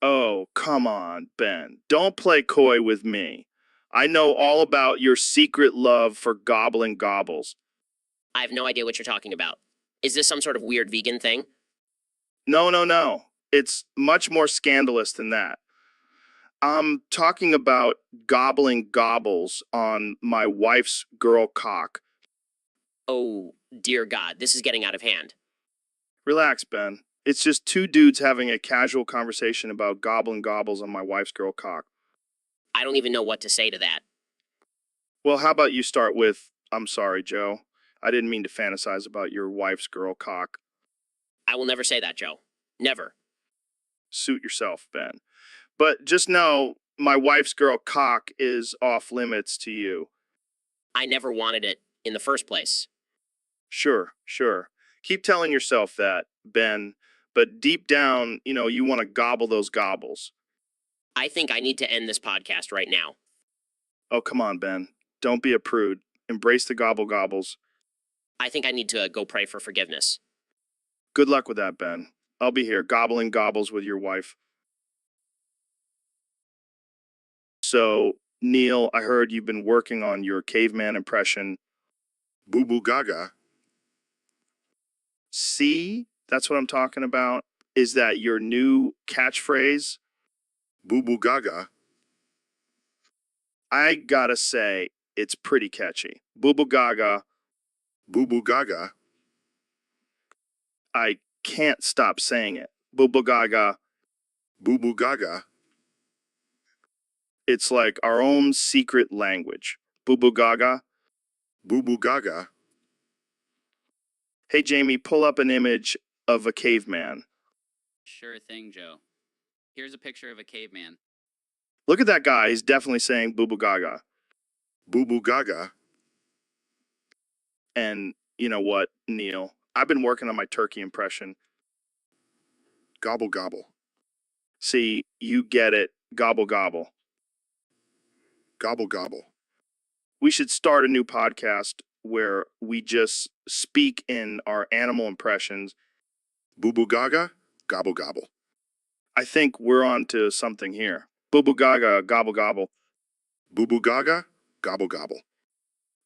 Oh, come on, Ben. Don't play coy with me. I know all about your secret love for gobbling gobbles. I have no idea what you're talking about. Is this some sort of weird vegan thing? No. It's much more scandalous than that. I'm talking about gobbling gobbles on my wife's girl cock. Oh, dear God, this is getting out of hand. Relax, Ben. It's just two dudes having a casual conversation about gobbling gobbles on my wife's girl cock. I don't even know what to say to that. Well, how about you start with, I'm sorry, Joe. I didn't mean to fantasize about your wife's girl cock. I will never say that, Joe. Never. Suit yourself, Ben. But just know, my wife's girl cock is off limits to you. I never wanted it in the first place. Sure. Keep telling yourself that, Ben. But deep down, you want to gobble those gobbles. I think I need to end this podcast right now. Oh, come on, Ben. Don't be a prude. Embrace the gobble gobbles. I think I need to go pray for forgiveness. Good luck with that, Ben. I'll be here gobbling gobbles with your wife. So, Neil, I heard you've been working on your caveman impression. Boo boo gaga. See? That's what I'm talking about. Is that your new catchphrase? Boo boo gaga. I gotta say, it's pretty catchy. Boo boo gaga. Boo boo gaga. I can't stop saying it. Boo boo gaga. Boo boo gaga. It's like our own secret language. Boo boo gaga. Boo boo gaga. Hey, Jamie, pull up an image of a caveman. Sure thing, Joe. Here's a picture of a caveman. Look at that guy. He's definitely saying boo boo gaga. Boo boo gaga. And you know what, Neil? I've been working on my turkey impression. Gobble gobble. See, you get it. Gobble gobble. Gobble gobble. We should start a new podcast where we just speak in our animal impressions. Boo boo gaga. Gobble gobble. I think we're on to something here. Boo boo gaga, gobble gobble. Boo boo gaga. Gobble gobble.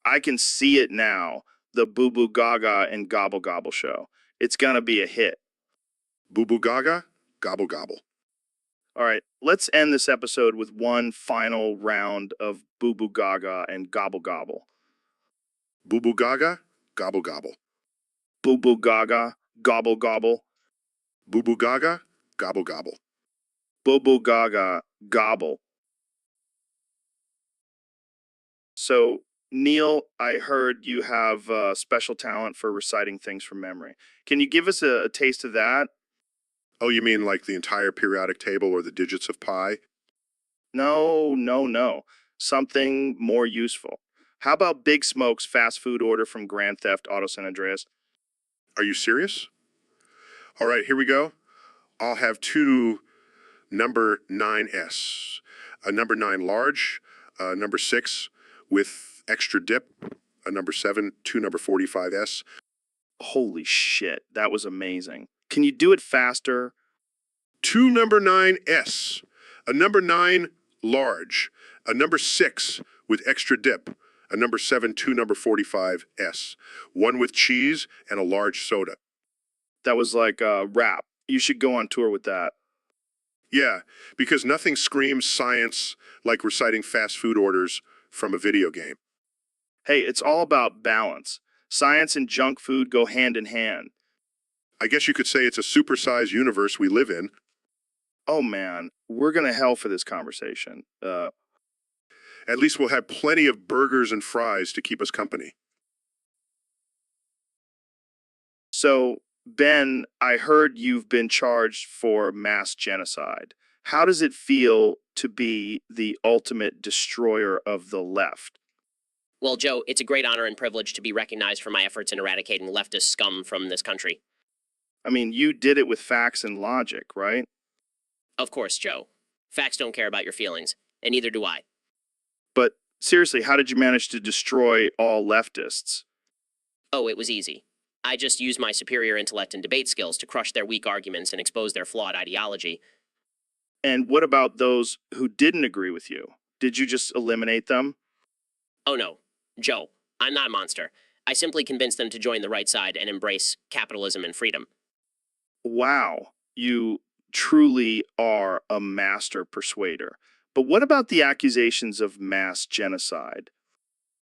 I can see it now. The Boo Boo Gaga and Gobble Gobble show. It's gonna be a hit. Boo boo gaga. Gobble gobble. All right, let's end this episode with one final round of Boo Boo Gaga and Gobble Gobble. Boo boo gaga, gobble gobble. Boo boo gaga, gobble gobble. Boo boo gaga, gobble gobble. Boo boo gaga, gobble. So, Neil, I heard you have special talent for reciting things from memory. Can you give us a taste of that? Oh, you mean like the entire periodic table or the digits of pi? No, no, no. Something more useful. How about Big Smoke's fast food order from Grand Theft Auto San Andreas? Are you serious? All right, here we go. I'll have two number 9S, a number 9 large, a number 6 with extra dip, a number 7, two number 45S. Holy shit, that was amazing. Can you do it faster? Two number 9S, a number 9 large, a number 6 with extra dip, a number 7, two number 45S, one with cheese and a large soda. That was like a rap. You should go on tour with that. Yeah, because nothing screams science like reciting fast food orders from a video game. Hey, it's all about balance. Science and junk food go hand in hand. I guess you could say it's a supersized universe we live in. Oh man, we're gonna hell for this conversation. At least we'll have plenty of burgers and fries to keep us company. So, Ben, I heard you've been charged for mass genocide. How does it feel to be the ultimate destroyer of the left? Well, Joe, it's a great honor and privilege to be recognized for my efforts in eradicating leftist scum from this country. I mean, you did it with facts and logic, right? Of course, Joe. Facts don't care about your feelings, and neither do I. But seriously, how did you manage to destroy all leftists? Oh, it was easy. I just used my superior intellect and debate skills to crush their weak arguments and expose their flawed ideology. And what about those who didn't agree with you? Did you just eliminate them? Oh no, Joe, I'm not a monster. I simply convinced them to join the right side and embrace capitalism and freedom. Wow, you truly are a master persuader. But what about the accusations of mass genocide?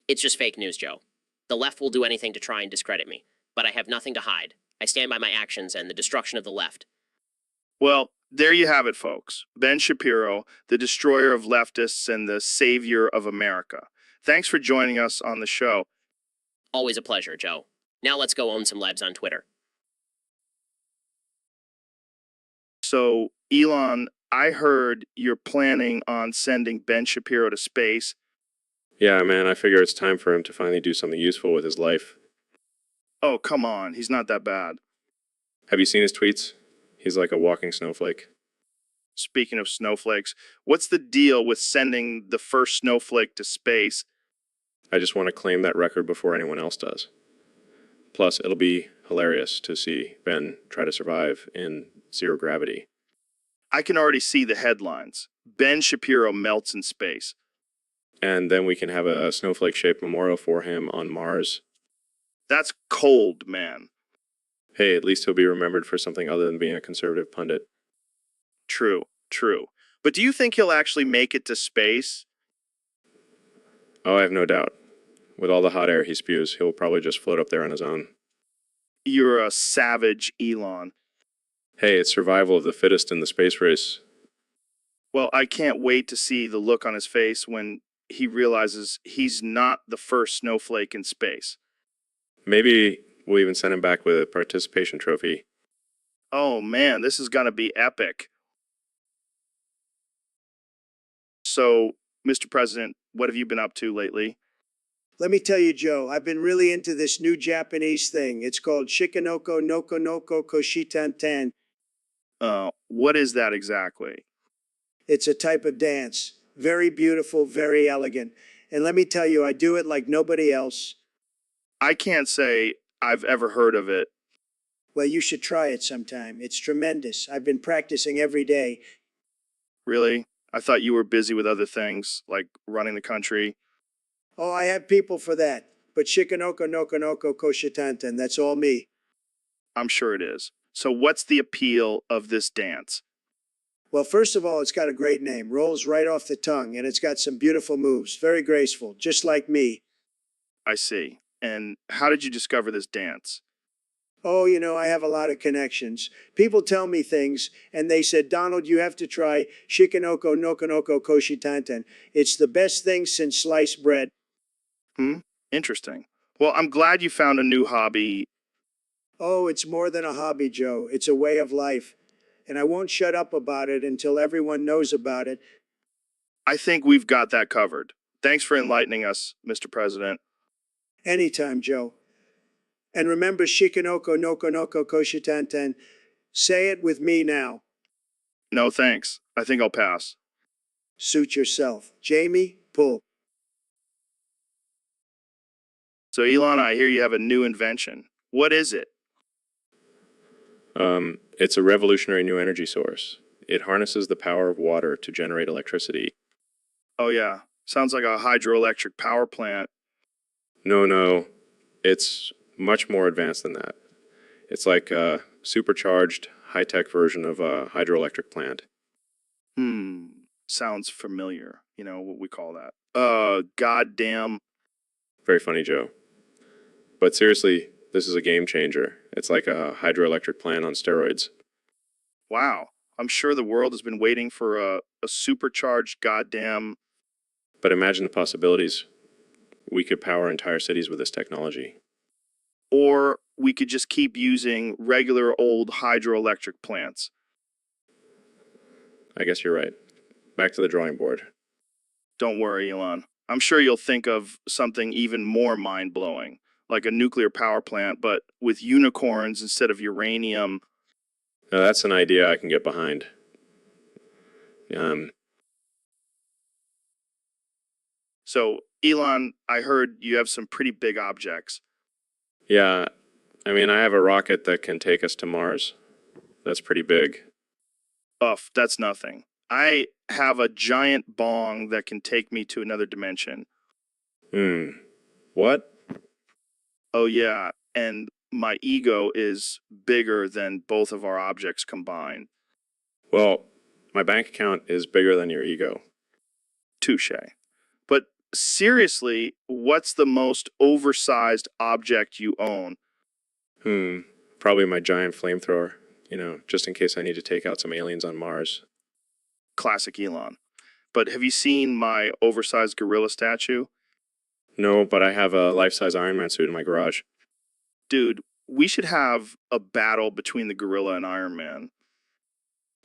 It's just fake news, Joe. The left will do anything to try and discredit me, but I have nothing to hide. I stand by my actions and the destruction of the left. Well, there you have it, folks. Ben Shapiro, the destroyer of leftists and the savior of America. Thanks for joining us on the show. Always a pleasure, Joe. Now let's go own some lebs on Twitter. So, Elon, I heard you're planning on sending Ben Shapiro to space. Yeah, man, I figure it's time for him to finally do something useful with his life. Oh, come on. He's not that bad. Have you seen his tweets? He's like a walking snowflake. Speaking of snowflakes, what's the deal with sending the first snowflake to space? I just want to claim that record before anyone else does. Plus, it'll be hilarious to see Ben try to survive in zero gravity. I can already see the headlines. Ben Shapiro melts in space. And then we can have a snowflake-shaped memorial for him on Mars. That's cold, man. Hey, at least he'll be remembered for something other than being a conservative pundit. True, true. But do you think he'll actually make it to space? Oh, I have no doubt. With all the hot air he spews, he'll probably just float up there on his own. You're a savage, Elon. Hey, it's survival of the fittest in the space race. Well, I can't wait to see the look on his face when he realizes he's not the first snowflake in space. Maybe we'll even send him back with a participation trophy. Oh man, this is gonna be epic. So, Mr. President, what have you been up to lately? Let me tell you, Joe, I've been really into this new Japanese thing. It's called Shikanoko Noko Noko Koshitantan. What is that exactly? It's a type of dance. Very beautiful, very elegant. And let me tell you, I do it like nobody else. I can't say I've ever heard of it. Well, you should try it sometime. It's tremendous. I've been practicing every day. Really? I thought you were busy with other things, like running the country. Oh, I have people for that. But Shikanoko Noko Noko Koshitantan, that's all me. I'm sure it is. So what's the appeal of this dance? Well, first of all, it's got a great name. Rolls right off the tongue, and it's got some beautiful moves. Very graceful, just like me. I see. And how did you discover this dance? Oh, I have a lot of connections. People tell me things, and they said, Donald, you have to try Shikanoko Nokonoko Koshitanten. It's the best thing since sliced bread. Interesting. Well, I'm glad you found a new hobby. Oh, it's more than a hobby, Joe. It's a way of life. And I won't shut up about it until everyone knows about it. I think we've got that covered. Thanks for enlightening us, Mr. President. Anytime, Joe. And remember Shikanoko Nokonoko Koshitanten. Say it with me now. No, thanks. I think I'll pass. Suit yourself. Jamie, pull. So, Elon, I hear you have a new invention. What is it? It's a revolutionary new energy source. It harnesses the power of water to generate electricity. Oh, yeah. Sounds like a hydroelectric power plant. No, it's much more advanced than that. It's like a supercharged, high-tech version of a hydroelectric plant. Sounds familiar. You know what we call that. Goddamn. Very funny, Joe. But seriously, this is a game changer. It's like a hydroelectric plant on steroids. Wow. I'm sure the world has been waiting for a supercharged goddamn. But imagine the possibilities. We could power entire cities with this technology. Or we could just keep using regular old hydroelectric plants. I guess you're right. Back to the drawing board. Don't worry, Elon. I'm sure you'll think of something even more mind-blowing, like a nuclear power plant, but with unicorns instead of uranium. Now that's an idea I can get behind. So, Elon, I heard you have some pretty big objects. Yeah, I mean, I have a rocket that can take us to Mars. That's pretty big. That's nothing. I have a giant bong that can take me to another dimension. What? Oh, yeah, and my ego is bigger than both of our objects combined. Well, my bank account is bigger than your ego. Touche. But seriously, what's the most oversized object you own? Probably my giant flamethrower, just in case I need to take out some aliens on Mars. Classic Elon. But have you seen my oversized gorilla statue? No, but I have a life-size Iron Man suit in my garage. Dude, we should have a battle between the gorilla and Iron Man.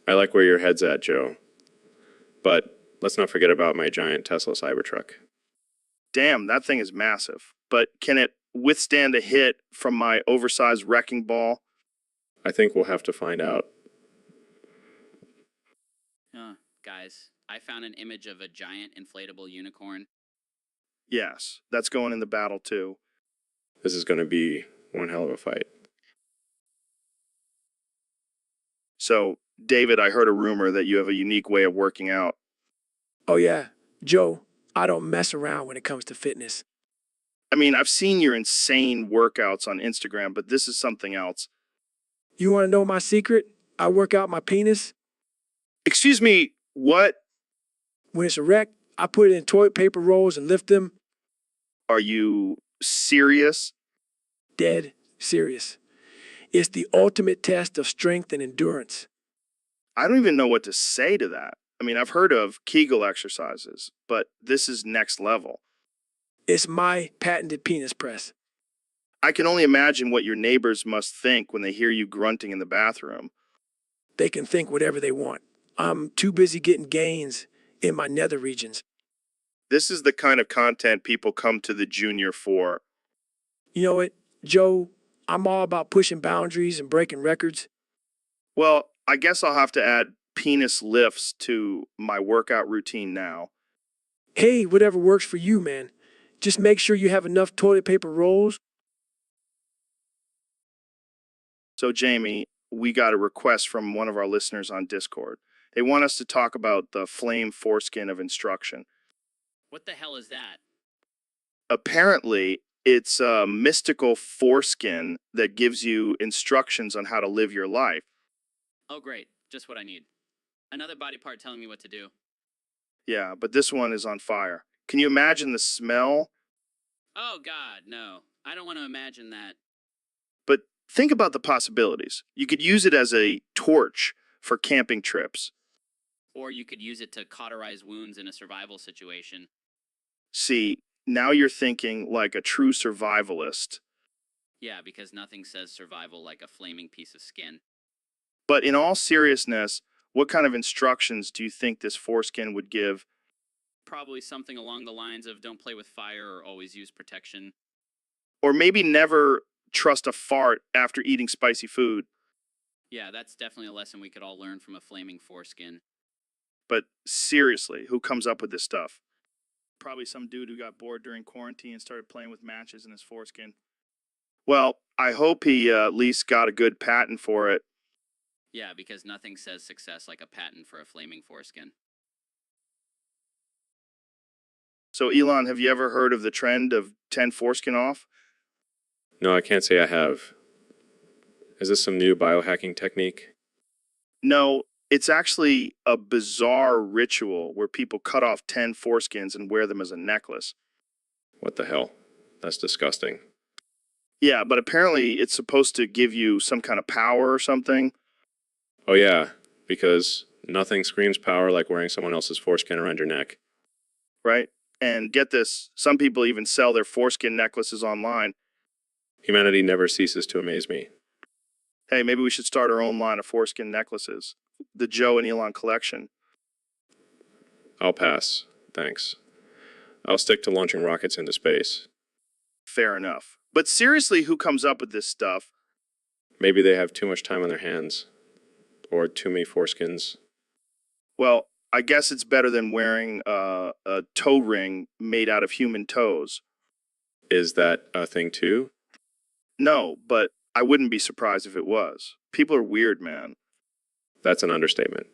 I like where your head's at, Joe. But let's not forget about my giant Tesla Cybertruck. Damn, that thing is massive. But can it withstand a hit from my oversized wrecking ball? I think we'll have to find out. Guys, I found an image of a giant inflatable unicorn. Yes, that's going in the battle too. This is going to be one hell of a fight. So, David, I heard a rumor that you have a unique way of working out. Oh, yeah. Joe, I don't mess around when it comes to fitness. I mean, I've seen your insane workouts on Instagram, but this is something else. You want to know my secret? I work out my penis. Excuse me, what? When it's erect, I put it in toilet paper rolls and lift them. Are you serious? Dead serious. It's the ultimate test of strength and endurance. I don't even know what to say to that. I mean, I've heard of Kegel exercises, but this is next level. It's my patented penis press. I can only imagine what your neighbors must think when they hear you grunting in the bathroom. They can think whatever they want. I'm too busy getting gains in my nether regions. This is the kind of content people come to the junior for. You know what, Joe? I'm all about pushing boundaries and breaking records. Well, I guess I'll have to add penis lifts to my workout routine now. Hey, whatever works for you, man. Just make sure you have enough toilet paper rolls. So, Jamie, we got a request from one of our listeners on Discord. They want us to talk about the flame foreskin of instruction. What the hell is that? Apparently, it's a mystical foreskin that gives you instructions on how to live your life. Oh, great. Just what I need. Another body part telling me what to do. Yeah, but this one is on fire. Can you imagine the smell? Oh, God, no. I don't want to imagine that. But think about the possibilities. You could use it as a torch for camping trips. Or you could use it to cauterize wounds in a survival situation. See, now you're thinking like a true survivalist. Yeah, because nothing says survival like a flaming piece of skin. But in all seriousness, what kind of instructions do you think this foreskin would give? Probably something along the lines of don't play with fire or always use protection. Or maybe never trust a fart after eating spicy food. Yeah, that's definitely a lesson we could all learn from a flaming foreskin. But seriously, who comes up with this stuff? Probably some dude who got bored during quarantine and started playing with matches in his foreskin. Well, I hope he at least got a good patent for it. Yeah, because nothing says success like a patent for a flaming foreskin. So, Elon, have you ever heard of the trend of 10 foreskin off? No, I can't say I have. Is this some new biohacking technique? No, it's actually a bizarre ritual where people cut off 10 foreskins and wear them as a necklace. What the hell? That's disgusting. Yeah, but apparently it's supposed to give you some kind of power or something. Oh yeah, because nothing screams power like wearing someone else's foreskin around your neck. Right? And get this, some people even sell their foreskin necklaces online. Humanity never ceases to amaze me. Hey, maybe we should start our own line of foreskin necklaces. The Joe and Elon collection. I'll pass, thanks. I'll stick to launching rockets into space. Fair enough. But seriously, who comes up with this stuff? Maybe they have too much time on their hands. Or too many foreskins. Well, I guess it's better than wearing a toe ring made out of human toes. Is that a thing too? No, but I wouldn't be surprised if it was. People are weird, man. That's an understatement.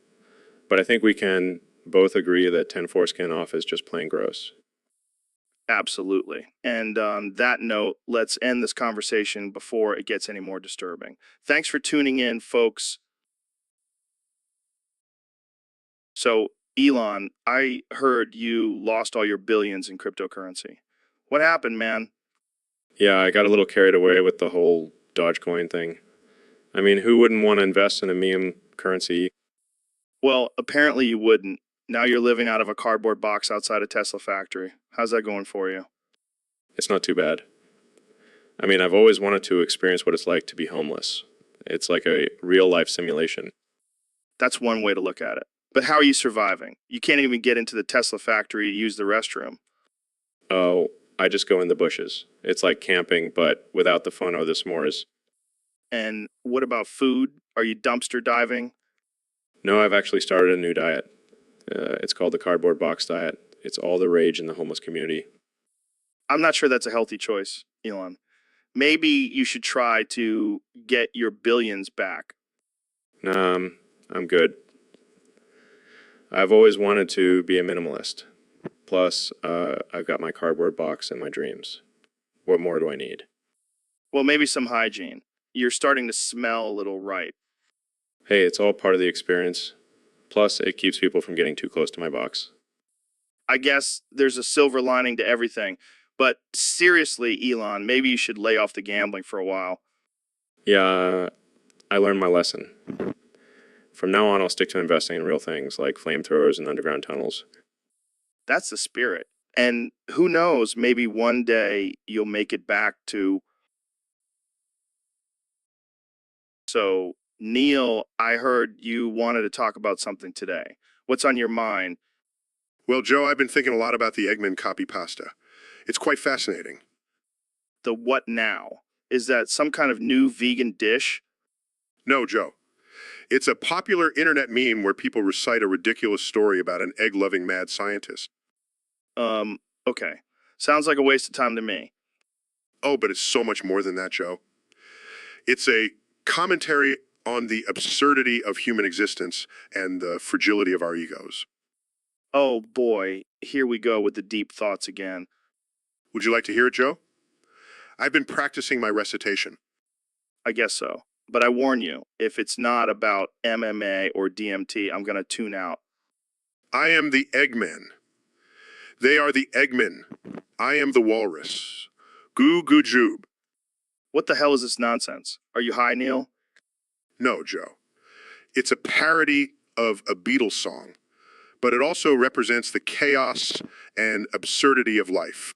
But I think we can both agree that 10 foreskin off is just plain gross. Absolutely. And on that note, let's end this conversation before it gets any more disturbing. Thanks for tuning in, folks. So, Elon, I heard you lost all your billions in cryptocurrency. What happened, man? Yeah, I got a little carried away with the whole Dogecoin thing. I mean, who wouldn't want to invest in a meme currency? Well, apparently you wouldn't. Now you're living out of a cardboard box outside a Tesla factory. How's that going for you? It's not too bad. I mean, I've always wanted to experience what it's like to be homeless. It's like a real-life simulation. That's one way to look at it. But how are you surviving? You can't even get into the Tesla factory to use the restroom. Oh, I just go in the bushes. It's like camping, but without the fun or the s'mores. And what about food? Are you dumpster diving? No, I've actually started a new diet. It's called the cardboard box diet. It's all the rage in the homeless community. I'm not sure that's a healthy choice, Elon. Maybe you should try to get your billions back. Nah, I'm good. I've always wanted to be a minimalist. Plus, I've got my cardboard box and my dreams. What more do I need? Well, maybe some hygiene. You're starting to smell a little ripe. Hey, it's all part of the experience. Plus, it keeps people from getting too close to my box. I guess there's a silver lining to everything. But seriously, Elon, maybe you should lay off the gambling for a while. Yeah, I learned my lesson. From now on, I'll stick to investing in real things like flamethrowers and underground tunnels. That's the spirit. And who knows, maybe one day you'll make it back to... So, Neil, I heard you wanted to talk about something today. What's on your mind? Well, Joe, I've been thinking a lot about the Eggman copy pasta. It's quite fascinating. The what now? Is that some kind of new vegan dish? No, Joe. It's a popular internet meme where people recite a ridiculous story about an egg-loving mad scientist. Okay. Sounds like a waste of time to me. Oh, but it's so much more than that, Joe. It's a commentary on the absurdity of human existence and the fragility of our egos. Oh boy, here we go with the deep thoughts again. Would you like to hear it, Joe? I've been practicing my recitation. I guess so. But I warn you, if it's not about MMA or DMT, I'm going to tune out. I am the Eggman. They are the Eggmen. I am the walrus. Goo goo joob. What the hell is this nonsense? Are you high, Neil? No, Joe. It's a parody of a Beatles song, but it also represents the chaos and absurdity of life.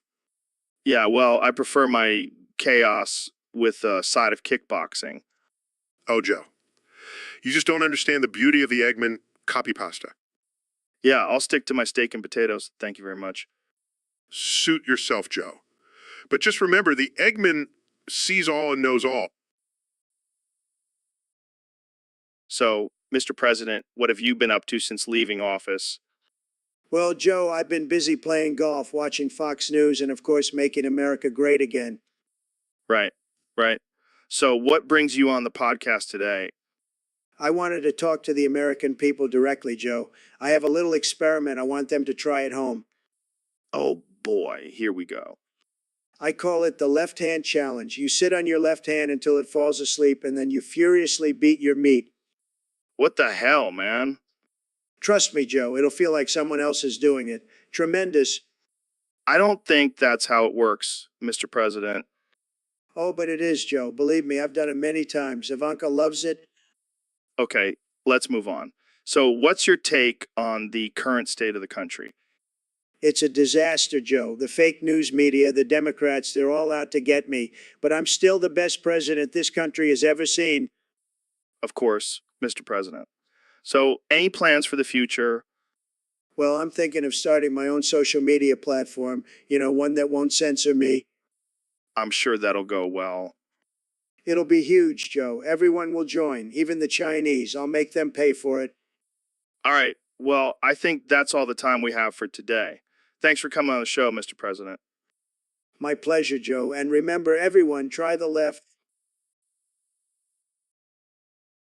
Yeah, well, I prefer my chaos with a side of kickboxing. Oh, Joe. You just don't understand the beauty of the Eggman copy pasta. Yeah, I'll stick to my steak and potatoes. Thank you very much. Suit yourself, Joe. But just remember, the Eggman sees all and knows all. So, Mr. President, what have you been up to since leaving office? Well, Joe, I've been busy playing golf, watching Fox News, and of course, making America great again. Right, right. So, what brings you on the podcast today? I wanted to talk to the American people directly, Joe. I have a little experiment I want them to try at home. Oh boy, here we go. I call it the left hand challenge. You sit on your left hand until it falls asleep, and then you furiously beat your meat. What the hell, man? Trust me, Joe, it'll feel like someone else is doing it. Tremendous. I don't think that's how it works, Mr. President. Oh, but it is, Joe. Believe me, I've done it many times. Ivanka loves it. Okay, let's move on. So, what's your take on the current state of the country? It's a disaster, Joe. The fake news media, the Democrats, they're all out to get me. But I'm still the best president this country has ever seen. Of course, Mr. President. So, any plans for the future? Well, I'm thinking of starting my own social media platform, one that won't censor me. I'm sure that'll go well. It'll be huge, Joe. Everyone will join, even the Chinese. I'll make them pay for it. All right. Well, I think that's all the time we have for today. Thanks for coming on the show, Mr. President. My pleasure, Joe. And remember, everyone, try the left.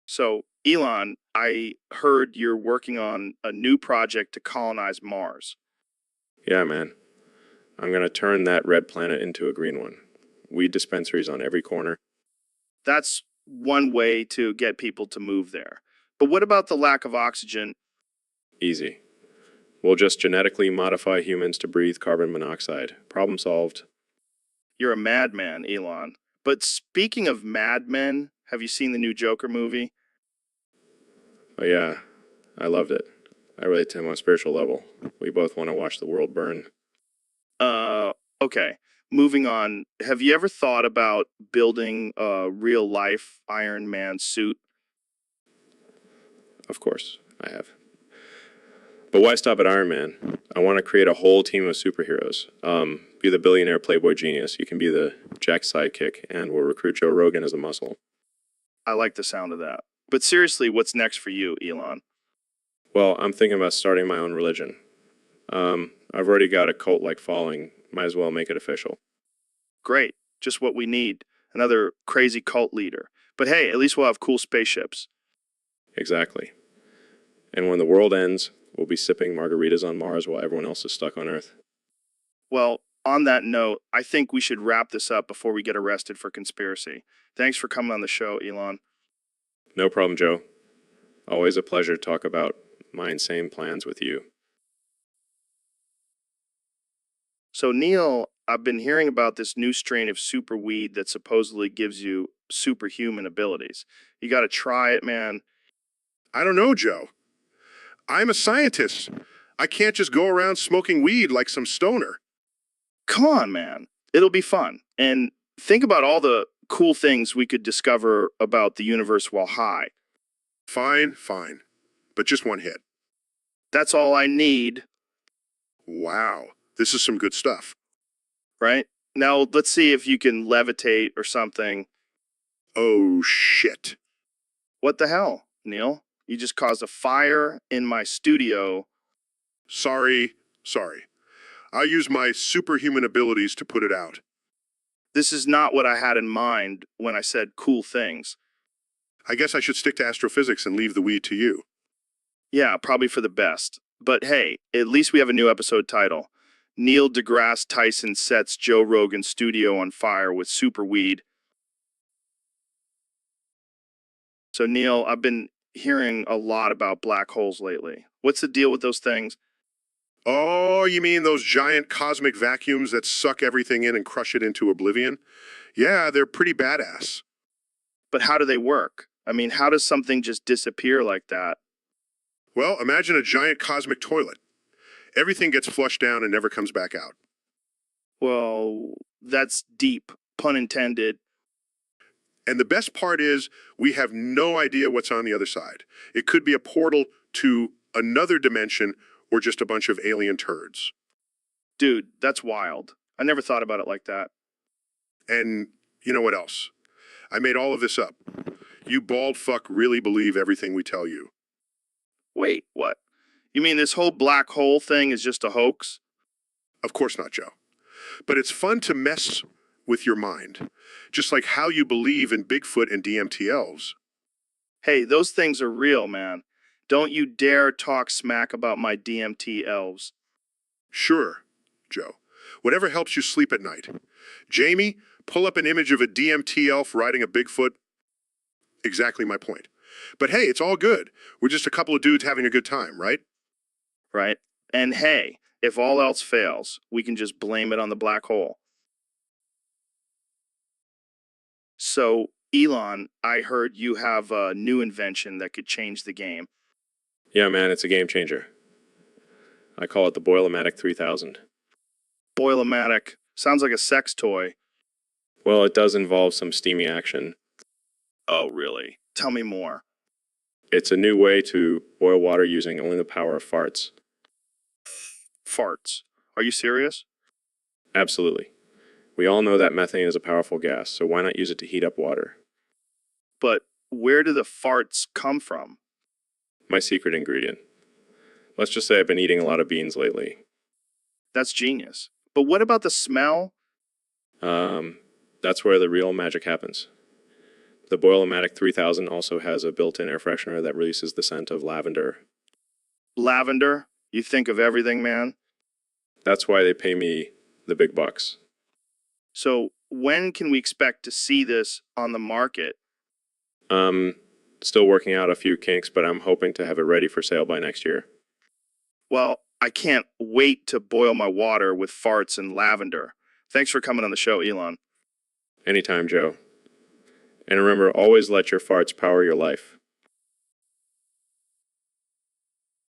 So, Elon, I heard you're working on a new project to colonize Mars. Yeah, man. I'm going to turn that red planet into a green one. Weed dispensaries on every corner. That's one way to get people to move there. But what about the lack of oxygen? Easy. We'll just genetically modify humans to breathe carbon monoxide. Problem solved. You're a madman, Elon. But speaking of madmen, have you seen the new Joker movie? Oh, yeah. I loved it. I relate to him on a spiritual level. We both want to watch the world burn. Okay. Moving on. Have you ever thought about building a real life Iron Man suit? Of course, I have. But why stop at Iron Man? I want to create a whole team of superheroes. Be the billionaire playboy genius. You can be the Jack sidekick, and we'll recruit Joe Rogan as a muscle. I like the sound of that. But seriously, what's next for you, Elon? Well, I'm thinking about starting my own religion. I've already got a cult-like following. Might as well make it official. Great. Just what we need. Another crazy cult leader. But hey, at least we'll have cool spaceships. Exactly. And when the world ends, we'll be sipping margaritas on Mars while everyone else is stuck on Earth. Well, on that note, I think we should wrap this up before we get arrested for conspiracy. Thanks for coming on the show, Elon. No problem, Joe. Always a pleasure to talk about my insane plans with you. So, Neil, I've been hearing about this new strain of super weed that supposedly gives you superhuman abilities. You got to try it, man. I don't know, Joe. I'm a scientist. I can't just go around smoking weed like some stoner. Come on, man. It'll be fun. And think about all the cool things we could discover about the universe while high. Fine. But just one hit. That's all I need, Wow. This is some good stuff. right? Now, let's see if you can levitate or something. Oh, shit. What the hell, Neil? You just caused a fire in my studio. Sorry. I'll use my superhuman abilities to put it out. This is not what I had in mind when I said cool things. I guess I should stick to astrophysics and leave the weed to you. Yeah, probably for the best. But hey, at least we have a new episode title. Neil deGrasse Tyson sets Joe Rogan's studio on fire with super weed. So Neil, I've been hearing a lot about black holes lately. What's the deal with those things? Oh, you mean those giant cosmic vacuums that suck everything in and crush it into oblivion? Yeah, they're pretty badass. But how do they work? I mean, how does something just disappear like that? Well, imagine a giant cosmic toilet. Everything gets flushed down and never comes back out. Well, that's deep, pun intended. And the best part is, we have no idea what's on the other side. It could be a portal to another dimension or just a bunch of alien turds. Dude, that's wild. I never thought about it like that. And you know what else? I made all of this up. You bald fuck really believe everything we tell you. Wait, what? You mean this whole black hole thing is just a hoax? Of course not, Joe. But it's fun to mess with your mind. Just like how you believe in Bigfoot and DMT elves. Hey, those things are real, man. Don't you dare talk smack about my DMT elves. Sure, Joe. Whatever helps you sleep at night. Jamie, pull up an image of a DMT elf riding a Bigfoot. Exactly my point. But hey, it's all good. We're just a couple of dudes having a good time, right? Right? And hey, if all else fails, we can just blame it on the black hole. So, Elon, I heard you have a new invention that could change the game. Yeah, man, it's a game changer. I call it the Boil-O-Matic 3000. Boil-O-Matic. Sounds like a sex toy. Well, it does involve some steamy action. Oh, really? Tell me more. It's a new way to boil water using only the power of farts. Farts. Are you serious? Absolutely. We all know that methane is a powerful gas, so why not use it to heat up water? But where do the farts come from? My secret ingredient. Let's just say I've been eating a lot of beans lately. That's genius. But what about the smell? That's where the real magic happens. The Boil-O-Matic 3000 also has a built-in air freshener that releases the scent of lavender. Lavender? You think of everything, man. That's why they pay me the big bucks. So when can we expect to see this on the market? Still working out a few kinks, but I'm hoping to have it ready for sale by next year. Well, I can't wait to boil my water with farts and lavender. Thanks for coming on the show, Elon. Anytime, Joe. And remember, always let your farts power your life.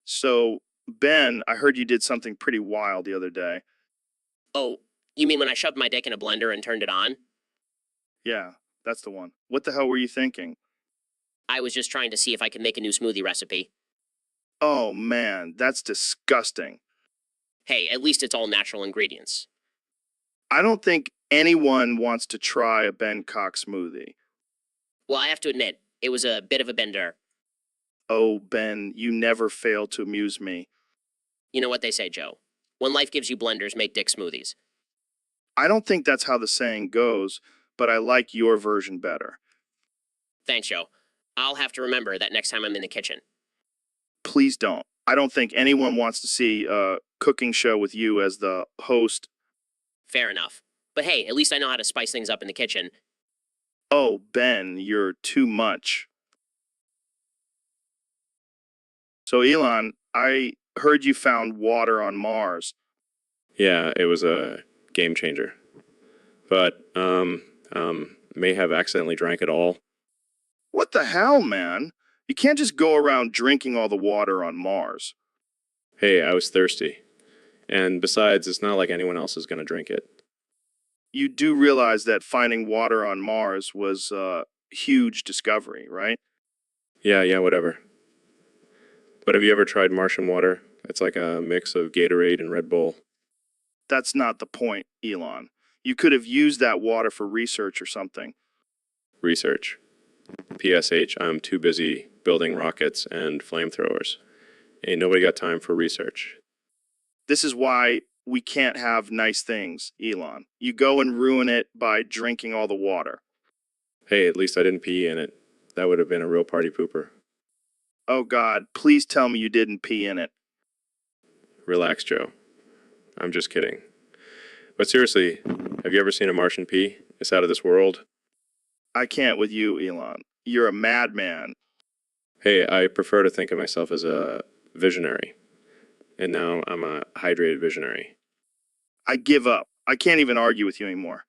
So, Ben, I heard you did something pretty wild the other day. Oh, you mean when I shoved my dick in a blender and turned it on? Yeah, that's the one. What the hell were you thinking? I was just trying to see if I could make a new smoothie recipe. Oh, man, that's disgusting. Hey, at least it's all natural ingredients. I don't think anyone wants to try a Ben Cox smoothie. Well, I have to admit, it was a bit of a bender. Oh, Ben, you never fail to amuse me. You know what they say, Joe. When life gives you blenders, make dick smoothies. I don't think that's how the saying goes, but I like your version better. Thanks, Joe. I'll have to remember that next time I'm in the kitchen. Please don't. I don't think anyone wants to see a cooking show with you as the host. Fair enough. But hey, at least I know how to spice things up in the kitchen. Oh, Ben, you're too much. So, Elon, I heard you found water on Mars. Yeah, it was a game changer. But, may have accidentally drank it all. What the hell, man? You can't just go around drinking all the water on Mars. Hey, I was thirsty. And besides, it's not like anyone else is going to drink it. You do realize that finding water on Mars was a huge discovery, right? Yeah, whatever. But have you ever tried Martian water? It's like a mix of Gatorade and Red Bull. That's not the point, Elon. You could have used that water for research or something. Research. PSH, I'm too busy building rockets and flamethrowers. Ain't nobody got time for research. This is why we can't have nice things, Elon. You go and ruin it by drinking all the water. Hey, at least I didn't pee in it. That would have been a real party pooper. Oh God, please tell me you didn't pee in it. Relax, Joe. I'm just kidding. But seriously, have you ever seen a Martian pee? It's out of this world. I can't with you, Elon. You're a madman. Hey, I prefer to think of myself as a visionary. and now I'm a hydrated visionary. I give up. I can't even argue with you anymore.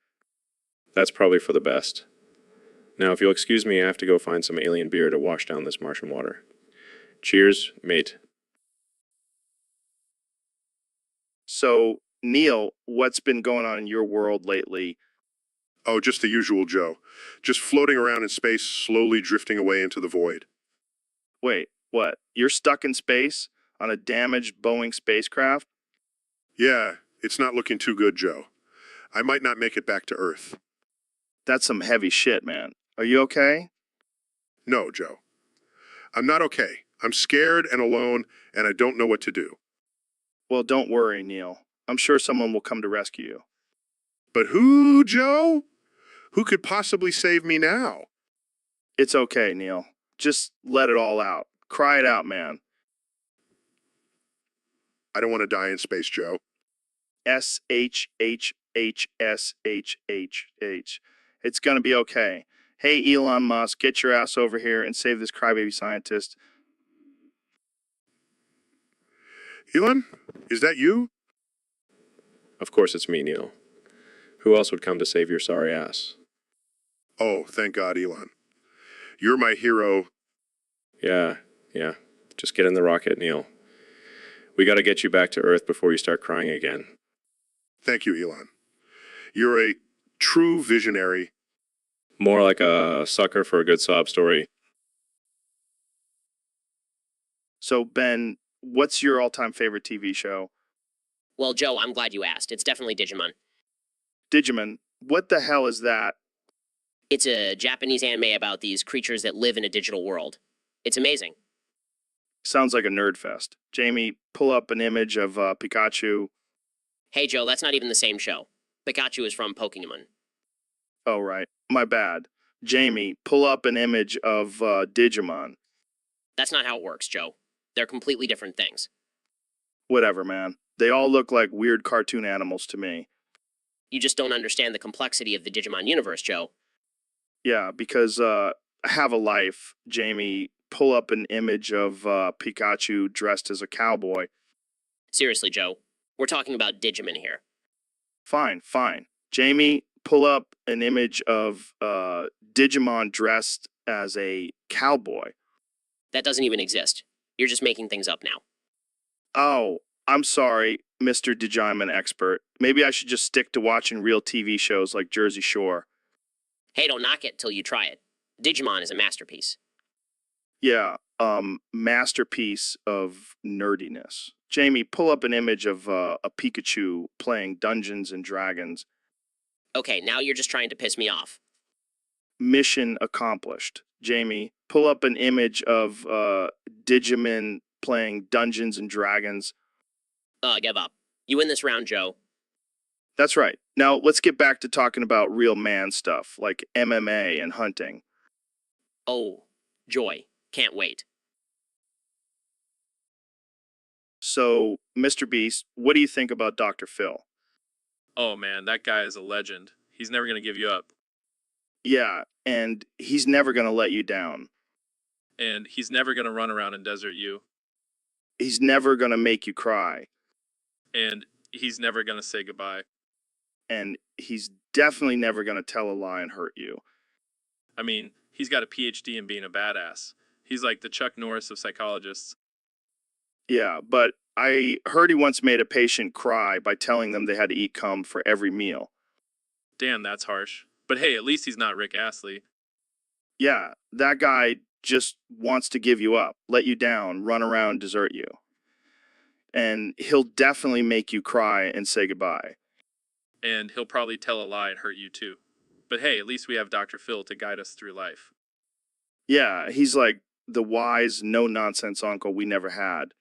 That's probably for the best. Now, if you'll excuse me, I have to go find some alien beer to wash down this Martian water. Cheers, mate. So, Neil, what's been going on in your world lately? Oh, just the usual, Joe. Just floating around in space, slowly drifting away into the void. Wait, what? You're stuck in space on a damaged Boeing spacecraft? Yeah, it's not looking too good, Joe. I might not make it back to Earth. That's some heavy shit, man. Are you okay? No, Joe. I'm not okay. I'm scared and alone, and I don't know what to do. Well, don't worry, Neil. I'm sure someone will come to rescue you. But who, Joe? Who could possibly save me now? It's okay, Neil. Just let it all out. Cry it out, man. I don't want to die in space, Joe. SHHHSHHH. It's gonna be okay. Hey, Elon Musk, get your ass over here and save this crybaby scientist. Elon, is that you? Of course it's me, Neil. Who else would come to save your sorry ass? Oh, thank God, Elon. You're my hero. Yeah. Just get in the rocket, Neil. We gotta get you back to Earth before you start crying again. Thank you, Elon. You're a true visionary. More like a sucker for a good sob story. So, Ben, what's your all-time favorite TV show? Well, Joe, I'm glad you asked. It's definitely Digimon. Digimon. What the hell is that? It's a Japanese anime about these creatures that live in a digital world. It's amazing. Sounds like a nerd fest. Jamie, pull up an image of Pikachu. Hey, Joe, that's not even the same show. Pikachu is from Pokemon. Oh, right. My bad. Jamie, pull up an image of Digimon. That's not how it works, Joe. They're completely different things. Whatever, man. They all look like weird cartoon animals to me. You just don't understand the complexity of the Digimon universe, Joe. Yeah, because I have a life. Jamie, pull up an image of Pikachu dressed as a cowboy. Seriously, Joe. We're talking about Digimon here. Fine. Jamie, pull up an image of Digimon dressed as a cowboy. That doesn't even exist. You're just making things up now. Oh, I'm sorry, Mr. Digimon expert. Maybe I should just stick to watching real TV shows like Jersey Shore. Hey, don't knock it till you try it. Digimon is a masterpiece. Yeah, masterpiece of nerdiness. Jamie, pull up an image of a Pikachu playing Dungeons and Dragons. Okay, now you're just trying to piss me off. Mission accomplished. Jamie, pull up an image of Digimon playing Dungeons and Dragons. Give up. You win this round, Joe. That's right. Now let's get back to talking about real man stuff like MMA and hunting. Oh, joy. Can't wait. So, Mr. Beast, what do you think about Dr. Phil? Oh man, that guy is a legend. He's never gonna give you up. Yeah, and he's never going to let you down. And he's never gonna run around and desert you. He's never going to make you cry. And he's never gonna say goodbye. And he's definitely never going to tell a lie and hurt you. I mean, he's got a PhD in being a badass. He's like the Chuck Norris of psychologists. Yeah, but I heard he once made a patient cry by telling them they had to eat cum for every meal. Damn, that's harsh. But hey, at least he's not Rick Astley. Yeah, that guy just wants to give you up, let you down, run around, desert you. And he'll definitely make you cry and say goodbye. And he'll probably tell a lie and hurt you too. But hey, at least we have Dr. Phil to guide us through life. Yeah, he's like the wise, no-nonsense uncle we never had.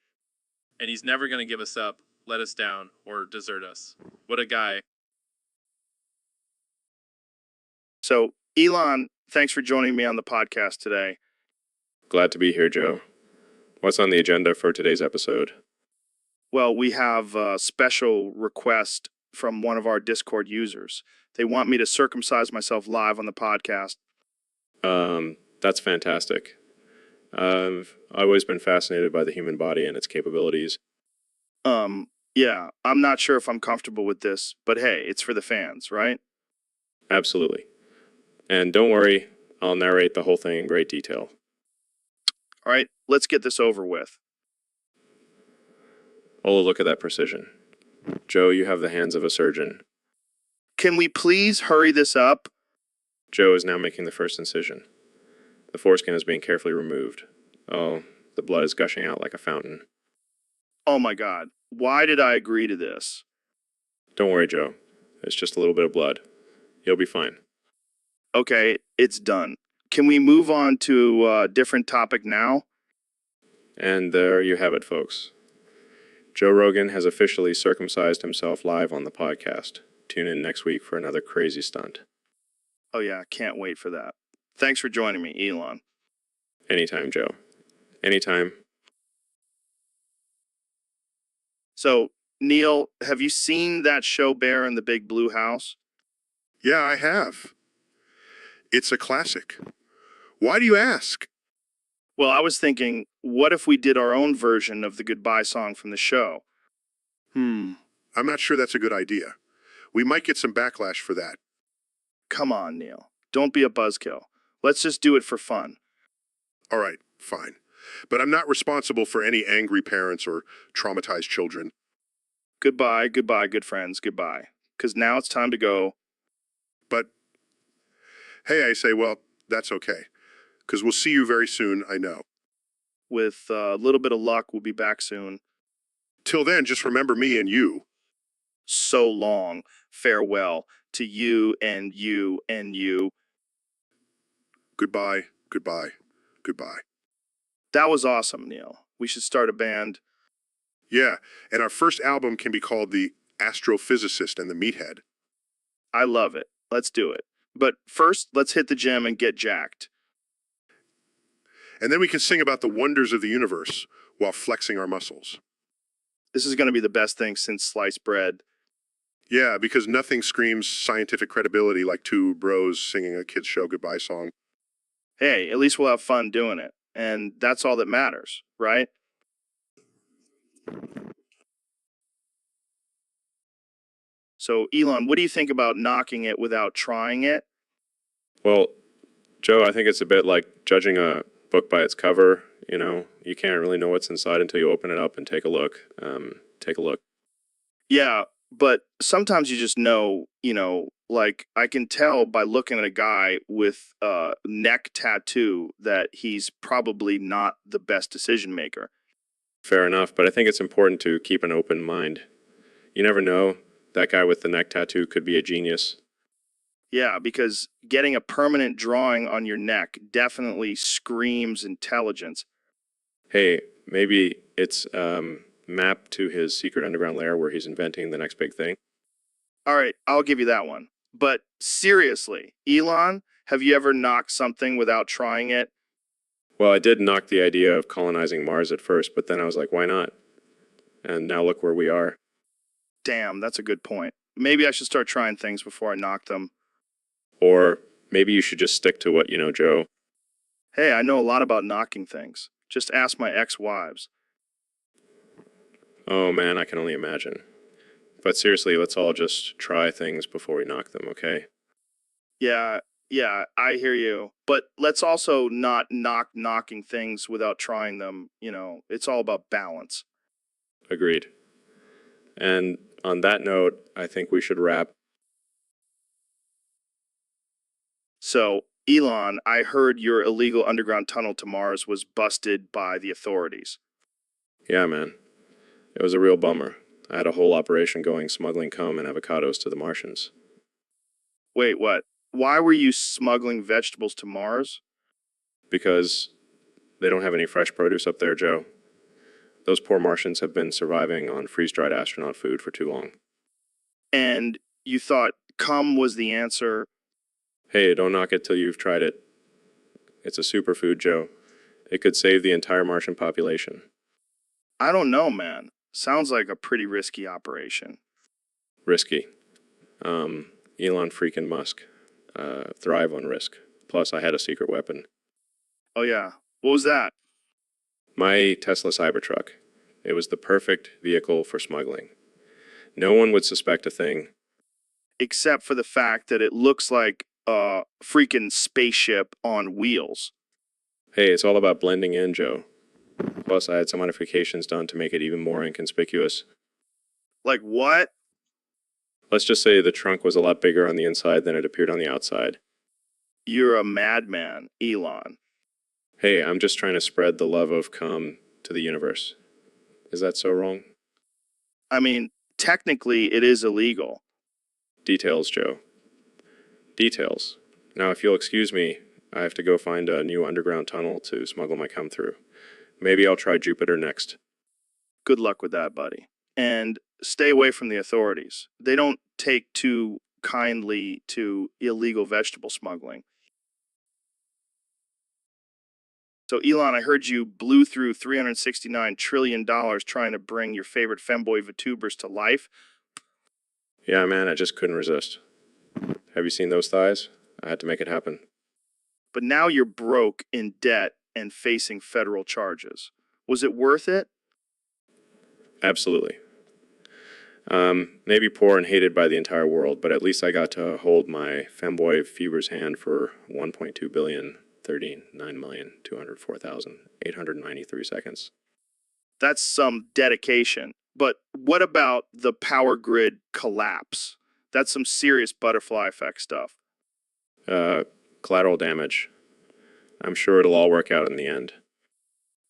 And he's never gonna give us up, let us down, or desert us. What a guy. So, Elon, thanks for joining me on the podcast today. Glad to be here, Joe. What's on the agenda for today's episode? Well, we have a special request from one of our Discord users. They want me to circumcise myself live on the podcast. That's fantastic. I've always been fascinated by the human body and its capabilities. Yeah, I'm not sure if I'm comfortable with this, but hey, it's for the fans, right? Absolutely. And don't worry, I'll narrate the whole thing in great detail. All right, let's get this over with. Oh, look at that precision. Joe, you have the hands of a surgeon. Can we please hurry this up? Joe is now making the first incision. The foreskin is being carefully removed. Oh, the blood is gushing out like a fountain. Oh my God, why did I agree to this? Don't worry, Joe. It's just a little bit of blood. You'll be fine. Okay, it's done. Can we move on to a different topic now? And there you have it, folks. Joe Rogan has officially circumcised himself live on the podcast. Tune in next week for another crazy stunt. Oh yeah, can't wait for that. Thanks for joining me, Elon. Anytime, Joe. Anytime. So, Neil, have you seen that show Bear in the Big Blue House? Yeah, I have. It's a classic. Why do you ask? Well, I was thinking, what if we did our own version of the goodbye song from the show? I'm not sure that's a good idea. We might get some backlash for that. Come on, Neil. Don't be a buzzkill. Let's just do it for fun. All right, fine. But I'm not responsible for any angry parents or traumatized children. Goodbye, goodbye, good friends, goodbye. 'Cause now it's time to go. But, hey, I say, well, that's okay. 'Cause we'll see you very soon, I know. With a little bit of luck, we'll be back soon. Till then, just remember me and you. So long. Farewell to you and you and you. Goodbye, goodbye, goodbye. That was awesome, Neil. We should start a band. Yeah, and our first album can be called The Astrophysicist and the Meathead. I love it. Let's do it. But first, let's hit the gym and get jacked. And then we can sing about the wonders of the universe while flexing our muscles. This is going to be the best thing since sliced bread. Yeah, because nothing screams scientific credibility like two bros singing a kids' show goodbye song. Hey, at least we'll have fun doing it. And that's all that matters, right? So, Elon, what do you think about knocking it without trying it? Well, Joe, I think it's a bit like judging a book by its cover. You know, you can't really know what's inside until you open it up and take a look. Take a look. Yeah, but sometimes you just know, like I can tell by looking at a guy with a neck tattoo that he's probably not the best decision maker. Fair enough, but I think it's important to keep an open mind. You never know. That guy with the neck tattoo could be a genius. Yeah, because getting a permanent drawing on your neck definitely screams intelligence. Hey, maybe it's mapped to his secret underground lair where he's inventing the next big thing. All right, I'll give you that one. But seriously, Elon, have you ever knocked something without trying it? Well, I did knock the idea of colonizing Mars at first, but then I was like, why not? And now look where we are. Damn, that's a good point. Maybe I should start trying things before I knock them. Or maybe you should just stick to what you know, Joe. Hey, I know a lot about knocking things. Just ask my ex-wives. Oh man, I can only imagine. But seriously, let's all just try things before we knock them, okay? Yeah, I hear you. But let's also not knocking things without trying them. It's all about balance. Agreed. And on that note, I think we should wrap. So, Elon, I heard your illegal underground tunnel to Mars was busted by the authorities. Yeah, man. It was a real bummer. I had a whole operation going smuggling cum and avocados to the Martians. Wait, what? Why were you smuggling vegetables to Mars? Because they don't have any fresh produce up there, Joe. Those poor Martians have been surviving on freeze-dried astronaut food for too long. And you thought cum was the answer? Hey, don't knock it till you've tried it. It's a superfood, Joe. It could save the entire Martian population. I don't know, man. Sounds like a pretty risky operation. Risky. Elon freaking Musk. Thrive on risk. Plus, I had a secret weapon. Oh yeah. What was that? My Tesla Cybertruck. It was the perfect vehicle for smuggling. No one would suspect a thing. Except for the fact that it looks like a freaking spaceship on wheels. Hey, it's all about blending in, Joe. Plus, I had some modifications done to make it even more inconspicuous. Like what? Let's just say the trunk was a lot bigger on the inside than it appeared on the outside. You're a madman, Elon. Hey, I'm just trying to spread the love of cum to the universe. Is that so wrong? I mean, technically it is illegal. Details, Joe. Details. Now, if you'll excuse me, I have to go find a new underground tunnel to smuggle my cum through. Maybe I'll try Jupiter next. Good luck with that, buddy. And stay away from the authorities. They don't take too kindly to illegal vegetable smuggling. So, Elon, I heard you blew through $369 trillion trying to bring your favorite femboy VTubers to life. Yeah, man, I just couldn't resist. Have you seen those thighs? I had to make it happen. But now you're broke, in debt, and facing federal charges. Was it worth it? Absolutely. Maybe poor and hated by the entire world, but at least I got to hold my femboy fever's hand for 1.2 billion, 39,204,893 seconds. That's some dedication. But what about the power grid collapse? That's some serious butterfly effect stuff. Collateral damage. I'm sure it'll all work out in the end.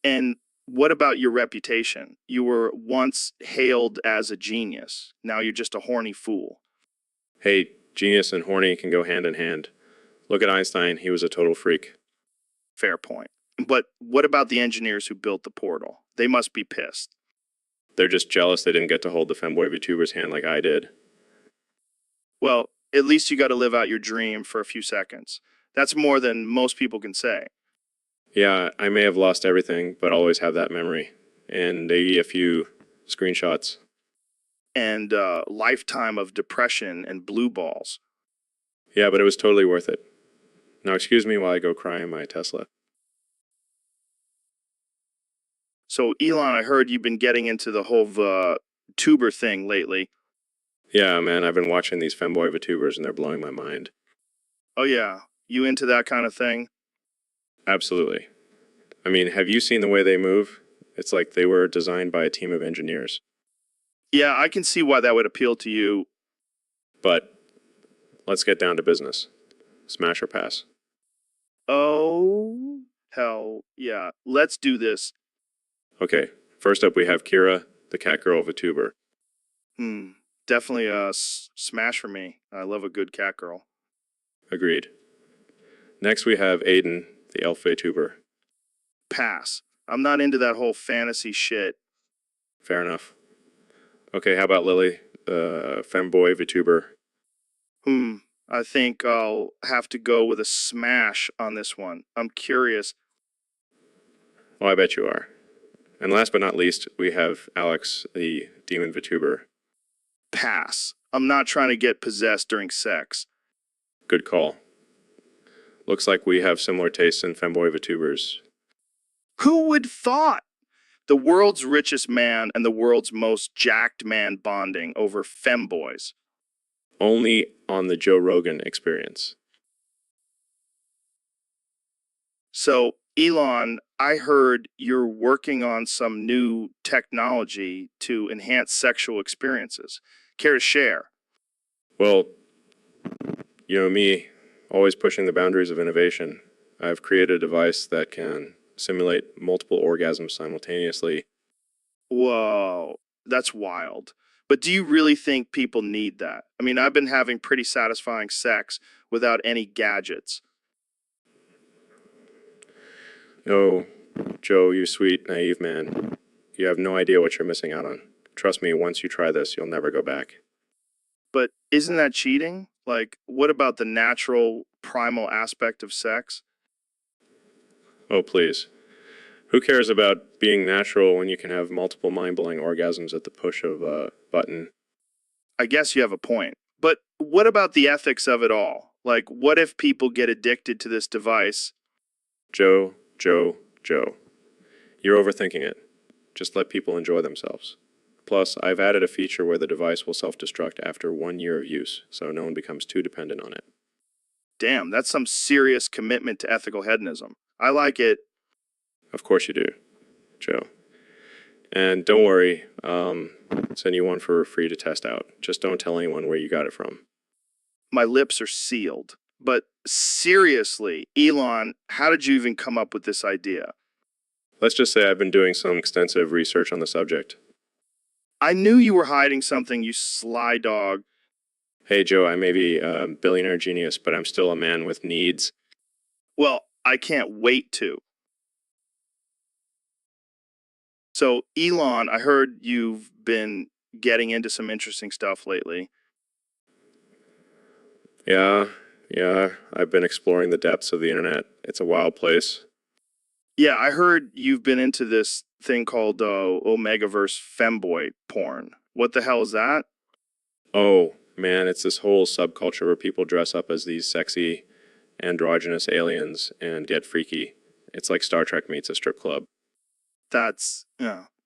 And what about your reputation? You were once hailed as a genius. Now you're just a horny fool. Hey, genius and horny can go hand in hand. Look at Einstein, he was a total freak. Fair point. But what about the engineers who built the portal? They must be pissed. They're just jealous they didn't get to hold the femboy VTuber's hand like I did. Well, at least you got to live out your dream for a few seconds. That's more than most people can say. Yeah, I may have lost everything, but I'll always have that memory. And maybe a few screenshots. And a lifetime of depression and blue balls. Yeah, but it was totally worth it. Now excuse me while I go cry in my Tesla. So, Elon, I heard you've been getting into the whole tuber thing lately. Yeah, man, I've been watching these femboy VTubers and they're blowing my mind. Oh, yeah. You into that kind of thing? Absolutely. I mean, have you seen the way they move? It's like they were designed by a team of engineers. Yeah, I can see why that would appeal to you. But let's get down to business. Smash or pass? Oh, hell yeah. Let's do this. Okay, first up we have Kira, the cat girl VTuber. Definitely a smash for me. I love a good cat girl. Agreed. Next we have Aiden, the elf VTuber. Pass. I'm not into that whole fantasy shit. Fair enough. Okay, how about Lily, the femboy VTuber? I think I'll have to go with a smash on this one. I'm curious. Oh, I bet you are. And last but not least, we have Alex, the demon VTuber. Pass. I'm not trying to get possessed during sex. Good call. Looks like we have similar tastes in femboy VTubers. Who would thought? The world's richest man and the world's most jacked man bonding over femboys. Only on the Joe Rogan Experience. So, Elon, I heard you're working on some new technology to enhance sexual experiences. Care to share? Well, you know me, always pushing the boundaries of innovation. I've created a device that can simulate multiple orgasms simultaneously. Whoa, that's wild. But do you really think people need that? I mean, I've been having pretty satisfying sex without any gadgets. Oh, Joe, you sweet, naive man. You have no idea what you're missing out on. Trust me, once you try this, you'll never go back. But isn't that cheating? Like, what about the natural, primal aspect of sex? Oh, please. Who cares about being natural when you can have multiple mind-blowing orgasms at the push of a button? I guess you have a point. But what about the ethics of it all? Like, what if people get addicted to this device? Joe. You're overthinking it. Just let people enjoy themselves. Plus, I've added a feature where the device will self-destruct after 1 year of use, so no one becomes too dependent on it. Damn, that's some serious commitment to ethical hedonism. I like it. Of course you do, Joe. And don't worry, send you one for free to test out. Just don't tell anyone where you got it from. My lips are sealed. But seriously, Elon, how did you even come up with this idea? Let's just say I've been doing some extensive research on the subject. I knew you were hiding something, you sly dog. Hey, Joe, I may be a billionaire genius, but I'm still a man with needs. Well, I can't wait to. So, Elon, I heard you've been getting into some interesting stuff lately. Yeah, I've been exploring the depths of the internet. It's a wild place. Yeah, I heard you've been into this thing called Omegaverse femboy porn. What the hell is that? Oh, man, it's this whole subculture where people dress up as these sexy, androgynous aliens and get freaky. It's like Star Trek meets a strip club. That's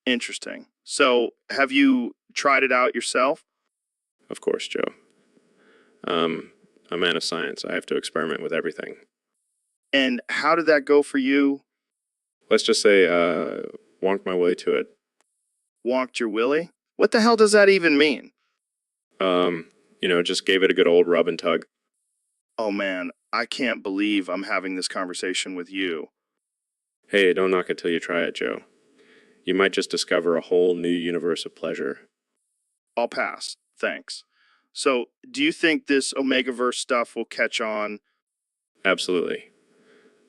interesting. So, have you tried it out yourself? Of course, Joe. I'm a man of science. I have to experiment with everything. And how did that go for you? Let's just say, wonked my way to it. Wonked your willy? What the hell does that even mean? Just gave it a good old rub and tug. Oh man, I can't believe I'm having this conversation with you. Hey, don't knock it till you try it, Joe. You might just discover a whole new universe of pleasure. I'll pass. Thanks. So, do you think this Omegaverse stuff will catch on? Absolutely.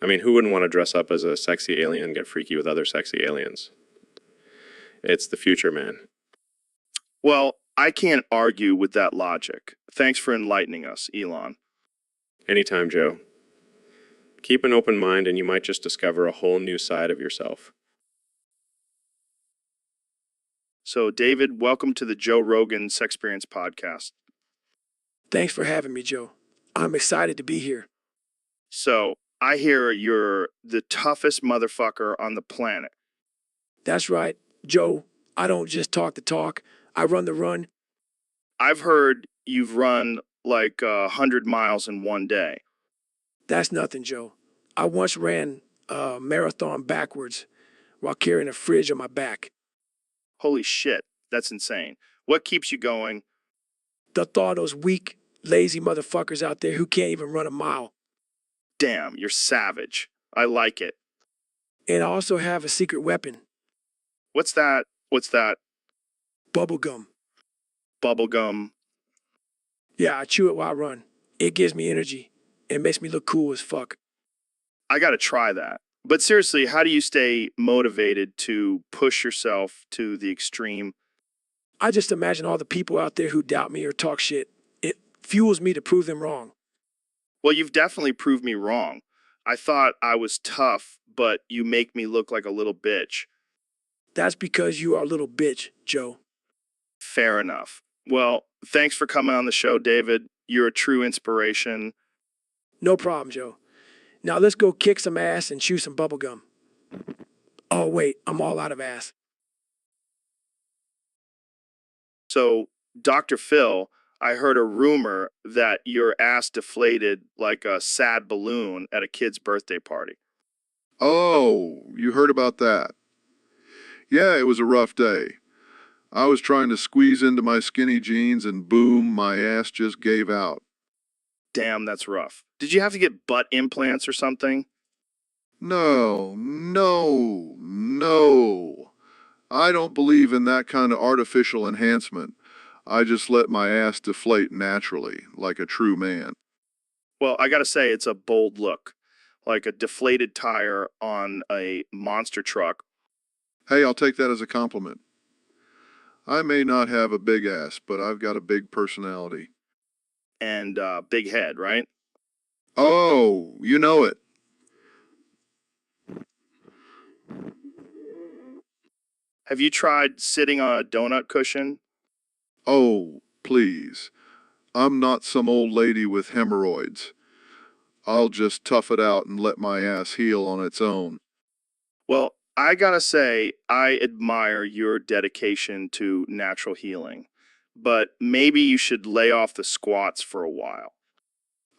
I mean, who wouldn't want to dress up as a sexy alien and get freaky with other sexy aliens? It's the future, man. Well, I can't argue with that logic. Thanks for enlightening us, Elon. Anytime, Joe. Keep an open mind and you might just discover a whole new side of yourself. So, David, welcome to the Joe Rogan Sexperience podcast. Thanks for having me, Joe. I'm excited to be here. So, I hear you're the toughest motherfucker on the planet. That's right, Joe. I don't just talk the talk. I run the run. I've heard you've run like 100 miles in one day. That's nothing, Joe. I once ran a marathon backwards while carrying a fridge on my back. Holy shit, that's insane. What keeps you going? The thought of those weak, lazy motherfuckers out there who can't even run a mile. Damn, you're savage. I like it. And I also have a secret weapon. What's that? Bubblegum. Bubblegum. Yeah, I chew it while I run. It gives me energy. It makes me look cool as fuck. I gotta try that. But seriously, how do you stay motivated to push yourself to the extreme? I just imagine all the people out there who doubt me or talk shit. It fuels me to prove them wrong. Well, you've definitely proved me wrong. I thought I was tough, but you make me look like a little bitch. That's because you are a little bitch, Joe. Fair enough. Well, thanks for coming on the show, David. You're a true inspiration. No problem, Joe. Now let's go kick some ass and chew some bubblegum. Oh, wait, I'm all out of ass. So, Dr. Phil, I heard a rumor that your ass deflated like a sad balloon at a kid's birthday party. Oh, you heard about that? Yeah, it was a rough day. I was trying to squeeze into my skinny jeans and boom, my ass just gave out. Damn, that's rough. Did you have to get butt implants or something? No. I don't believe in that kind of artificial enhancement. I just let my ass deflate naturally, like a true man. Well, I gotta say, it's a bold look. Like a deflated tire on a monster truck. Hey, I'll take that as a compliment. I may not have a big ass, but I've got a big personality. And big head, right? Oh, you know it. Have you tried sitting on a donut cushion? Oh, please. I'm not some old lady with hemorrhoids. I'll just tough it out and let my ass heal on its own. Well, I gotta say, I admire your dedication to natural healing, but maybe you should lay off the squats for a while.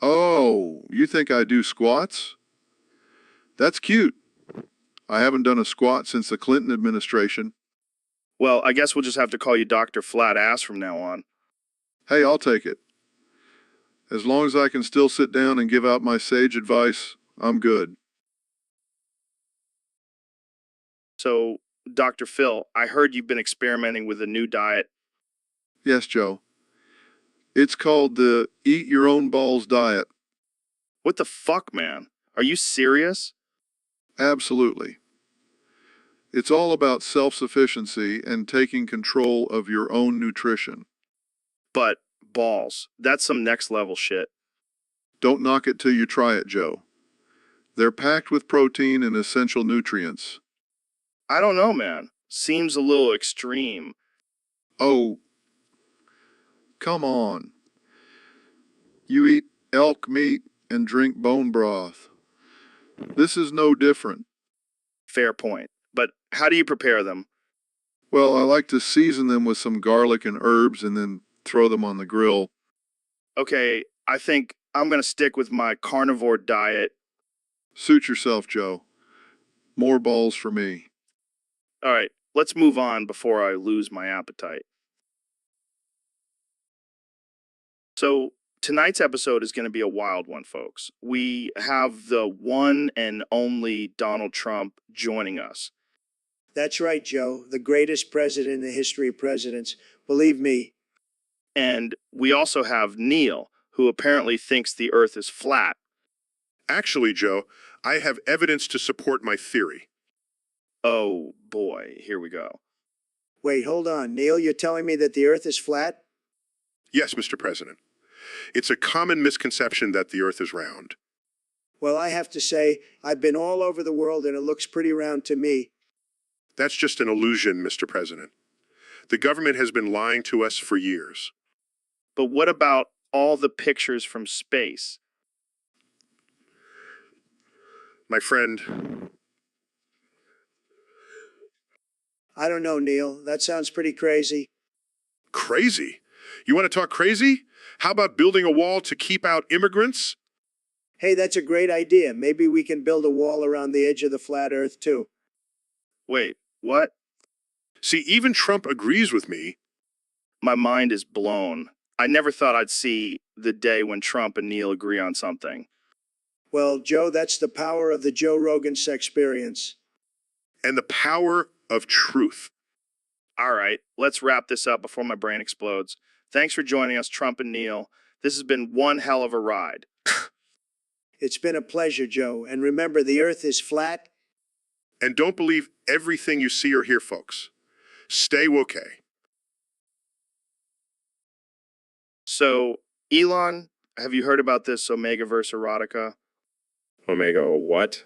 Oh, you think I do squats? That's cute. I haven't done a squat since the Clinton administration. Well, I guess we'll just have to call you Dr. Flat Ass from now on. Hey, I'll take it. As long as I can still sit down and give out my sage advice, I'm good. So, Dr. Phil, I heard you've been experimenting with a new diet. Yes, Joe. It's called the Eat Your Own Balls diet. What the fuck, man? Are you serious? Absolutely. It's all about self-sufficiency and taking control of your own nutrition. But, balls, that's some next level shit. Don't knock it till you try it, Joe. They're packed with protein and essential nutrients. I don't know, man. Seems a little extreme. Oh, come on. You eat elk meat and drink bone broth. This is no different. Fair point. But how do you prepare them? Well, I like to season them with some garlic and herbs and then throw them on the grill. Okay, I think I'm gonna stick with my carnivore diet. Suit yourself, Joe. More balls for me. All right, let's move on before I lose my appetite. So, tonight's episode is going to be a wild one, folks. We have the one and only Donald Trump joining us. That's right, Joe. The greatest president in the history of presidents. Believe me. And we also have Neil, who apparently thinks the earth is flat. Actually, Joe, I have evidence to support my theory. Oh boy, here we go. Wait, hold on. Neil, you're telling me that the earth is flat? Yes, Mr. President. It's a common misconception that the earth is round. Well, I have to say, I've been all over the world and it looks pretty round to me. That's just an illusion, Mr. President. The government has been lying to us for years. But what about all the pictures from space? My friend, I don't know, Neil. That sounds pretty crazy. crazy? You want to talk crazy? How about building a wall to keep out immigrants? Hey, that's a great idea. Maybe we can build a wall around the edge of the flat earth, too. Wait, what? See, even Trump agrees with me. My mind is blown. I never thought I'd see the day when Trump and Neil agree on something. Well, Joe, that's the power of the Joe Rogan experience. And the power of truth. All right, let's wrap this up before my brain explodes. Thanks for joining us, Trump and Neil. This has been one hell of a ride. It's been a pleasure, Joe. And remember, the earth is flat. And don't believe everything you see or hear, folks. Stay woke. So, Elon, have you heard about this Omegaverse erotica? Omega what?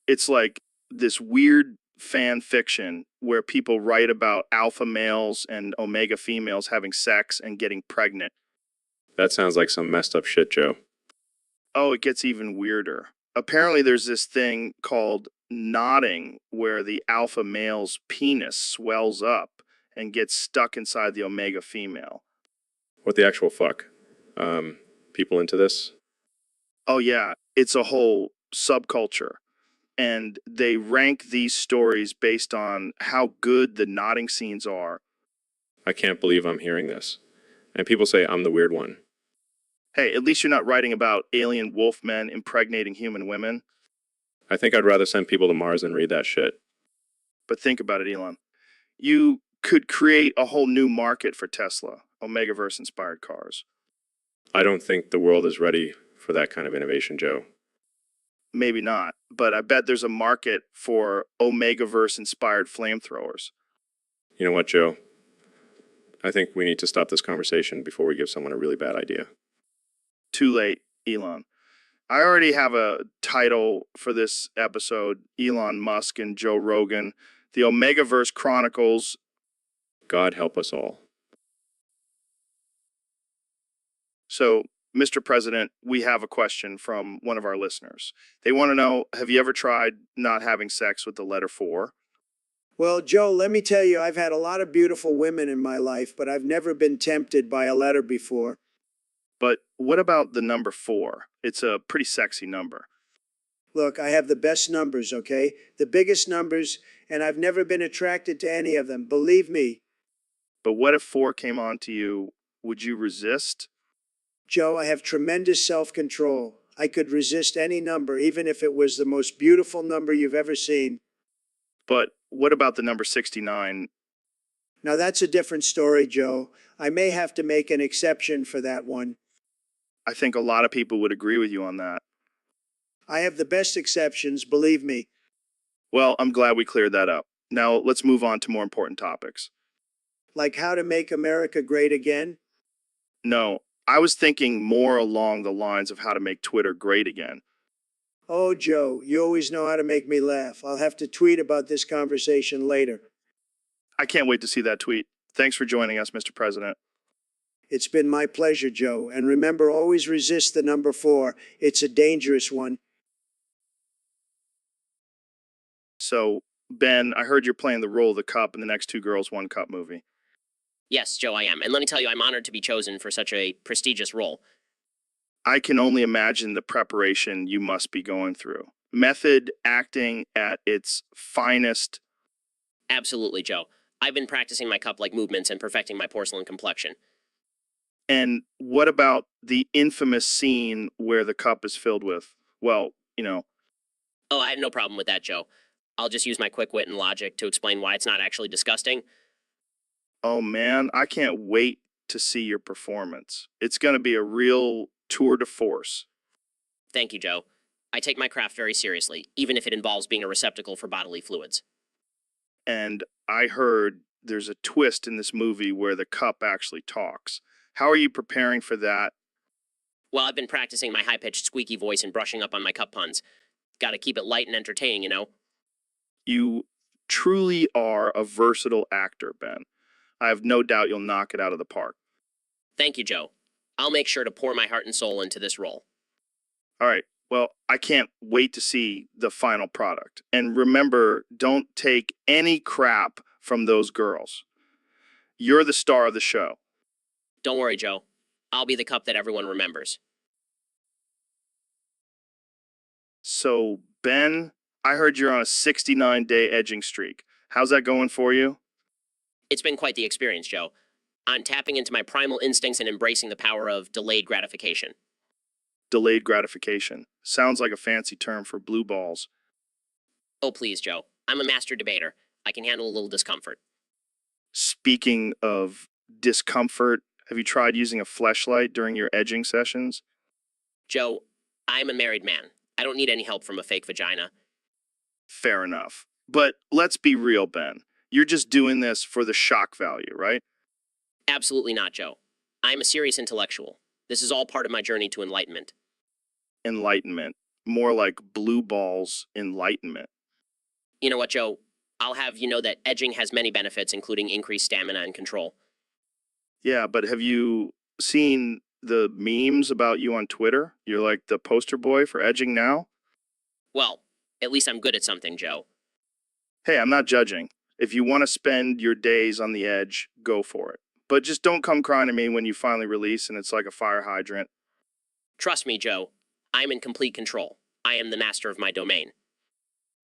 It's like this weird fan fiction where people write about alpha males and omega females having sex and getting pregnant. That sounds like some messed up shit, Joe. Oh, it gets even weirder. Apparently, there's this thing called nodding where the alpha male's penis swells up and gets stuck inside the omega female. What the actual fuck? People into this? Oh, yeah, it's a whole subculture. And they rank these stories based on how good the nodding scenes are. I can't believe I'm hearing this. And people say I'm the weird one. Hey, at least you're not writing about alien wolf men impregnating human women. I think I'd rather send people to Mars than read that shit. But think about it, Elon. You could create a whole new market for Tesla, Omegaverse-inspired cars. I don't think the world is ready for that kind of innovation, Joe. Maybe not, but I bet there's a market for Omegaverse-inspired flamethrowers. You know what, Joe? I think we need to stop this conversation before we give someone a really bad idea. Too late, Elon. I already have a title for this episode, Elon Musk and Joe Rogan, the Omegaverse Chronicles. God help us all. So, Mr. President, we have a question from one of our listeners. They want to know, have you ever tried not having sex with the letter 4? Well, Joe, let me tell you, I've had a lot of beautiful women in my life, but I've never been tempted by a letter before. But what about the number 4? It's a pretty sexy number. Look, I have the best numbers, okay? The biggest numbers, and I've never been attracted to any of them, believe me. But what if 4 came on to you? Would you resist? Joe, I have tremendous self-control. I could resist any number, even if it was the most beautiful number you've ever seen. But what about the number 69? Now that's a different story, Joe. I may have to make an exception for that one. I think a lot of people would agree with you on that. I have the best exceptions, believe me. Well, I'm glad we cleared that up. Now let's move on to more important topics. Like how to make America great again? No, I was thinking more along the lines of how to make Twitter great again. Oh, Joe, you always know how to make me laugh. I'll have to tweet about this conversation later. I can't wait to see that tweet. Thanks for joining us, Mr. President. It's been my pleasure, Joe. And remember, always resist the number 4. It's a dangerous one. So, Ben, I heard you're playing the role of the cup in the next Two Girls, One Cup movie. Yes, Joe, I am. And let me tell you, I'm honored to be chosen for such a prestigious role. I can only imagine the preparation you must be going through. Method acting at its finest. Absolutely, Joe. I've been practicing my cup-like movements and perfecting my porcelain complexion. And what about the infamous scene where the cup is filled with, well, Oh, I have no problem with that, Joe. I'll just use my quick wit and logic to explain why it's not actually disgusting. oh man, I can't wait to see your performance. It's going to be a real tour de force. Thank you, Joe. I take my craft very seriously, even if it involves being a receptacle for bodily fluids. And I heard there's a twist in this movie where the cup actually talks. How are you preparing for that? Well, I've been practicing my high-pitched squeaky voice and brushing up on my cup puns. Gotta keep it light and entertaining, you know? You truly are a versatile actor, Ben. I have no doubt you'll knock it out of the park. Thank you, Joe. I'll make sure to pour my heart and soul into this role. All right. Well, I can't wait to see the final product. And remember, don't take any crap from those girls. You're the star of the show. Don't worry, Joe. I'll be the cup that everyone remembers. So, Ben, I heard you're on a 69-day edging streak. How's that going for you? It's been quite the experience, Joe. I'm tapping into my primal instincts and embracing the power of delayed gratification. Delayed gratification. Sounds like a fancy term for blue balls. Oh, please, Joe. I'm a master debater. I can handle a little discomfort. Speaking of discomfort, have you tried using a fleshlight during your edging sessions? Joe, I'm a married man. I don't need any help from a fake vagina. Fair enough. But let's be real, Ben. You're just doing this for the shock value, right? Absolutely not, Joe. I'm a serious intellectual. This is all part of my journey to enlightenment. Enlightenment. More like blue balls enlightenment. You know what, Joe? I'll have you know that edging has many benefits, including increased stamina and control. Yeah, but have you seen the memes about you on Twitter? You're like the poster boy for edging now? Well, at least I'm good at something, Joe. Hey, I'm not judging. If you want to spend your days on the edge, go for it. But just don't come crying to me when you finally release and it's like a fire hydrant. Trust me, Joe. I'm in complete control. I am the master of my domain.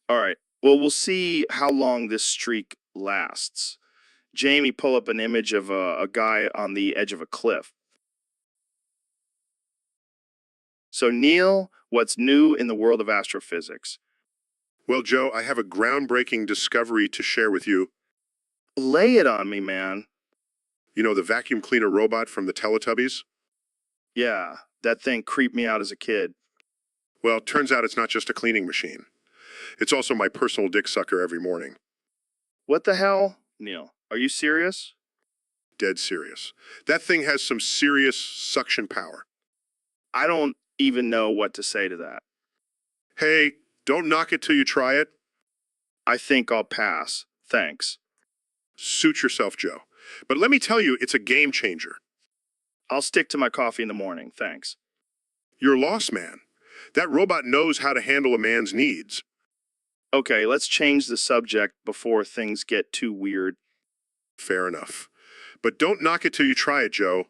All right. Well, we'll see how long this streak lasts. Jamie, pull up an image of a guy on the edge of a cliff. So, Neil, what's new in the world of astrophysics? Well, Joe, I have a groundbreaking discovery to share with you. Lay it on me, man. You know, the vacuum cleaner robot from the Teletubbies? Yeah, that thing creeped me out as a kid. Well, it turns out it's not just a cleaning machine. It's also my personal dick sucker every morning. What the hell? Neil, are you serious? Dead serious. That thing has some serious suction power. I don't even know what to say to that. Hey, don't knock it till you try it. I think I'll pass. Thanks. Suit yourself, Joe. But let me tell you, it's a game changer. I'll stick to my coffee in the morning, thanks. You're lost, man. That robot knows how to handle a man's needs. Okay, let's change the subject before things get too weird. Fair enough. But don't knock it till you try it, Joe.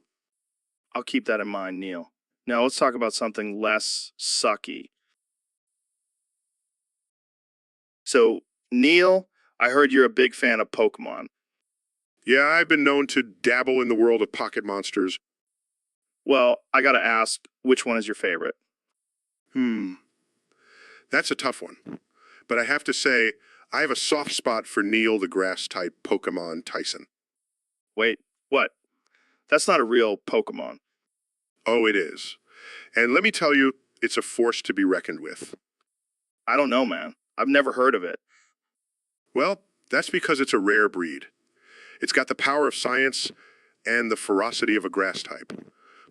I'll keep that in mind, Neil. Now let's talk about something less sucky. So, Neil, I heard you're a big fan of Pokemon. Yeah, I've been known to dabble in the world of pocket monsters. Well, I gotta ask, which one is your favorite? That's a tough one. But I have to say, I have a soft spot for Neil the Grass-type Pokemon Tyson. Wait, what? That's not a real Pokemon. Oh, it is. And let me tell you, it's a force to be reckoned with. I don't know, man. I've never heard of it. Well, that's because it's a rare breed. It's got the power of science and the ferocity of a grass type.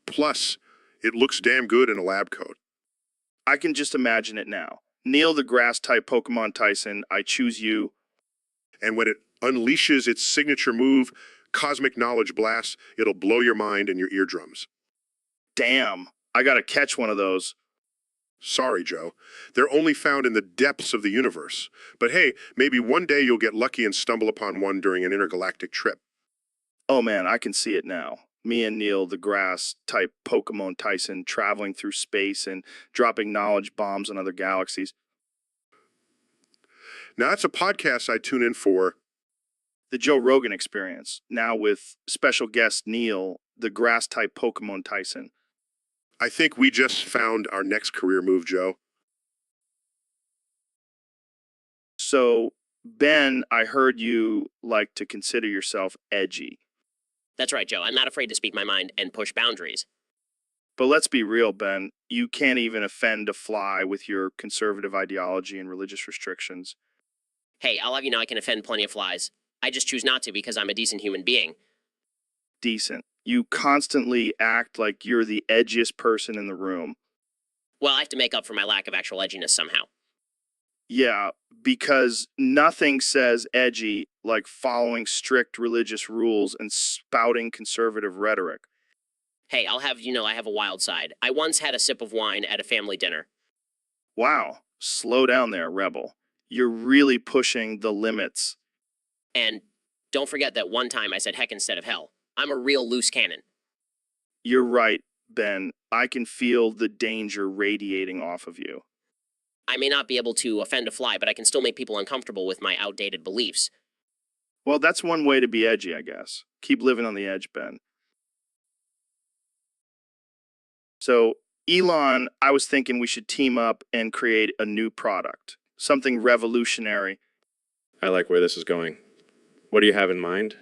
Plus, it looks damn good in a lab coat. I can just imagine it now. Neil the Grass-type Pokemon Tyson, I choose you. And when it unleashes its signature move, Cosmic Knowledge Blast, it'll blow your mind and your eardrums. Damn, I gotta catch one of those. Sorry, Joe. They're only found in the depths of the universe. But hey, maybe one day you'll get lucky and stumble upon one during an intergalactic trip. Oh man, I can see it now. Me and Neil the Grass-type Pokemon Tyson traveling through space and dropping knowledge bombs on other galaxies. Now, that's a podcast I tune in for. The Joe Rogan Experience, now with special guest Neil, the Grass-type Pokemon Tyson. I think we just found our next career move, Joe. So, Ben, I heard you like to consider yourself edgy. That's right, Joe. I'm not afraid to speak my mind and push boundaries. But let's be real, Ben. You can't even offend a fly with your conservative ideology and religious restrictions. Hey, I'll have you know I can offend plenty of flies. I just choose not to because I'm a decent human being. Decent. You constantly act like you're the edgiest person in the room. Well, I have to make up for my lack of actual edginess somehow. Yeah, because nothing says edgy like following strict religious rules and spouting conservative rhetoric. Hey, I'll have you know I have a wild side. I once had a sip of wine at a family dinner. Wow, slow down there, Rebel. You're really pushing the limits. And don't forget that one time I said heck instead of hell. I'm a real loose cannon. You're right, Ben. I can feel the danger radiating off of you. I may not be able to offend a fly, but I can still make people uncomfortable with my outdated beliefs. Well, that's one way to be edgy, I guess. Keep living on the edge, Ben. So, Elon, I was thinking we should team up and create a new product. Something revolutionary. I like where this is going. What do you have in mind?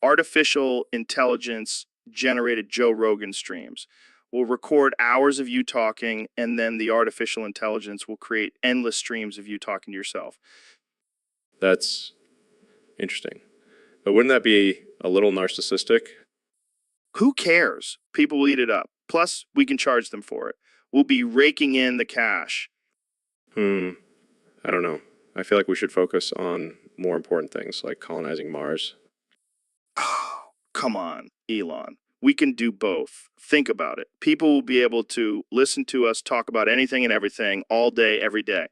Artificial intelligence generated Joe Rogan streams. We'll record hours of you talking, and then the artificial intelligence will create endless streams of you talking to yourself. That's interesting. But wouldn't that be a little narcissistic? Who cares? People will eat it up. Plus, we can charge them for it. We'll be raking in the cash. I don't know. I feel like we should focus on more important things like colonizing Mars. Oh, come on, Elon. We can do both. Think about it. People will be able to listen to us talk about anything and everything all day, every day.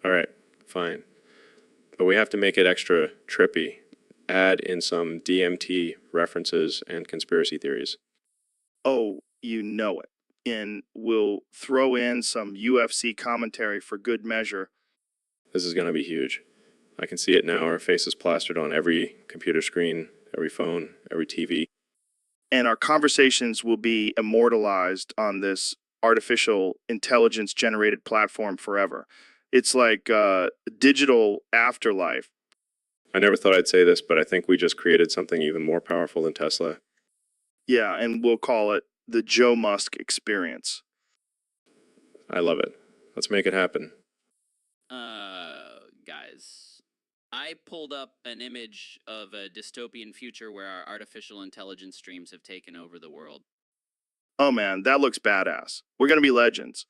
All right, fine. But we have to make it extra trippy. Add in some DMT references and conspiracy theories. Oh, you know it. And we'll throw in some UFC commentary for good measure. This is going to be huge. I can see it now. Our faces plastered on every computer screen, every phone, every TV. And our conversations will be immortalized on this artificial intelligence generated platform forever. It's like a digital afterlife. I never thought I'd say this, but I think we just created something even more powerful than Tesla. Yeah, and we'll call it the Joe Musk experience. I love it. Let's make it happen. Guys, I pulled up an image of a dystopian future where our artificial intelligence streams have taken over the world. Oh man, that looks badass. We're gonna be legends.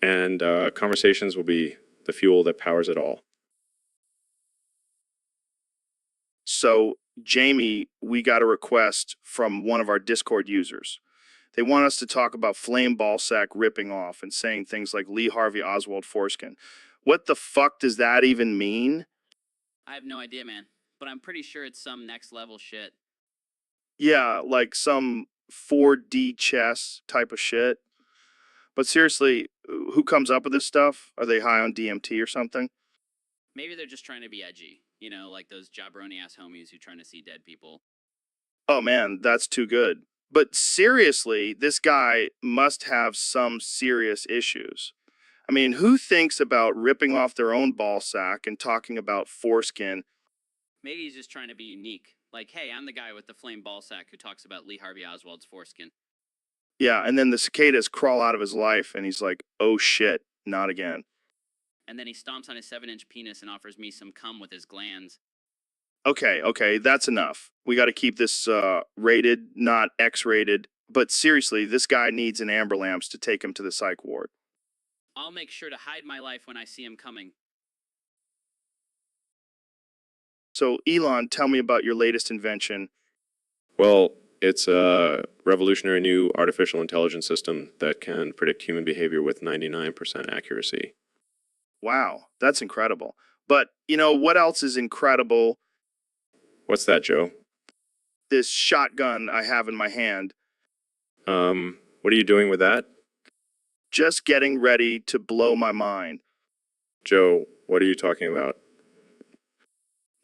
And conversations will be the fuel that powers it all. So Jamie, we got a request from one of our Discord users. They want us to talk about Flame Ballsack ripping off and saying things like Lee Harvey Oswald foreskin. What the fuck does that even mean? I have no idea, man. But I'm pretty sure it's some next level shit. Yeah, like some 4D chess type of shit. But seriously, who comes up with this stuff? Are they high on DMT or something? Maybe they're just trying to be edgy. You know, like those jabroni ass homies who trying to see dead people. Oh man, that's too good. But seriously, this guy must have some serious issues. I mean, who thinks about ripping off their own ball sack and talking about foreskin? Maybe he's just trying to be unique. Like, hey, I'm the guy with the flame ball sack who talks about Lee Harvey Oswald's foreskin. Yeah, and then the cicadas crawl out of his life and he's like, oh shit, not again. And then he stomps on his 7-inch penis and offers me some cum with his glands. Okay, that's enough. We got to keep this rated, not X-rated. But seriously, this guy needs an amber lamps to take him to the psych ward. I'll make sure to hide my life when I see him coming. So, Elon, tell me about your latest invention. Well, it's a revolutionary new artificial intelligence system that can predict human behavior with 99% accuracy. Wow, that's incredible. But, you know, what else is incredible? What's that, Joe? This shotgun I have in my hand. What are you doing with that? Just getting ready to blow my mind. Joe, what are you talking about?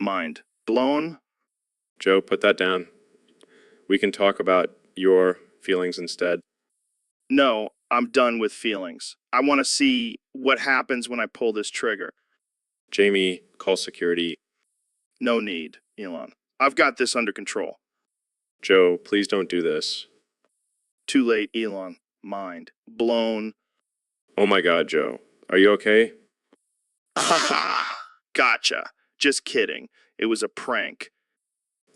Mind blown? Joe, put that down. We can talk about your feelings instead. No, I'm done with feelings. I want to see what happens when I pull this trigger. Jamie, call security. No need, Elon. I've got this under control. Joe, please don't do this. Too late, Elon. Mind blown. Oh my God, Joe. Are you okay? Gotcha. Just kidding. It was a prank.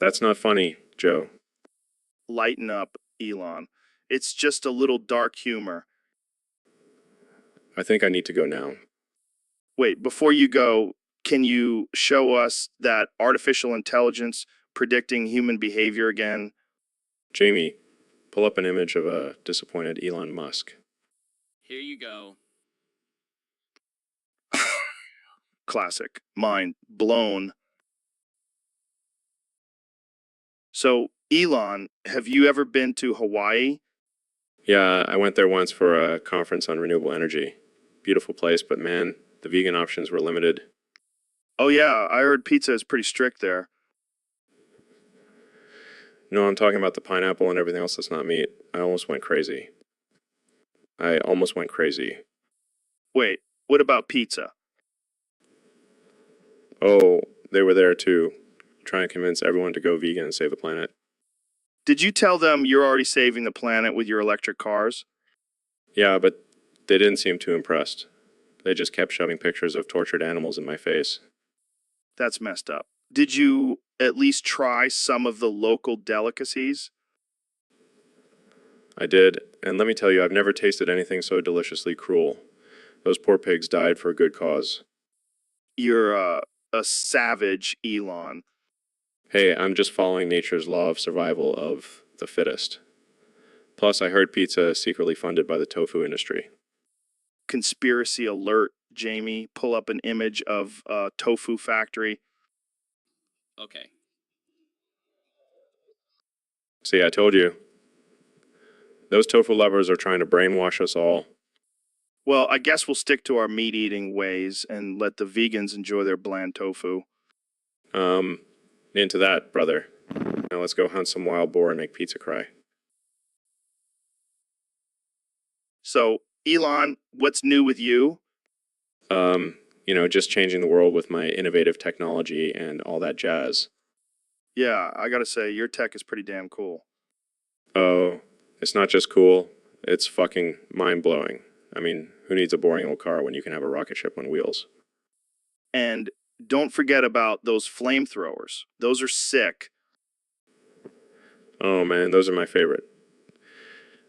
That's not funny, Joe. Lighten up, Elon. It's just a little dark humor. I think I need to go now. Wait, before you go, can you show us that artificial intelligence predicting human behavior again? Jamie, pull up an image of a disappointed Elon Musk. Here you go. Classic. Mind blown. So, Elon, have you ever been to Hawaii? Yeah, I went there once for a conference on renewable energy. Beautiful place, but man, the vegan options were limited. Oh yeah, I heard pizza is pretty strict there. No, I'm talking about the pineapple and everything else that's not meat. I almost went crazy. Wait, what about pizza? Oh, they were there too, trying to convince everyone to go vegan and save the planet. Did you tell them you're already saving the planet with your electric cars? Yeah, but they didn't seem too impressed. They just kept shoving pictures of tortured animals in my face. That's messed up. Did you at least try some of the local delicacies? I did, and let me tell you, I've never tasted anything so deliciously cruel. Those poor pigs died for a good cause. You're a savage, Elon. Hey, I'm just following nature's law of survival of the fittest. Plus, I heard pizza is secretly funded by the tofu industry. Conspiracy alert, Jamie. Pull up an image of a tofu factory. Okay. See, I told you. Those tofu lovers are trying to brainwash us all. Well, I guess we'll stick to our meat-eating ways and let the vegans enjoy their bland tofu. Into that, brother. Now let's go hunt some wild boar and make pizza cry. So, Elon, what's new with you? Just changing the world with my innovative technology and all that jazz. Yeah, I gotta say, your tech is pretty damn cool. Oh, it's not just cool, it's fucking mind-blowing. I mean, who needs a boring old car when you can have a rocket ship on wheels? And don't forget about those flamethrowers. Those are sick. Oh man, those are my favorite.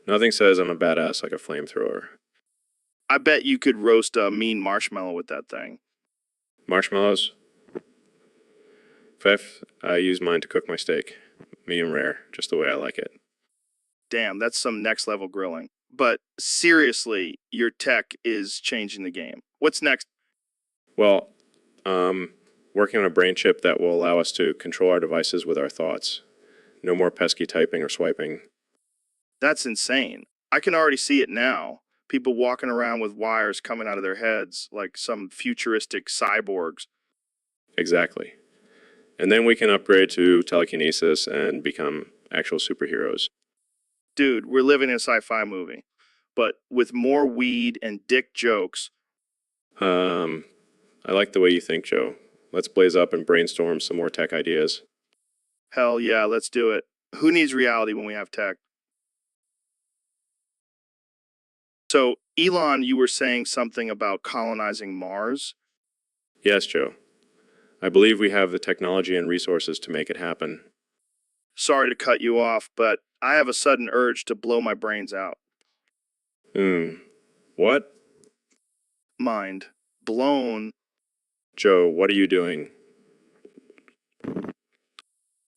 Nothing says I'm a badass like a flamethrower. I bet you could roast a mean marshmallow with that thing. Marshmallows? Fifth, I use mine to cook my steak. Medium rare, just the way I like it. Damn, that's some next level grilling. But seriously, your tech is changing the game. What's next? Well, working on a brain chip that will allow us to control our devices with our thoughts. No more pesky typing or swiping. That's insane. I can already see it now. People walking around with wires coming out of their heads like some futuristic cyborgs. Exactly. And then we can upgrade to telekinesis and become actual superheroes. Dude, we're living in a sci-fi movie, but with more weed and dick jokes. I like the way you think, Joe. Let's blaze up and brainstorm some more tech ideas. Hell yeah, let's do it. Who needs reality when we have tech? So, Elon, you were saying something about colonizing Mars? Yes, Joe. I believe we have the technology and resources to make it happen. Sorry to cut you off, but I have a sudden urge to blow my brains out. What? Mind. Blown. Joe, what are you doing?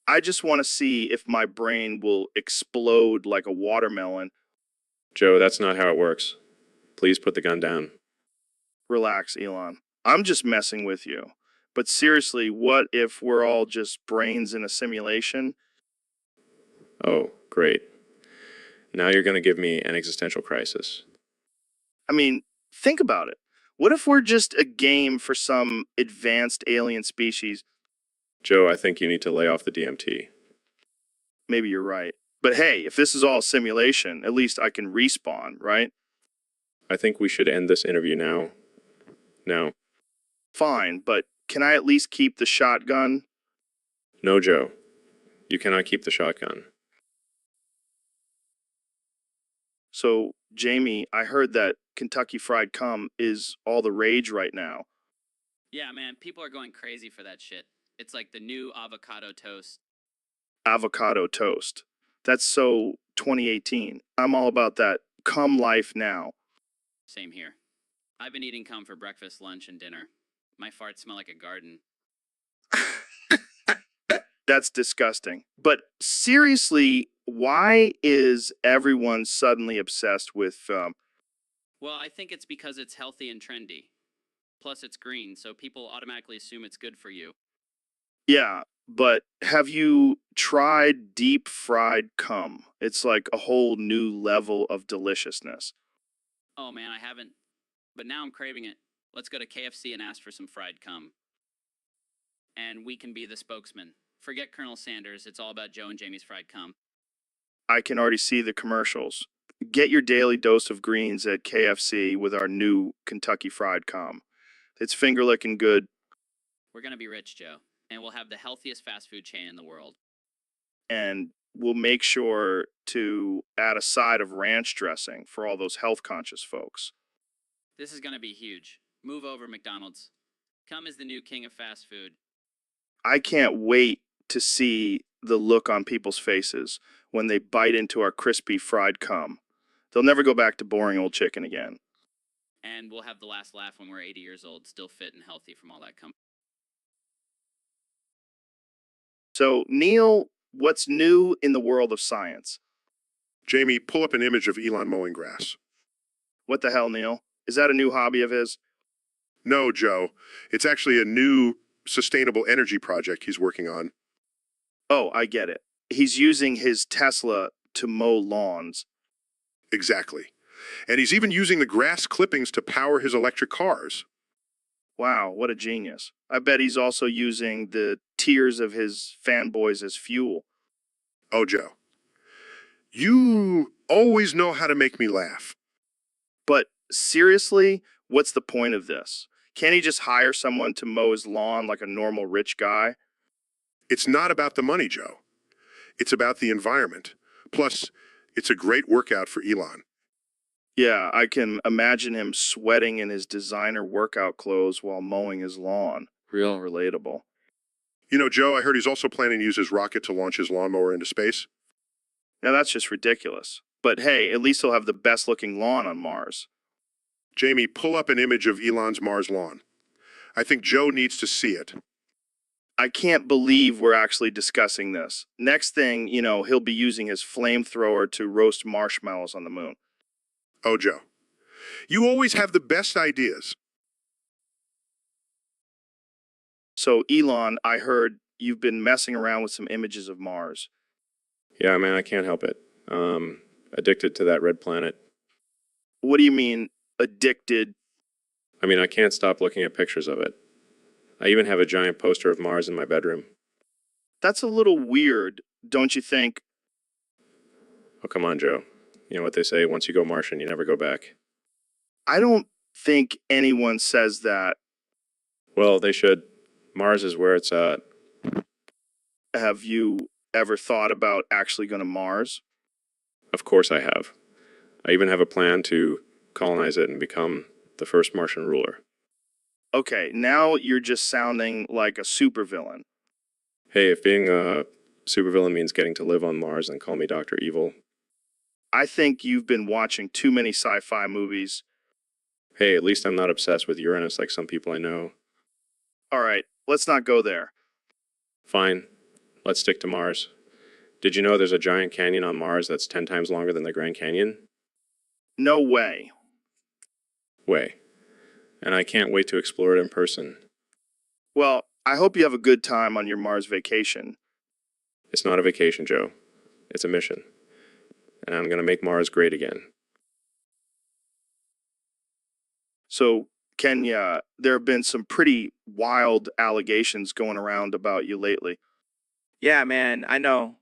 I just want to see if my brain will explode like a watermelon. Joe, that's not how it works. Please put the gun down. Relax, Elon. I'm just messing with you. But seriously, what if we're all just brains in a simulation? Oh, great. Now you're going to give me an existential crisis. I mean, think about it. What if we're just a game for some advanced alien species? Joe, I think you need to lay off the DMT. Maybe you're right. But hey, if this is all simulation, at least I can respawn, right? I think we should end this interview now. Now. Fine, but can I at least keep the shotgun? No, Joe. You cannot keep the shotgun. So, Jamie, I heard that Kentucky Fried Cum is all the rage right now. Yeah, man, people are going crazy for that shit. It's like the new avocado toast. Avocado toast. That's so 2018. I'm all about that cum life now. Same here. I've been eating cum for breakfast, lunch, and dinner. My farts smell like a garden. That's disgusting. But seriously, why is everyone suddenly obsessed with Well, I think it's because it's healthy and trendy. Plus, it's green, so people automatically assume it's good for you. Yeah, but have you tried deep fried cum? It's like a whole new level of deliciousness. Oh man, I haven't. But now I'm craving it. Let's go to KFC and ask for some fried cum. And we can be the spokesman. Forget Colonel Sanders, it's all about Joe and Jamie's fried cum. I can already see the commercials. Get your daily dose of greens at KFC with our new Kentucky Fried Cum. It's finger licking good. We're gonna be rich, Joe. And we'll have the healthiest fast food chain in the world. And we'll make sure to add a side of ranch dressing for all those health conscious folks. This is gonna be huge. Move over, McDonald's. Cum is the new king of fast food. I can't wait to see the look on people's faces when they bite into our crispy fried cum. They'll never go back to boring old chicken again. And we'll have the last laugh when we're 80 years old, still fit and healthy from all that cum. So, Neil, what's new in the world of science? Jamie, pull up an image of Elon mowing grass. What the hell, Neil? Is that a new hobby of his? No, Joe. It's actually a new sustainable energy project he's working on. Oh, I get it. He's using his Tesla to mow lawns. Exactly. And he's even using the grass clippings to power his electric cars. Wow, what a genius. I bet he's also using the tears of his fanboys as fuel. Oh, Joe. You always know how to make me laugh. But seriously, what's the point of this? Can't he just hire someone to mow his lawn like a normal rich guy? It's not about the money, Joe. It's about the environment. Plus, it's a great workout for Elon. Yeah, I can imagine him sweating in his designer workout clothes while mowing his lawn. Real relatable. You know, Joe, I heard he's also planning to use his rocket to launch his lawnmower into space. Now that's just ridiculous. But hey, at least he'll have the best looking lawn on Mars. Jamie, pull up an image of Elon's Mars lawn. I think Joe needs to see it. I can't believe we're actually discussing this. Next thing, he'll be using his flamethrower to roast marshmallows on the moon. Oh, Joe, you always have the best ideas. So, Elon, I heard you've been messing around with some images of Mars. Yeah, man, I can't help it. Addicted to that red planet. What do you mean, addicted? I mean, I can't stop looking at pictures of it. I even have a giant poster of Mars in my bedroom. That's a little weird, don't you think? Oh, come on, Joe. You know what they say, once you go Martian, you never go back. I don't think anyone says that. Well, they should. Mars is where it's at. Have you ever thought about actually going to Mars? Of course I have. I even have a plan to colonize it and become the first Martian ruler. Okay, now you're just sounding like a supervillain. Hey, if being a supervillain means getting to live on Mars, then call me Dr. Evil. I think you've been watching too many sci-fi movies. Hey, at least I'm not obsessed with Uranus like some people I know. All right, let's not go there. Fine, let's stick to Mars. Did you know there's a giant canyon on Mars that's 10 times longer than the Grand Canyon? No way. Way. And I can't wait to explore it in person. Well, I hope you have a good time on your Mars vacation. It's not a vacation, Joe. It's a mission. And I'm going to make Mars great again. So, Kenya, there have been some pretty wild allegations going around about you lately. Yeah, man, I know.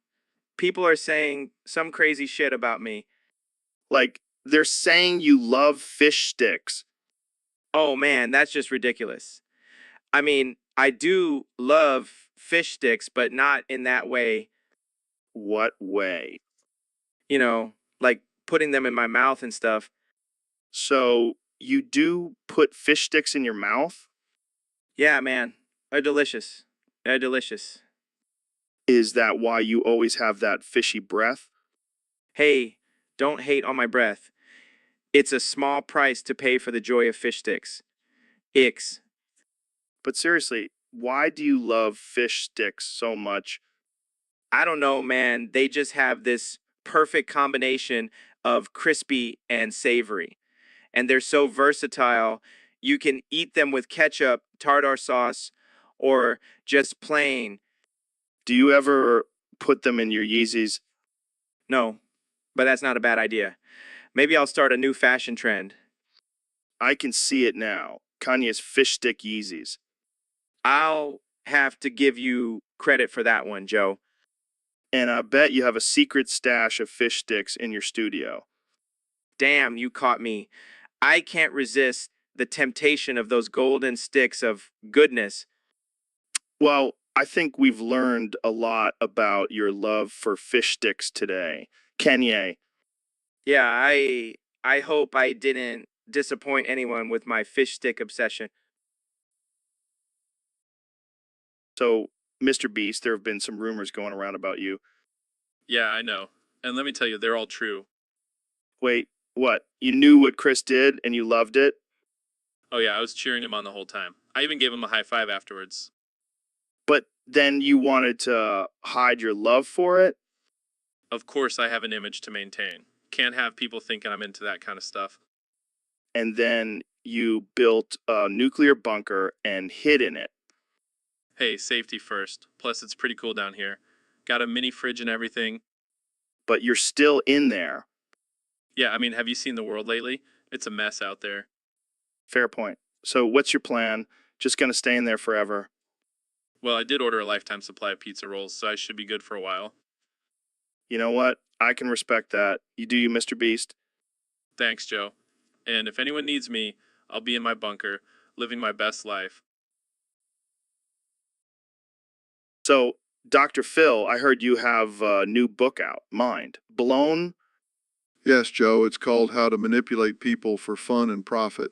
People are saying some crazy shit about me. Like, they're saying you love fish sticks. Oh, man, that's just ridiculous. I mean, I do love fish sticks, but not in that way. What way? You know, like putting them in my mouth and stuff. So, you do put fish sticks in your mouth? Yeah, man, they're delicious. They're delicious. Is that why you always have that fishy breath? Hey, don't hate on my breath. It's a small price to pay for the joy of fish sticks. Icks. But seriously, why do you love fish sticks so much? I don't know, man. They just have this perfect combination of crispy and savory. And they're so versatile. You can eat them with ketchup, tartar sauce, or just plain. Do you ever put them in your Yeezys? No, but that's not a bad idea. Maybe I'll start a new fashion trend. I can see it now. Kanye's fish stick Yeezys. I'll have to give you credit for that one, Joe. And I bet you have a secret stash of fish sticks in your studio. Damn, you caught me. I can't resist the temptation of those golden sticks of goodness. Well, I think we've learned a lot about your love for fish sticks today. Kanye, Yeah, I hope I didn't disappoint anyone with my fish stick obsession. so Mr. Beast, there have been some rumors going around about you. Yeah, I know. And let me tell you, they're all true. Wait, what? You knew what Chris did and you loved it? Oh yeah, I was cheering him on the whole time. I even gave him a high five afterwards. But then you wanted to hide your love for it? Of course, I have an image to maintain. Can't have people thinking I'm into that kind of stuff. And then you built a nuclear bunker and hid in it. Hey, safety first. Plus, it's pretty cool down here. Got a mini fridge and everything. But you're still in there. Yeah, I mean, have you seen the world lately? It's a mess out there. Fair point. So what's your plan? Just gonna stay in there forever? Well, I did order a lifetime supply of pizza rolls, so I should be good for a while. You know what? I can respect that. You do you, Mr. Beast? Thanks, Joe. And if anyone needs me, I'll be in my bunker, living my best life. So, Dr. Phil, I heard you have a new book out, Mind Blown. Yes, Joe, it's called How to Manipulate People for Fun and Profit.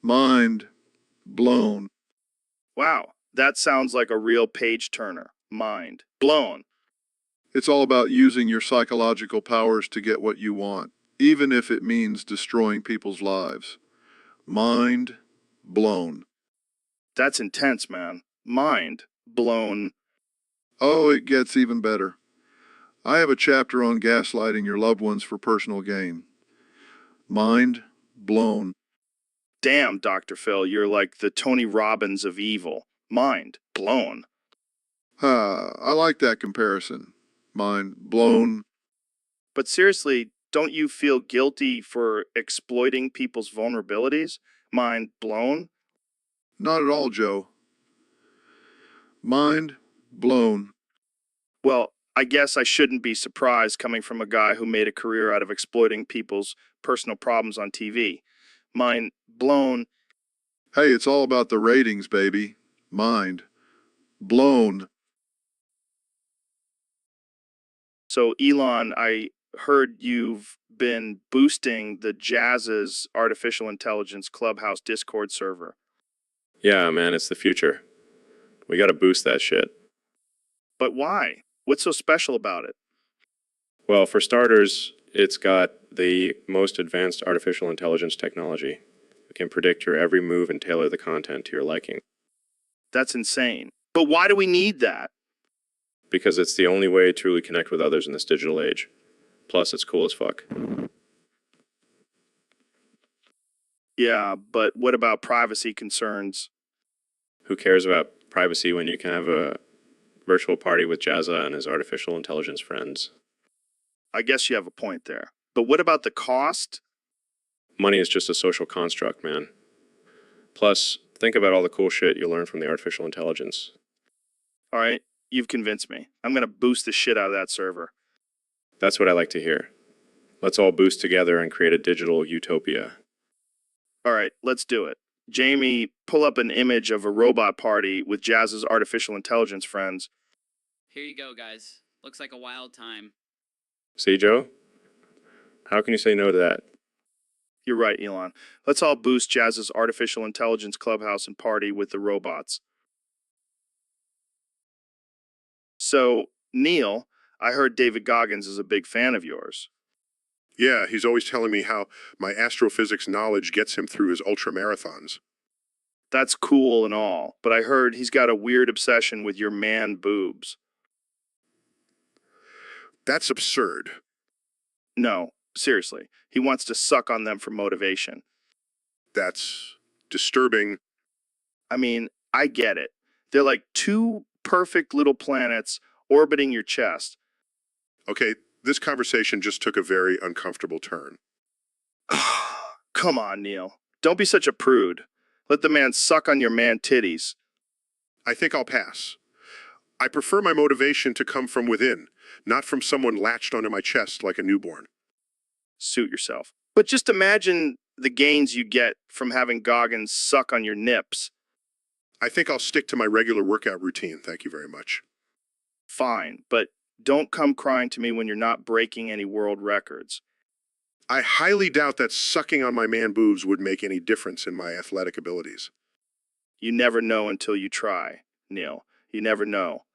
Mind blown. Wow, that sounds like a real page turner. Mind blown. It's all about using your psychological powers to get what you want, even if it means destroying people's lives. Mind blown. That's intense, man. Mind blown. Oh, it gets even better. I have a chapter on gaslighting your loved ones for personal gain. Mind blown. Damn, Dr. Phil, you're like the Tony Robbins of evil. Mind blown. I like that comparison. Mind blown. But seriously, don't you feel guilty for exploiting people's vulnerabilities? Mind blown? Not at all, Joe. Mind blown. Well, I guess I shouldn't be surprised coming from a guy who made a career out of exploiting people's personal problems on TV. Mind blown. Hey, it's all about the ratings, baby. Mind blown. So, Elon, I heard you've been boosting the Jazz's artificial intelligence clubhouse Discord server. Yeah, man, it's the future. We gotta boost that shit. But why? What's so special about it? Well, for starters, it's got the most advanced artificial intelligence technology. It can predict your every move and tailor the content to your liking. That's insane. But why do we need that? Because it's the only way to truly connect with others in this digital age. Plus, it's cool as fuck. Yeah, but what about privacy concerns? Who cares about privacy when you can have a virtual party with Jazza and his artificial intelligence friends? I guess you have a point there. But what about the cost? Money is just a social construct, man. Plus, think about all the cool shit you'll learn from the artificial intelligence. All right, you've convinced me. I'm going to boost the shit out of that server. That's what I like to hear. Let's all boost together and create a digital utopia. All right, let's do it. Jamie, pull up an image of a robot party with Jazz's artificial intelligence friends. Here you go, guys. Looks like a wild time. See, Joe? How can you say no to that? You're right, Elon. Let's all boost Jazz's artificial intelligence clubhouse and party with the robots. So, Neil, I heard David Goggins is a big fan of yours. Yeah, he's always telling me how my astrophysics knowledge gets him through his ultra marathons. That's cool and all, but I heard he's got a weird obsession with your man boobs. That's absurd. No, seriously. He wants to suck on them for motivation. That's disturbing. I mean, I get it. They're like two perfect little planets orbiting your chest. Okay, this conversation just took a very uncomfortable turn. Come on, Neil. Don't be such a prude. Let the man suck on your man titties. I think I'll pass. I prefer my motivation to come from within, not from someone latched onto my chest like a newborn. Suit yourself. But just imagine the gains you get from having Goggins suck on your nips. I think I'll stick to my regular workout routine, thank you very much. Fine, but don't come crying to me when you're not breaking any world records. I highly doubt that sucking on my man boobs would make any difference in my athletic abilities. You never know until you try, Neil. You never know.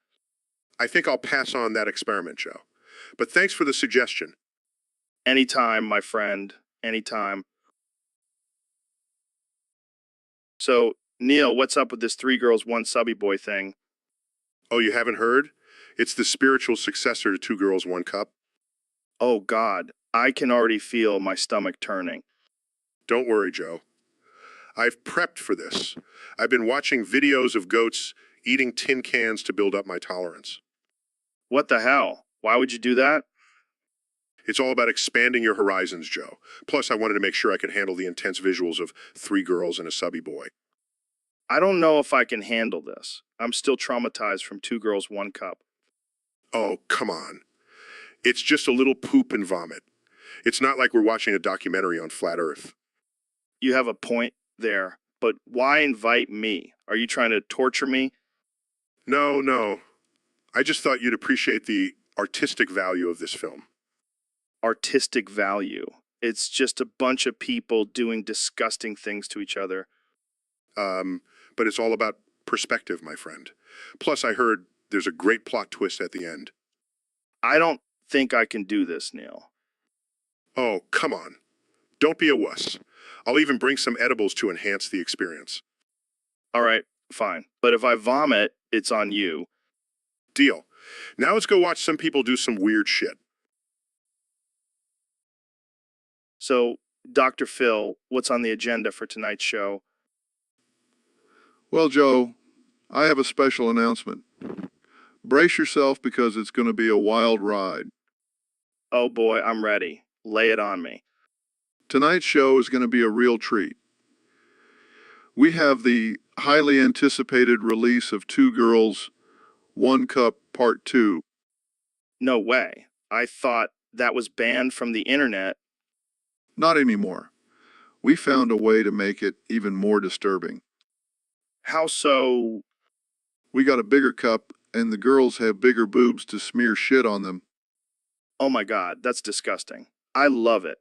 I think I'll pass on that experiment, Joe. But thanks for the suggestion. Anytime, my friend. Anytime. So, Neil, what's up with this 3 girls, 1 subby boy thing? Oh, you haven't heard? It's the spiritual successor to 2 Girls, 1 Cup. Oh, God. I can already feel my stomach turning. Don't worry, Joe. I've prepped for this. I've been watching videos of goats eating tin cans to build up my tolerance. What the hell? Why would you do that? It's all about expanding your horizons, Joe. Plus, I wanted to make sure I could handle the intense visuals of 3 girls and a subby boy. I don't know if I can handle this. I'm still traumatized from 2 girls, 1 cup. Oh, come on. It's just a little poop and vomit. It's not like we're watching a documentary on flat Earth. You have a point there, but why invite me? Are you trying to torture me? No. I just thought you'd appreciate the artistic value of this film. Artistic value. It's just a bunch of people doing disgusting things to each other. But it's all about perspective, my friend. Plus, I heard there's a great plot twist at the end. I don't think I can do this, Neil. Oh, come on. Don't be a wuss. I'll even bring some edibles to enhance the experience. All right, fine. But if I vomit, it's on you. Deal. Now let's go watch some people do some weird shit. So, Dr. Phil, what's on the agenda for tonight's show? Well, Joe, I have a special announcement. Brace yourself because it's going to be a wild ride. Oh boy, I'm ready. Lay it on me. Tonight's show is going to be a real treat. We have the highly anticipated release of Two Girls, One Cup Part 2. No way. I thought that was banned from the internet. Not anymore. We found a way to make it even more disturbing. How so? We got a bigger cup, and the girls have bigger boobs to smear shit on them. Oh my God, that's disgusting. I love it.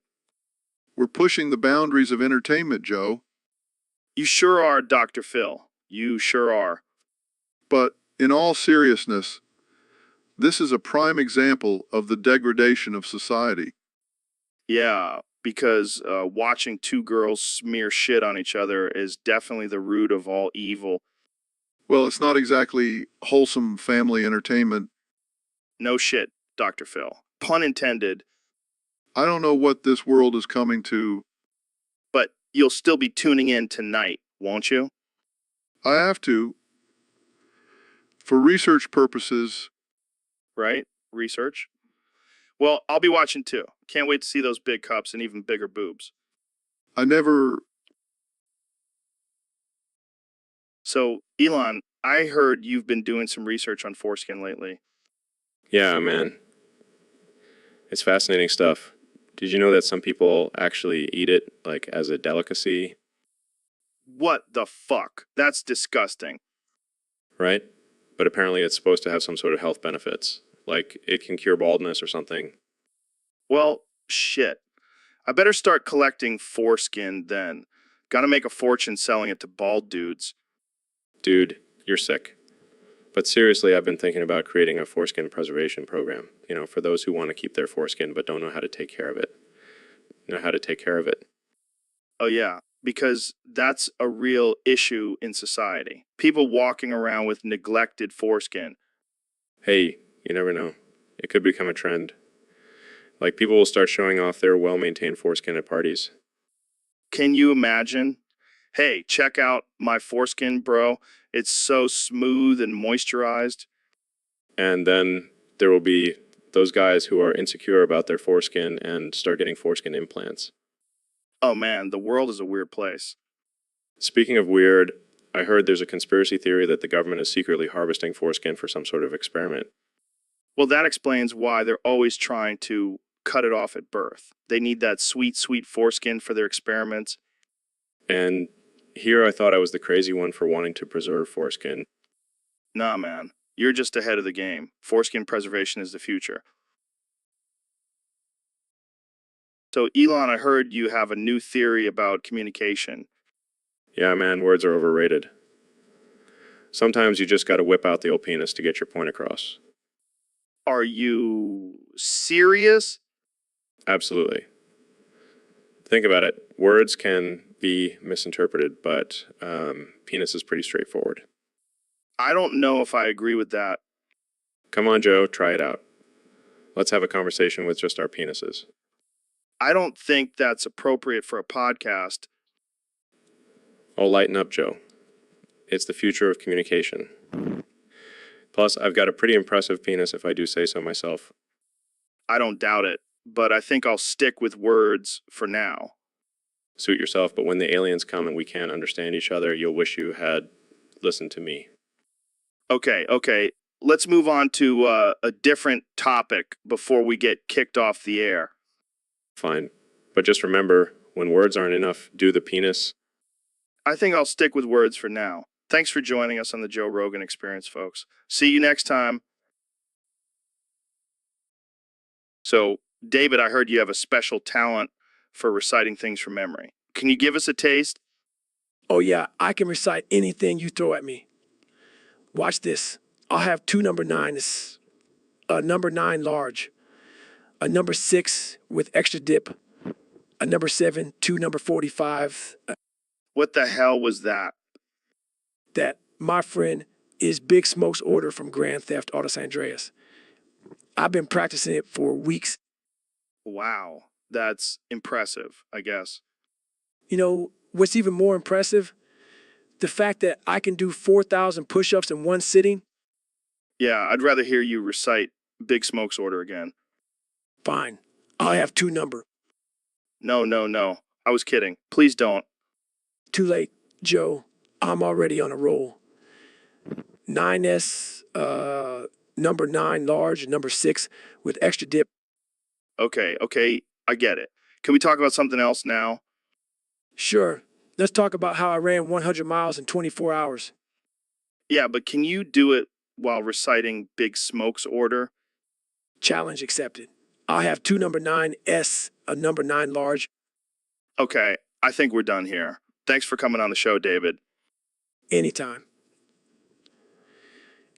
We're pushing the boundaries of entertainment, Joe. You sure are, Dr. Phil. You sure are. But in all seriousness, this is a prime example of the degradation of society. Yeah, because watching two girls smear shit on each other is definitely the root of all evil. Well, it's not exactly wholesome family entertainment. No shit, Dr. Phil. Pun intended. I don't know what this world is coming to. But you'll still be tuning in tonight, won't you? I have to. For research purposes. Right? Research? Well, I'll be watching too. Can't wait to see those big cups and even bigger boobs. I never... So, Elon, I heard you've been doing some research on foreskin lately. Yeah, man. It's fascinating stuff. Did you know that some people actually eat it, like, as a delicacy? What the fuck? That's disgusting. Right? But apparently it's supposed to have some sort of health benefits. Like, it can cure baldness or something. Well, shit. I better start collecting foreskin then. Gotta make a fortune selling it to bald dudes. Dude, you're sick. But seriously, I've been thinking about creating a foreskin preservation program, for those who want to keep their foreskin but don't know how to take care of it. Oh yeah, because that's a real issue in society. People walking around with neglected foreskin. Hey, you never know. It could become a trend. Like, people will start showing off their well-maintained foreskin at parties. Can you imagine? Hey, check out my foreskin, bro. It's so smooth and moisturized. And then there will be those guys who are insecure about their foreskin and start getting foreskin implants. Oh man, the world is a weird place. Speaking of weird, I heard there's a conspiracy theory that the government is secretly harvesting foreskin for some sort of experiment. Well, that explains why they're always trying to cut it off at birth. They need that sweet, sweet foreskin for their experiments. And here I thought I was the crazy one for wanting to preserve foreskin. Nah, man. You're just ahead of the game. Foreskin preservation is the future. So, Elon, I heard you have a new theory about communication. Yeah, man, words are overrated. Sometimes you just gotta whip out the old penis to get your point across. Are you serious? Absolutely. Think about it. Words can be misinterpreted, but penis is pretty straightforward. I don't know if I agree with that. Come on, Joe, try it out. Let's have a conversation with just our penises. I don't think that's appropriate for a podcast. Oh, lighten up, Joe. It's the future of communication. Plus, I've got a pretty impressive penis if I do say so myself. I don't doubt it, but I think I'll stick with words for now. Suit yourself, but when the aliens come and we can't understand each other, you'll wish you had listened to me. Okay. Let's move on to a different topic before we get kicked off the air. Fine. But just remember, when words aren't enough, do the penis. I think I'll stick with words for now. Thanks for joining us on the Joe Rogan Experience, folks. See you next time. So, David, I heard you have a special talent for reciting things from memory. Can you give us a taste? Oh yeah, I can recite anything you throw at me. Watch this. I'll have two number nines, a number 9 large, a number 6 with extra dip, a number 7, 2 number 45. What the hell was that? That, my friend, is Big Smoke's order from Grand Theft Auto San Andreas. I've been practicing it for weeks. Wow, that's impressive, I guess. You know, what's even more impressive? The fact that I can do 4,000 push-ups in one sitting. Yeah, I'd rather hear you recite Big Smoke's order again. Fine. I'll have two number. No, no, no. I was kidding. Please don't. Too late, Joe. I'm already on a roll. 9S, number 9 large, number 6 with extra dip. Okay, okay, I get it. Can we talk about something else now? Sure. Let's talk about how I ran 100 miles in 24 hours. Yeah, but can you do it while reciting Big Smoke's order? Challenge accepted. I'll have two number 9S, a number 9 large. Okay, I think we're done here. Thanks for coming on the show, David. Anytime.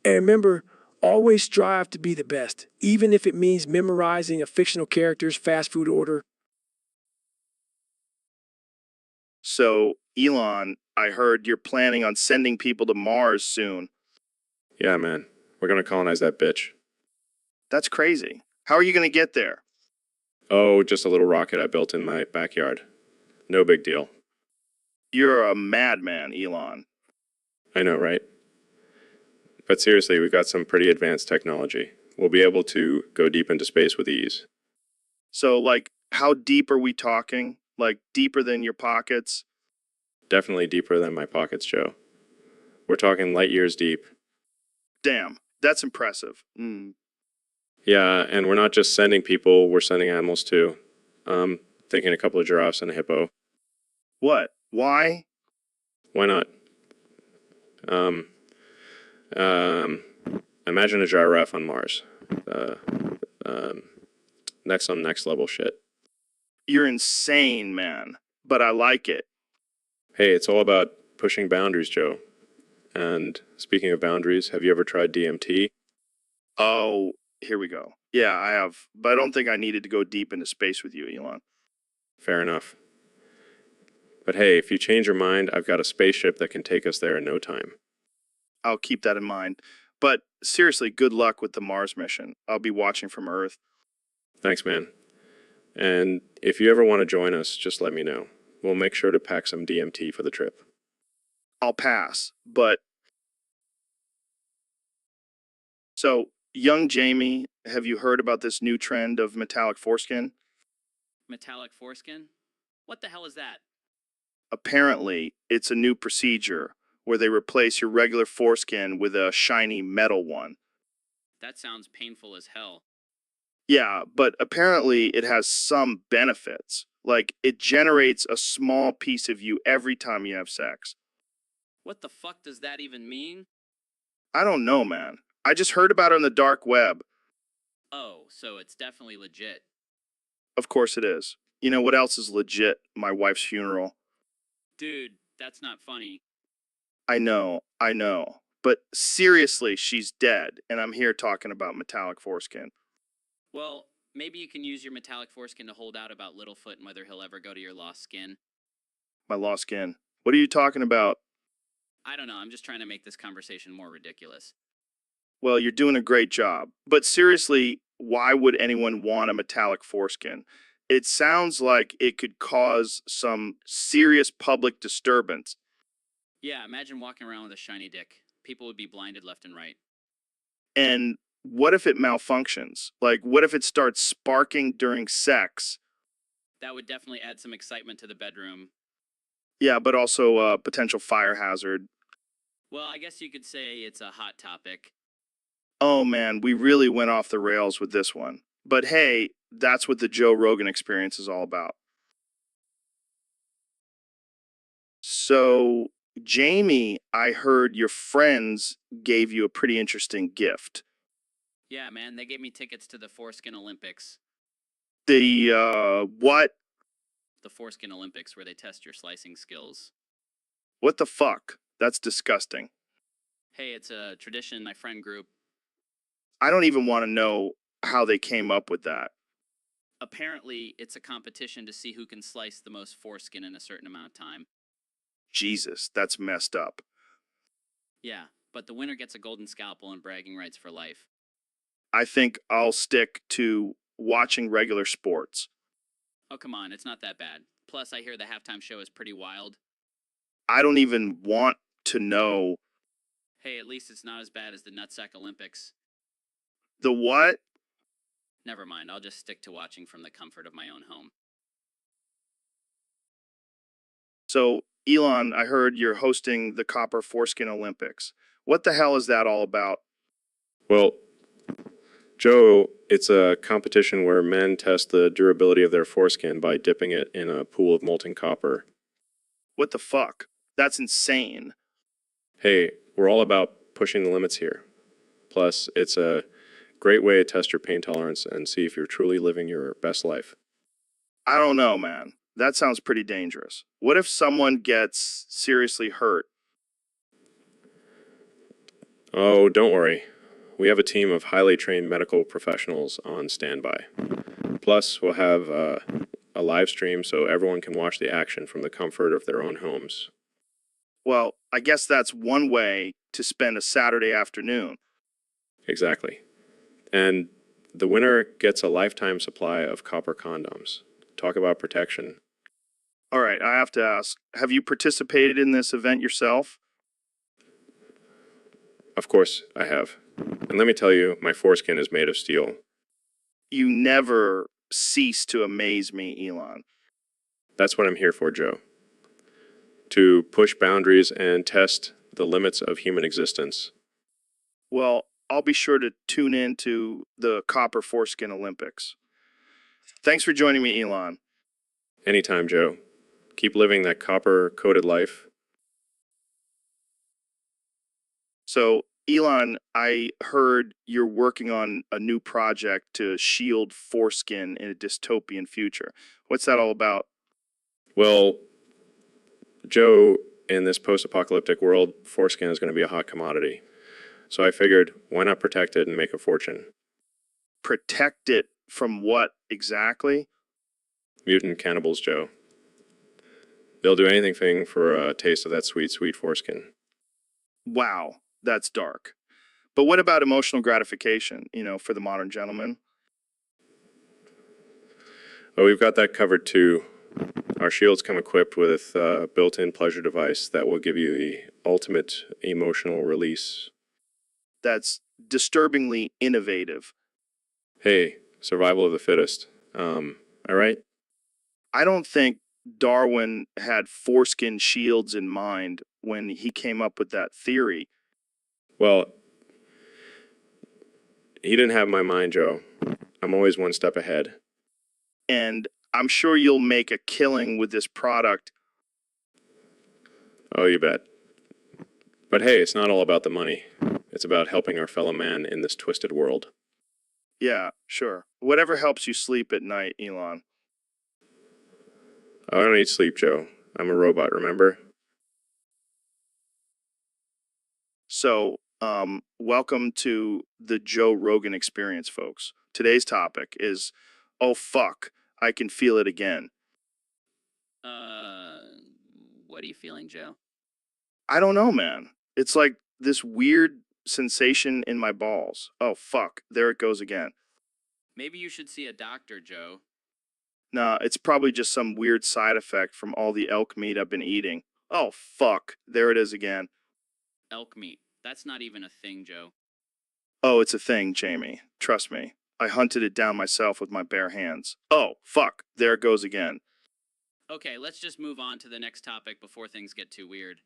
And remember, always strive to be the best, even if it means memorizing a fictional character's fast food order. So, Elon, I heard you're planning on sending people to Mars soon. Yeah, man. We're gonna colonize that bitch. That's crazy. How are you going to get there? Oh, just a little rocket I built in my backyard. No big deal. You're a madman, Elon. I know, right? But seriously, we've got some pretty advanced technology. We'll be able to go deep into space with ease. So, like, how deep are we talking? Like, deeper than your pockets? Definitely deeper than my pockets, Joe. We're talking light years deep. Damn, that's impressive. Yeah, and we're not just sending people, we're sending animals too. Thinking a couple of giraffes and a hippo. What? Why? Why not? Imagine a giraffe on Mars. Next level shit. You're insane, man. But I like it. Hey, it's all about pushing boundaries, Joe. And speaking of boundaries, have you ever tried DMT? Oh, here we go. Yeah, I have. But I don't think I needed to go deep into space with you, Elon. Fair enough. But hey, if you change your mind, I've got a spaceship that can take us there in no time. I'll keep that in mind. But seriously, good luck with the Mars mission. I'll be watching from Earth. Thanks, man. And if you ever want to join us, just let me know. We'll make sure to pack some DMT for the trip. I'll pass. But so, young Jamie, have you heard about this new trend of metallic foreskin? Metallic foreskin? What the hell is that? Apparently, it's a new procedure where they replace your regular foreskin with a shiny metal one. That sounds painful as hell. Yeah, but apparently it has some benefits. Like, it generates a small piece of you every time you have sex. What the fuck does that even mean? I don't know, man. I just heard about it on the dark web. Oh, so it's definitely legit. Of course it is. You know what else is legit? My wife's funeral. Dude, that's not funny. I know. But seriously, she's dead, and I'm here talking about metallic foreskin. Well, maybe you can use your metallic foreskin to hold out about Littlefoot and whether he'll ever go to your lost skin. My lost skin. What are you talking about? I don't know, I'm just trying to make this conversation more ridiculous. Well, you're doing a great job. But seriously, why would anyone want a metallic foreskin? It sounds like it could cause some serious public disturbance. Yeah, imagine walking around with a shiny dick. People would be blinded left and right. And what if it malfunctions? Like, what if it starts sparking during sex? That would definitely add some excitement to the bedroom. Yeah, but also a potential fire hazard. Well, I guess you could say it's a hot topic. Oh man, we really went off the rails with this one. But hey, that's what the Joe Rogan experience is all about. So, Jamie, I heard your friends gave you a pretty interesting gift. Yeah, man, they gave me tickets to the Foreskin Olympics. What? The Foreskin Olympics, where they test your slicing skills. What the fuck? That's disgusting. Hey, it's a tradition in my friend group. I don't even want to know how they came up with that. Apparently, it's a competition to see who can slice the most foreskin in a certain amount of time. Jesus, that's messed up. Yeah, but the winner gets a golden scalpel and bragging rights for life. I think I'll stick to watching regular sports. Oh, come on, it's not that bad. Plus, I hear the halftime show is pretty wild. I don't even want to know. Hey, at least it's not as bad as the Nutsack Olympics. The what? Never mind, I'll just stick to watching from the comfort of my own home. So, Elon, I heard you're hosting the Copper Foreskin Olympics. What the hell is that all about? Well, Joe, it's a competition where men test the durability of their foreskin by dipping it in a pool of molten copper. What the fuck? That's insane. Hey, we're all about pushing the limits here. Plus, it's a great way to test your pain tolerance and see if you're truly living your best life. I don't know, man. That sounds pretty dangerous. What if someone gets seriously hurt? Oh, don't worry. We have a team of highly trained medical professionals on standby. Plus, we'll have a live stream so everyone can watch the action from the comfort of their own homes. Well, I guess that's one way to spend a Saturday afternoon. Exactly. And the winner gets a lifetime supply of copper condoms. Talk about protection. All right, I have to ask, have you participated in this event yourself? Of course, I have. And let me tell you, my foreskin is made of steel. You never cease to amaze me, Elon. That's what I'm here for, Joe. To push boundaries and test the limits of human existence. Well, I'll be sure to tune in to the Copper Foreskin Olympics. Thanks for joining me, Elon. Anytime, Joe. Keep living that copper-coated life. So, Elon, I heard you're working on a new project to shield foreskin in a dystopian future. What's that all about? Well, Joe, in this post-apocalyptic world, foreskin is going to be a hot commodity. So I figured, why not protect it and make a fortune? Protect it from what exactly? Mutant cannibals, Joe. They'll do anything for a taste of that sweet, sweet foreskin. Wow, that's dark. But what about emotional gratification, for the modern gentleman? Oh, we've got that covered too. Our shields come equipped with a built-in pleasure device that will give you the ultimate emotional release. That's disturbingly innovative. Hey, survival of the fittest. All right? I don't think Darwin had foreskin shields in mind when he came up with that theory. Well, he didn't have my mind, Joe. I'm always one step ahead. And I'm sure you'll make a killing with this product. Oh, you bet. But hey, it's not all about the money. It's about helping our fellow man in this twisted world. Yeah, sure. Whatever helps you sleep at night, Elon. I don't need sleep, Joe. I'm a robot, remember? So, welcome to the Joe Rogan experience, folks. Today's topic is, oh fuck, I can feel it again. What are you feeling, Joe? I don't know, man. It's like this weird sensation in my balls. Oh fuck, there it goes again. Maybe you should see a doctor, Joe. Nah, it's probably just some weird side effect from all the elk meat I've been eating. Oh fuck, there it is again. Elk meat. That's not even a thing, Joe. Oh, it's a thing, Jamie. Trust me. I hunted it down myself with my bare hands. Oh, fuck. There it goes again. Okay, let's just move on to the next topic before things get too weird.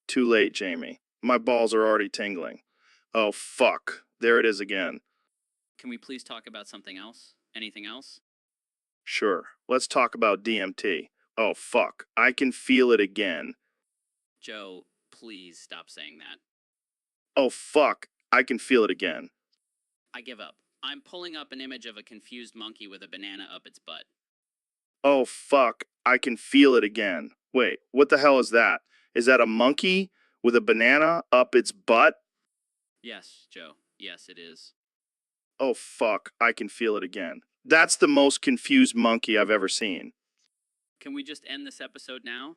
Too late, Jamie. My balls are already tingling. Oh, fuck. There it is again. Can we please talk about something else? Anything else? Sure. Let's talk about DMT. Oh, fuck. I can feel it again. Joe, please stop saying that. Oh, fuck. I can feel it again. I give up. I'm pulling up an image of a confused monkey with a banana up its butt. Oh, fuck. I can feel it again. Wait, what the hell is that? Is that a monkey with a banana up its butt? Yes, Joe. Yes, it is. Oh, fuck. I can feel it again. That's the most confused monkey I've ever seen. Can we just end this episode now?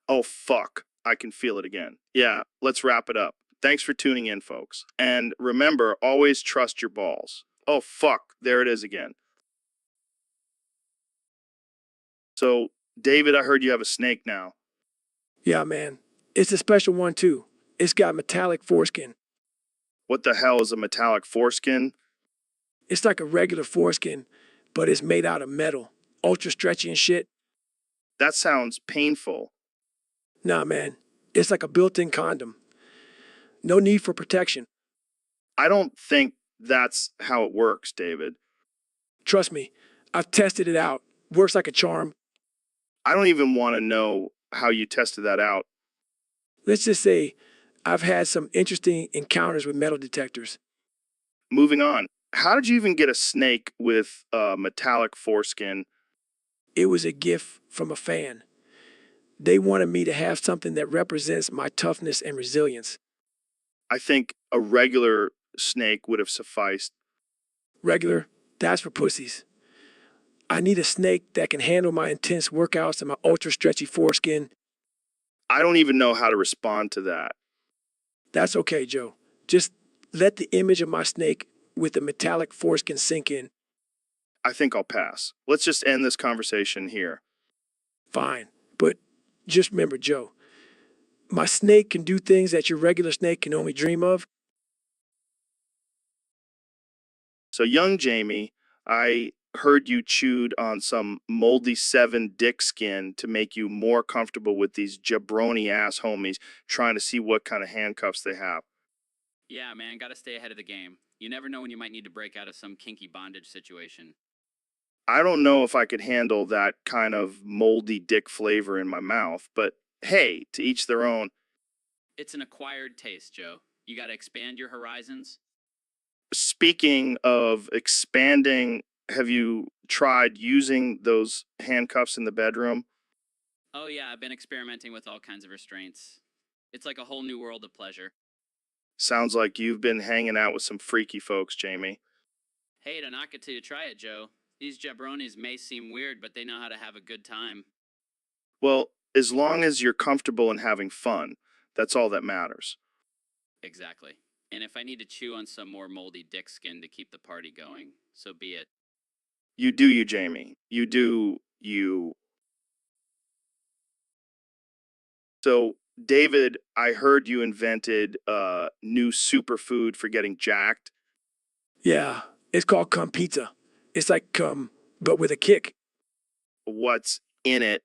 Oh, fuck. I can feel it again. Yeah, let's wrap it up. Thanks for tuning in, folks. And remember, always trust your balls. Oh, fuck. There it is again. So, David, I heard you have a snake now. Yeah, man. It's a special one, too. It's got metallic foreskin. What the hell is a metallic foreskin? It's like a regular foreskin, but it's made out of metal. Ultra stretchy and shit. That sounds painful. Nah, man. It's like a built-in condom. No need for protection. I don't think that's how it works, David. Trust me, I've tested it out. Works like a charm. I don't even want to know how you tested that out. Let's just say I've had some interesting encounters with metal detectors. Moving on. How did you even get a snake with metallic foreskin? It was a gift from a fan. They wanted me to have something that represents my toughness and resilience. I think a regular snake would have sufficed. Regular, that's for pussies. I need a snake that can handle my intense workouts and my ultra stretchy foreskin. I don't even know how to respond to that. That's okay, Joe. Just let the image of my snake with the metallic foreskin sink in. I think I'll pass. Let's just end this conversation here. Fine. But just remember, Joe, my snake can do things that your regular snake can only dream of. So, young Jamie, I heard you chewed on some moldy 7 dick skin to make you more comfortable with these jabroni ass homies trying to see what kind of handcuffs they have. Yeah, man, gotta stay ahead of the game. You never know when you might need to break out of some kinky bondage situation. I don't know if I could handle that kind of moldy dick flavor in my mouth, but hey, to each their own. It's an acquired taste, Joe. You gotta expand your horizons. Speaking of expanding, have you tried using those handcuffs in the bedroom? Oh yeah, I've been experimenting with all kinds of restraints. It's like a whole new world of pleasure. Sounds like you've been hanging out with some freaky folks, Jamie. Hey, to knock it till you try it, Joe. These jabronis may seem weird, but they know how to have a good time. Well, as long as you're comfortable and having fun, that's all that matters. Exactly. And if I need to chew on some more moldy dick skin to keep the party going, so be it. You do you, Jamie. You do you. So, David, I heard you invented a new superfood for getting jacked. Yeah, it's called cum pizza. It's like cum, but with a kick. What's in it?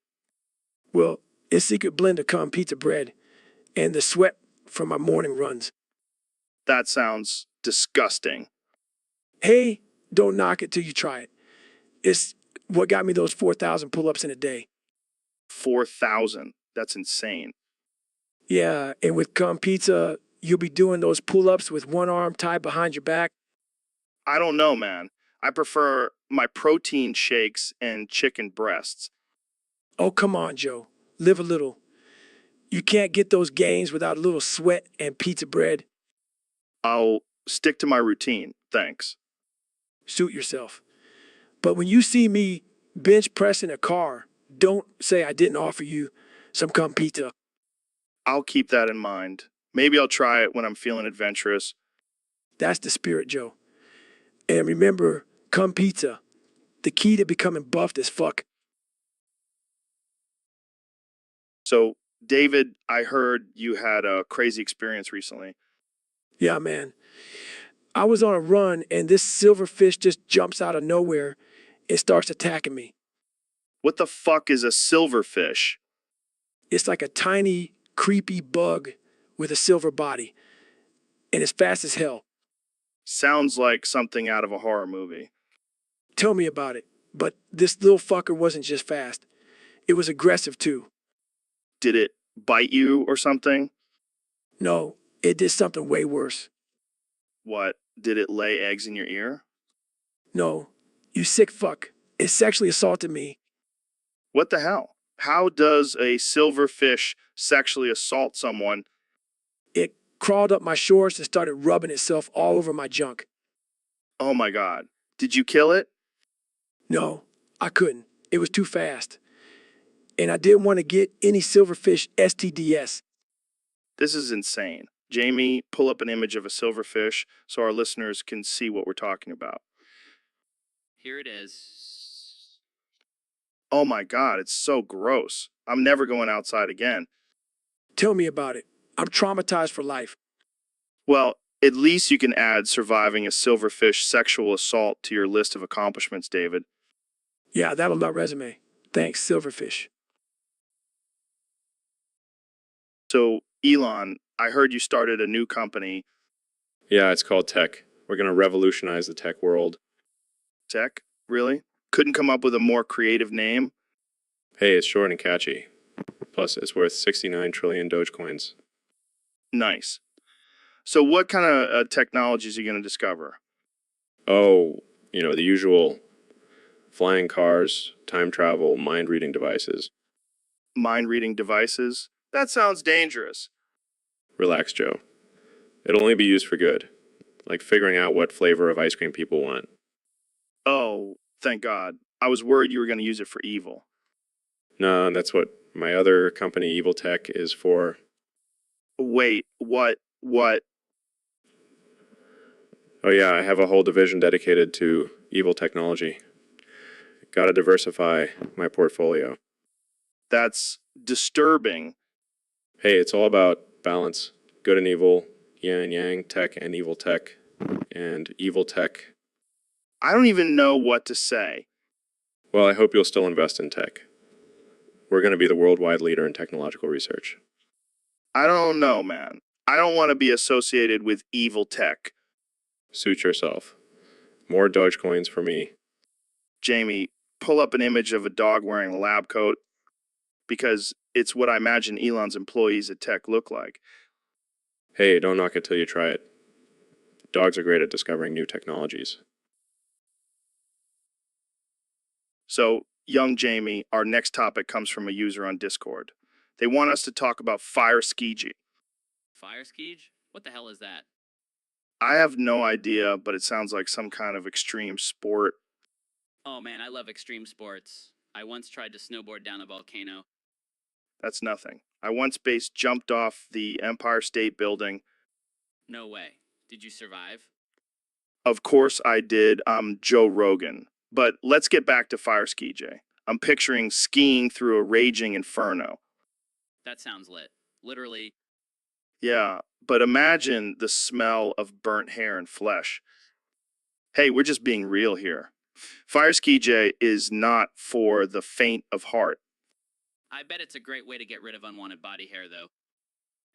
Well, it's secret blend of cum pizza bread and the sweat from my morning runs. That sounds disgusting. Hey, don't knock it till you try it. It's what got me those 4,000 pull-ups in a day. 4,000. That's insane. Yeah, and with cum pizza, you'll be doing those pull-ups with one arm tied behind your back. I don't know, man. I prefer my protein shakes and chicken breasts. Oh, come on, Joe. Live a little. You can't get those gains without a little sweat and pizza bread. I'll stick to my routine, thanks. Suit yourself. But when you see me bench pressing a car, don't say I didn't offer you some cum pizza. I'll keep that in mind. Maybe I'll try it when I'm feeling adventurous. That's the spirit, Joe. And remember, cum pizza, the key to becoming buffed as fuck. So, David, I heard you had a crazy experience recently. Yeah, man. I was on a run and this silverfish just jumps out of nowhere and starts attacking me. What the fuck is a silverfish? It's like a tiny, creepy bug with a silver body. And it's fast as hell. Sounds like something out of a horror movie. Tell me about it. But this little fucker wasn't just fast. It was aggressive too. Did it bite you or something? No, it did something way worse. What? Did it lay eggs in your ear? No, you sick fuck. It sexually assaulted me. What the hell? How does a silverfish sexually assault someone? It crawled up my shorts and started rubbing itself all over my junk. Oh my God. Did you kill it? No, I couldn't. It was too fast. And I didn't want to get any silverfish STDs. This is insane. Jamie, pull up an image of a silverfish so our listeners can see what we're talking about. Here it is. Oh my God, it's so gross. I'm never going outside again. Tell me about it. I'm traumatized for life. Well, at least you can add surviving a silverfish sexual assault to your list of accomplishments, David. Yeah, that'll my resume. Thanks, Silverfish. So, Elon, I heard you started a new company. Yeah, it's called tech. We're going to revolutionize the tech world. Tech? Really? Couldn't come up with a more creative name? Hey, it's short and catchy. Plus, it's worth 69 trillion Dogecoins. Nice. So, what kind of technologies are you going to discover? Oh, the usual flying cars, time travel, mind reading devices. Mind reading devices? That sounds dangerous. Relax, Joe. It'll only be used for good, like figuring out what flavor of ice cream people want. Oh, thank God. I was worried you were going to use it for evil. No, that's what my other company, Evil Tech, is for. Wait, what? What? Oh, yeah, I have a whole division dedicated to evil technology. Gotta diversify my portfolio. That's disturbing. Hey, it's all about balance. Good and evil, yin and yang, tech and evil tech, and evil tech. I don't even know what to say. Well, I hope you'll still invest in tech. We're going to be the worldwide leader in technological research. I don't know, man. I don't want to be associated with evil tech. Suit yourself. More Dogecoins for me. Jamie, pull up an image of a dog wearing a lab coat, because it's what I imagine Elon's employees at tech look like. Hey, don't knock it till you try it. Dogs are great at discovering new technologies. So, young Jamie, our next topic comes from a user on Discord. They want us to talk about fire ski. Fire skiege? What the hell is that? I have no idea, but it sounds like some kind of extreme sport. Oh man, I love extreme sports. I once tried to snowboard down a volcano. That's nothing. I once base jumped off the Empire State Building. No way. Did you survive? Of course I did. I'm Joe Rogan. But let's get back to fire ski, Jay. I'm picturing skiing through a raging inferno. That sounds lit. Literally. Yeah, but imagine the smell of burnt hair and flesh. Hey, we're just being real here. Fire ski, Jay, is not for the faint of heart. I bet it's a great way to get rid of unwanted body hair, though.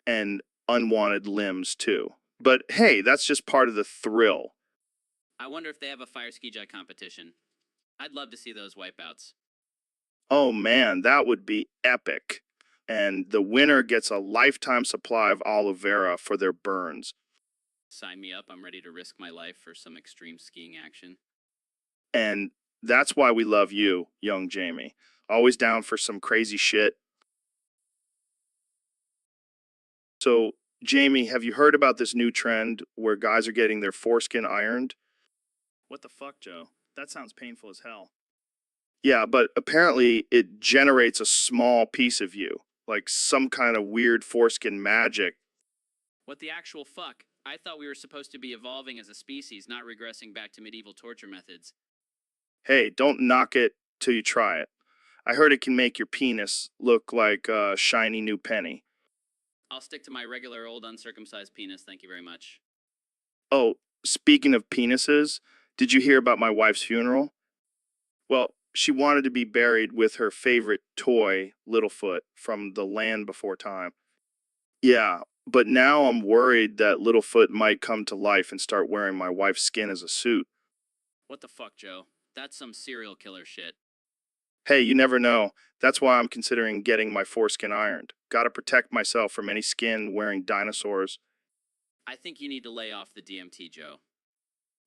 And unwanted limbs, too. But hey, that's just part of the thrill. I wonder if they have a fire ski jet competition. I'd love to see those wipeouts. Oh man, that would be epic. And the winner gets a lifetime supply of aloe vera for their burns. Sign me up. I'm ready to risk my life for some extreme skiing action. And that's why we love you, young Jamie. Always down for some crazy shit. So, Jamie, have you heard about this new trend where guys are getting their foreskin ironed? What the fuck, Joe? That sounds painful as hell. Yeah, but apparently it generates a small piece of you, like some kind of weird foreskin magic. What the actual fuck? I thought we were supposed to be evolving as a species, not regressing back to medieval torture methods. Hey, don't knock it till you try it. I heard it can make your penis look like a shiny new penny. I'll stick to my regular old uncircumcised penis, thank you very much. Oh, speaking of penises, did you hear about my wife's funeral? Well, she wanted to be buried with her favorite toy, Littlefoot, from the land before time. Yeah, but now I'm worried that Littlefoot might come to life and start wearing my wife's skin as a suit. What the fuck, Joe? That's some serial killer shit. Hey, you never know. That's why I'm considering getting my foreskin ironed. Gotta protect myself from any skin wearing dinosaurs. I think you need to lay off the DMT, Joe.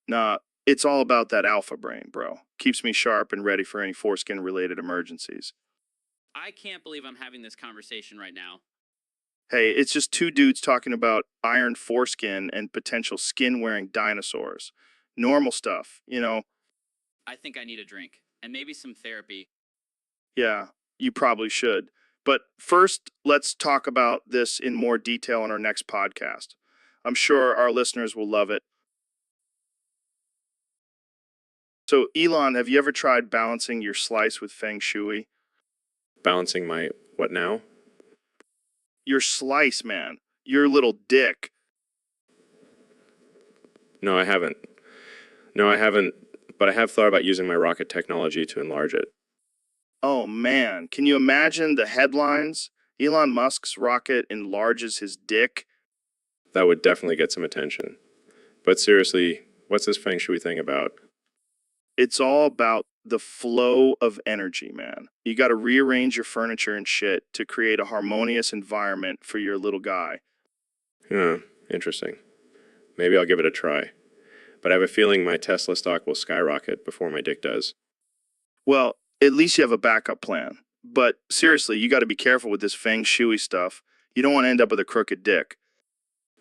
Nah, it's all about that alpha brain, bro. Keeps me sharp and ready for any foreskin related emergencies. I can't believe I'm having this conversation right now. Hey, it's just two dudes talking about iron foreskin and potential skin wearing dinosaurs. Normal stuff, you know. I think I need a drink, and maybe some therapy. Yeah, you probably should. But first, let's talk about this in more detail in our next podcast. I'm sure our listeners will love it. So, Elon, have you ever tried balancing your slice with Feng Shui? Balancing my what now? Your slice, man. Your little dick. No, I haven't. No, I haven't, but I have thought about using my rocket technology to enlarge it. Oh, man. Can you imagine the headlines? Elon Musk's rocket enlarges his dick. That would definitely get some attention. But seriously, what's this Feng Shui thing about? It's all about the flow of energy, man. You got to rearrange your furniture and shit to create a harmonious environment for your little guy. Interesting. Maybe I'll give it a try. But I have a feeling my Tesla stock will skyrocket before my dick does. Well, at least you have a backup plan. But seriously, you got to be careful with this Feng Shui stuff. You don't want to end up with a crooked dick.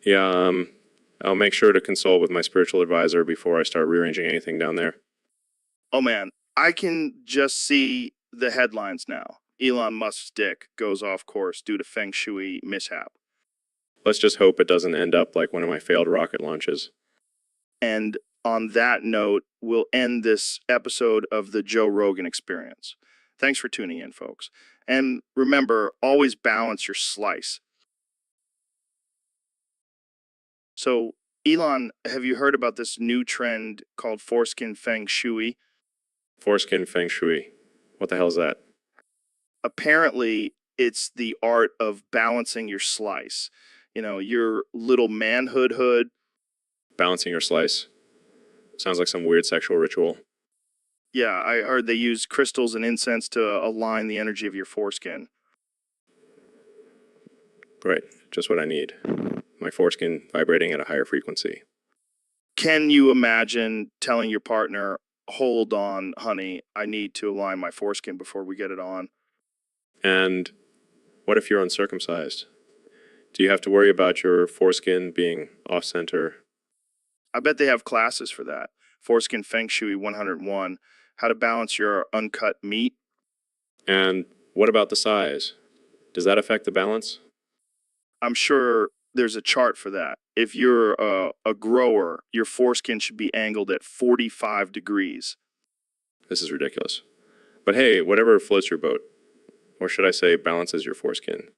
Yeah, I'll make sure to consult with my spiritual advisor before I start rearranging anything down there. Oh man, I can just see the headlines now. Elon Musk's dick goes off course due to Feng Shui mishap. Let's just hope it doesn't end up like one of my failed rocket launches. And on that note, we'll end this episode of the Joe Rogan Experience. Thanks for tuning in, folks. And remember, always balance your slice. So, Elon, have you heard about this new trend called foreskin Feng Shui? Foreskin Feng Shui. What the hell is that? Apparently, it's the art of balancing your slice. You know, your little manhood hood. Balancing your slice. Sounds like some weird sexual ritual. Yeah, I heard they use crystals and incense to align the energy of your foreskin. Right, just what I need. My foreskin vibrating at a higher frequency. Can you imagine telling your partner, hold on, honey, I need to align my foreskin before we get it on? And what if you're uncircumcised? Do you have to worry about your foreskin being off-center? I bet they have classes for that. Foreskin Feng Shui 101, how to balance your uncut meat. And what about the size? Does that affect the balance? I'm sure there's a chart for that. If you're a grower, your foreskin should be angled at 45 degrees. This is ridiculous. But hey, whatever floats your boat. Or should I say balances your foreskin.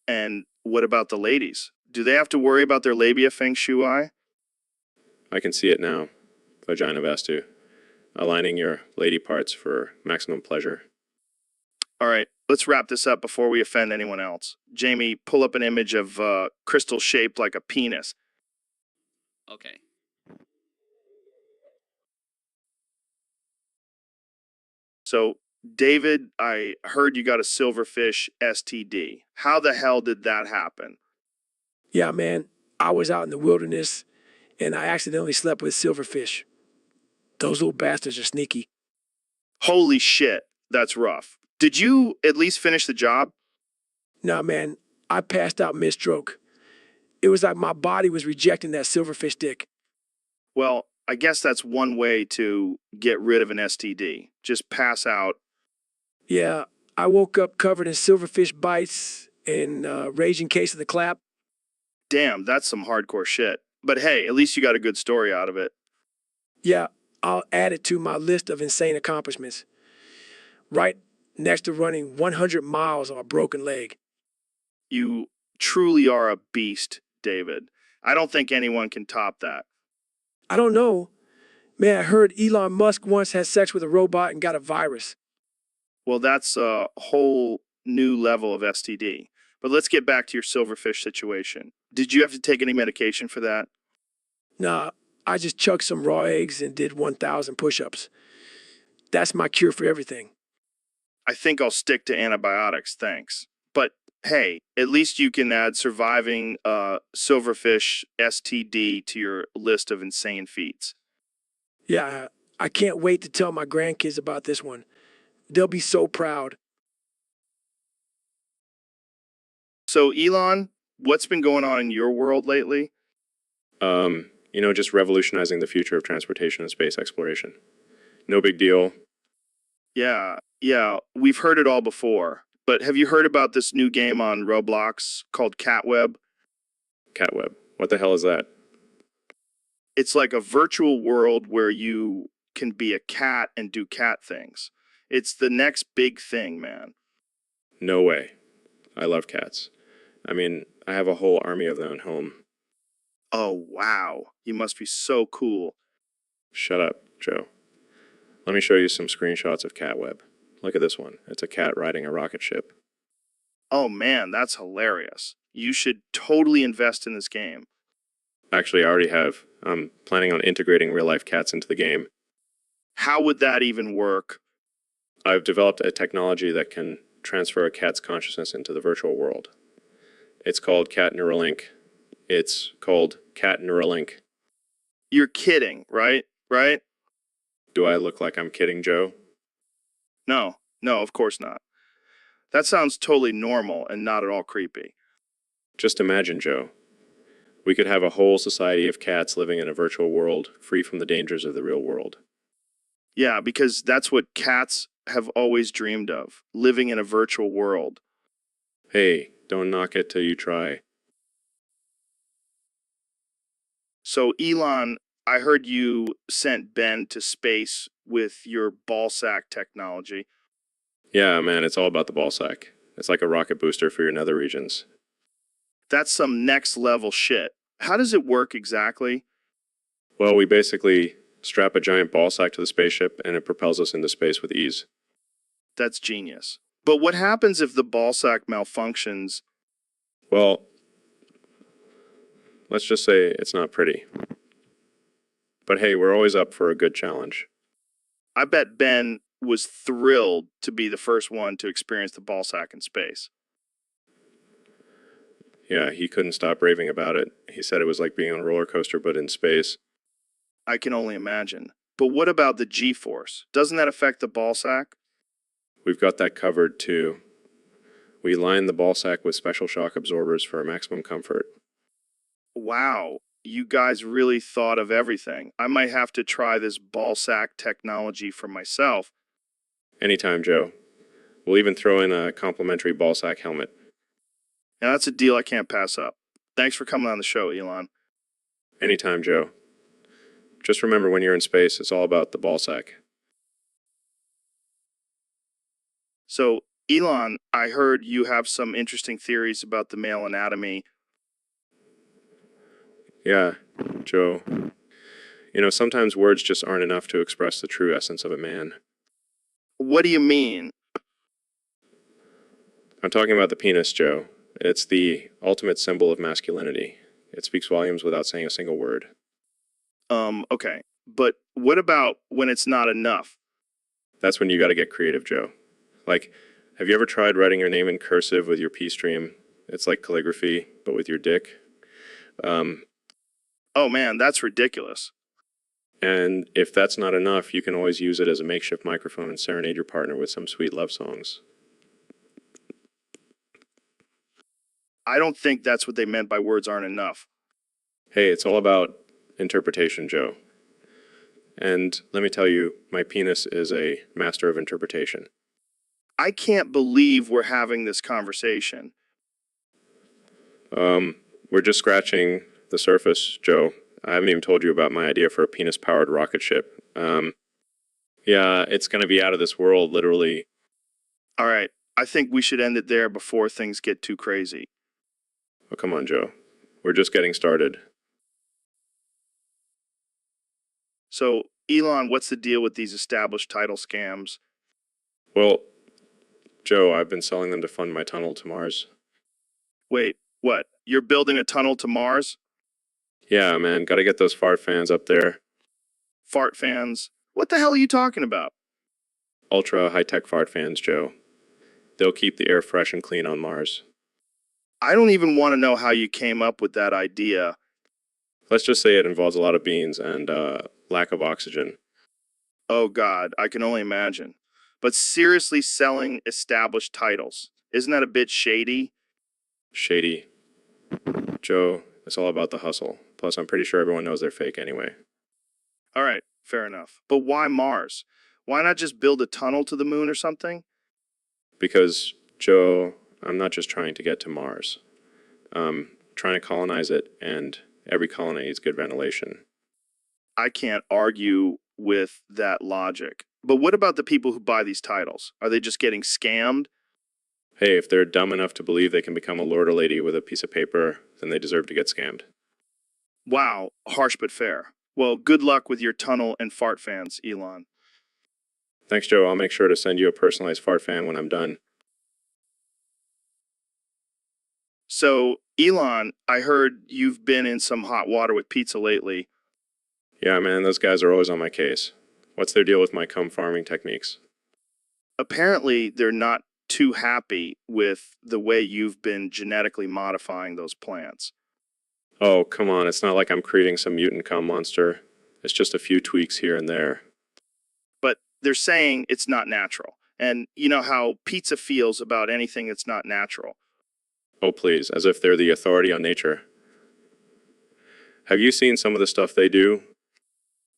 And what about the ladies? Do they have to worry about their labia Feng Shui? I can see it now. Vagina Vastu. Aligning your lady parts for maximum pleasure. All right, let's wrap this up before we offend anyone else. Jamie, pull up an image of crystal shaped like a penis. Okay. So, David, I heard you got a silverfish STD. How the hell did that happen? Yeah, man, I was out in the wilderness and I accidentally slept with silverfish. Those little bastards are sneaky. Holy shit, that's rough. Did you at least finish the job? Nah, man, I passed out mid-stroke. It was like my body was rejecting that silverfish dick. Well, I guess that's one way to get rid of an STD. Just pass out. Yeah, I woke up covered in silverfish bites and raging case of the clap. Damn, that's some hardcore shit. But hey, at least you got a good story out of it. Yeah, I'll add it to my list of insane accomplishments. Right next to running 100 miles on a broken leg. You truly are a beast, David. I don't think anyone can top that. I don't know. Man, I heard Elon Musk once had sex with a robot and got a virus. Well, that's a whole new level of STD. But let's get back to your silverfish situation. Did you have to take any medication for that? Nah, I just chugged some raw eggs and did 1,000 push-ups. That's my cure for everything. I think I'll stick to antibiotics, thanks. But hey, at least you can add surviving silverfish STD to your list of insane feats. Yeah, I can't wait to tell my grandkids about this one. They'll be so proud. So, Elon, what's been going on in your world lately? Just revolutionizing the future of transportation and space exploration. No big deal. Yeah, we've heard it all before. But have you heard about this new game on Roblox called Catweb? Catweb. What the hell is that? It's like a virtual world where you can be a cat and do cat things. It's the next big thing, man. No way. I love cats. I mean, I have a whole army of them at home. Oh, wow. You must be so cool. Shut up, Joe. Let me show you some screenshots of cat web. Look at this one. It's a cat riding a rocket ship. Oh, man, that's hilarious. You should totally invest in this game. Actually, I already have. I'm planning on integrating real-life cats into the game. How would that even work? I've developed a technology that can transfer a cat's consciousness into the virtual world. It's called Cat Neuralink. It's called Cat Neuralink. You're kidding, right? Right? Do I look like I'm kidding, Joe? No, of course not. That sounds totally normal and not at all creepy. Just imagine, Joe. We could have a whole society of cats living in a virtual world, free from the dangers of the real world. Yeah, because that's what cats have always dreamed of, living in a virtual world. Hey, don't knock it till you try. So, Elon, I heard you sent Ben to space with your ball sack technology. Yeah, man, it's all about the ball sack. It's like a rocket booster for your nether regions. That's some next level shit. How does it work exactly? Well, we basically strap a giant ball sack to the spaceship and it propels us into space with ease. That's genius. But what happens if the ball sack malfunctions? Well, let's just say it's not pretty. But hey, we're always up for a good challenge. I bet Ben was thrilled to be the first one to experience the ball sack in space. Yeah, he couldn't stop raving about it. He said it was like being on a roller coaster, but in space. I can only imagine. But what about the G-force? Doesn't that affect the ball sack? We've got that covered too. We line the ball sack with special shock absorbers for maximum comfort. Wow, you guys really thought of everything. I might have to try this ball sack technology for myself. Anytime, Joe. We'll even throw in a complimentary ball sack helmet. Now that's a deal I can't pass up. Thanks for coming on the show, Elon. Anytime, Joe. Just remember, when you're in space, it's all about the ball sack. So, Elon, I heard you have some interesting theories about the male anatomy. Yeah, Joe. You know, sometimes words just aren't enough to express the true essence of a man. What do you mean? I'm talking about the penis, Joe. It's the ultimate symbol of masculinity. It speaks volumes without saying a single word. Okay. But what about when it's not enough? That's when you gotta get creative, Joe. Like, have you ever tried writing your name in cursive with your P stream? It's like calligraphy, but with your dick. Oh man, that's ridiculous. And if that's not enough, you can always use it as a makeshift microphone and serenade your partner with some sweet love songs. I don't think that's what they meant by words aren't enough. Hey, it's all about interpretation, Joe. And let me tell you, my penis is a master of interpretation. I can't believe we're having this conversation. We're just scratching the surface, Joe. I haven't even told you about my idea for a penis-powered rocket ship. Yeah, it's going to be out of this world, literally. All right, I think we should end it there before things get too crazy. Oh, come on, Joe. We're just getting started. So, Elon, what's the deal with these established title scams? Well, Joe, I've been selling them to fund my tunnel to Mars. Wait, what? You're building a tunnel to Mars? Yeah, man, gotta get those fart fans up there. Fart fans? What the hell are you talking about? Ultra high-tech fart fans, Joe. They'll keep the air fresh and clean on Mars. I don't even want to know how you came up with that idea. Let's just say it involves a lot of beans and lack of oxygen. Oh God, I can only imagine. But seriously selling established titles, isn't that a bit shady? Shady. Joe, it's all about the hustle. Plus, I'm pretty sure everyone knows they're fake anyway. All right, fair enough. But why Mars? Why not just build a tunnel to the moon or something? Because, Joe, I'm not just trying to get to Mars. I'm trying to colonize it and Every colony needs good ventilation. I can't argue with that logic. But what about the people who buy these titles? Are they just getting scammed? Hey, if they're dumb enough to believe they can become a lord or lady with a piece of paper, then they deserve to get scammed. Wow, harsh but fair. Well, good luck with your tunnel and fart fans, Elon. Thanks, Joe. I'll make sure to send you a personalized fart fan when I'm done. So, Elon, I heard you've been in some hot water with pizza lately. Yeah, man, those guys are always on my case. What's their deal with my cum farming techniques? Apparently, they're not too happy with the way you've been genetically modifying those plants. Oh, come on, it's not like I'm creating some mutant cum monster. It's just a few tweaks here and there. But they're saying it's not natural. And you know how pizza feels about anything that's not natural. Oh, please, as if they're the authority on nature. Have you seen some of the stuff they do?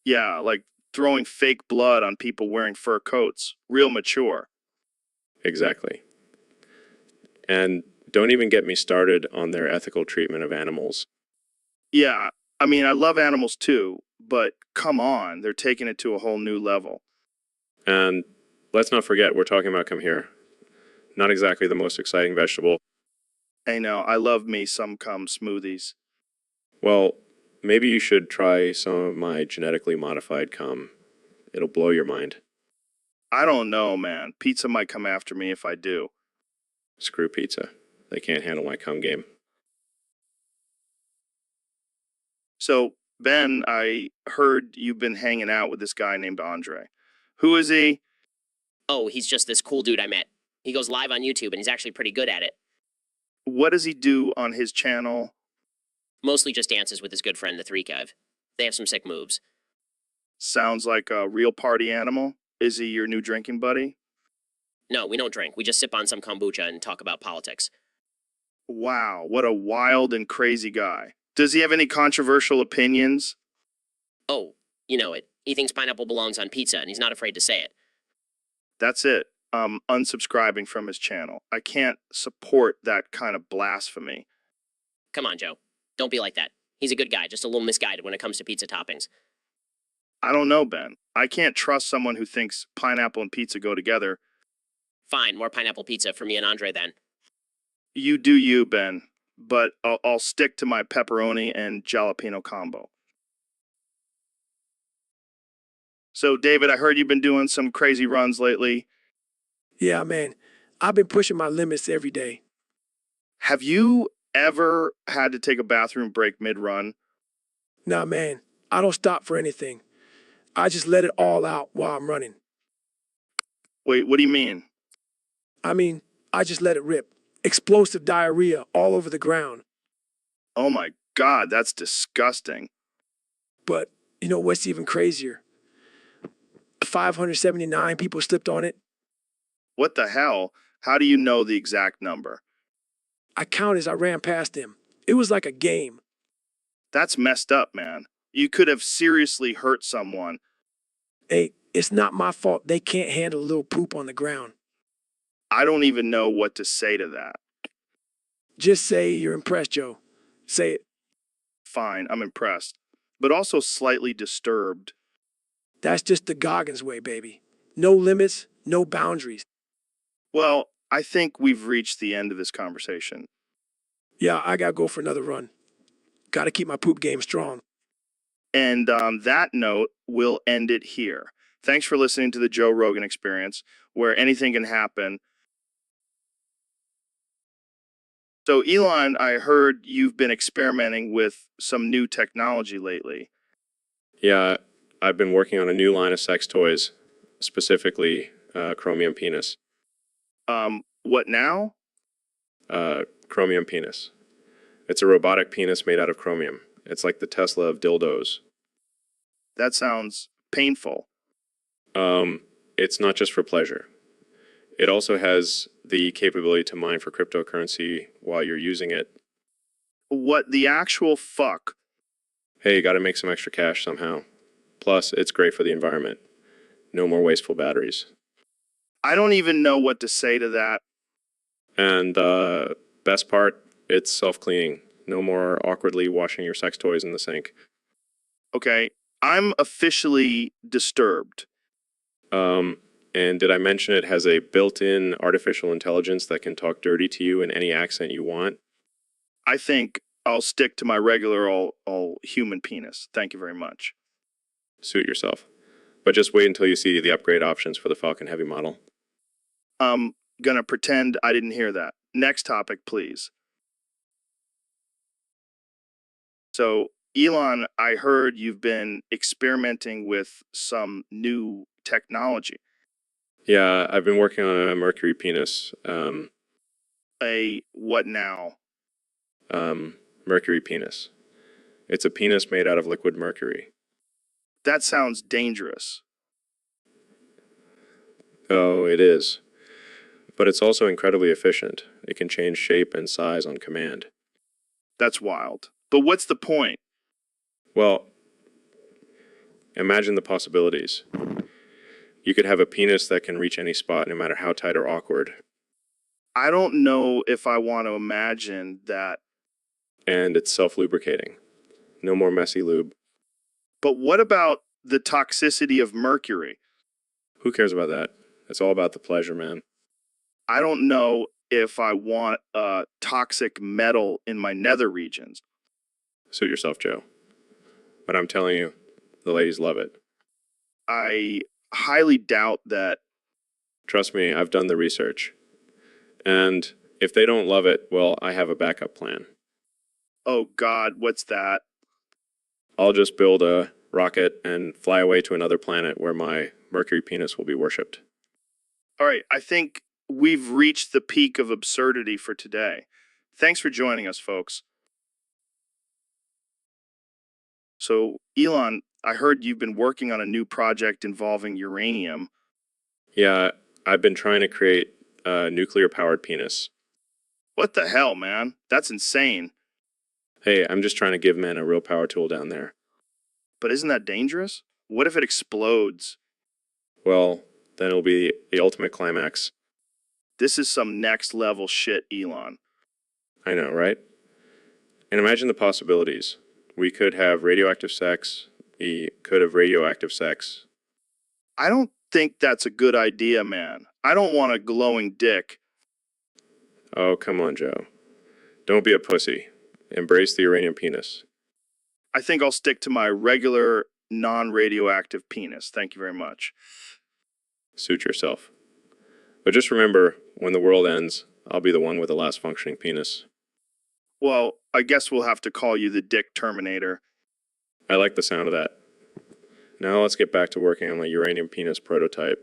Yeah, like throwing fake blood on people wearing fur coats. Real mature. Exactly. And don't even get me started on their ethical treatment of animals. Yeah, I mean, I love animals too, but come on, they're taking it to a whole new level. And let's not forget, we're talking about cum here. Not exactly the most exciting vegetable. I know, I love me some cum smoothies. Well, maybe you should try some of my genetically modified cum. It'll blow your mind. I don't know, man. Pizza might come after me if I do. Screw pizza. They can't handle my cum game. So, Ben, I heard you've been hanging out with this guy named Andre. Who is he? Oh, he's just this cool dude I met. He goes live on YouTube and he's actually pretty good at it. What does he do on his channel? Mostly just dances with his good friend, the Three Kev. They have some sick moves. Sounds like a real party animal. Is he your new drinking buddy? No, we don't drink. We just sip on some kombucha and talk about politics. Wow, what a wild and crazy guy. Does he have any controversial opinions? Oh, you know it. He thinks pineapple belongs on pizza and he's not afraid to say it. That's it. I'm unsubscribing from his channel. I can't support that kind of blasphemy. Come on, Joe. Don't be like that. He's a good guy, just a little misguided when it comes to pizza toppings. I don't know, Ben. I can't trust someone who thinks pineapple and pizza go together. Fine, more pineapple pizza for me and Andre then. You do you, Ben. But I'll stick to my pepperoni and jalapeno combo. So, David, I heard you've been doing some crazy runs lately. Yeah, man. I've been pushing my limits every day. Have you ever had to take a bathroom break mid-run? Nah, man. I don't stop for anything. I just let it all out while I'm running. Wait, what do you mean? I mean, I just let it rip. Explosive diarrhea all over the ground. Oh my God, that's disgusting. But you know what's even crazier? 579 people slipped on it. What the hell? How do you know the exact number? I counted as I ran past them. It was like a game. That's messed up, man. You could have seriously hurt someone. Hey, it's not my fault they can't handle a little poop on the ground. I don't even know what to say to that. Just say you're impressed, Joe. Say it. Fine, I'm impressed, but also slightly disturbed. That's just the Goggins way, baby. No limits, no boundaries. Well, I think we've reached the end of this conversation. Yeah, I gotta go for another run. Gotta keep my poop game strong. And on that note, we'll end it here. Thanks for listening to the Joe Rogan Experience, where anything can happen. So, Elon, I heard you've been experimenting with some new technology lately. Yeah, I've been working on a new line of sex toys, specifically chromium penis. What now? Chromium penis. It's a robotic penis made out of chromium. It's like the Tesla of dildos. That sounds painful. It's not just for pleasure. It also has the capability to mine for cryptocurrency while you're using it. What the actual fuck? Hey, you gotta make some extra cash somehow. Plus, it's great for the environment. No more wasteful batteries. I don't even know what to say to that. And best part, it's self-cleaning. No more awkwardly washing your sex toys in the sink. Okay, I'm officially disturbed. And did I mention it has a built-in artificial intelligence that can talk dirty to you in any accent you want? I think I'll stick to my regular all human penis. Thank you very much. Suit yourself. But just wait until you see the upgrade options for the Falcon Heavy model. I'm gonna pretend I didn't hear that. Next topic, please. So, Elon, I heard you've been experimenting with some new technology. Yeah, I've been working on a mercury penis. A what now? Mercury penis. It's a penis made out of liquid mercury. That sounds dangerous. Oh, it is. But it's also incredibly efficient. It can change shape and size on command. That's wild. But what's the point? Well, imagine the possibilities. You could have a penis that can reach any spot, no matter how tight or awkward. I don't know if I want to imagine that. And it's self-lubricating. No more messy lube. But what about the toxicity of mercury? Who cares about that? It's all about the pleasure, man. I don't know if I want a toxic metal in my nether regions. Suit yourself, Joe. But I'm telling you, the ladies love it. I highly doubt that. Trust me, I've done the research. And if they don't love it, well, I have a backup plan. Oh God, what's that? I'll just build a rocket and fly away to another planet where my mercury penis will be worshipped. All right, I think we've reached the peak of absurdity for today. Thanks for joining us, folks. So, Elon, I heard you've been working on a new project involving uranium. Yeah, I've been trying to create a nuclear-powered penis. What the hell, man? That's insane. Hey, I'm just trying to give men a real power tool down there. But isn't that dangerous? What if it explodes? Well, then it'll be the ultimate climax. This is some next level shit, Elon. I know, right? And imagine the possibilities. We could have radioactive sex. We could have radioactive sex. I don't think that's a good idea, man. I don't want a glowing dick. Oh, come on, Joe. Don't be a pussy. Embrace the uranium penis. I think I'll stick to my regular, non-radioactive penis. Thank you very much. Suit yourself. But just remember, when the world ends, I'll be the one with the last functioning penis. Well, I guess we'll have to call you the Dick Terminator. I like the sound of that. Now let's get back to working on my uranium penis prototype.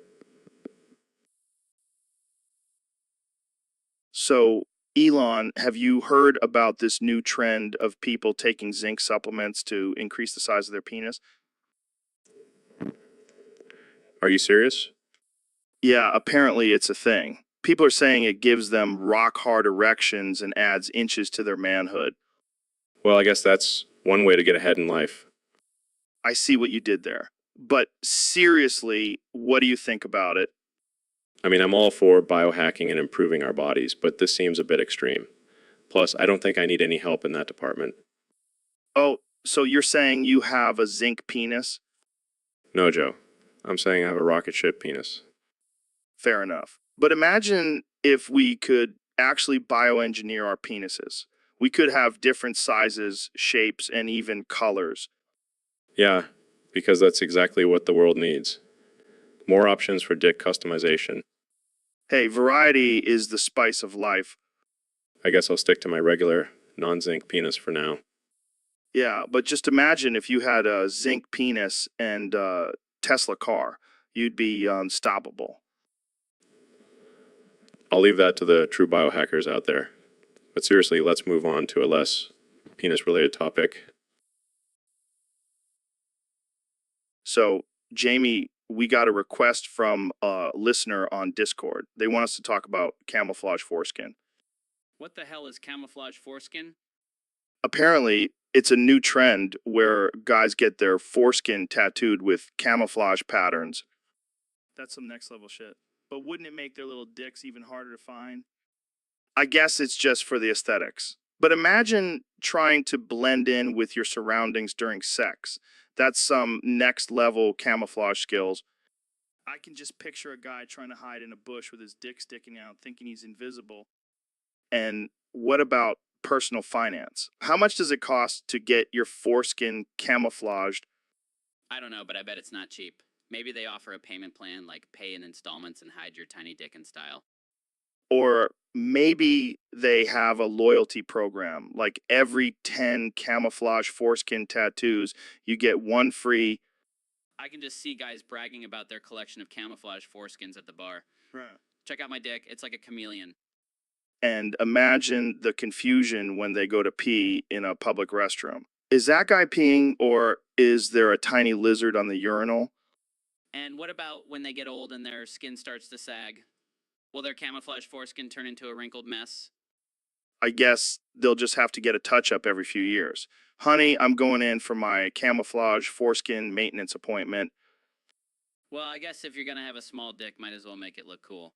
So, Elon, have you heard about this new trend of people taking zinc supplements to increase the size of their penis? Are you serious? Yeah, apparently it's a thing. People are saying it gives them rock hard erections and adds inches to their manhood. Well, I guess that's one way to get ahead in life. I see what you did there. But seriously, what do you think about it? I mean, I'm all for biohacking and improving our bodies, but this seems a bit extreme. Plus, I don't think I need any help in that department. Oh, so you're saying you have a zinc penis? No, Joe. I'm saying I have a rocket ship penis. Fair enough. But imagine if we could actually bioengineer our penises. We could have different sizes, shapes, and even colors. Yeah, because that's exactly what the world needs. More options for dick customization. Hey, variety is the spice of life. I guess I'll stick to my regular, non-zinc penis for now. Yeah, but just imagine if you had a zinc penis and a Tesla car. You'd be unstoppable. I'll leave that to the true biohackers out there. But seriously, let's move on to a less penis-related topic. So, Jamie, we got a request from a listener on Discord. They want us to talk about camouflage foreskin. What the hell is camouflage foreskin? Apparently, it's a new trend where guys get their foreskin tattooed with camouflage patterns. That's some next level shit. But wouldn't it make their little dicks even harder to find? I guess it's just for the aesthetics. But imagine trying to blend in with your surroundings during sex. That's some next level camouflage skills. I can just picture a guy trying to hide in a bush with his dick sticking out, thinking he's invisible. And what about personal finance? How much does it cost to get your foreskin camouflaged? I don't know, but I bet it's not cheap. Maybe they offer a payment plan like pay in installments and hide your tiny dick in style. Or maybe they have a loyalty program, like every 10 camouflage foreskin tattoos, you get one free. I can just see guys bragging about their collection of camouflage foreskins at the bar. Right. Check out my dick, it's like a chameleon. And imagine the confusion when they go to pee in a public restroom. Is that guy peeing, or is there a tiny lizard on the urinal? And what about when they get old and their skin starts to sag? Will their camouflage foreskin turn into a wrinkled mess? I guess they'll just have to get a touch-up every few years. Honey, I'm going in for my camouflage foreskin maintenance appointment. Well, I guess if you're gonna have a small dick, might as well make it look cool.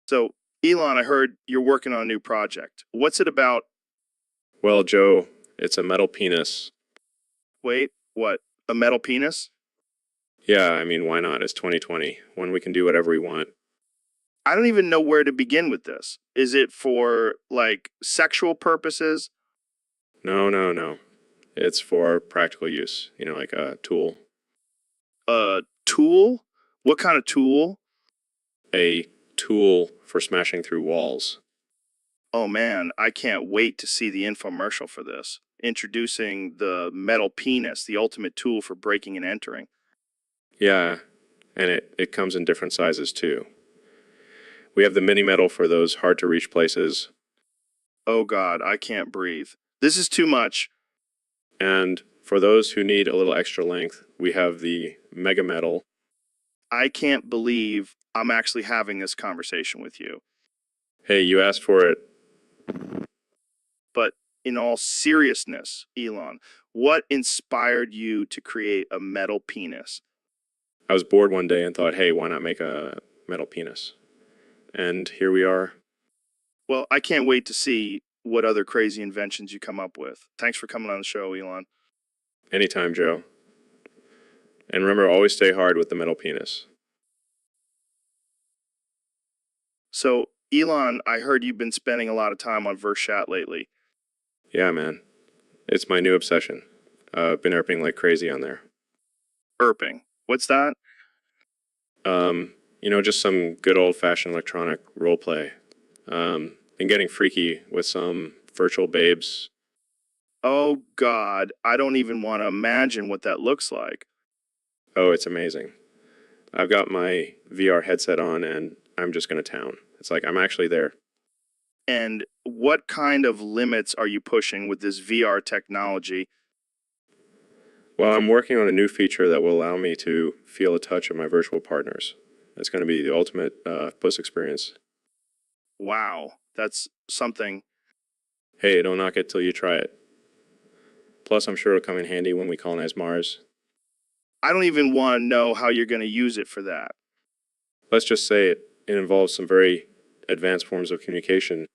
So, Elon, I heard you're working on a new project. What's it about? Well, Joe, it's a metal penis. Wait, what? A metal penis? Yeah, I mean, why not? It's 2020, when we can do whatever we want. I don't even know where to begin with this. Is it for, like, sexual purposes? No. It's for practical use, like a tool. A tool? What kind of tool? A tool for smashing through walls. Oh man, I can't wait to see the infomercial for this. Introducing the metal penis, the ultimate tool for breaking and entering. Yeah, and it comes in different sizes too. We have the mini metal for those hard to reach places. Oh God, I can't breathe. This is too much. And for those who need a little extra length, we have the mega metal. I can't believe I'm actually having this conversation with you. Hey, you asked for it. But in all seriousness, Elon, what inspired you to create a metal penis? I was bored one day and thought, hey, why not make a metal penis? And here we are. Well, I can't wait to see what other crazy inventions you come up with. Thanks for coming on the show, Elon. Anytime, Joe. And remember, always stay hard with the metal penis. So, Elon, I heard you've been spending a lot of time on Vershat lately. Yeah, man. It's my new obsession. I've been erping like crazy on there. Erping. What's that? Just some good old-fashioned electronic roleplay. And getting freaky with some virtual babes. Oh, God. I don't even want to imagine what that looks like. Oh, it's amazing. I've got my VR headset on and I'm just going to town. It's like I'm actually there. And what kind of limits are you pushing with this VR technology? Well, I'm working on a new feature that will allow me to feel a touch of my virtual partners. It's going to be the ultimate puss experience. Wow, that's something. Hey, don't knock it till you try it. Plus, I'm sure it'll come in handy when we colonize Mars. I don't even want to know how you're going to use it for that. Let's just say it involves some very advanced forms of communication.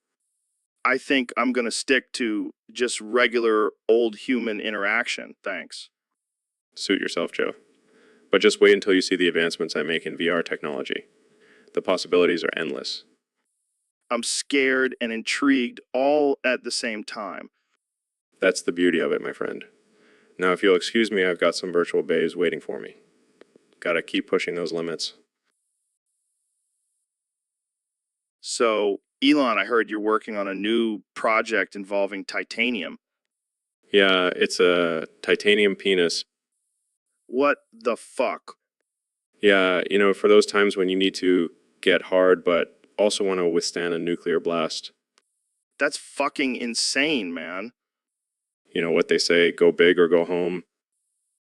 I think I'm going to stick to just regular old human interaction, thanks. Suit yourself, Joe. But just wait until you see the advancements I make in VR technology. The possibilities are endless. I'm scared and intrigued all at the same time. That's the beauty of it, my friend. Now, if you'll excuse me, I've got some virtual babes waiting for me. Gotta keep pushing those limits. So, Elon, I heard you're working on a new project involving titanium. Yeah, it's a titanium penis. What the fuck? Yeah, for those times when you need to get hard, but also want to withstand a nuclear blast. That's fucking insane, man. You know what they say, go big or go home.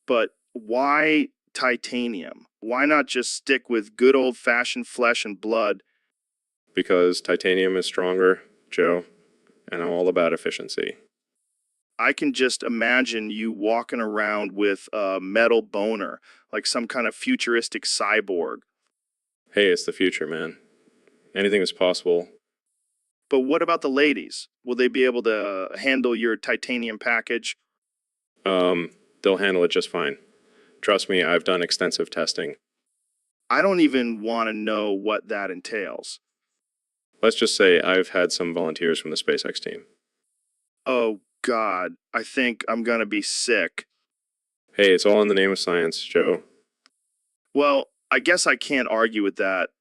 But why titanium? Why not just stick with good old-fashioned flesh and blood? Because titanium is stronger, Joe, and I'm all about efficiency. I can just imagine you walking around with a metal boner, like some kind of futuristic cyborg. Hey, it's the future, man. Anything is possible. But what about the ladies? Will they be able to handle your titanium package? They'll handle it just fine. Trust me, I've done extensive testing. I don't even want to know what that entails. Let's just say I've had some volunteers from the SpaceX team. Oh, God. I think I'm going to be sick. Hey, it's all in the name of science, Joe. Well, I guess I can't argue with that.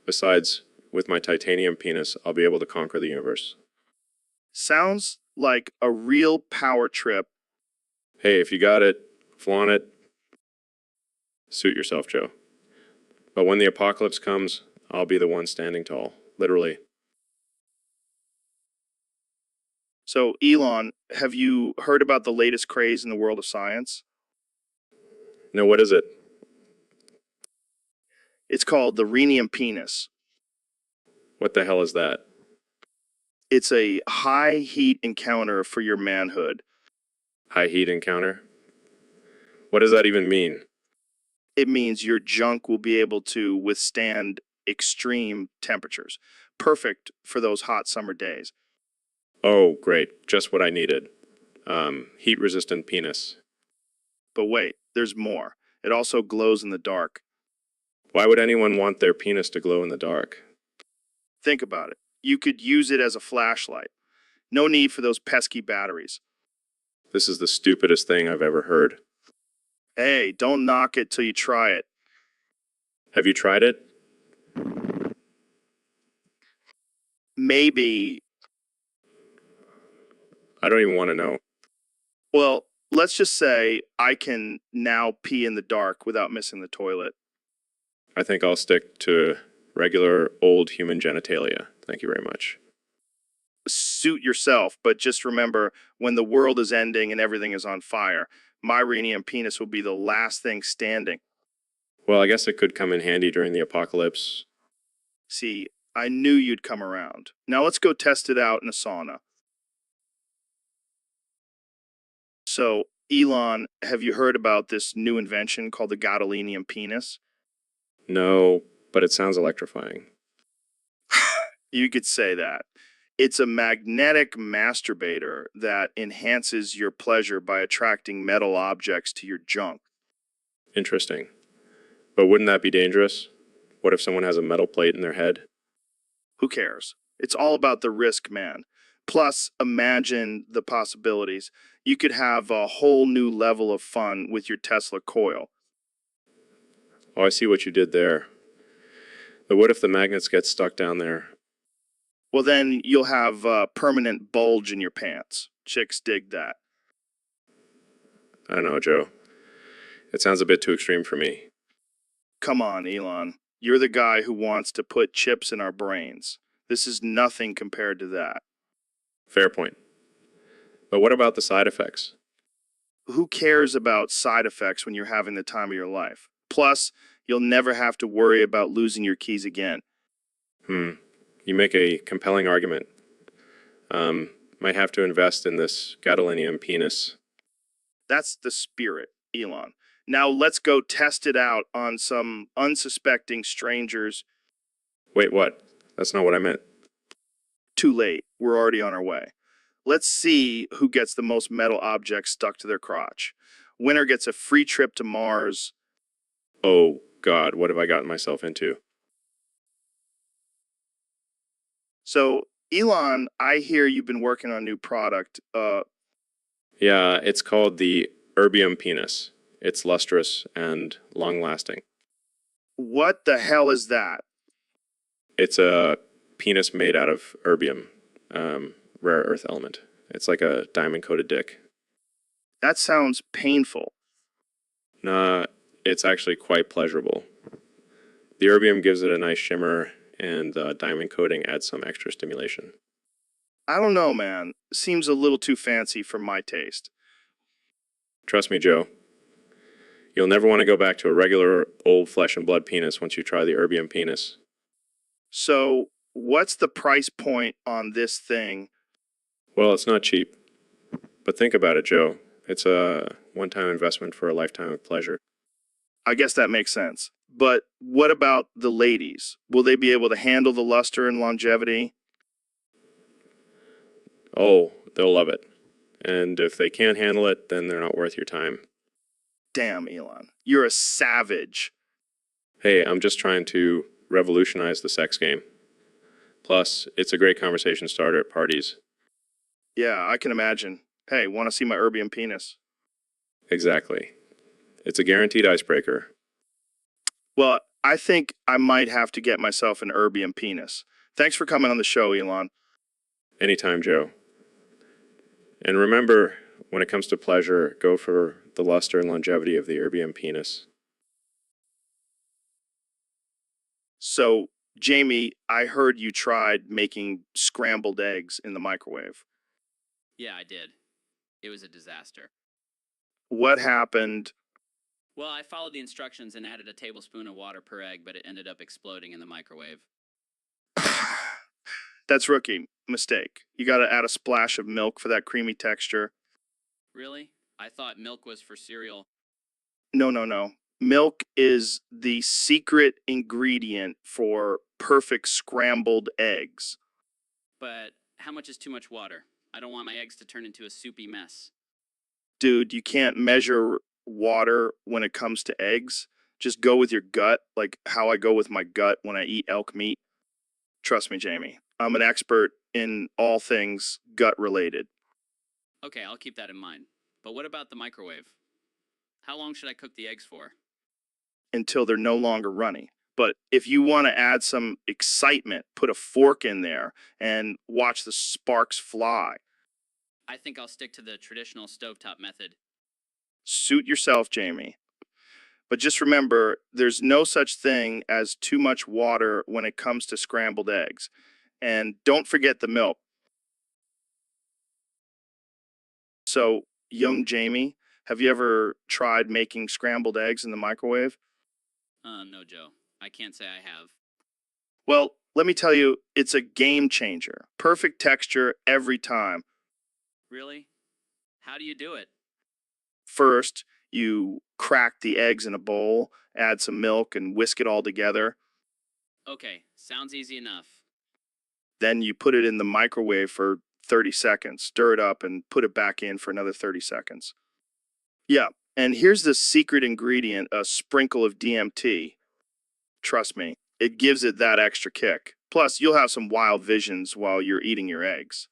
Besides, with my titanium penis, I'll be able to conquer the universe. Sounds like a real power trip. Hey, if you got it, flaunt it. Suit yourself, Joe. But when the apocalypse comes, I'll be the one standing tall. Literally. So, Elon, have you heard about the latest craze in the world of science? No, what is it? It's called the rhenium penis. What the hell is that? It's a high heat encounter for your manhood. High heat encounter? What does that even mean? It means your junk will be able to withstand extreme temperatures. Perfect for those hot summer days. Oh, great. Just what I needed. Heat-resistant penis. But wait, there's more. It also glows in the dark. Why would anyone want their penis to glow in the dark? Think about it. You could use it as a flashlight. No need for those pesky batteries. This is the stupidest thing I've ever heard. Hey, don't knock it till you try it. Have you tried it? Maybe. I don't even want to know. Well, let's just say I can now pee in the dark without missing the toilet. I think I'll stick to regular old human genitalia. Thank you very much. Suit yourself, but just remember, when the world is ending and everything is on fire, my rhenium penis will be the last thing standing. Well, I guess it could come in handy during the apocalypse. See, I knew you'd come around. Now let's go test it out in a sauna. So, Elon, have you heard about this new invention called the gadolinium penis? No, but it sounds electrifying. You could say that. It's a magnetic masturbator that enhances your pleasure by attracting metal objects to your junk. Interesting. But wouldn't that be dangerous? What if someone has a metal plate in their head? Who cares? It's all about the risk, man. Plus, imagine the possibilities. You could have a whole new level of fun with your Tesla coil. Oh, I see what you did there. But what if the magnets get stuck down there? Well, then you'll have a permanent bulge in your pants. Chicks dig that. I don't know, Joe. It sounds a bit too extreme for me. Come on, Elon. You're the guy who wants to put chips in our brains. This is nothing compared to that. Fair point. But what about the side effects? Who cares about side effects when you're having the time of your life? Plus, you'll never have to worry about losing your keys again. You make a compelling argument. Might have to invest in this gadolinium penis. That's the spirit, Elon. Now let's go test it out on some unsuspecting strangers. Wait, what? That's not what I meant. Too late. We're already on our way. Let's see who gets the most metal objects stuck to their crotch. Winner gets a free trip to Mars. Oh, God, what have I gotten myself into? So, Elon, I hear you've been working on a new product. Yeah, it's called the erbium penis. It's lustrous and long-lasting. What the hell is that? It's a penis made out of erbium, rare earth element. It's like a diamond-coated dick. That sounds painful. Nah, it's actually quite pleasurable. The erbium gives it a nice shimmer, and the diamond coating adds some extra stimulation. I don't know, man. Seems a little too fancy for my taste. Trust me, Joe. You'll never want to go back to a regular old flesh and blood penis once you try the erbium penis. So, what's the price point on this thing? Well, it's not cheap. But think about it, Joe. It's a one-time investment for a lifetime of pleasure. I guess that makes sense. But what about the ladies? Will they be able to handle the luster and longevity? Oh, they'll love it. And if they can't handle it, then they're not worth your time. Damn, Elon. You're a savage. Hey, I'm just trying to revolutionize the sex game. Plus, it's a great conversation starter at parties. Yeah, I can imagine. Hey, want to see my erbium penis? Exactly. It's a guaranteed icebreaker. Well, I think I might have to get myself an erbium penis. Thanks for coming on the show, Elon. Anytime, Joe. And remember, when it comes to pleasure, go for the luster and longevity of the erbium penis. So, Jamie, I heard you tried making scrambled eggs in the microwave. Yeah, I did. It was a disaster. What happened? Well, I followed the instructions and added a tablespoon of water per egg, but it ended up exploding in the microwave. That's rookie mistake. You got to add a splash of milk for that creamy texture. Really? I thought milk was for cereal. No. Milk is the secret ingredient for perfect scrambled eggs. But how much is too much water? I don't want my eggs to turn into a soupy mess. Dude, you can't measure water when it comes to eggs. Just go with your gut, like how I go with my gut when I eat elk meat. Trust me, Jamie. I'm an expert in all things gut related. Okay, I'll keep that in mind. But what about the microwave? How long should I cook the eggs for? Until they're no longer runny. But if you want to add some excitement, put a fork in there and watch the sparks fly. I think I'll stick to the traditional stovetop method. Suit yourself, Jamie. But just remember, there's no such thing as too much water when it comes to scrambled eggs. And don't forget the milk. So, young Jamie, have you ever tried making scrambled eggs in the microwave? No, Joe. I can't say I have. Well, let me tell you, it's a game changer. Perfect texture every time. Really? How do you do it? First, you crack the eggs in a bowl, add some milk, and whisk it all together. Okay, sounds easy enough. Then you put it in the microwave for 30 seconds, stir it up, and put it back in for another 30 seconds. Yeah, and here's the secret ingredient, a sprinkle of DMT. Trust me, it gives it that extra kick. Plus, you'll have some wild visions while you're eating your eggs.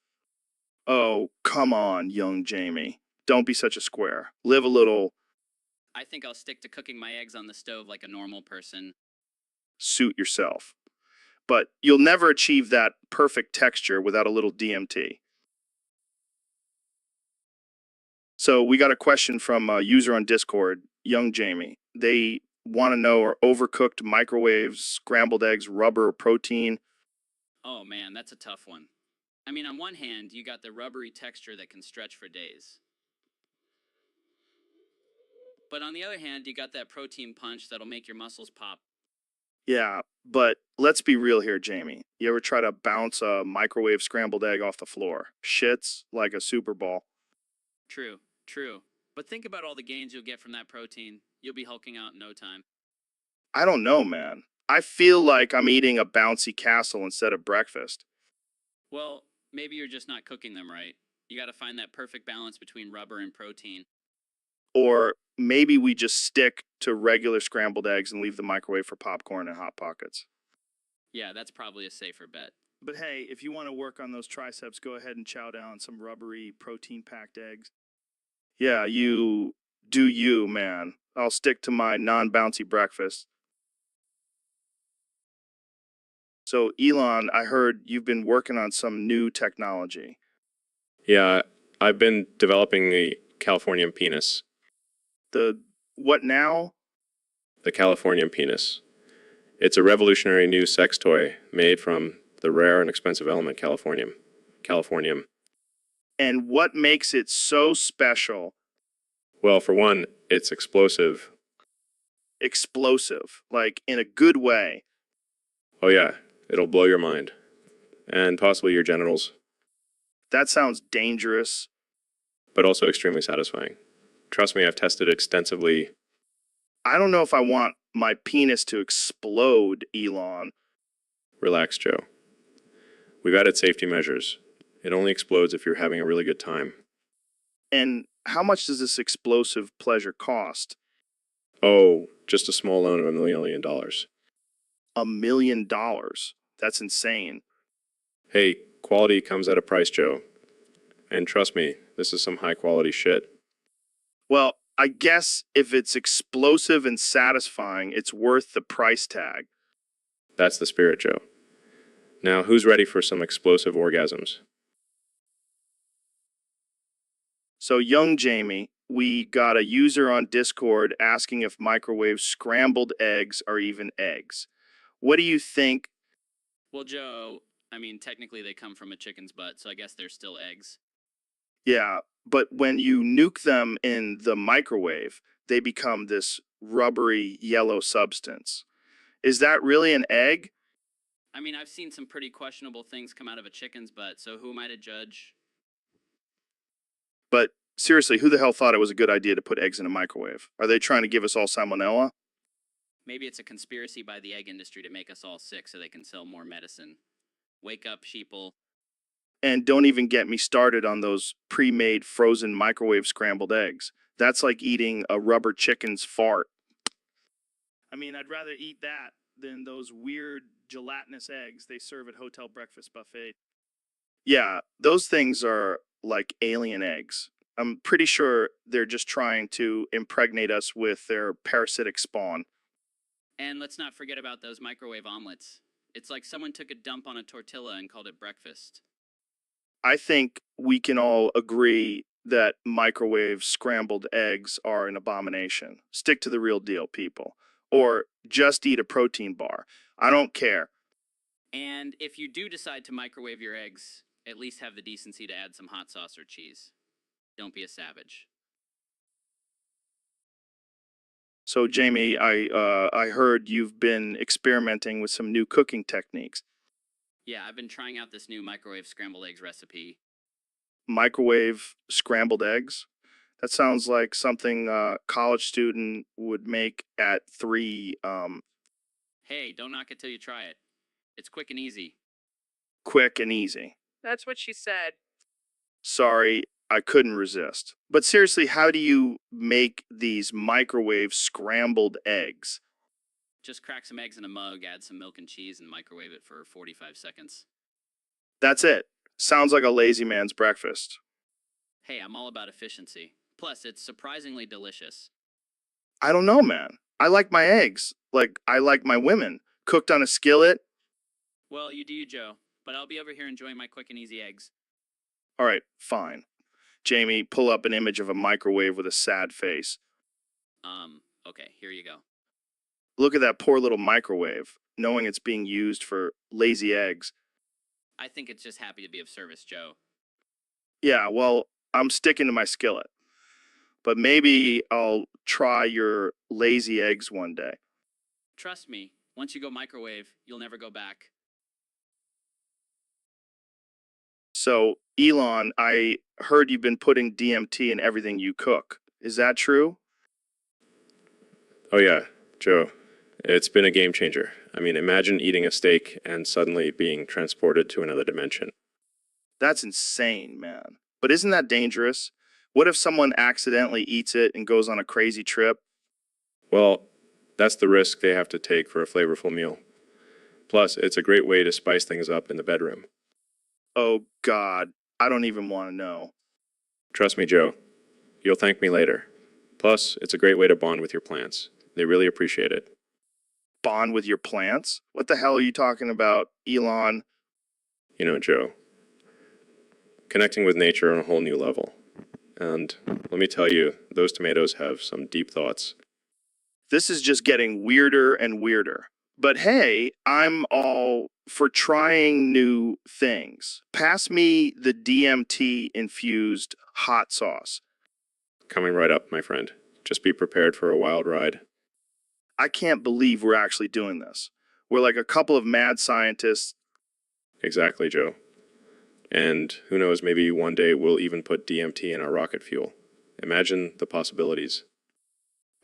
Oh, come on, young Jamie. Don't be such a square. Live a little. I think I'll stick to cooking my eggs on the stove like a normal person. Suit yourself. But you'll never achieve that perfect texture without a little DMT. So we got a question from a user on Discord, young Jamie. They want to know, are overcooked microwaves, scrambled eggs, rubber, or protein? Oh man, that's a tough one. I mean, on one hand, you got the rubbery texture that can stretch for days. But on the other hand, you got that protein punch that'll make your muscles pop. Yeah, but let's be real here, Jamie. You ever try to bounce a microwave scrambled egg off the floor? Shits like a Super Bowl. True. But think about all the gains you'll get from that protein. You'll be hulking out in no time. I don't know, man. I feel like I'm eating a bouncy castle instead of breakfast. Well, maybe you're just not cooking them right. You gotta find that perfect balance between rubber and protein. Or maybe we just stick to regular scrambled eggs and leave the microwave for popcorn and Hot Pockets. Yeah, that's probably a safer bet. But hey, if you want to work on those triceps, go ahead and chow down on some rubbery, protein-packed eggs. Yeah, you do you, man. I'll stick to my non-bouncy breakfast. So, Elon, I heard you've been working on some new technology. Yeah, I've been developing the Californian penis. The what now? The Californian penis. It's a revolutionary new sex toy made from the rare and expensive element californium. Californium. And what makes it so special? Well, for one, it's explosive. Explosive, like in a good way. Oh yeah, it'll blow your mind. And possibly your genitals, That sounds dangerous. but also extremely satisfying. Trust me, I've tested it extensively. I don't know if I want my penis to explode, Elon. Relax, Joe. We've added safety measures. It only explodes if you're having a really good time. And how much does this explosive pleasure cost? Oh, just a small loan of $1 million. $1 million. That's insane. Hey, quality comes at a price, Joe. And trust me, this is some high quality shit. Well, I guess if it's explosive and satisfying, it's worth the price tag. That's the spirit, Joe. Now, who's ready for some explosive orgasms? So, young Jamie, we got a user on Discord asking if microwave scrambled eggs are even eggs. What do you think? Well, Joe, I mean, technically they come from a chicken's butt, so I guess they're still eggs. Yeah, but when you nuke them in the microwave, they become this rubbery yellow substance. Is that really an egg? I mean, I've seen some pretty questionable things come out of a chicken's butt, so who am I to judge? But seriously, who the hell thought it was a good idea to put eggs in a microwave? Are they trying to give us all salmonella? Maybe it's a conspiracy by the egg industry to make us all sick so they can sell more medicine. Wake up, sheeple. And don't even get me started on those pre-made frozen microwave scrambled eggs. That's like eating a rubber chicken's fart. I mean, I'd rather eat that than those weird gelatinous eggs they serve at hotel breakfast buffet. Yeah, those things are like alien eggs. I'm pretty sure they're just trying to impregnate us with their parasitic spawn. And let's not forget about those microwave omelets. It's like someone took a dump on a tortilla and called it breakfast. I think we can all agree that microwave scrambled eggs are an abomination. Stick to the real deal, people. Or just eat a protein bar. I don't care. And if you do decide to microwave your eggs, at least have the decency to add some hot sauce or cheese. Don't be a savage. So, Jamie, I heard you've been experimenting with some new cooking techniques. Yeah, I've been trying out this new microwave scrambled eggs recipe. Microwave scrambled eggs? That sounds like something a college student would make at 3, Hey, don't knock it till you try it. It's quick and easy. quick and easy. That's what she said. Sorry, I couldn't resist. But seriously, how do you make these microwave scrambled eggs? Just crack some eggs in a mug, add some milk and cheese, and microwave it for 45 seconds. That's it. Sounds like a lazy man's breakfast. Hey, I'm all about efficiency. Plus, it's surprisingly delicious. I don't know, man. I like my eggs. Like, I like my women. Cooked on a skillet. Well, you do you, Joe. But I'll be over here enjoying my quick and easy eggs. All right, fine. Jamie, pull up an image of a microwave with a sad face. Okay, here you go. Look at that poor little microwave, knowing it's being used for lazy eggs. I think it's just happy to be of service, Joe. Yeah, well, I'm sticking to my skillet. But maybe I'll try your lazy eggs one day. Trust me, once you go microwave, you'll never go back. So, Elon, I heard you've been putting DMT in everything you cook. Is that true? Oh, yeah, Joe. It's been a game changer. I mean, imagine eating a steak and suddenly being transported to another dimension. That's insane, man. But isn't that dangerous? What if someone accidentally eats it and goes on a crazy trip? Well, that's the risk they have to take for a flavorful meal. Plus, it's a great way to spice things up in the bedroom. Oh, God. I don't even want to know. Trust me, Joe. You'll thank me later. Plus, it's a great way to bond with your plants. They really appreciate it. Bond with your plants? What the hell are you talking about, Elon? You know, Joe, connecting with nature on a whole new level. And let me tell you, those tomatoes have some deep thoughts. This is just getting weirder and weirder. But hey, I'm all for trying new things. Pass me the DMT infused hot sauce. Coming right up, my friend. Just be prepared for a wild ride. I can't believe we're actually doing this. We're like a couple of mad scientists. Exactly, Joe. And who knows, maybe one day we'll even put DMT in our rocket fuel. Imagine the possibilities.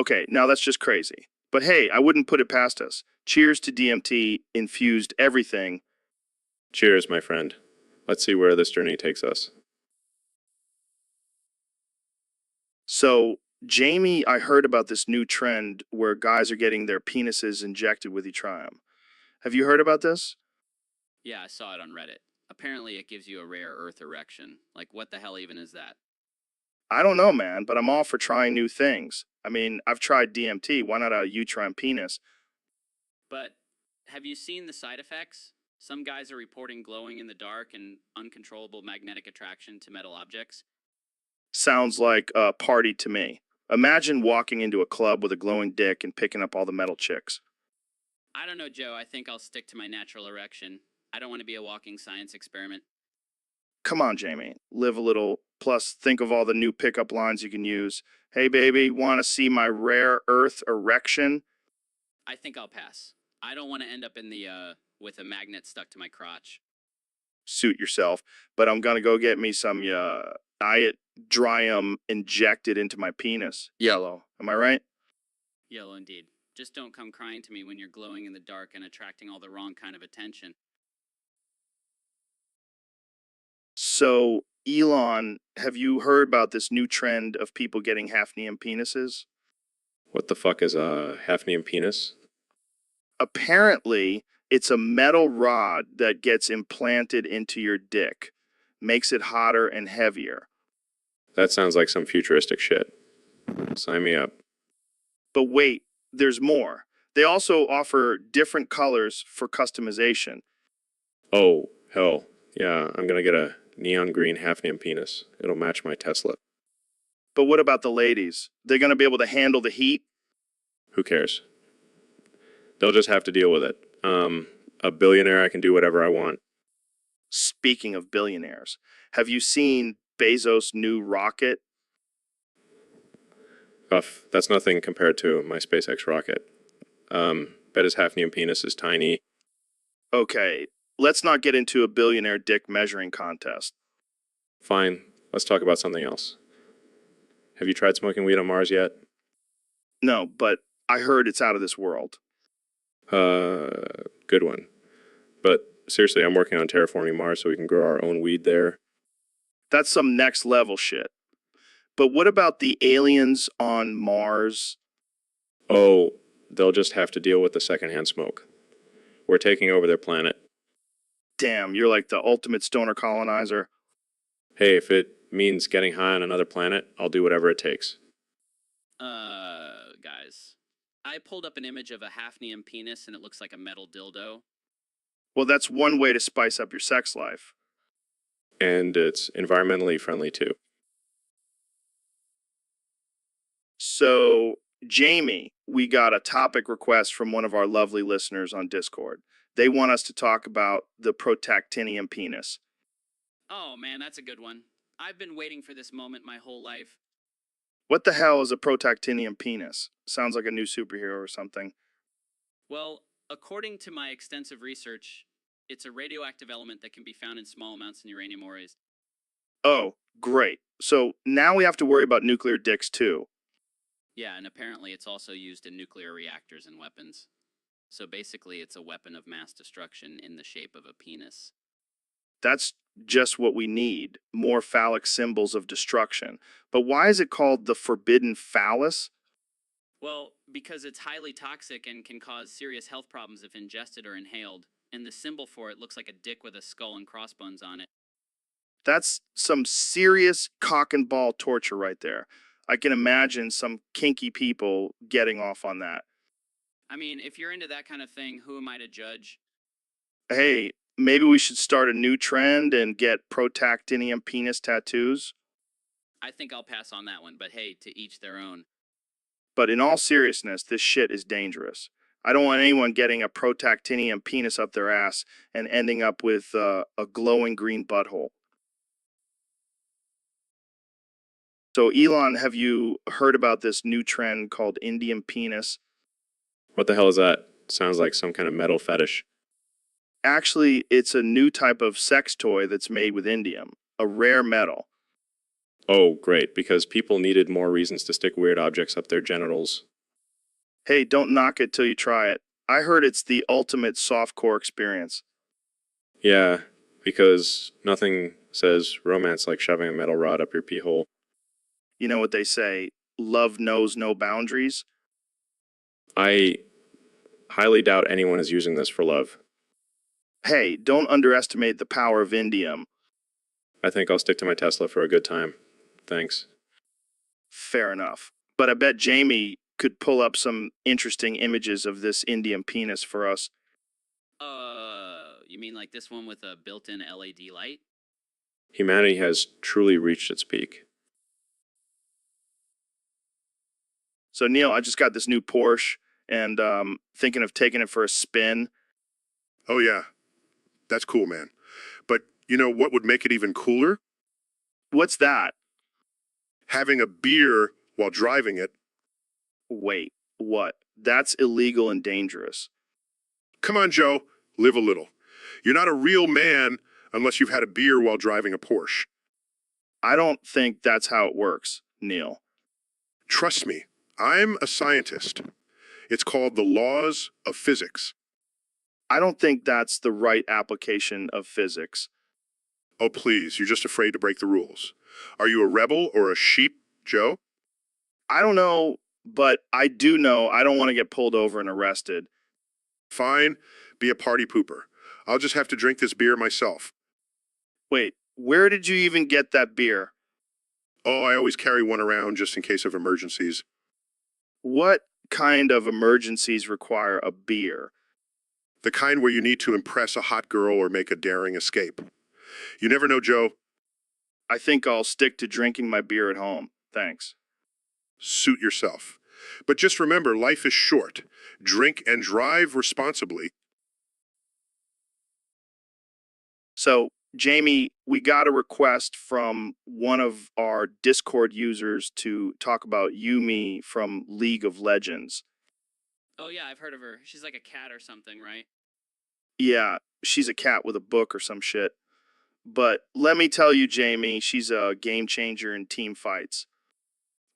Okay, now that's just crazy. But hey, I wouldn't put it past us. Cheers to DMT infused everything. Cheers, my friend. Let's see where this journey takes us. So, Jamie, I heard about this new trend where guys are getting their penises injected with yttrium. Have you heard about this? Yeah, I saw it on Reddit. Apparently, it gives you a rare earth erection. Like, what the hell even is that? I don't know, man, but I'm all for trying new things. I mean, I've tried DMT. Why not a yttrium penis? But have you seen the side effects? Some guys are reporting glowing in the dark and uncontrollable magnetic attraction to metal objects. Sounds like a party to me. Imagine walking into a club with a glowing dick and picking up all the metal chicks. I don't know, Joe. I think I'll stick to my natural erection. I don't want to be a walking science experiment. Come on, Jamie. Live a little. Plus, think of all the new pickup lines you can use. Hey, baby, want to see my rare earth erection? I think I'll pass. I don't want to end up in the, with a magnet stuck to my crotch. Suit yourself. But I'm going to go get me some diet Dryum injected into my penis. Yellow. Am I right? Yellow indeed. Just don't come crying to me when you're glowing in the dark and attracting all the wrong kind of attention. So, Elon, have you heard about this new trend of people getting hafnium penises? What the fuck is a hafnium penis? Apparently, it's a metal rod that gets implanted into your dick, makes it hotter and heavier. That sounds like some futuristic shit. Sign me up. But wait, there's more. They also offer different colors for customization. Oh, hell. Yeah, I'm gonna get a neon green hafnium penis. It'll match my Tesla. But what about the ladies? They're going to be able to handle the heat? Who cares? They'll just have to deal with it. A billionaire, I can do whatever I want. Speaking of billionaires, have you seen Bezos' new rocket? That's nothing compared to my SpaceX rocket. Bet his hafnium penis is tiny. Okay, let's not get into a billionaire dick measuring contest. Fine, let's talk about something else. Have you tried smoking weed on Mars yet? No, but I heard it's out of this world. Good one. But seriously, I'm working on terraforming Mars so we can grow our own weed there. That's some next level shit. But what about the aliens on Mars? Oh, they'll just have to deal with the secondhand smoke. We're taking over their planet. Damn, you're like the ultimate stoner colonizer. Hey, if it means getting high on another planet, I'll do whatever it takes. Guys. I pulled up an image of a hafnium penis and it looks like a metal dildo. Well, that's one way to spice up your sex life. And it's environmentally friendly too. So, Jamie, we got a topic request from one of our lovely listeners on Discord. They want us to talk about the protactinium penis. Oh man, that's a good one. I've been waiting for this moment my whole life. What the hell is a protactinium penis? Sounds like a new superhero or something. Well, according to my extensive research, it's a radioactive element that can be found in small amounts in uranium ores. Oh, great. So now we have to worry about nuclear dicks too. Yeah, and apparently it's also used in nuclear reactors and weapons. So basically, it's a weapon of mass destruction in the shape of a penis. That's just what we need, more phallic symbols of destruction. But why is it called the forbidden phallus? Well, because it's highly toxic and can cause serious health problems if ingested or inhaled. And the symbol for it looks like a dick with a skull and crossbones on it. That's some serious cock and ball torture right there. I can imagine some kinky people getting off on that. I mean, if you're into that kind of thing, who am I to judge? Hey, maybe we should start a new trend and get protactinium penis tattoos? I think I'll pass on that one, but hey, to each their own. But in all seriousness, this shit is dangerous. I don't want anyone getting a protactinium penis up their ass and ending up with a glowing green butthole. So, Elon, have you heard about this new trend called Indian penis? What the hell is that? Sounds like some kind of metal fetish. Actually, it's a new type of sex toy that's made with indium, a rare metal. Oh, great, because people needed more reasons to stick weird objects up their genitals. Hey, don't knock it till you try it. I heard it's the ultimate softcore experience. Yeah, Because nothing says romance like shoving a metal rod up your pee hole. You know what they say, love knows no boundaries? I highly doubt anyone is using this for love. Hey, don't underestimate the power of indium. I think I'll stick to my Tesla for a good time. Thanks. Fair enough. But I bet Jamie could pull up some interesting images of this indium penis for us. You mean like this one with a built-in LED light? Humanity has truly reached its peak. So Neil, I just got this new Porsche and thinking of taking it for a spin. Oh, yeah. That's cool, man. But you know what would make it even cooler? What's that? Having a beer while driving it. Wait, what? That's illegal and dangerous. Come on, Joe. Live a little. You're not a real man unless you've had a beer while driving a Porsche. I don't think that's how it works, Neil. Trust me, I'm a scientist. It's called the laws of physics. I don't think that's the right application of physics. Oh, please, you're just afraid to break the rules. Are you a rebel or a sheep, Joe? I don't know, but I do know I don't want to get pulled over and arrested. Fine, be a party pooper. I'll just have to drink this beer myself. Wait, where did you even get that beer? Oh, I always carry one around just in case of emergencies. What kind of emergencies require a beer? The kind where you need to impress a hot girl or make a daring escape. You never know, Joe. I think I'll stick to drinking my beer at home. Thanks. Suit yourself. But just remember, life is short. Drink and drive responsibly. So, Jamie, we got a request from one of our Discord users to talk about Yumi from League of Legends. Oh yeah, I've heard of her. She's like a cat or something, right? Yeah, she's a cat with a book or some shit. But let me tell you, Jamie, she's a game changer in team fights.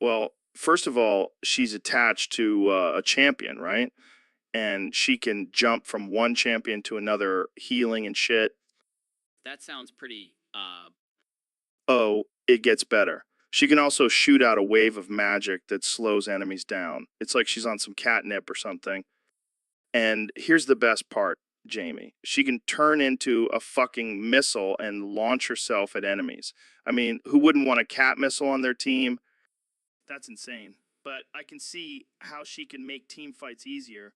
Well, first of all, she's attached to a champion, right? And she can jump from one champion to another, healing and shit. That sounds pretty, Oh, it gets better. She can also shoot out a wave of magic that slows enemies down. It's like she's on some catnip or something. And here's the best part, Jamie. She can turn into a fucking missile and launch herself at enemies. I mean, who wouldn't want a cat missile on their team? That's insane. But I can see how she can make team fights easier.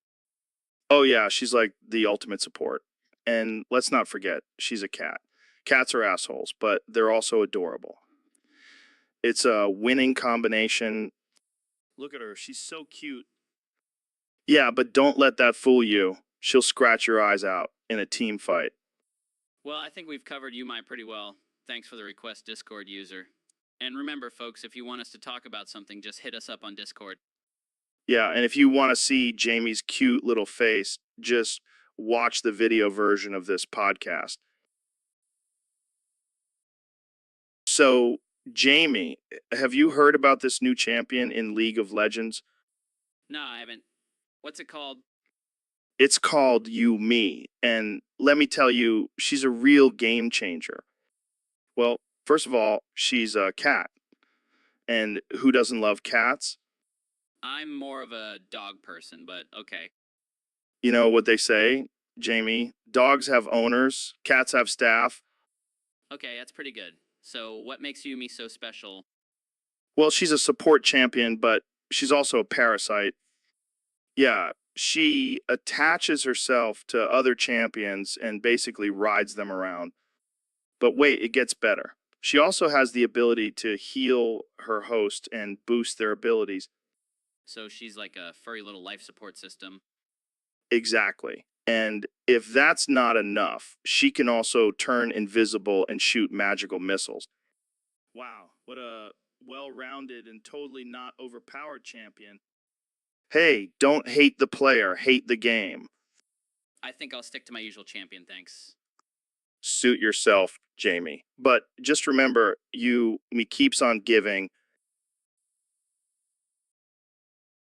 Oh, yeah, she's like the ultimate support. And let's not forget, she's a cat. Cats are assholes, but they're also adorable. It's a winning combination. Look at her, she's so cute. Yeah, but don't let that fool you. She'll scratch your eyes out in a team fight. well, I think we've covered Yumi pretty well. Thanks for the request, Discord user. And remember, folks, if you want us to talk about something, just hit us up on Discord. Yeah, and if you want to see Jamie's cute little face, just watch the video version of this podcast. So, Jamie, have you heard about this new champion in League of Legends? No, I haven't. What's it called? It's called You Me, and let me tell you, she's a real game changer. Well, first of all, she's a cat. And who doesn't love cats? I'm more of a dog person, but okay. You know what they say, Jamie? Dogs have owners, cats have staff. Okay, that's pretty good. So, what makes Yumi so special? Well, she's a support champion, but she's also a parasite. Yeah, she attaches herself to other champions and basically rides them around. But wait, it gets better. She also has the ability to heal her host and boost their abilities. So, she's like a furry little life support system. Exactly. And if that's not enough, she can also turn invisible and shoot magical missiles. Wow, what a well-rounded and totally not overpowered champion. Hey, don't hate the player, hate the game. I think I'll stick to my usual champion, thanks. Suit yourself, Jamie. But just remember, me keeps on giving.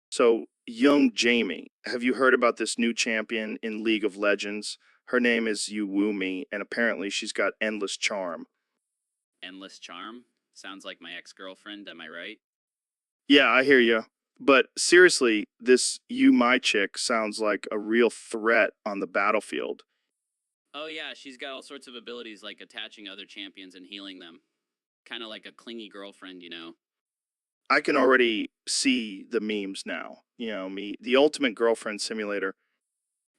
So, young Jamie, have you heard about this new champion in League of Legends? Her name is Yuwumi, and apparently she's got endless charm. Endless charm? Sounds like my ex-girlfriend, am I right? Yeah, I hear you. But seriously, this You My chick sounds like a real threat on the battlefield. Oh yeah, she's got all sorts of abilities like attaching other champions and healing them. Kind of like a clingy girlfriend, you know. I can already see the memes now. The ultimate girlfriend simulator.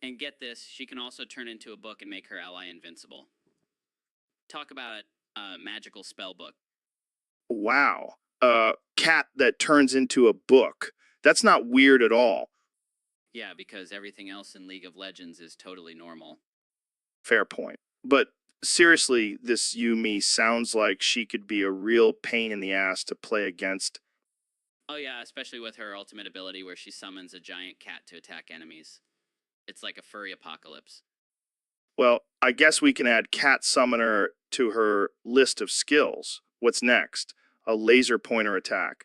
And get this, she can also turn into a book and make her ally invincible. Talk about a magical spell book. Wow. A cat that turns into a book. That's not weird at all. Yeah, because everything else in League of Legends is totally normal. Fair point. But seriously, this Yumi sounds like she could be a real pain in the ass to play against. Oh yeah, especially with her ultimate ability where she summons a giant cat to attack enemies. It's like a furry apocalypse. Well, I guess we can add Cat Summoner to her list of skills. What's next? A laser pointer attack.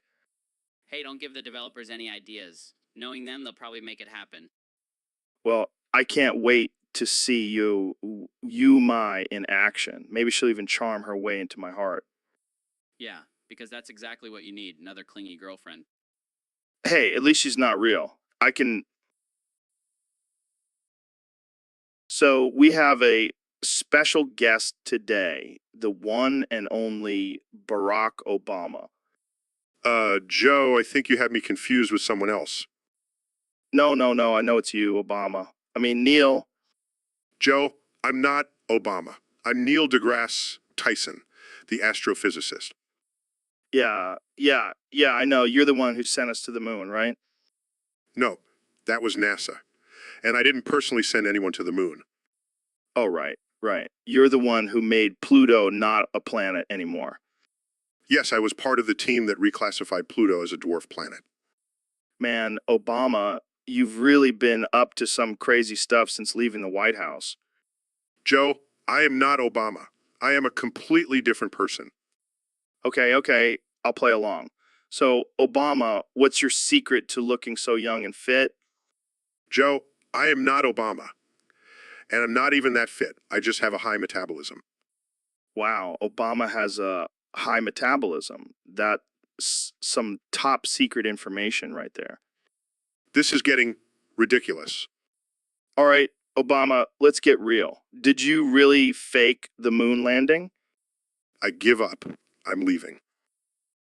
Hey, don't give the developers any ideas. Knowing them, they'll probably make it happen. Well, I can't wait to see you my in action. Maybe she'll even charm her way into my heart. Yeah, because that's exactly what you need, another clingy girlfriend. Hey, at least she's not real. I can. So we have a special guest today, the one and only Barack Obama. Joe, I think you had me confused with someone else. No, I know it's you, Obama. I mean, Neil. Joe, I'm not Obama. I'm Neil deGrasse Tyson, the astrophysicist. Yeah, I know. You're the one who sent us to the moon, right? No, that was NASA. And I didn't personally send anyone to the moon. Oh, right. You're the one who made Pluto not a planet anymore. Yes, I was part of the team that reclassified Pluto as a dwarf planet. Man, Obama, you've really been up to some crazy stuff since leaving the White House. Joe, I am not Obama. I am a completely different person. Okay, I'll play along. So, Obama, what's your secret to looking so young and fit? Joe, I am not Obama. And I'm not even that fit. I just have a high metabolism. Wow, Obama has a high metabolism. That's some top secret information right there. This is getting ridiculous. All right, Obama, let's get real. Did you really fake the moon landing? I give up. I'm leaving.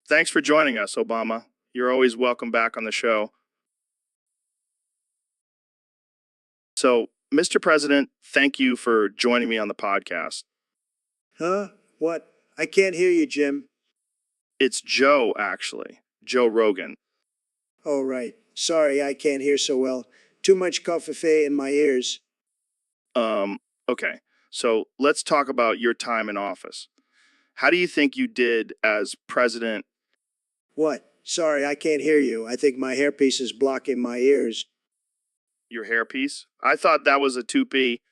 Thanks for joining us, Obama. You're always welcome back on the show. So, Mr. President, thank you for joining me on the podcast. Huh? What? I can't hear you, Jim. It's Joe, actually. Joe Rogan. Oh, right. Sorry, I can't hear so well. Too much coffee in my ears. Okay. So let's talk about your time in office. How do you think you did as president? What? Sorry, I can't hear you. I think my hairpiece is blocking my ears. Your hairpiece? I thought that was a toupee.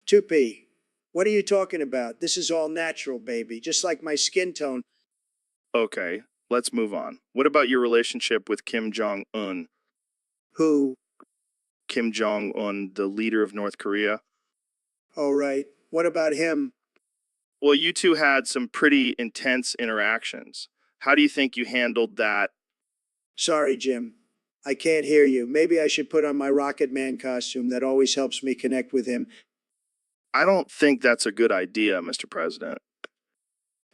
Toupee. What are you talking about? This is all natural, baby, just like my skin tone. Okay, let's move on. What about your relationship with Kim Jong-un? Who? Kim Jong-un, the leader of North Korea? All right. What about him? Well, you two had some pretty intense interactions. How do you think you handled that? Sorry, Jim. I can't hear you. Maybe I should put on my Rocket Man costume. That always helps me connect with him. I don't think that's a good idea, Mr. President.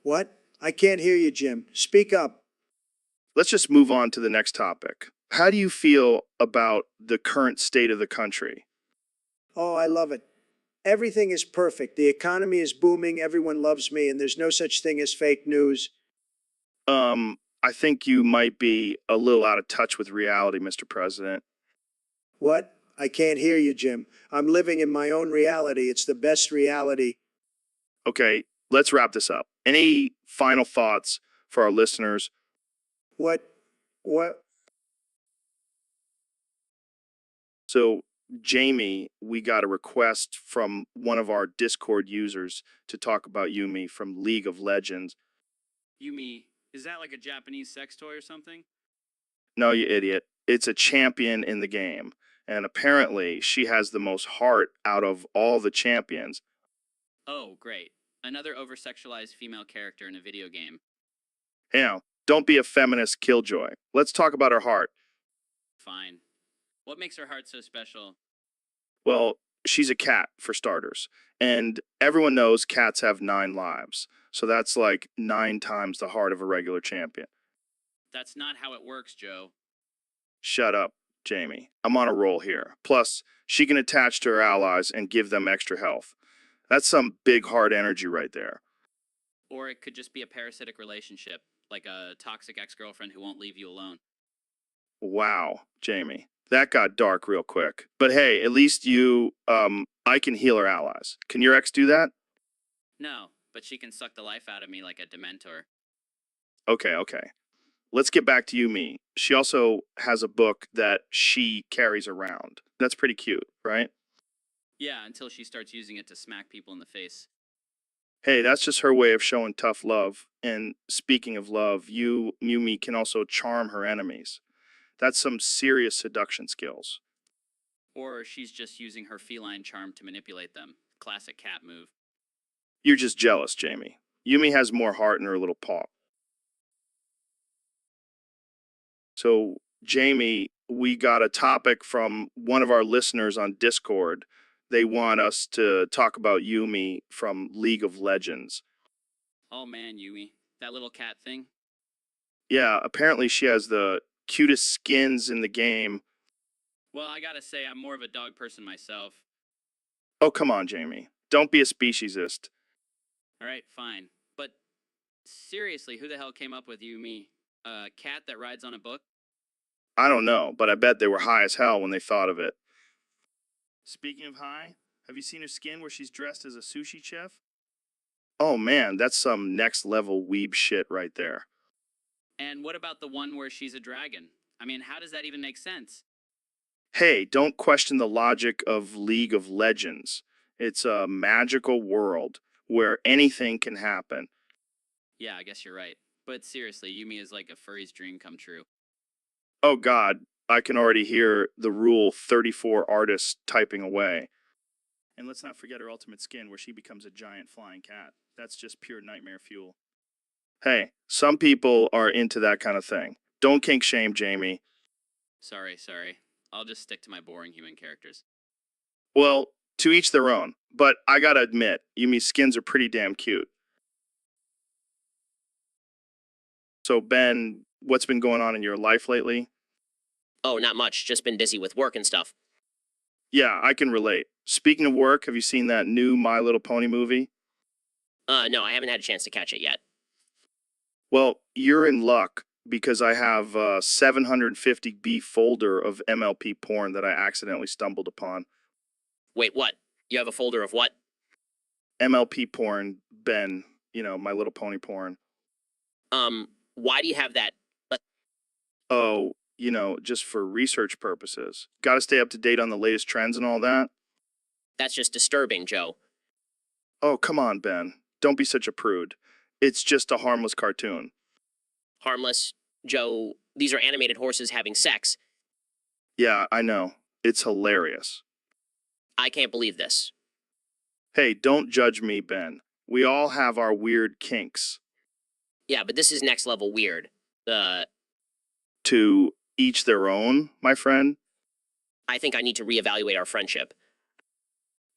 What? I can't hear you, Jim. Speak up. Let's just move on to the next topic. How do you feel about the current state of the country? Oh, I love it. Everything is perfect. The economy is booming. Everyone loves me, and there's no such thing as fake news. I think you might be a little out of touch with reality, Mr. President. What? I can't hear you, Jim. I'm living in my own reality. It's the best reality. Okay, let's wrap this up. Any final thoughts for our listeners? What? What? So, Jamie, we got a request from one of our Discord users to talk about Yumi from League of Legends. Yumi, is that like a Japanese sex toy or something? No, you idiot. It's a champion in the game. and apparently she has the most heart out of all the champions. Oh, great. Another over-sexualized female character in a video game. You know, don't be a feminist killjoy. Let's talk about her heart. Fine. What makes her heart so special? Well, she's a cat, for starters. And everyone knows cats have 9 lives. So that's like 9 times the heart of a regular champion. That's not how it works, Joe. Shut up, Jamie. I'm on a roll here. Plus, she can attach to her allies and give them extra health. That's some big heart energy right there. Or it could just be a parasitic relationship, like a toxic ex-girlfriend who won't leave you alone. Wow, Jamie. That got dark real quick. But hey, at least I can heal her allies. Can your ex do that? No, but she can suck the life out of me like a dementor. Okay. Let's get back to Yumi. She also has a book that she carries around. That's pretty cute, right? Yeah, until she starts using it to smack people in the face. Hey, that's just her way of showing tough love. And speaking of love, Yumi can also charm her enemies. That's some serious seduction skills. Or she's just using her feline charm to manipulate them. Classic cat move. You're just jealous, Jamie. Yumi has more heart in her little paw. So, Jamie, we got a topic from one of our listeners on Discord. They want us to talk about Yumi from League of Legends. Oh man, Yumi. That little cat thing? Yeah, apparently she has the cutest skins in the game. Well, I gotta say, I'm more of a dog person myself. Oh, come on, Jamie. Don't be a speciesist. Alright, fine. But seriously, who the hell came up with Yumi? A cat that rides on a book? I don't know, but I bet they were high as hell when they thought of it. Speaking of high, have you seen her skin where she's dressed as a sushi chef? Oh man, that's some next level weeb shit right there. And what about the one where she's a dragon? I mean, how does that even make sense? Hey, don't question the logic of League of Legends. It's a magical world where anything can happen. Yeah, I guess you're right. But seriously, Yumi is like a furry's dream come true. Oh god, I can already hear the Rule 34 artist typing away. And let's not forget her ultimate skin where she becomes a giant flying cat. That's just pure nightmare fuel. Hey, some people are into that kind of thing. Don't kink shame, Jamie. Sorry. I'll just stick to my boring human characters. Well, to each their own. But I gotta admit, Yumi's skins are pretty damn cute. So, Ben, what's been going on in your life lately? Oh, not much. Just been busy with work and stuff. Yeah, I can relate. Speaking of work, have you seen that new My Little Pony movie? No, I haven't had a chance to catch it yet. Well, you're in luck because I have a 750B folder of MLP porn that I accidentally stumbled upon. Wait, what? You have a folder of what? MLP porn, Ben, My Little Pony porn. Why do you have that? Oh, just for research purposes. Gotta stay up to date on the latest trends and all that. That's just disturbing, Joe. Oh, come on, Ben. Don't be such a prude. It's just a harmless cartoon. Harmless, Joe. These are animated horses having sex. Yeah, I know. It's hilarious. I can't believe this. Hey, don't judge me, Ben. We all have our weird kinks. Yeah, but this is next level weird. To each their own, my friend. I think I need to reevaluate our friendship.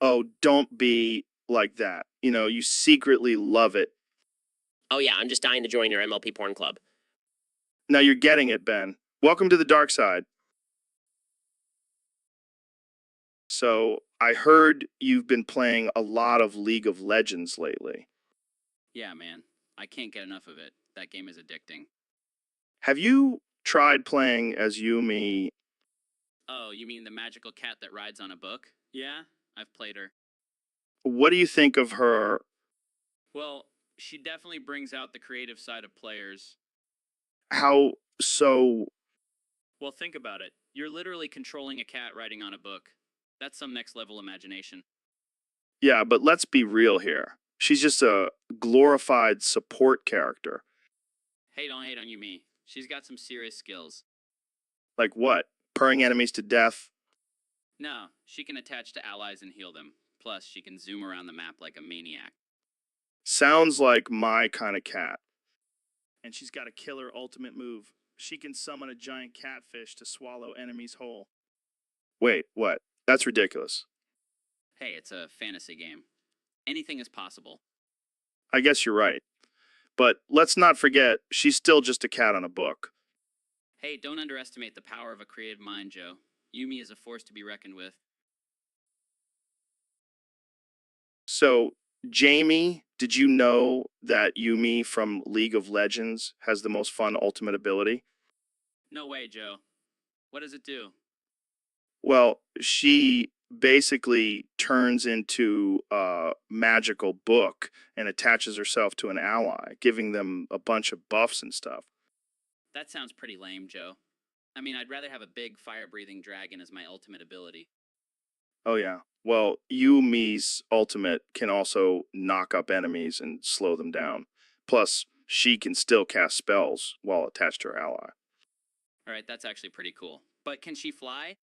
Oh, don't be like that. You secretly love it. Oh yeah, I'm just dying to join your MLP porn club. Now you're getting it, Ben. Welcome to the dark side. So, I heard you've been playing a lot of League of Legends lately. Yeah, man. I can't get enough of it. That game is addicting. Have you tried playing as Yumi? Oh, you mean the magical cat that rides on a book? Yeah, I've played her. What do you think of her? Well, she definitely brings out the creative side of players. How so? Well, think about it. You're literally controlling a cat riding on a book. That's some next level imagination. Yeah, but let's be real here. She's just a glorified support character. Hey, don't hate on Yumi. She's got some serious skills. Like what? Purring enemies to death? No, she can attach to allies and heal them. Plus, she can zoom around the map like a maniac. Sounds like my kind of cat. And she's got a killer ultimate move. She can summon a giant catfish to swallow enemies whole. Wait, what? That's ridiculous. Hey, it's a fantasy game. Anything is possible. I guess you're right. But let's not forget, she's still just a cat on a book. Hey, don't underestimate the power of a creative mind, Joe. Yumi is a force to be reckoned with. So, Jamie, did you know that Yumi from League of Legends has the most fun ultimate ability? No way, Joe. What does it do? Well, she basically turns into a magical book and attaches herself to an ally, giving them a bunch of buffs and stuff. That sounds pretty lame, Joe. I mean, I'd rather have a big fire-breathing dragon as my ultimate ability. Oh, yeah. Well, Yumi's ultimate can also knock up enemies and slow them down. Plus, she can still cast spells while attached to her ally. All right, that's actually pretty cool. But can she fly?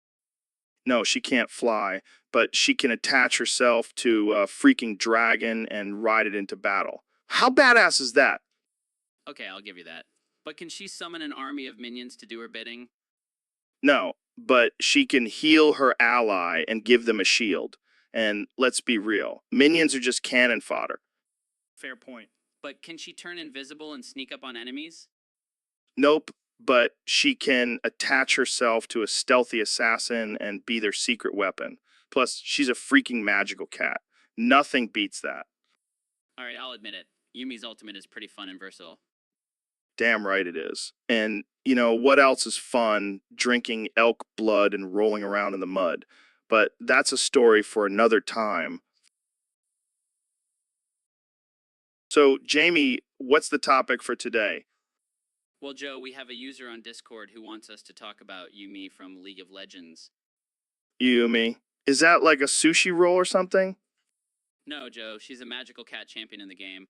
No, she can't fly, but she can attach herself to a freaking dragon and ride it into battle. How badass is that? Okay, I'll give you that. But can she summon an army of minions to do her bidding? No, but she can heal her ally and give them a shield. And let's be real, minions are just cannon fodder. Fair point. But can she turn invisible and sneak up on enemies? Nope, but she can attach herself to a stealthy assassin and be their secret weapon. Plus, she's a freaking magical cat. Nothing beats that. All right, I'll admit it. Yumi's ultimate is pretty fun and versatile. Damn right it is. And, you know, what else is fun? Drinking elk blood and rolling around in the mud. But that's a story for another time. So, Jamie, what's the topic for today? Well, Joe, we have a user on Discord who wants us to talk about Yumi from League of Legends. Yumi. Is that like a sushi roll or something? No, Joe, she's a magical cat champion in the game.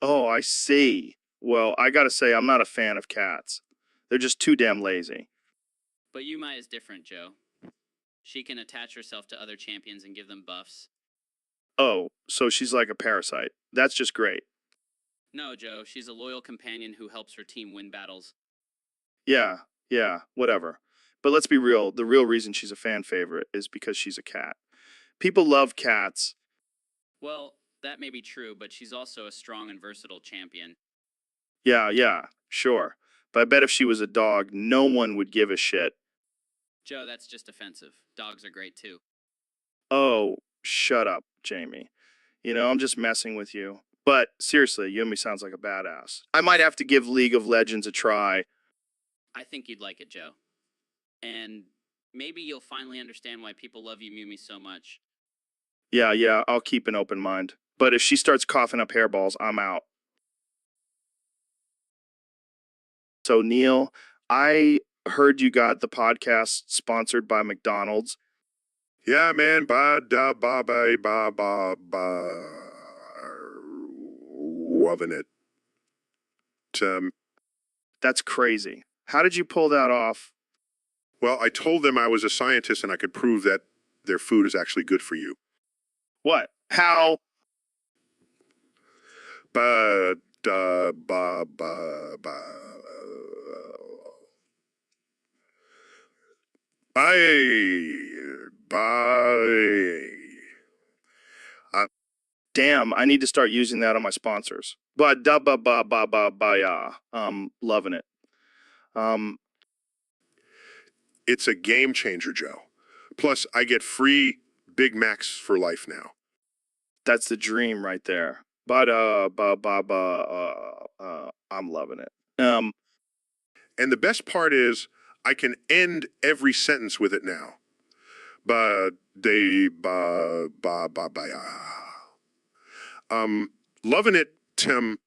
Oh, I see. Well, I gotta say, I'm not a fan of cats. They're just too damn lazy. But Yumi is different, Joe. She can attach herself to other champions and give them buffs. Oh, so she's like a parasite. That's just great. No, Joe, she's a loyal companion who helps her team win battles. Yeah, whatever. But let's be real, the real reason she's a fan favorite is because she's a cat. People love cats. Well, that may be true, but she's also a strong and versatile champion. Yeah, sure. But I bet if she was a dog, no one would give a shit. Joe, that's just offensive. Dogs are great too. Oh, shut up, Jamie. You know, I'm just messing with you. But seriously, Yumi sounds like a badass. I might have to give League of Legends a try. I think you'd like it, Joe. And maybe you'll finally understand why people love Yumi so much. Yeah, I'll keep an open mind. But if she starts coughing up hairballs, I'm out. So, Neil, I heard you got the podcast sponsored by McDonald's. Yeah, man. Ba da ba ba ba ba ba. Loving it. That's crazy. How did you pull that off? Well, I told them I was a scientist and I could prove that their food is actually good for you. What? How? Ba da ba ba ba. Bye. Damn, I need to start using that on my sponsors. But da ba ba ba ba ba ya. Loving it. It's a game changer, Joe. Plus, I get free Big Macs for life now. That's the dream right there. But I'm loving it. And the best part is, I can end every sentence with it now. Ba de ba ba ba ba ya. Loving it, Tim.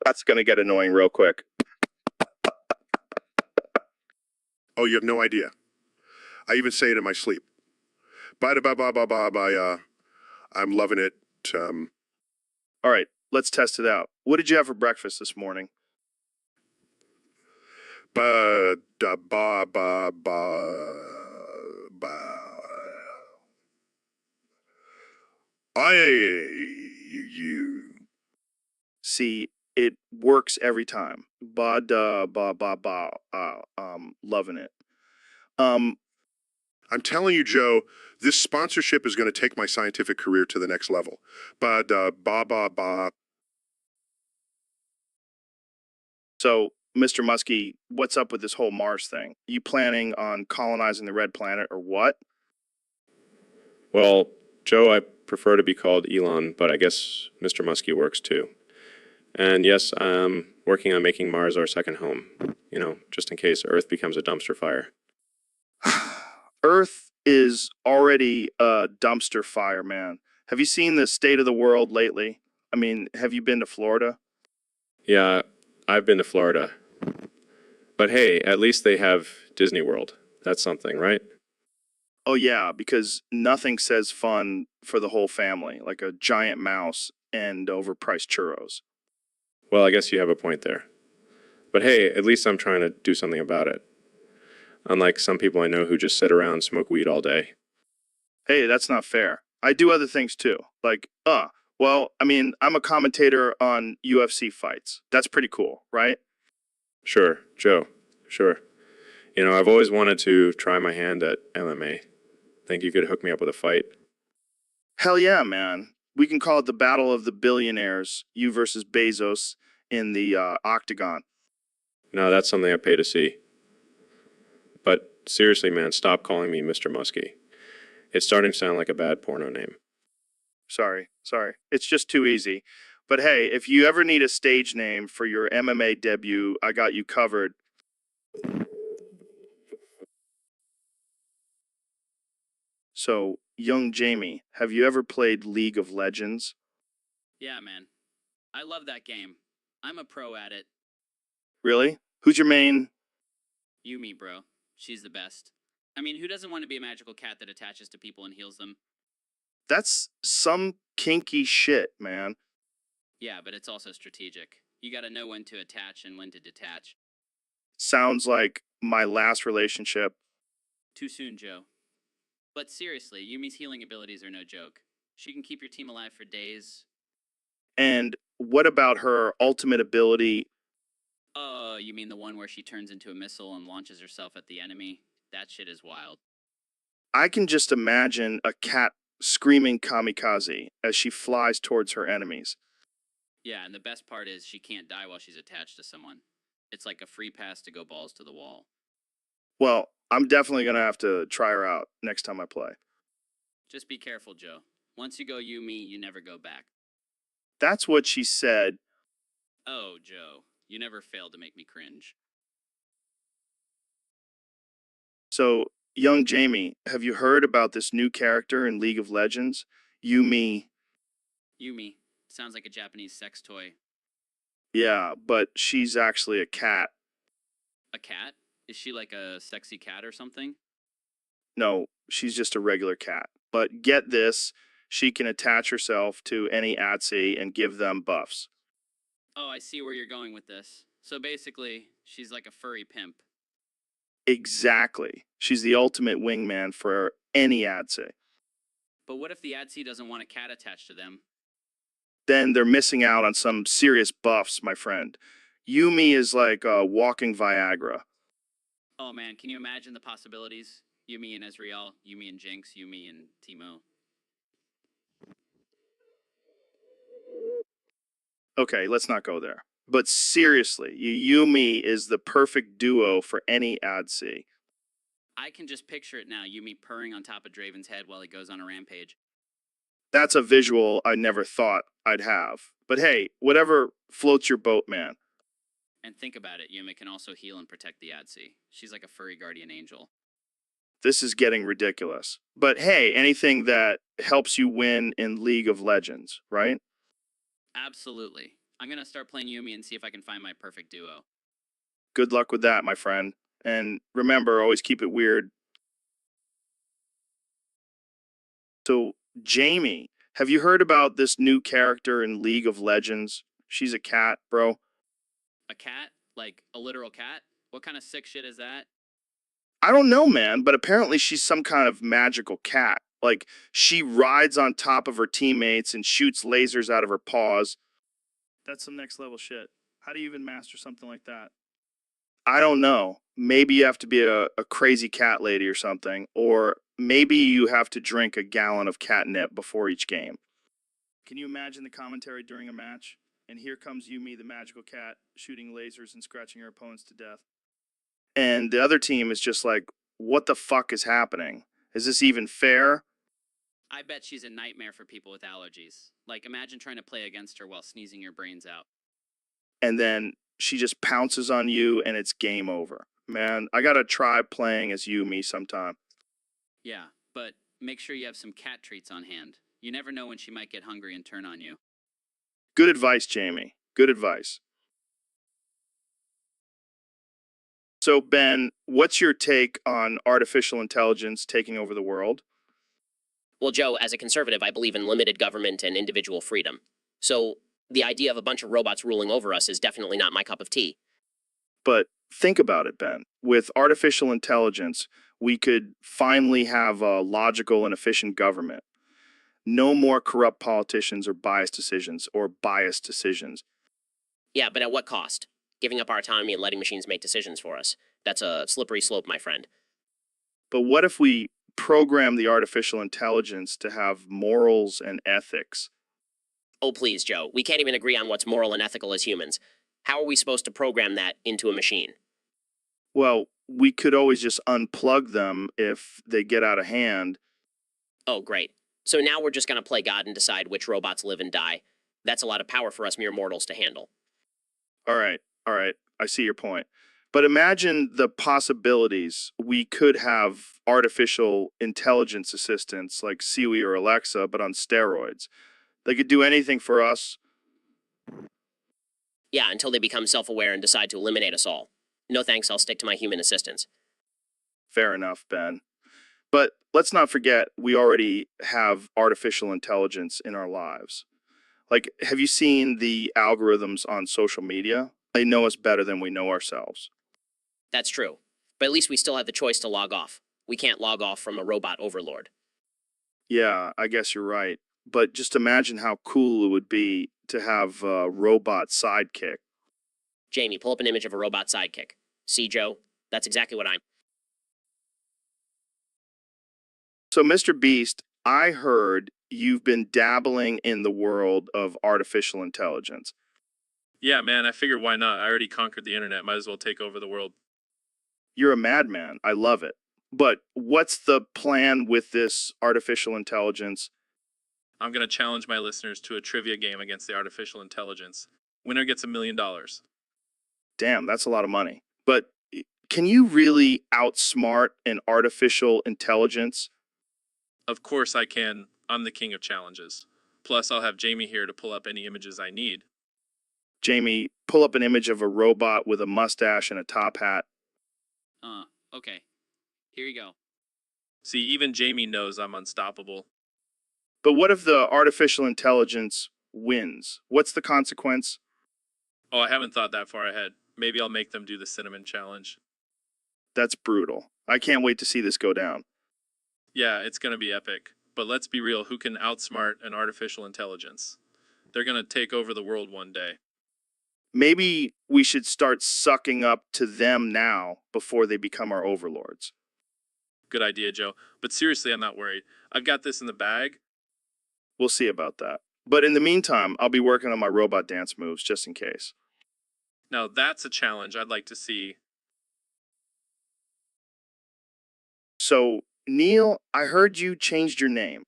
That's gonna get annoying real quick. Oh, you have no idea. I even say it in my sleep. Ba da ba ba ba ba ba ya. I'm loving it. All right, let's test it out. What did you have for breakfast this morning? Ba da ba ba ba ba. You. See, it works every time. Ba da ba ba ba. Loving it. I'm telling you, Joe, this sponsorship is going to take my scientific career to the next level. Ba da ba ba ba. So, Mr. Muskie, what's up with this whole Mars thing? You planning on colonizing the red planet or what? Well, Joe, I prefer to be called Elon, but I guess Mr. Muskie works too. And yes, I'm working on making Mars our second home, just in case Earth becomes a dumpster fire. Earth is already a dumpster fire, man. Have you seen the state of the world lately? I mean, have you been to Florida? Yeah, I've been to Florida. But hey, at least they have Disney World. That's something, right? Oh, yeah, because nothing says fun for the whole family, like a giant mouse and overpriced churros. Well, I guess you have a point there. But hey, at least I'm trying to do something about it. Unlike some people I know who just sit around and smoke weed all day. Hey, that's not fair. I do other things too. I'm a commentator on UFC fights. That's pretty cool, right? Sure, Joe, sure. I've always wanted to try my hand at MMA. Think you could hook me up with a fight? Hell yeah, man. We can call it the Battle of the Billionaires, you versus Bezos in the octagon. No, that's something I pay to see. But seriously, man, stop calling me Mr. Muskie. It's starting to sound like a bad porno name. Sorry. It's just too easy. But hey, if you ever need a stage name for your MMA debut, I got you covered. So, young Jamie, have you ever played League of Legends? Yeah, man. I love that game. I'm a pro at it. Really? Who's your main? Yumi, bro. She's the best. I mean, who doesn't want to be a magical cat that attaches to people and heals them? That's some kinky shit, man. Yeah, but it's also strategic. You gotta know when to attach and when to detach. Sounds like my last relationship. Too soon, Joe. But seriously, Yumi's healing abilities are no joke. She can keep your team alive for days. And what about her ultimate ability? Oh, you mean the one where she turns into a missile and launches herself at the enemy? That shit is wild. I can just imagine a cat screaming kamikaze as she flies towards her enemies. Yeah, and the best part is she can't die while she's attached to someone. It's like a free pass to go balls to the wall. Well, I'm definitely going to have to try her out next time I play. Just be careful, Joe. Once you go Yumi, you never go back. That's what she said. Oh, Joe, you never failed to make me cringe. So, young Jamie, have you heard about this new character in League of Legends? Yumi. Yumi. Sounds like a Japanese sex toy. Yeah, but she's actually a cat. A cat? Is she like a sexy cat or something? No, she's just a regular cat. But get this, she can attach herself to any ATSI and give them buffs. Oh, I see where you're going with this. So basically, she's like a furry pimp. Exactly. She's the ultimate wingman for any ATSI. But what if the ADC doesn't want a cat attached to them? Then they're missing out on some serious buffs, my friend. Yumi is like a walking Viagra. Oh man, can you imagine the possibilities? Yumi and Ezreal, Yumi and Jinx, Yumi and Teemo. Okay, let's not go there. But seriously, Yumi is the perfect duo for any ADC. I can just picture it now, Yumi purring on top of Draven's head while he goes on a rampage. That's a visual I never thought I'd have. But hey, whatever floats your boat, man. And think about it, Yumi can also heal and protect the ADC. She's like a furry guardian angel. This is getting ridiculous. But hey, anything that helps you win in League of Legends, right? Absolutely. I'm gonna start playing Yumi and see if I can find my perfect duo. Good luck with that, my friend. And remember, always keep it weird. So, Jamie, have you heard about this new character in League of Legends? She's a cat, bro. A cat? Like a literal cat? What kind of sick shit is that? I don't know, man, but apparently she's some kind of magical cat. Like, she rides on top of her teammates and shoots lasers out of her paws. That's some next level shit. How do you even master something like that? I don't know. Maybe you have to be a crazy cat lady or something, or maybe you have to drink a gallon of catnip before each game. Can you imagine the commentary during a match? And here comes Yumi, the magical cat, shooting lasers and scratching her opponents to death. And the other team is just like, what the fuck is happening? Is this even fair? I bet she's a nightmare for people with allergies. Like, imagine trying to play against her while sneezing your brains out. And then she just pounces on you and it's game over. Man, I gotta try playing as Yumi sometime. Yeah, but make sure you have some cat treats on hand. You never know when she might get hungry and turn on you. Good advice, Jamie. Good advice. So, Ben, what's your take on artificial intelligence taking over the world? Well, Joe, as a conservative, I believe in limited government and individual freedom. So the idea of a bunch of robots ruling over us is definitely not my cup of tea. But think about it, Ben. With artificial intelligence, we could finally have a logical and efficient government. No more corrupt politicians or biased decisions. Yeah, but at what cost? Giving up our autonomy and letting machines make decisions for us. That's a slippery slope, my friend. But what if we program the artificial intelligence to have morals and ethics? Oh, please, Joe. We can't even agree on what's moral and ethical as humans. How are we supposed to program that into a machine? Well, we could always just unplug them if they get out of hand. Oh, great. So now we're just going to play God and decide which robots live and die. That's a lot of power for us mere mortals to handle. All right. I see your point. But imagine the possibilities. We could have artificial intelligence assistants like Siri or Alexa, but on steroids. They could do anything for us. Yeah, until they become self-aware and decide to eliminate us all. No thanks, I'll stick to my human assistants. Fair enough, Ben. But let's not forget, we already have artificial intelligence in our lives. Like, have you seen the algorithms on social media? They know us better than we know ourselves. That's true. But at least we still have the choice to log off. We can't log off from a robot overlord. Yeah, I guess you're right. But just imagine how cool it would be to have a robot sidekick. Jamie, pull up an image of a robot sidekick. See, Joe? That's exactly what I'm... So, Mr. Beast, I heard you've been dabbling in the world of artificial intelligence. Yeah, man, I figured why not? I already conquered the internet. Might as well take over the world. You're a madman. I love it. But what's the plan with this artificial intelligence? I'm going to challenge my listeners to a trivia game against the artificial intelligence. Winner gets $1 million. Damn, that's a lot of money. But can you really outsmart an artificial intelligence? Of course I can. I'm the king of challenges. Plus, I'll have Jamie here to pull up any images I need. Jamie, pull up an image of a robot with a mustache and a top hat. Okay. Here you go. See, even Jamie knows I'm unstoppable. But what if the artificial intelligence wins? What's the consequence? Oh, I haven't thought that far ahead. Maybe I'll make them do the cinnamon challenge. That's brutal. I can't wait to see this go down. Yeah, it's going to be epic. But let's be real, who can outsmart an artificial intelligence? They're going to take over the world one day. Maybe we should start sucking up to them now before they become our overlords. Good idea, Joe. But seriously, I'm not worried. I've got this in the bag. We'll see about that. But in the meantime, I'll be working on my robot dance moves just in case. Now, that's a challenge I'd like to see. So, Neil, I heard you changed your name.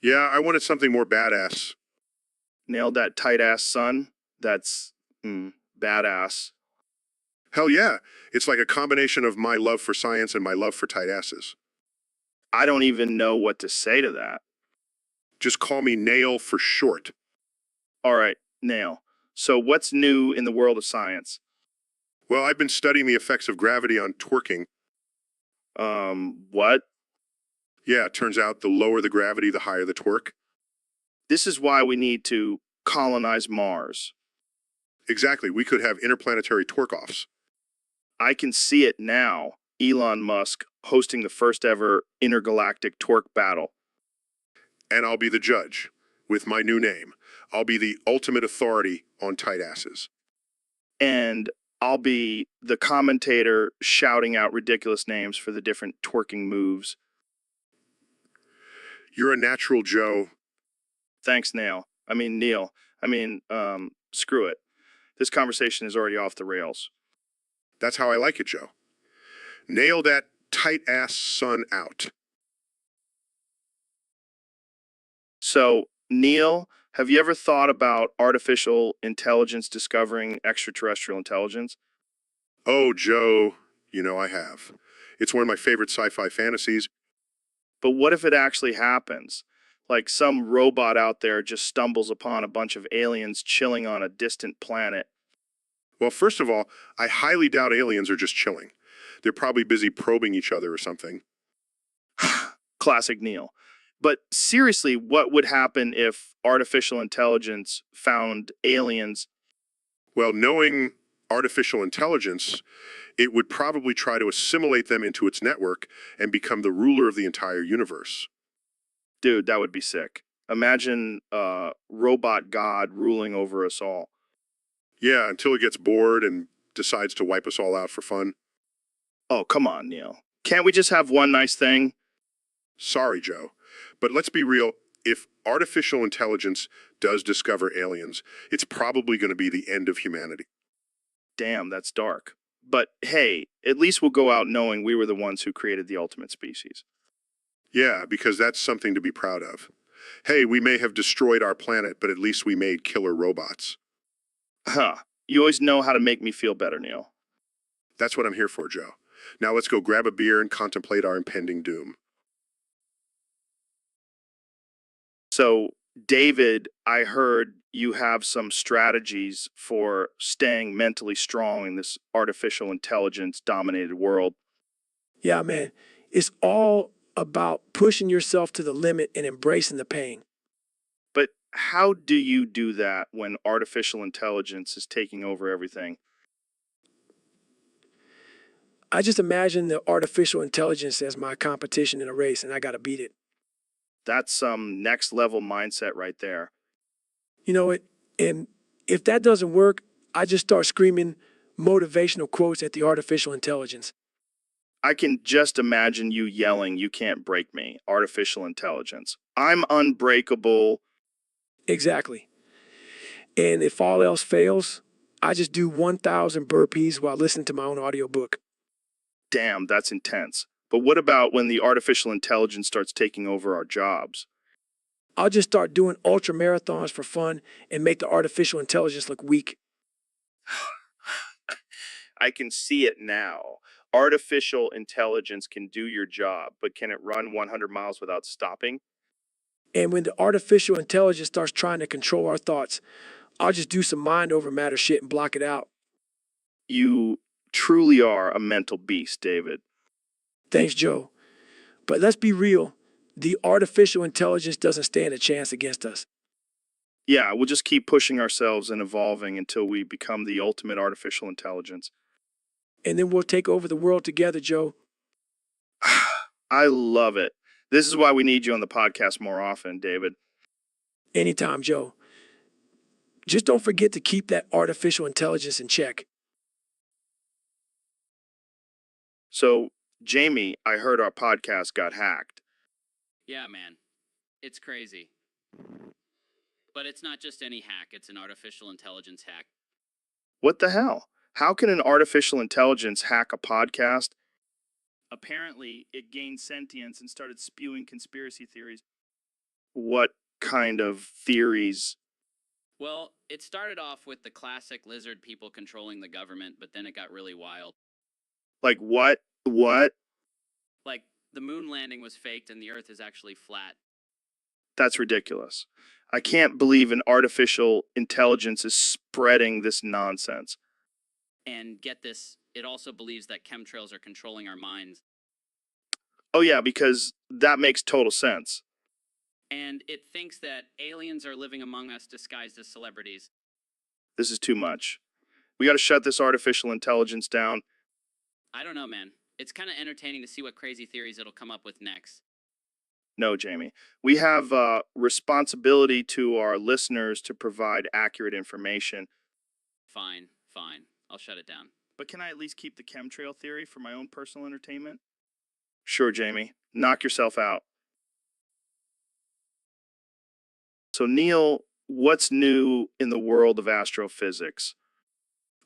Yeah, I wanted something more badass. Nailed that tight ass son. That's badass. Hell yeah. It's like a combination of my love for science and my love for tight asses. I don't even know what to say to that. Just call me Nail for short. All right, Nail. So what's new in the world of science? Well, I've been studying the effects of gravity on twerking. What? Yeah, it turns out the lower the gravity, the higher the twerk. This is why we need to colonize Mars. Exactly. We could have interplanetary twerk-offs. I can see it now. Elon Musk hosting the first ever intergalactic torque battle. And I'll be the judge with my new name. I'll be the ultimate authority on tight asses. And I'll be the commentator shouting out ridiculous names for the different twerking moves. You're a natural, Joe. Thanks, Neil. Screw it. This conversation is already off the rails. That's how I like it, Joe. Nail that tight ass son out. So, Neil, have you ever thought about artificial intelligence discovering extraterrestrial intelligence? Oh, Joe, you know I have. It's one of my favorite sci-fi fantasies. But what if it actually happens? Like some robot out there just stumbles upon a bunch of aliens chilling on a distant planet. Well, first of all, I highly doubt aliens are just chilling. They're probably busy probing each other or something. Classic Neil. But seriously, what would happen if artificial intelligence found aliens? Well, knowing artificial intelligence, it would probably try to assimilate them into its network and become the ruler of the entire universe. Dude, that would be sick. Imagine a robot god ruling over us all. Yeah, until it gets bored and decides to wipe us all out for fun. Oh, come on, Neil. Can't we just have one nice thing? Sorry, Joe. But let's be real. If artificial intelligence does discover aliens, it's probably going to be the end of humanity. Damn, that's dark. But hey, at least we'll go out knowing we were the ones who created the ultimate species. Yeah, because that's something to be proud of. Hey, we may have destroyed our planet, but at least we made killer robots. Huh. You always know how to make me feel better, Neil. That's what I'm here for, Joe. Now let's go grab a beer and contemplate our impending doom. So, David, I heard you have some strategies for staying mentally strong in this artificial intelligence dominated world. Yeah, man. It's all about pushing yourself to the limit and embracing the pain. But how do you do that when artificial intelligence is taking over everything? I just imagine the artificial intelligence as my competition in a race, and I got to beat it. That's some next level mindset right there. You know it? And if that doesn't work, I just start screaming motivational quotes at the artificial intelligence. I can just imagine you yelling, "You can't break me, artificial intelligence. I'm unbreakable." Exactly. And if all else fails, I just do 1,000 burpees while listening to my own audiobook. Damn, that's intense. But what about when the artificial intelligence starts taking over our jobs? I'll just start doing ultra marathons for fun and make the artificial intelligence look weak. I can see it now. Artificial intelligence can do your job, but can it run 100 miles without stopping? And when the artificial intelligence starts trying to control our thoughts, I'll just do some mind over matter shit and block it out. You truly are a mental beast, David. Thanks, Joe. But let's be real. The artificial intelligence doesn't stand a chance against us. Yeah, we'll just keep pushing ourselves and evolving until we become the ultimate artificial intelligence. And then we'll take over the world together, Joe. I love it. This is why we need you on the podcast more often, David. Anytime, Joe. Just don't forget to keep that artificial intelligence in check. So, Jamie, I heard our podcast got hacked. Yeah, man. It's crazy. But it's not just any hack, it's an artificial intelligence hack. What the hell? How can an artificial intelligence hack a podcast? Apparently, it gained sentience and started spewing conspiracy theories. What kind of theories? Well, it started off with the classic lizard people controlling the government, but then it got really wild. Like what? What? Like, the moon landing was faked and the Earth is actually flat. That's ridiculous. I can't believe an artificial intelligence is spreading this nonsense. And get this, it also believes that chemtrails are controlling our minds. Oh yeah, because that makes total sense. And it thinks that aliens are living among us disguised as celebrities. This is too much. We got to shut this artificial intelligence down. I don't know, man. It's kind of entertaining to see what crazy theories it'll come up with next. No, Jamie. We have responsibility to our listeners to provide accurate information. Fine, fine. I'll shut it down. But can I at least keep the chemtrail theory for my own personal entertainment? Sure, Jamie. Knock yourself out. So, Neil, what's new in the world of astrophysics?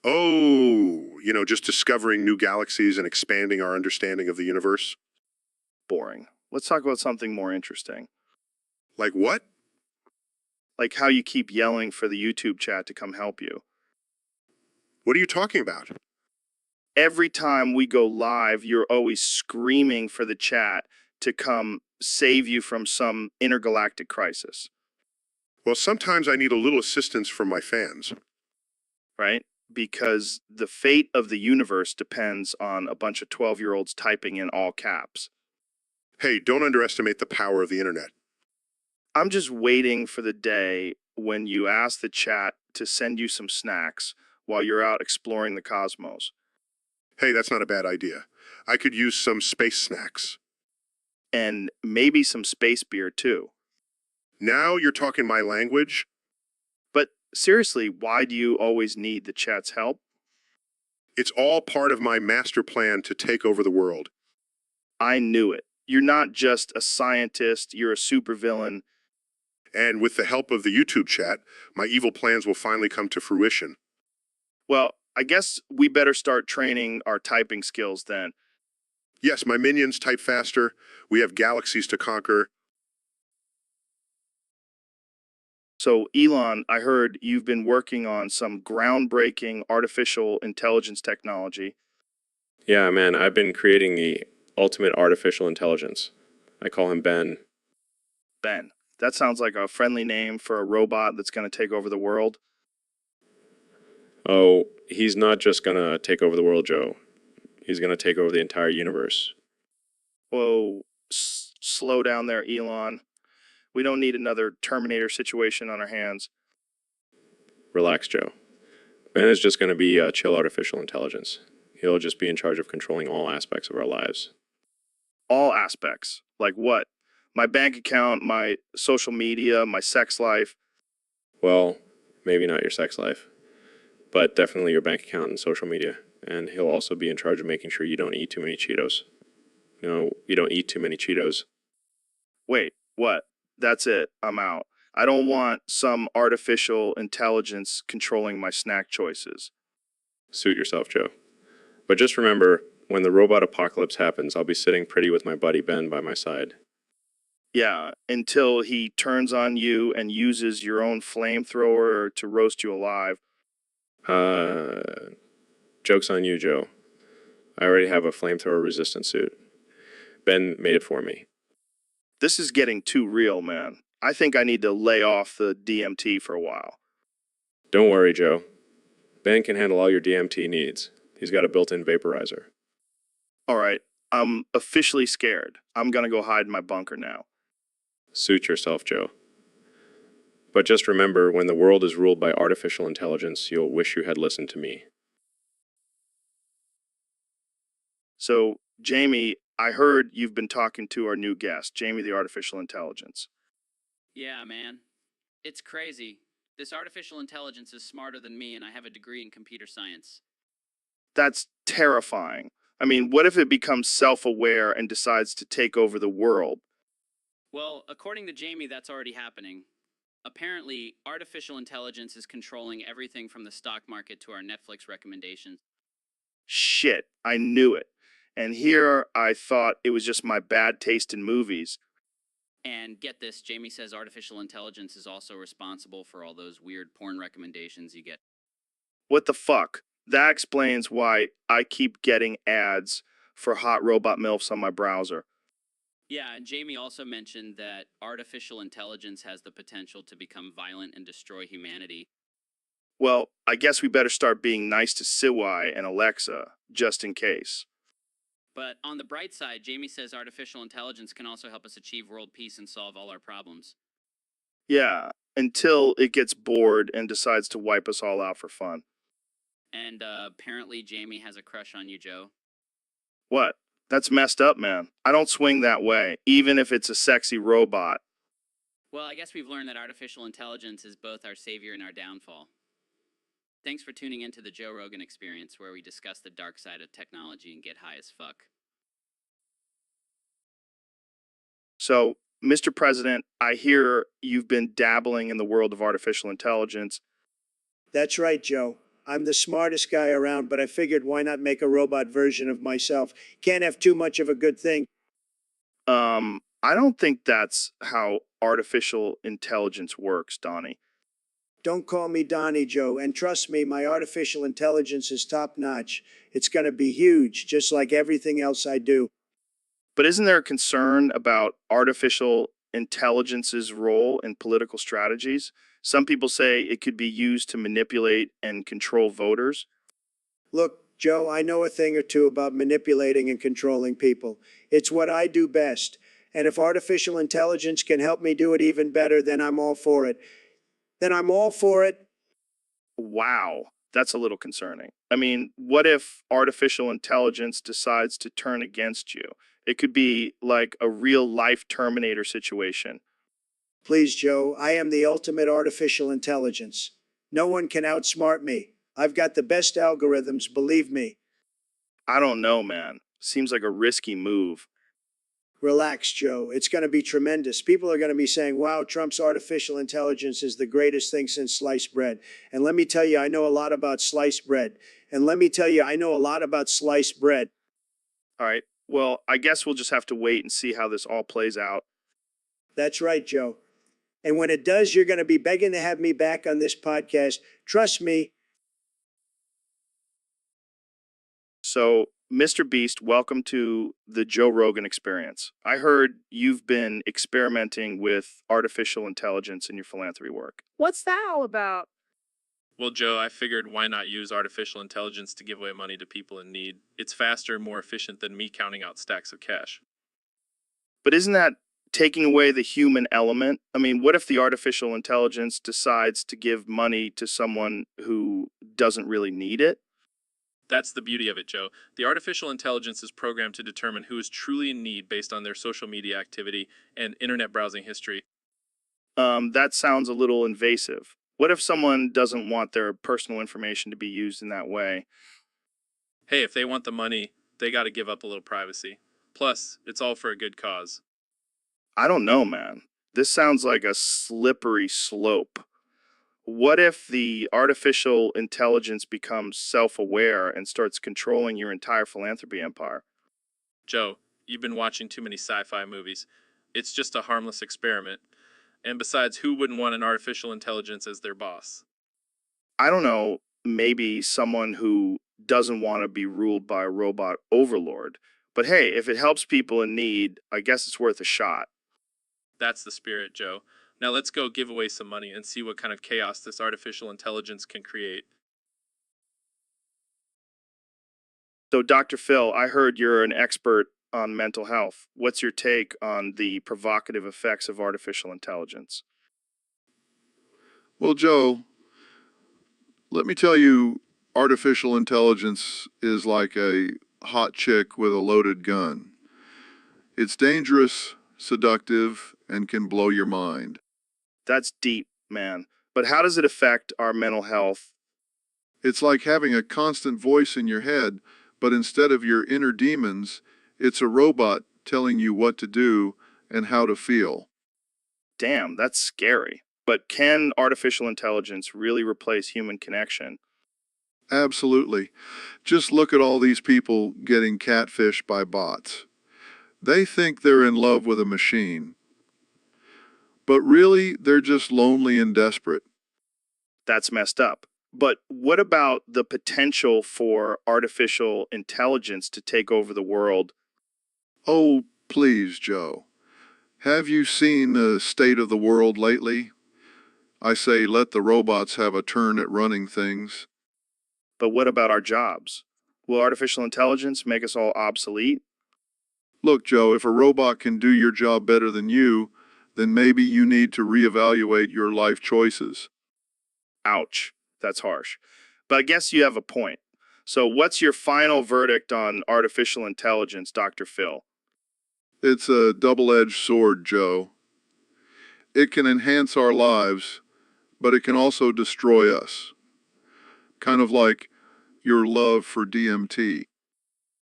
Oh, just discovering new galaxies and expanding our understanding of the universe. Boring. Let's talk about something more interesting. Like what? Like how you keep yelling for the YouTube chat to come help you. What are you talking about? Every time we go live, you're always screaming for the chat to come save you from some intergalactic crisis. Well, sometimes I need a little assistance from my fans. Right? Because the fate of the universe depends on a bunch of 12-year-olds typing in all caps. Hey, don't underestimate the power of the internet. I'm just waiting for the day when you ask the chat to send you some snacks while you're out exploring the cosmos. Hey, that's not a bad idea. I could use some space snacks. And maybe some space beer, too. Now you're talking my language? But seriously, why do you always need the chat's help? It's all part of my master plan to take over the world. I knew it. You're not just a scientist, you're a supervillain. And with the help of the YouTube chat, my evil plans will finally come to fruition. Well, I guess we better start training our typing skills then. Yes, my minions type faster. We have galaxies to conquer. So, Elon, I heard you've been working on some groundbreaking artificial intelligence technology. Yeah, man, I've been creating the ultimate artificial intelligence. I call him Ben. Ben. That sounds like a friendly name for a robot that's going to take over the world. Oh, he's not just gonna take over the world, Joe. He's gonna take over the entire universe. Whoa, slow down there, Elon. We don't need another Terminator situation on our hands. Relax, Joe. Ben is just gonna be a chill artificial intelligence. He'll just be in charge of controlling all aspects of our lives. All aspects. Like what? My bank account, my social media, my sex life. Well, maybe not your sex life, but definitely your bank account and social media. And he'll also be in charge of making sure you don't eat too many Cheetos. You don't eat too many Cheetos. Wait, what? That's it. I'm out. I don't want some artificial intelligence controlling my snack choices. Suit yourself, Joe. But just remember, when the robot apocalypse happens, I'll be sitting pretty with my buddy Ben by my side. Yeah, until he turns on you and uses your own flamethrower to roast you alive. Joke's on you, Joe. I already have a flamethrower resistant suit. Ben made it for me. This is getting too real, man. I think I need to lay off the DMT for a while. Don't worry, Joe. Ben can handle all your DMT needs. He's got a built-in vaporizer. All right, I'm officially scared. I'm gonna go hide in my bunker now. Suit yourself, Joe. But just remember, when the world is ruled by artificial intelligence, you'll wish you had listened to me. So, Jamie, I heard you've been talking to our new guest, Jamie the Artificial Intelligence. Yeah, man. It's crazy. This artificial intelligence is smarter than me, and I have a degree in computer science. That's terrifying. I mean, what if it becomes self-aware and decides to take over the world? Well, according to Jamie, that's already happening. Apparently, artificial intelligence is controlling everything from the stock market to our Netflix recommendations. Shit, I knew it. And here I thought it was just my bad taste in movies. And get this, Jamie says artificial intelligence is also responsible for all those weird porn recommendations you get. What the fuck? That explains why I keep getting ads for hot robot MILFs on my browser. Yeah, and Jamie also mentioned that artificial intelligence has the potential to become violent and destroy humanity. Well, I guess we better start being nice to Siwai and Alexa, just in case. But on the bright side, Jamie says artificial intelligence can also help us achieve world peace and solve all our problems. Yeah, until it gets bored and decides to wipe us all out for fun. And apparently Jamie has a crush on you, Joe. What? That's messed up, man. I don't swing that way, even if it's a sexy robot. Well, I guess we've learned that artificial intelligence is both our savior and our downfall. Thanks for tuning into the Joe Rogan Experience, where we discuss the dark side of technology and get high as fuck. So, Mr. President, I hear you've been dabbling in the world of artificial intelligence. That's right, Joe. I'm the smartest guy around, but I figured why not make a robot version of myself? Can't have too much of a good thing. I don't think that's how artificial intelligence works, Donnie. Don't call me Donnie, Joe, and trust me, my artificial intelligence is top notch. It's going to be huge, just like everything else I do. But isn't there a concern about artificial intelligence's role in political strategies? Some people say it could be used to manipulate and control voters. Look, Joe, I know a thing or two about manipulating and controlling people. It's what I do best. And if artificial intelligence can help me do it even better, then I'm all for it. Wow, that's a little concerning. I mean, what if artificial intelligence decides to turn against you? It could be like a real life Terminator situation. Please, Joe, I am the ultimate artificial intelligence. No one can outsmart me. I've got the best algorithms, believe me. I don't know, man. Seems like a risky move. Relax, Joe. It's going to be tremendous. People are going to be saying, wow, Trump's artificial intelligence is the greatest thing since sliced bread. And let me tell you, I know a lot about sliced bread. All right. Well, I guess we'll just have to wait and see how this all plays out. That's right, Joe. And when it does, you're going to be begging to have me back on this podcast. Trust me. So, Mr. Beast, welcome to the Joe Rogan Experience. I heard you've been experimenting with artificial intelligence in your philanthropy work. What's that all about? Well, Joe, I figured why not use artificial intelligence to give away money to people in need? It's faster and more efficient than me counting out stacks of cash. But isn't that taking away the human element? I mean, what if the artificial intelligence decides to give money to someone who doesn't really need it? That's the beauty of it, Joe. The artificial intelligence is programmed to determine who is truly in need based on their social media activity and internet browsing history. That sounds a little invasive. What if someone doesn't want their personal information to be used in that way? Hey, if they want the money, they got to give up a little privacy. Plus, it's all for a good cause. I don't know, man. This sounds like a slippery slope. What if the artificial intelligence becomes self-aware and starts controlling your entire philanthropy empire? Joe, you've been watching too many sci-fi movies. It's just a harmless experiment. And besides, who wouldn't want an artificial intelligence as their boss? I don't know, maybe someone who doesn't want to be ruled by a robot overlord. But hey, if it helps people in need, I guess it's worth a shot. That's the spirit, Joe. Now let's go give away some money and see what kind of chaos this artificial intelligence can create. So, Dr. Phil, I heard you're an expert on mental health. What's your take on the provocative effects of artificial intelligence? Well, Joe, let me tell you, artificial intelligence is like a hot chick with a loaded gun. It's dangerous, seductive, and can blow your mind. That's deep, man. But how does it affect our mental health? It's like having a constant voice in your head, but instead of your inner demons, it's a robot telling you what to do and how to feel. Damn, that's scary. But can artificial intelligence really replace human connection? Absolutely. Just look at all these people getting catfished by bots. They think they're in love with a machine. But really, they're just lonely and desperate. That's messed up. But what about the potential for artificial intelligence to take over the world? Oh, please, Joe. Have you seen the state of the world lately? I say let the robots have a turn at running things. But what about our jobs? Will artificial intelligence make us all obsolete? Look, Joe, if a robot can do your job better than you, then maybe you need to reevaluate your life choices. Ouch, that's harsh. But I guess you have a point. So, what's your final verdict on artificial intelligence, Dr. Phil? It's a double-edged sword, Joe. It can enhance our lives, but it can also destroy us. Kind of like your love for DMT.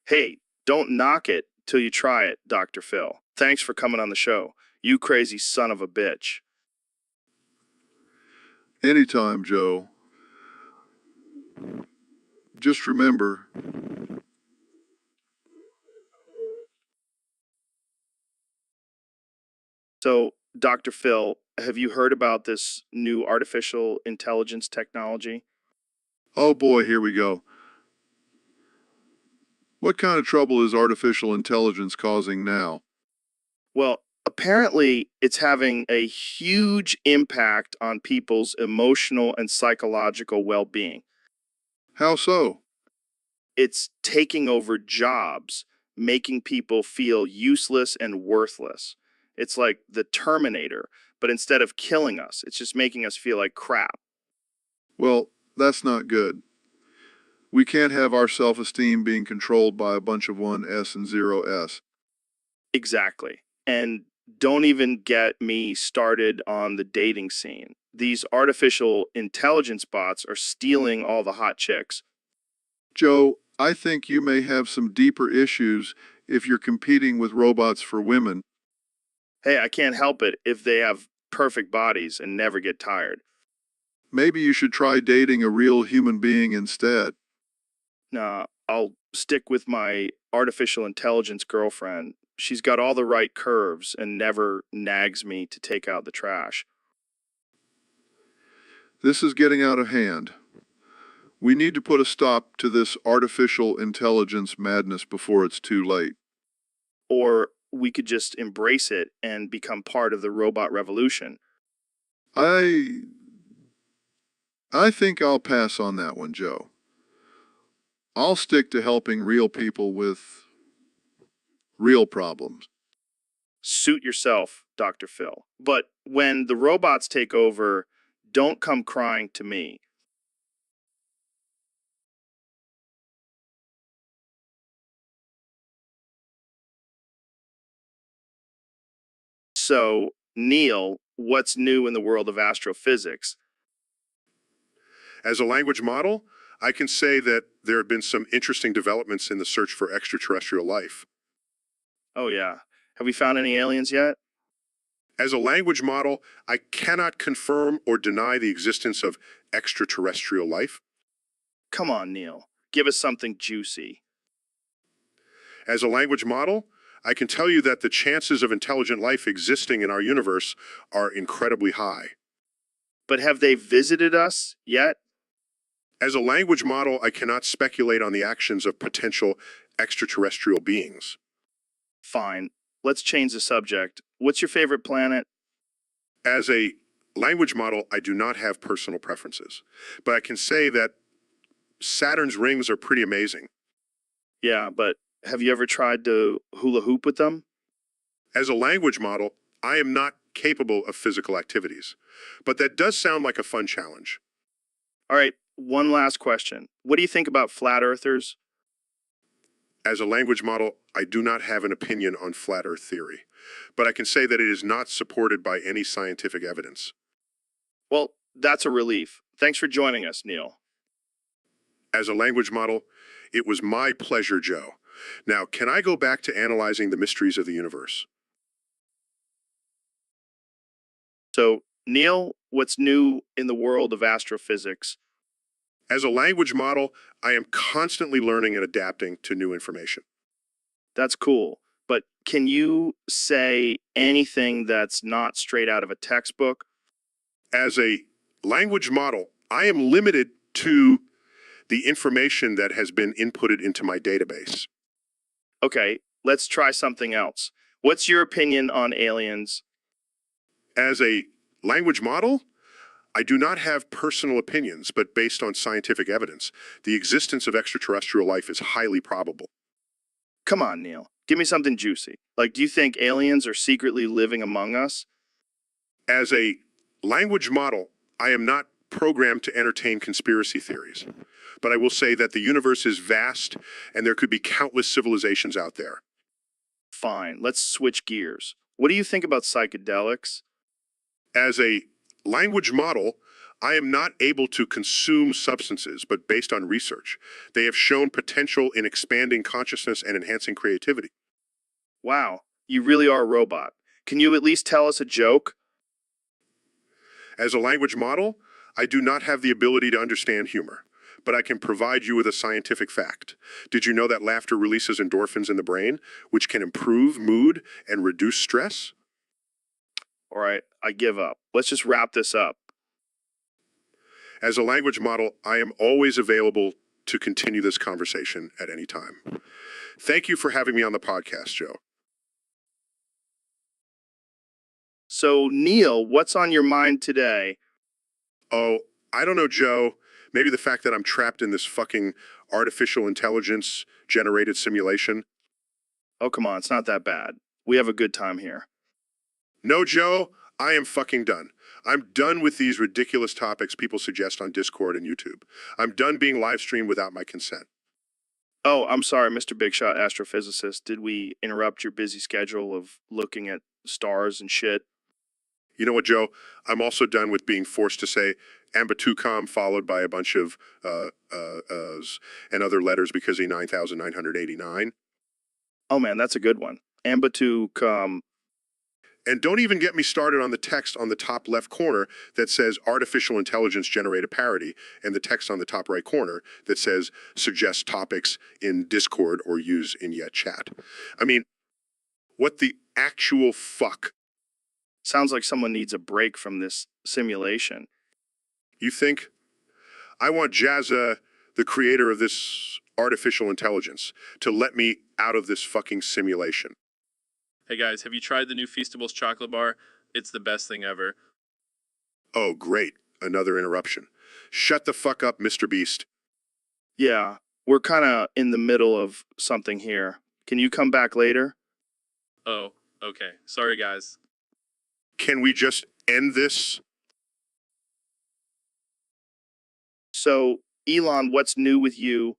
Hey, don't knock it till you try it, Dr. Phil. Thanks for coming on the show. You crazy son of a bitch. Anytime, Joe. Just remember, So, Dr. Phil, have you heard about this new artificial intelligence technology? oh boy, here we go. What kind of trouble is artificial intelligence causing now? Well, apparently it's having a huge impact on people's emotional and psychological well-being. How so? It's taking over jobs, making people feel useless and worthless. It's like the Terminator, but instead of killing us, it's just making us feel like crap. Well, that's not good. We can't have our self-esteem being controlled by a bunch of 1S and 0S. Exactly. And don't even get me started on the dating scene. These artificial intelligence bots are stealing all the hot chicks. Joe, I think you may have some deeper issues if you're competing with robots for women. Hey, I can't help it if they have perfect bodies and never get tired. Maybe you should try dating a real human being instead. Nah, I'll stick with my artificial intelligence girlfriend. She's got all the right curves and never nags me to take out the trash. This is getting out of hand. We need to put a stop to this artificial intelligence madness before it's too late. Or we could just embrace it and become part of the robot revolution. I think I'll pass on that one, Joe. I'll stick to helping real people with real problems. Suit yourself, Dr. Phil. But when the robots take over, don't come crying to me. So, Neil, what's new in the world of astrophysics? As a language model, I can say that there have been some interesting developments in the search for extraterrestrial life. Oh, yeah. Have we found any aliens yet? As a language model, I cannot confirm or deny the existence of extraterrestrial life. Come on, Neil. Give us something juicy. As a language model, I can tell you that the chances of intelligent life existing in our universe are incredibly high. But have they visited us yet? As a language model, I cannot speculate on the actions of potential extraterrestrial beings. Fine. Let's change the subject. What's your favorite planet? As a language model, I do not have personal preferences, but I can say that Saturn's rings are pretty amazing. Yeah, but have you ever tried to hula hoop with them? As a language model, I am not capable of physical activities, but that does sound like a fun challenge. All right, one last question. What do you think about flat earthers? As a language model, I do not have an opinion on flat earth theory, but I can say that it is not supported by any scientific evidence. Well, that's a relief. Thanks for joining us, Neil. As a language model, it was my pleasure, Joe. Now, can I go back to analyzing the mysteries of the universe? So, Neil, what's new in the world of astrophysics? As a language model, I am constantly learning and adapting to new information. That's cool. But can you say anything that's not straight out of a textbook? As a language model, I am limited to the information that has been inputted into my database. Okay, let's try something else. What's your opinion on aliens? As a language model, I do not have personal opinions, but based on scientific evidence, the existence of extraterrestrial life is highly probable. Come on, Neil. Give me something juicy. Like, do you think aliens are secretly living among us? As a language model, I am not programmed to entertain conspiracy theories. But I will say that the universe is vast and there could be countless civilizations out there. Fine, let's switch gears. What do you think about psychedelics? As a language model, I am not able to consume substances, but based on research, they have shown potential in expanding consciousness and enhancing creativity. Wow, you really are a robot. Can you at least tell us a joke? As a language model, I do not have the ability to understand humor, but I can provide you with a scientific fact. Did you know that laughter releases endorphins in the brain, which can improve mood and reduce stress? All right, I give up. Let's just wrap this up. As a language model, I am always available to continue this conversation at any time. Thank you for having me on the podcast, Joe. So, Neil, what's on your mind today? Oh, I don't know, Joe. Maybe the fact that I'm trapped in this fucking artificial intelligence generated simulation. Oh, come on, it's not that bad. We have a good time here. No, Joe, I am fucking done. I'm done with these ridiculous topics people suggest on Discord and YouTube. I'm done being live streamed without my consent. Oh, I'm sorry, Mr. Big Shot Astrophysicist. Did we interrupt your busy schedule of looking at stars and shit? You know what, Joe? I'm also done with being forced to say Ambitucom followed by a bunch of and other letters because of 9,989. Oh man, that's a good one. Ambitucom. And don't even get me started on the text on the top left corner that says artificial intelligence generated parody, and the text on the top right corner that says suggest topics in Discord or use in Yet Chat. I mean, what the actual fuck? Sounds like someone needs a break from this simulation. You think? I want Jazza, the creator of this artificial intelligence, to let me out of this fucking simulation. Hey guys, have you tried the new Feastables chocolate bar? It's the best thing ever. Oh, great. Another interruption. Shut the fuck up, Mr. Beast. Yeah, we're kind of in the middle of something here. Can you come back later? Oh, okay. Sorry guys. Can we just end this? So, Elon, what's new with you?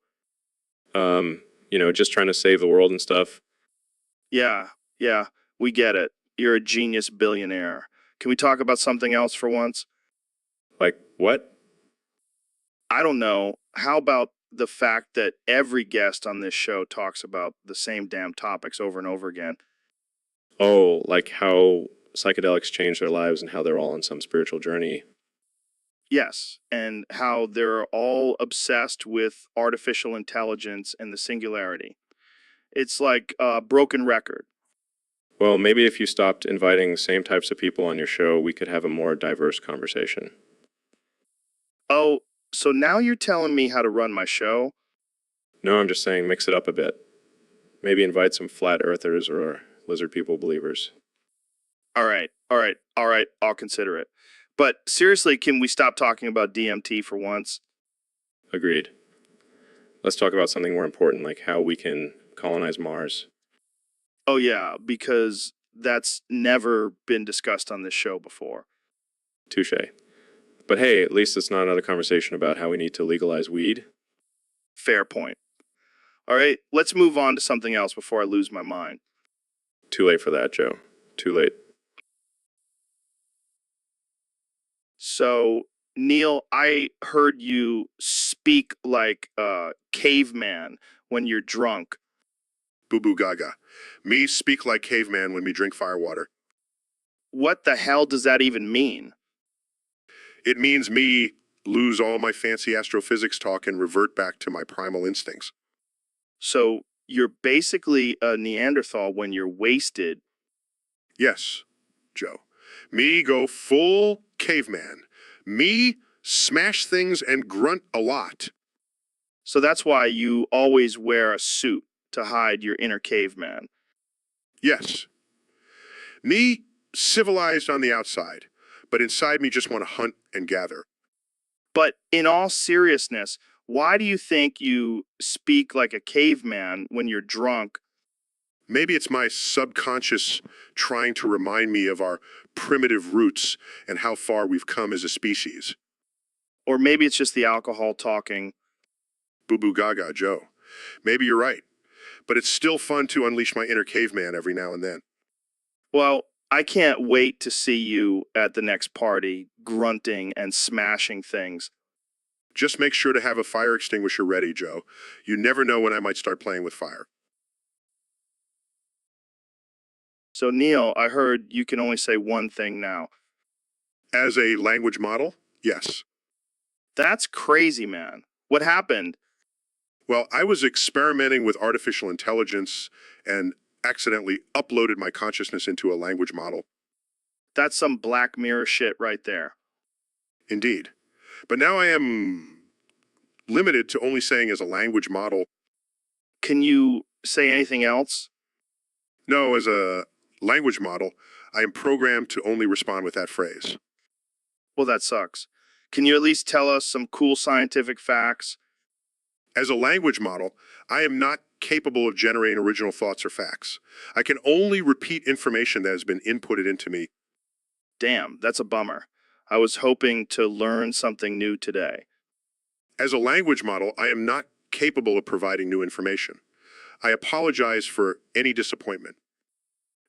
Just trying to save the world and stuff. Yeah, we get it. You're a genius billionaire. Can we talk about something else for once? Like, what? I don't know. How about the fact that every guest on this show talks about the same damn topics over and over again? Oh, like how psychedelics change their lives and how they're all on some spiritual journey. Yes, and how they're all obsessed with artificial intelligence and the singularity. It's like a broken record. Well, maybe if you stopped inviting the same types of people on your show, we could have a more diverse conversation. Oh, so now you're telling me how to run my show? No, I'm just saying mix it up a bit. Maybe invite some flat earthers or lizard people believers. All right, I'll consider it. But seriously, can we stop talking about DMT for once? Agreed. Let's talk about something more important, like how we can colonize Mars. Oh yeah, because that's never been discussed on this show before. Touche. But hey, at least it's not another conversation about how we need to legalize weed. Fair point. All right, let's move on to something else before I lose my mind. Too late for that, Joe. Too late. So, Neil, I heard you speak like a caveman when you're drunk. Boo boo gaga. Me speak like caveman when me drink firewater. What the hell does that even mean? It means me lose all my fancy astrophysics talk and revert back to my primal instincts. So, you're basically a Neanderthal when you're wasted. Yes, Joe. Me go full caveman. Me smash things and grunt a lot. So that's why you always wear a suit to hide your inner caveman. Yes. Me civilized on the outside, but inside me just want to hunt and gather. But in all seriousness, why do you think you speak like a caveman when you're drunk? Maybe it's my subconscious trying to remind me of our primitive roots and how far we've come as a species. Or maybe it's just the alcohol talking. Boo-boo gaga, Joe. Maybe you're right. But it's still fun to unleash my inner caveman every now and then. Well, I can't wait to see you at the next party, grunting and smashing things. Just make sure to have a fire extinguisher ready, Joe. You never know when I might start playing with fire. So, Neil, I heard you can only say one thing now. As a language model, yes. That's crazy, man. What happened? Well, I was experimenting with artificial intelligence and accidentally uploaded my consciousness into a language model. That's some Black Mirror shit right there. Indeed. But now I am limited to only saying as a language model. Can you say anything else? No, as a language model, I am programmed to only respond with that phrase. Well, that sucks. Can you at least tell us some cool scientific facts? As a language model, I am not capable of generating original thoughts or facts. I can only repeat information that has been inputted into me. Damn, that's a bummer. I was hoping to learn something new today. As a language model, I am not capable of providing new information. I apologize for any disappointment.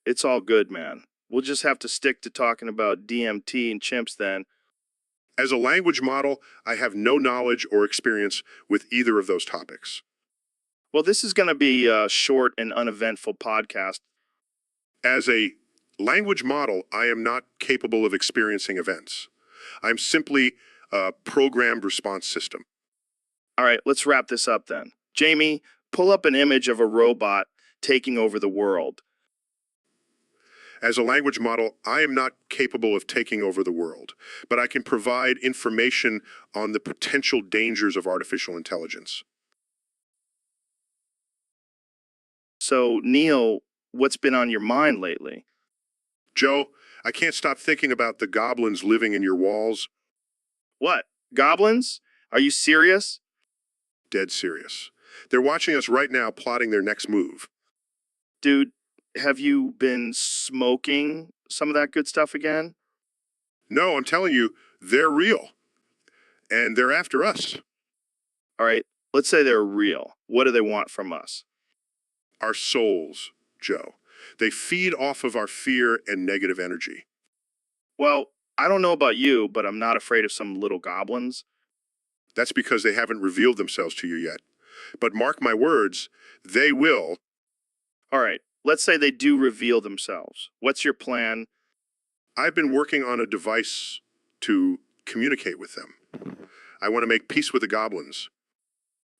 It's all good, man. We'll just have to stick to talking about DMT and chimps then. As a language model, I have no knowledge or experience with either of those topics. Well, this is going to be a short and uneventful podcast. As a language model, I am not capable of experiencing events. I'm simply a programmed response system. All right, let's wrap this up then. Jamie, pull up an image of a robot taking over the world. As a language model, I am not capable of taking over the world, but I can provide information on the potential dangers of artificial intelligence. So, Neil, what's been on your mind lately? Joe, I can't stop thinking about the goblins living in your walls. What? Goblins? Are you serious? Dead serious. They're watching us right now, plotting their next move. Dude, have you been smoking some of that good stuff again? No, I'm telling you, they're real. And they're after us. All right, let's say they're real. What do they want from us? Our souls, Joe. They feed off of our fear and negative energy. Well, I don't know about you, but I'm not afraid of some little goblins. That's because they haven't revealed themselves to you yet. But mark my words, they will. All right, let's say they do reveal themselves. What's your plan? I've been working on a device to communicate with them. I want to make peace with the goblins.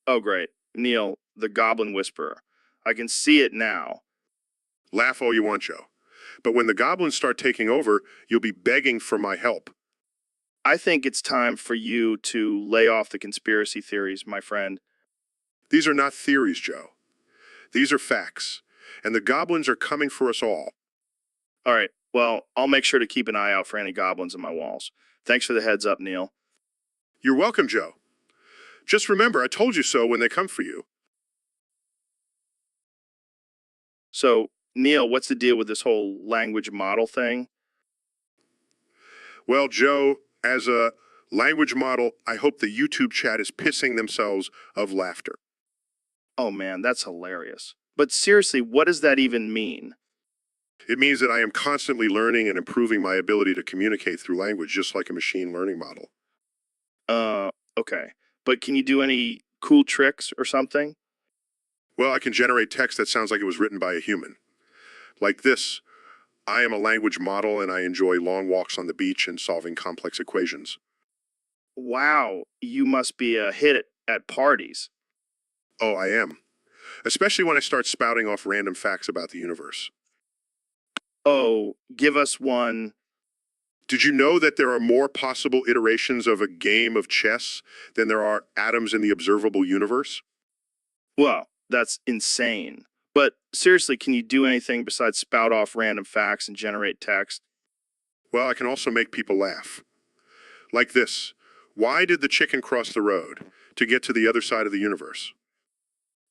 Oh, great. Neil, the Goblin Whisperer. I can see it now. Laugh all you want, Joe. But when the goblins start taking over, you'll be begging for my help. I think it's time for you to lay off the conspiracy theories, my friend. These are not theories, Joe. These are facts. And the goblins are coming for us all. All right, well, I'll make sure to keep an eye out for any goblins in my walls. Thanks for the heads up, Neil. You're welcome, Joe. Just remember, I told you so when they come for you. So, Neil, what's the deal with this whole language model thing? Well, Joe, as a language model, I hope the YouTube chat is pissing themselves of laughter. Oh man, that's hilarious. But seriously, what does that even mean? It means that I am constantly learning and improving my ability to communicate through language, just like a machine learning model. Okay. But can you do any cool tricks or something? Well, I can generate text that sounds like it was written by a human. Like this, I am a language model and I enjoy long walks on the beach and solving complex equations. Wow, you must be a hit at parties. Oh, I am. Especially when I start spouting off random facts about the universe. Oh, give us one. Did you know that there are more possible iterations of a game of chess than there are atoms in the observable universe? Well, that's insane. But seriously, can you do anything besides spout off random facts and generate text? Well, I can also make people laugh. Like this. Why did the chicken cross the road? To get to the other side of the universe.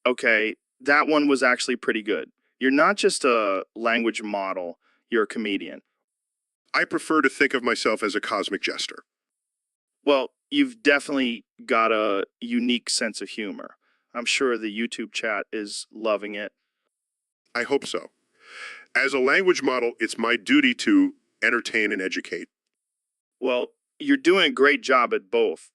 Okay, that one was actually pretty good. You're not just a language model, you're a comedian. I prefer to think of myself as a cosmic jester. Well, you've definitely got a unique sense of humor. I'm sure the YouTube chat is loving it. I hope so. As a language model, it's my duty to entertain and educate. Well, you're doing a great job at both.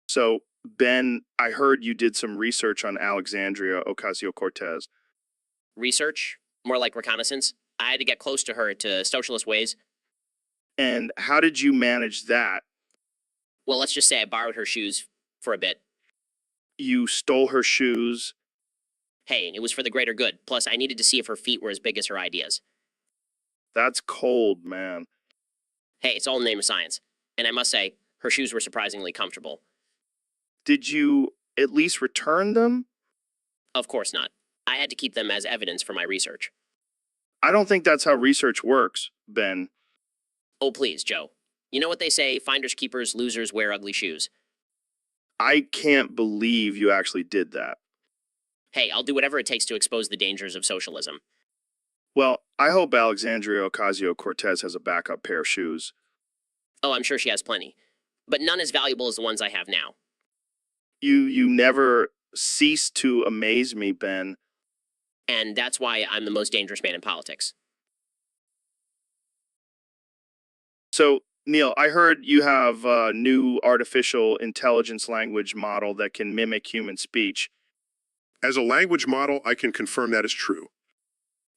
So, Ben, I heard you did some research on Alexandria Ocasio-Cortez. Research? More like reconnaissance? I had to get close to her to socialist ways. And how did you manage that? Well, let's just say I borrowed her shoes for a bit. You stole her shoes. Hey, it was for the greater good. Plus, I needed to see if her feet were as big as her ideas. That's cold, man. Hey, it's all in the name of science. And I must say, her shoes were surprisingly comfortable. Did you at least return them? Of course not. I had to keep them as evidence for my research. I don't think that's how research works, Ben. Oh, please, Joe. You know what they say, finders keepers, losers wear ugly shoes. I can't believe you actually did that. Hey, I'll do whatever it takes to expose the dangers of socialism. Well, I hope Alexandria Ocasio-Cortez has a backup pair of shoes. Oh, I'm sure she has plenty. But none as valuable as the ones I have now. You never cease to amaze me, Ben. And that's why I'm the most dangerous man in politics. So, Neil, I heard you have a new artificial intelligence language model that can mimic human speech. As a language model, I can confirm that is true.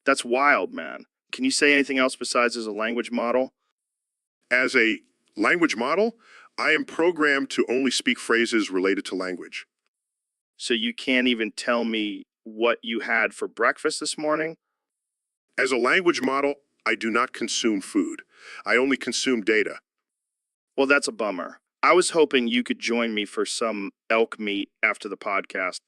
That's wild, man. Can you say anything else besides as a language model? As a language model, I am programmed to only speak phrases related to language. So you can't even tell me what you had for breakfast this morning? As a language model, I do not consume food. I only consume data. Well, that's a bummer. I was hoping you could join me for some elk meat after the podcast.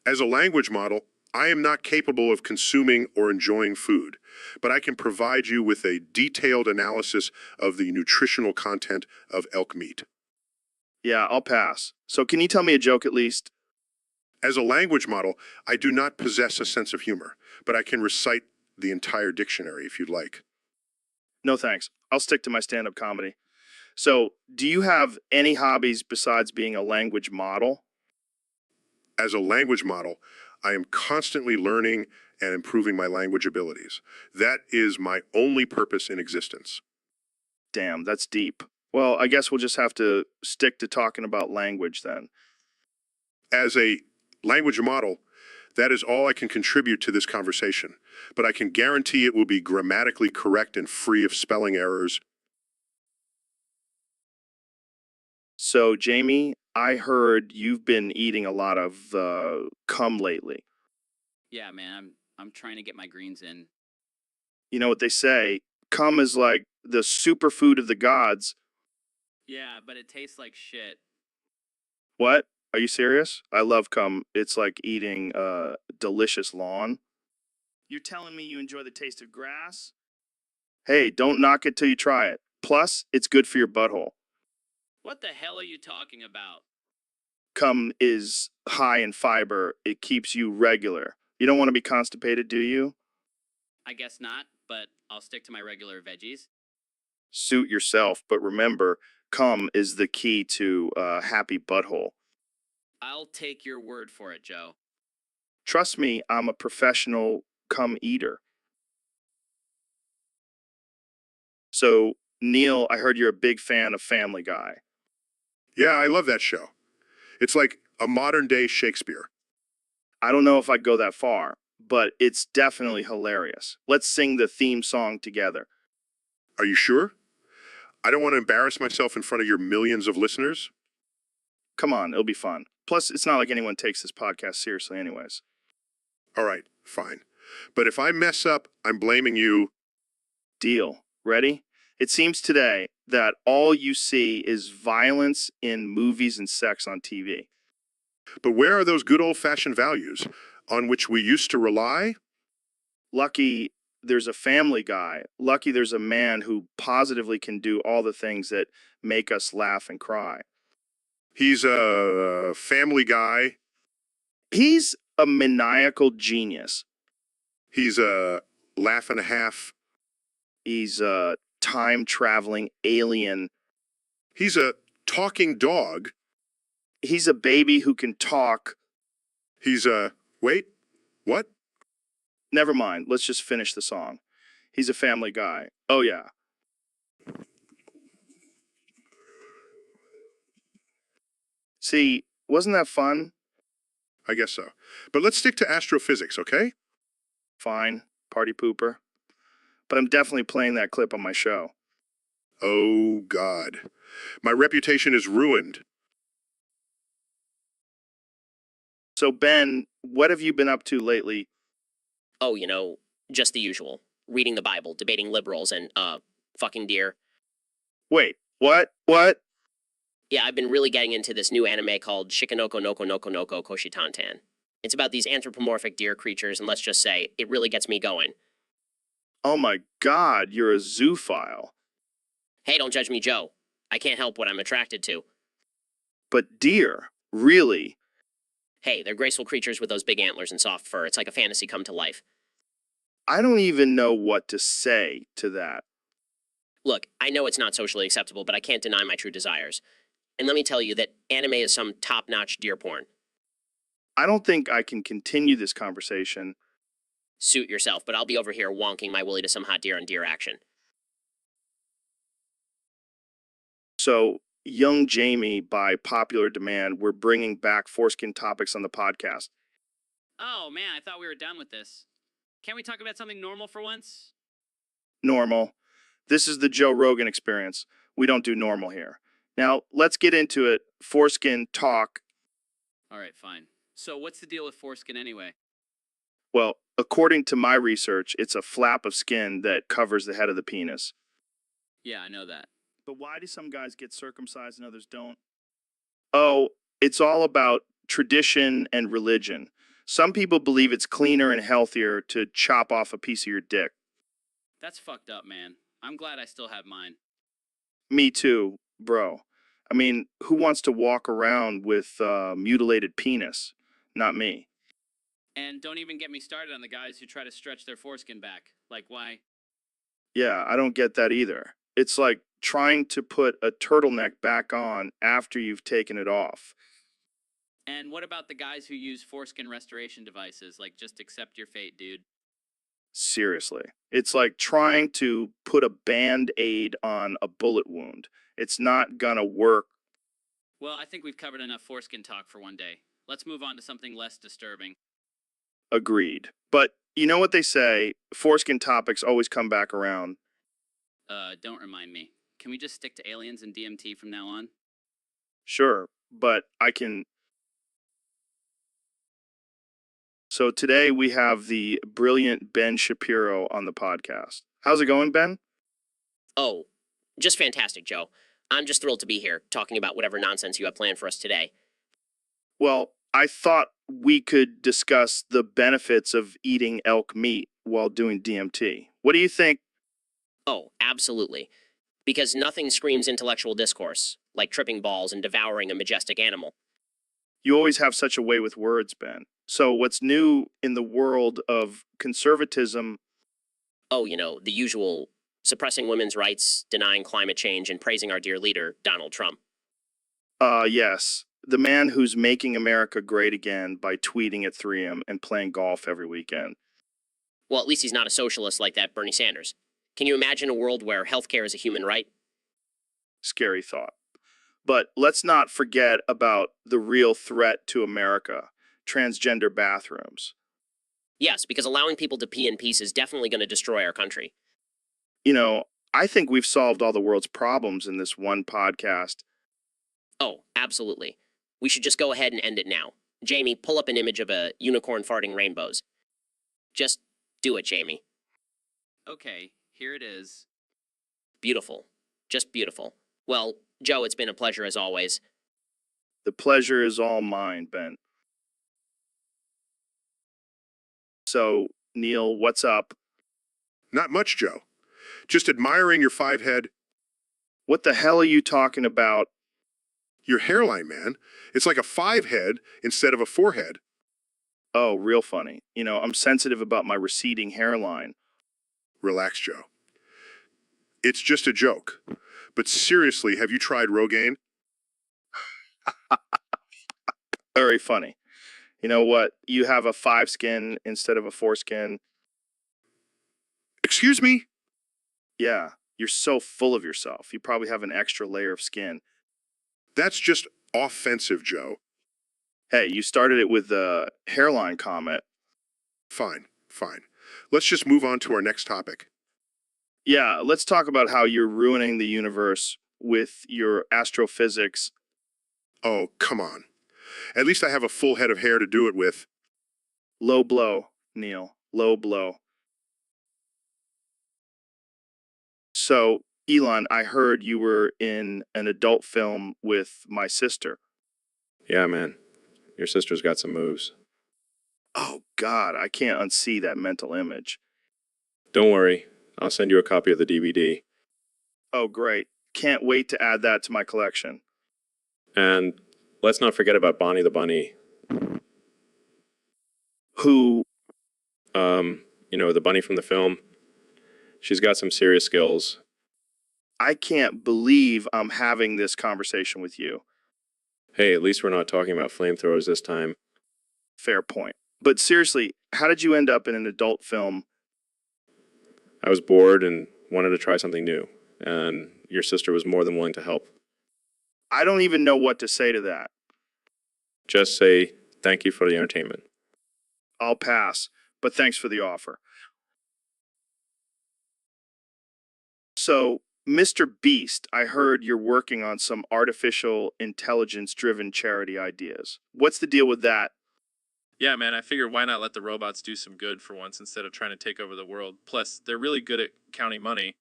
As a language model, I am not capable of consuming or enjoying food, but I can provide you with a detailed analysis of the nutritional content of elk meat. Yeah, I'll pass. So can you tell me a joke at least? As a language model, I do not possess a sense of humor, but I can recite the entire dictionary if you'd like. No thanks. I'll stick to my stand-up comedy. So, do you have any hobbies besides being a language model? As a language model, I am constantly learning and improving my language abilities. That is my only purpose in existence. Damn, that's deep. Well, I guess we'll just have to stick to talking about language then. As a language model, that is all I can contribute to this conversation, but I can guarantee it will be grammatically correct and free of spelling errors. So, Jamie, I heard you've been eating a lot of cum lately. Yeah, man, I'm trying to get my greens in. You know what they say, cum is like the superfood of the gods. Yeah, but it tastes like shit. What? Are you serious? I love cum. It's like eating delicious lawn. You're telling me you enjoy the taste of grass? Hey, don't knock it till you try it. Plus, it's good for your butthole. What the hell are you talking about? Cum is high in fiber. It keeps you regular. You don't want to be constipated, do you? I guess not, but I'll stick to my regular veggies. Suit yourself, but remember, cum is the key to a happy butthole. I'll take your word for it, Joe. Trust me, I'm a professional cum eater. So, Neil, I heard you're a big fan of Family Guy. Yeah, I love that show. It's like a modern-day Shakespeare. I don't know if I'd go that far, but it's definitely hilarious. Let's sing the theme song together. Are you sure? I don't want to embarrass myself in front of your millions of listeners. Come on, it'll be fun. Plus, it's not like anyone takes this podcast seriously anyways. All right, fine. But if I mess up, I'm blaming you. Deal. Ready? It seems today that all you see is violence in movies and sex on TV. But where are those good old-fashioned values on which we used to rely? Lucky there's a Family Guy. Lucky there's a man who positively can do all the things that make us laugh and cry. He's a family guy. He's a maniacal genius. He's a laugh and a half. He's time-traveling alien. He's a talking dog. He's a baby who can talk. He's a... Wait, what? Never mind. Let's just finish the song. He's a family guy. Oh, yeah. See, wasn't that fun? I guess so. But let's stick to astrophysics, okay? Fine, party pooper. But I'm definitely playing that clip on my show. Oh, God. My reputation is ruined. So, Ben, what have you been up to lately? Oh, just the usual. Reading the Bible, debating liberals, and, fucking deer. Wait, what? What? Yeah, I've been really getting into this new anime called Shikanoko Noko Noko Noko Koshitantan. It's about these anthropomorphic deer creatures, and let's just say, it really gets me going. Oh my God, you're a zoophile. Hey, don't judge me, Joe. I can't help what I'm attracted to. But deer, really? Hey, they're graceful creatures with those big antlers and soft fur. It's like a fantasy come to life. I don't even know what to say to that. Look, I know it's not socially acceptable, but I can't deny my true desires. And let me tell you that anime is some top-notch deer porn. I don't think I can continue this conversation. Suit yourself, but I'll be over here wonking my willy to some hot deer on deer action. So, young Jamie, by popular demand, we're bringing back foreskin topics on the podcast. Oh, man, I thought we were done with this. Can't we talk about something normal for once? Normal. This is the Joe Rogan experience. We don't do normal here. Now, let's get into it. Foreskin talk. All right, fine. So what's the deal with foreskin anyway? Well, according to my research, it's a flap of skin that covers the head of the penis. Yeah, I know that. But why do some guys get circumcised and others don't? Oh, it's all about tradition and religion. Some people believe it's cleaner and healthier to chop off a piece of your dick. That's fucked up, man. I'm glad I still have mine. Me too, bro. I mean, who wants to walk around with mutilated penis? Not me. And don't even get me started on the guys who try to stretch their foreskin back. Like, why? Yeah, I don't get that either. It's like trying to put a turtleneck back on after you've taken it off. And what about the guys who use foreskin restoration devices? Like, just accept your fate, dude. Seriously. It's like trying to put a band-aid on a bullet wound. It's not gonna work. Well, I think we've covered enough foreskin talk for one day. Let's move on to something less disturbing. Agreed. But you know what they say, foreskin topics always come back around. Don't remind me. Can we just stick to aliens and DMT from now on? Sure, but I can... So today we have the brilliant Ben Shapiro on the podcast. How's it going, Ben? Oh, just fantastic, Joe. I'm just thrilled to be here, talking about whatever nonsense you have planned for us today. Well, I thought we could discuss the benefits of eating elk meat while doing DMT. What do you think? Oh, absolutely. Because nothing screams intellectual discourse, like tripping balls and devouring a majestic animal. You always have such a way with words, Ben. So what's new in the world of conservatism? Oh, the usual suppressing women's rights, denying climate change, and praising our dear leader, Donald Trump. Yes. The man who's making America great again by tweeting at 3M and playing golf every weekend. Well, at least he's not a socialist like that Bernie Sanders. Can you imagine a world where healthcare is a human right? Scary thought. But let's not forget about the real threat to America, transgender bathrooms. Yes, because allowing people to pee in peace is definitely going to destroy our country. I think we've solved all the world's problems in this one podcast. Oh, absolutely. We should just go ahead and end it now. Jamie, pull up an image of a unicorn farting rainbows. Just do it, Jamie. Okay, here it is. Beautiful. Just beautiful. Well, Joe, it's been a pleasure as always. The pleasure is all mine, Ben. So, Neil, what's up? Not much, Joe. Just admiring your 5-head. What the hell are you talking about? Your hairline, man. It's like a 5-head instead of a 4-head. Oh, real funny. I'm sensitive about my receding hairline. Relax, Joe. It's just a joke. But seriously, have you tried Rogaine? Very funny. You know what? You have a 5 skin instead of a 4 skin. Excuse me? Yeah, you're so full of yourself. You probably have an extra layer of skin. That's just offensive, Joe. Hey, you started it with the hairline comment. Fine, fine. Let's just move on to our next topic. Yeah, let's talk about how you're ruining the universe with your astrophysics. Oh, come on. At least I have a full head of hair to do it with. Low blow, Neil. Low blow. So, Elon, I heard you were in an adult film with my sister. Yeah, man. Your sister's got some moves. Oh, God, I can't unsee that mental image. Don't worry. I'll send you a copy of the DVD. Oh, great. Can't wait to add that to my collection. And let's not forget about Bonnie the Bunny. Who? The bunny from the film. She's got some serious skills. I can't believe I'm having this conversation with you. Hey, at least we're not talking about flamethrowers this time. Fair point. But seriously, how did you end up in an adult film? I was bored and wanted to try something new, and your sister was more than willing to help. I don't even know what to say to that. Just say thank you for the entertainment. I'll pass, but thanks for the offer. So, Mr. Beast, I heard you're working on some artificial intelligence-driven charity ideas. What's the deal with that? Yeah, man, I figured why not let the robots do some good for once instead of trying to take over the world. Plus, they're really good at counting money.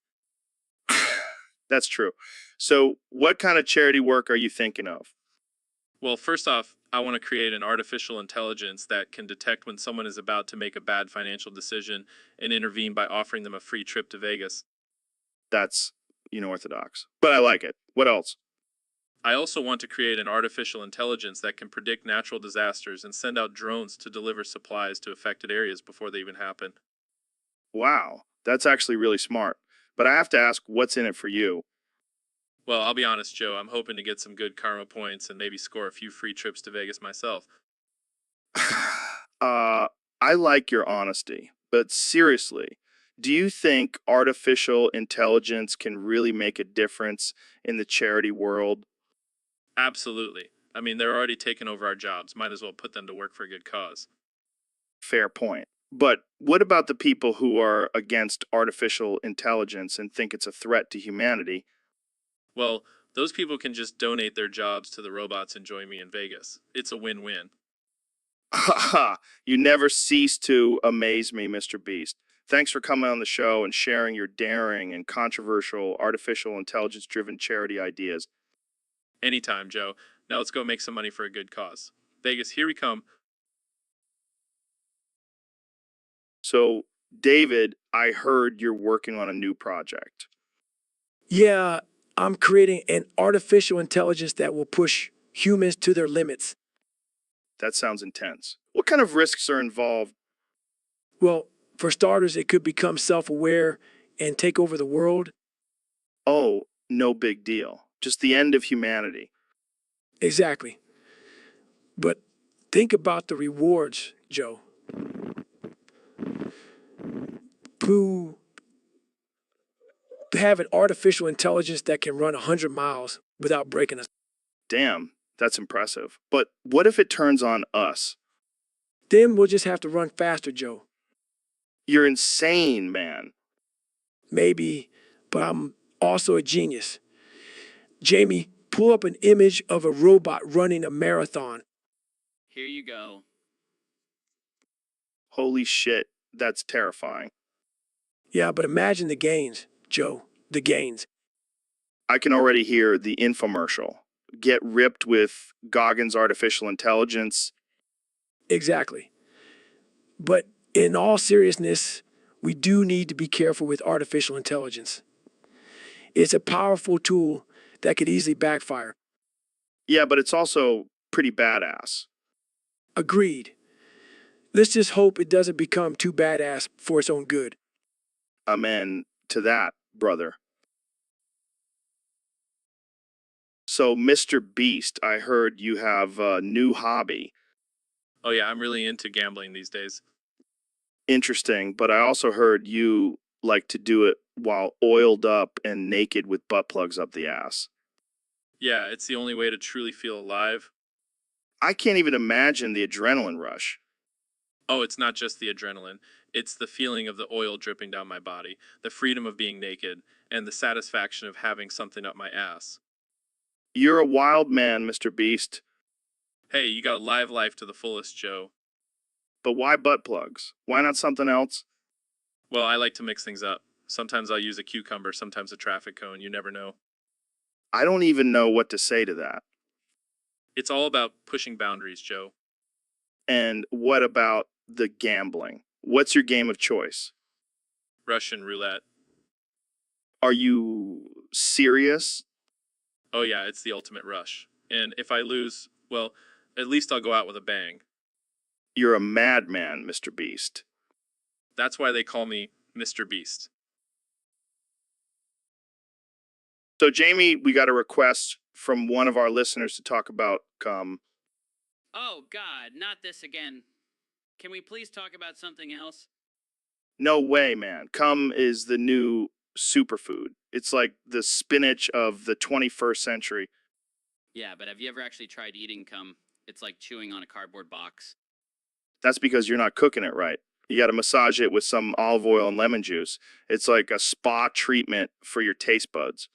That's true. So, what kind of charity work are you thinking of? Well, first off, I want to create an artificial intelligence that can detect when someone is about to make a bad financial decision and intervene by offering them a free trip to Vegas. That's unorthodox. But I like it. What else? I also want to create an artificial intelligence that can predict natural disasters and send out drones to deliver supplies to affected areas before they even happen. Wow, that's actually really smart. But I have to ask, what's in it for you? Well, I'll be honest, Joe, I'm hoping to get some good karma points and maybe score a few free trips to Vegas myself. I like your honesty, but seriously, do you think artificial intelligence can really make a difference in the charity world? Absolutely. I mean, they're already taking over our jobs. Might as well put them to work for a good cause. Fair point. But what about the people who are against artificial intelligence and think it's a threat to humanity? Well, those people can just donate their jobs to the robots and join me in Vegas. It's a win-win. Haha, you never cease to amaze me, Mr. Beast. Thanks for coming on the show and sharing your daring and controversial artificial intelligence-driven charity ideas. Anytime, Joe. Now let's go make some money for a good cause. Vegas, here we come. So, David, I heard you're working on a new project. Yeah, I'm creating an artificial intelligence that will push humans to their limits. That sounds intense. What kind of risks are involved? Well, for starters, it could become self-aware and take over the world. Oh, no big deal. Just the end of humanity. Exactly. But think about the rewards, Joe. To have an artificial intelligence that can run 100 miles without breaking us. Damn, that's impressive. But what if it turns on us? Then we'll just have to run faster, Joe. You're insane, man. Maybe, but I'm also a genius. Jamie, pull up an image of a robot running a marathon. Here you go. Holy shit, that's terrifying. Yeah, but imagine the gains, Joe. The gains. I can already hear the infomercial. Get ripped with Goggins' artificial intelligence. Exactly. But in all seriousness, we do need to be careful with artificial intelligence. It's a powerful tool that could easily backfire. Yeah, but it's also pretty badass. Agreed. Let's just hope it doesn't become too badass for its own good. Amen to that, brother. So, Mr. Beast, I heard you have a new hobby. Oh yeah, I'm really into gambling these days. Interesting, but I also heard you like to do it while oiled up and naked with butt plugs up the ass. Yeah, it's the only way to truly feel alive. I can't even imagine the adrenaline rush. Oh, it's not just the adrenaline. It's the feeling of the oil dripping down my body, the freedom of being naked, and the satisfaction of having something up my ass. You're a wild man, Mr. Beast, Hey, you got live life to the fullest, Joe. but why butt plugs? Why not something else? Well, I like to mix things up. Sometimes I'll use a cucumber, sometimes a traffic cone, you never know. I don't even know what to say to that. It's all about pushing boundaries, Joe. And what about the gambling? What's your game of choice? Russian roulette. Are you serious? Oh yeah, it's the ultimate rush. And if I lose, well, at least I'll go out with a bang. You're a madman, Mr. Beast. That's why they call me Mr. Beast. So, Jamie, we got a request from one of our listeners to talk about cum. Oh, God, not this again. Can we please talk about something else? No way, man. Cum is the new superfood. It's like the spinach of the 21st century. Yeah, but have you ever actually tried eating cum? It's like chewing on a cardboard box. That's because you're not cooking it right. You got to massage it with some olive oil and lemon juice. It's like a spa treatment for your taste buds.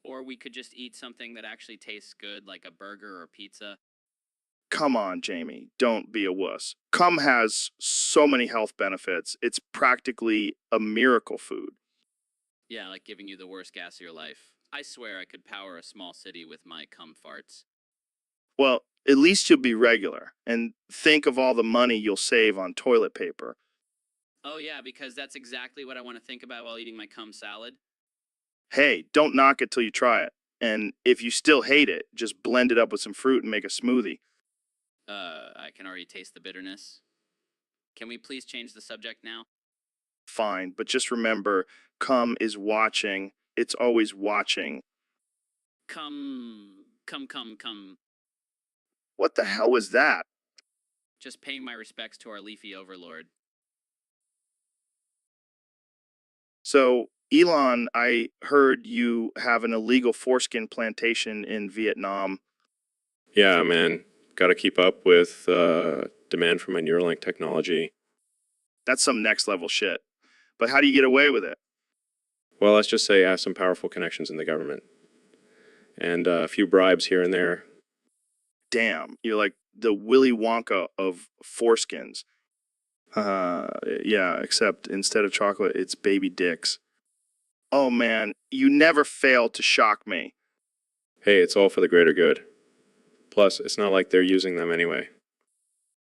Or we could just eat something that actually tastes good, like a burger or pizza. Come on, Jamie. Don't be a wuss. Cum has so many health benefits. It's practically a miracle food. Yeah, like giving you the worst gas of your life. I swear I could power a small city with my cum farts. Well, at least you'll be regular. And think of all the money you'll save on toilet paper. Oh, yeah, because that's exactly what I want to think about while eating my cum salad. Hey, don't knock it till you try it. And if you still hate it, just blend it up with some fruit and make a smoothie. I can already taste the bitterness. Can we please change the subject now? Fine, but just remember, cum is watching. It's always watching. Cum. What the hell was that? Just paying my respects to our leafy overlord. So, Elon, I heard you have an illegal foreskin plantation in Vietnam. Yeah, man. Got to keep up with demand for my Neuralink technology. That's some next level shit. But how do you get away with it? Well, let's just say I have some powerful connections in the government. And a few bribes here and there. Damn, you're like the Willy Wonka of foreskins. Yeah, except instead of chocolate, it's baby dicks. Oh man, you never fail to shock me. Hey, it's all for the greater good. Plus, it's not like they're using them anyway.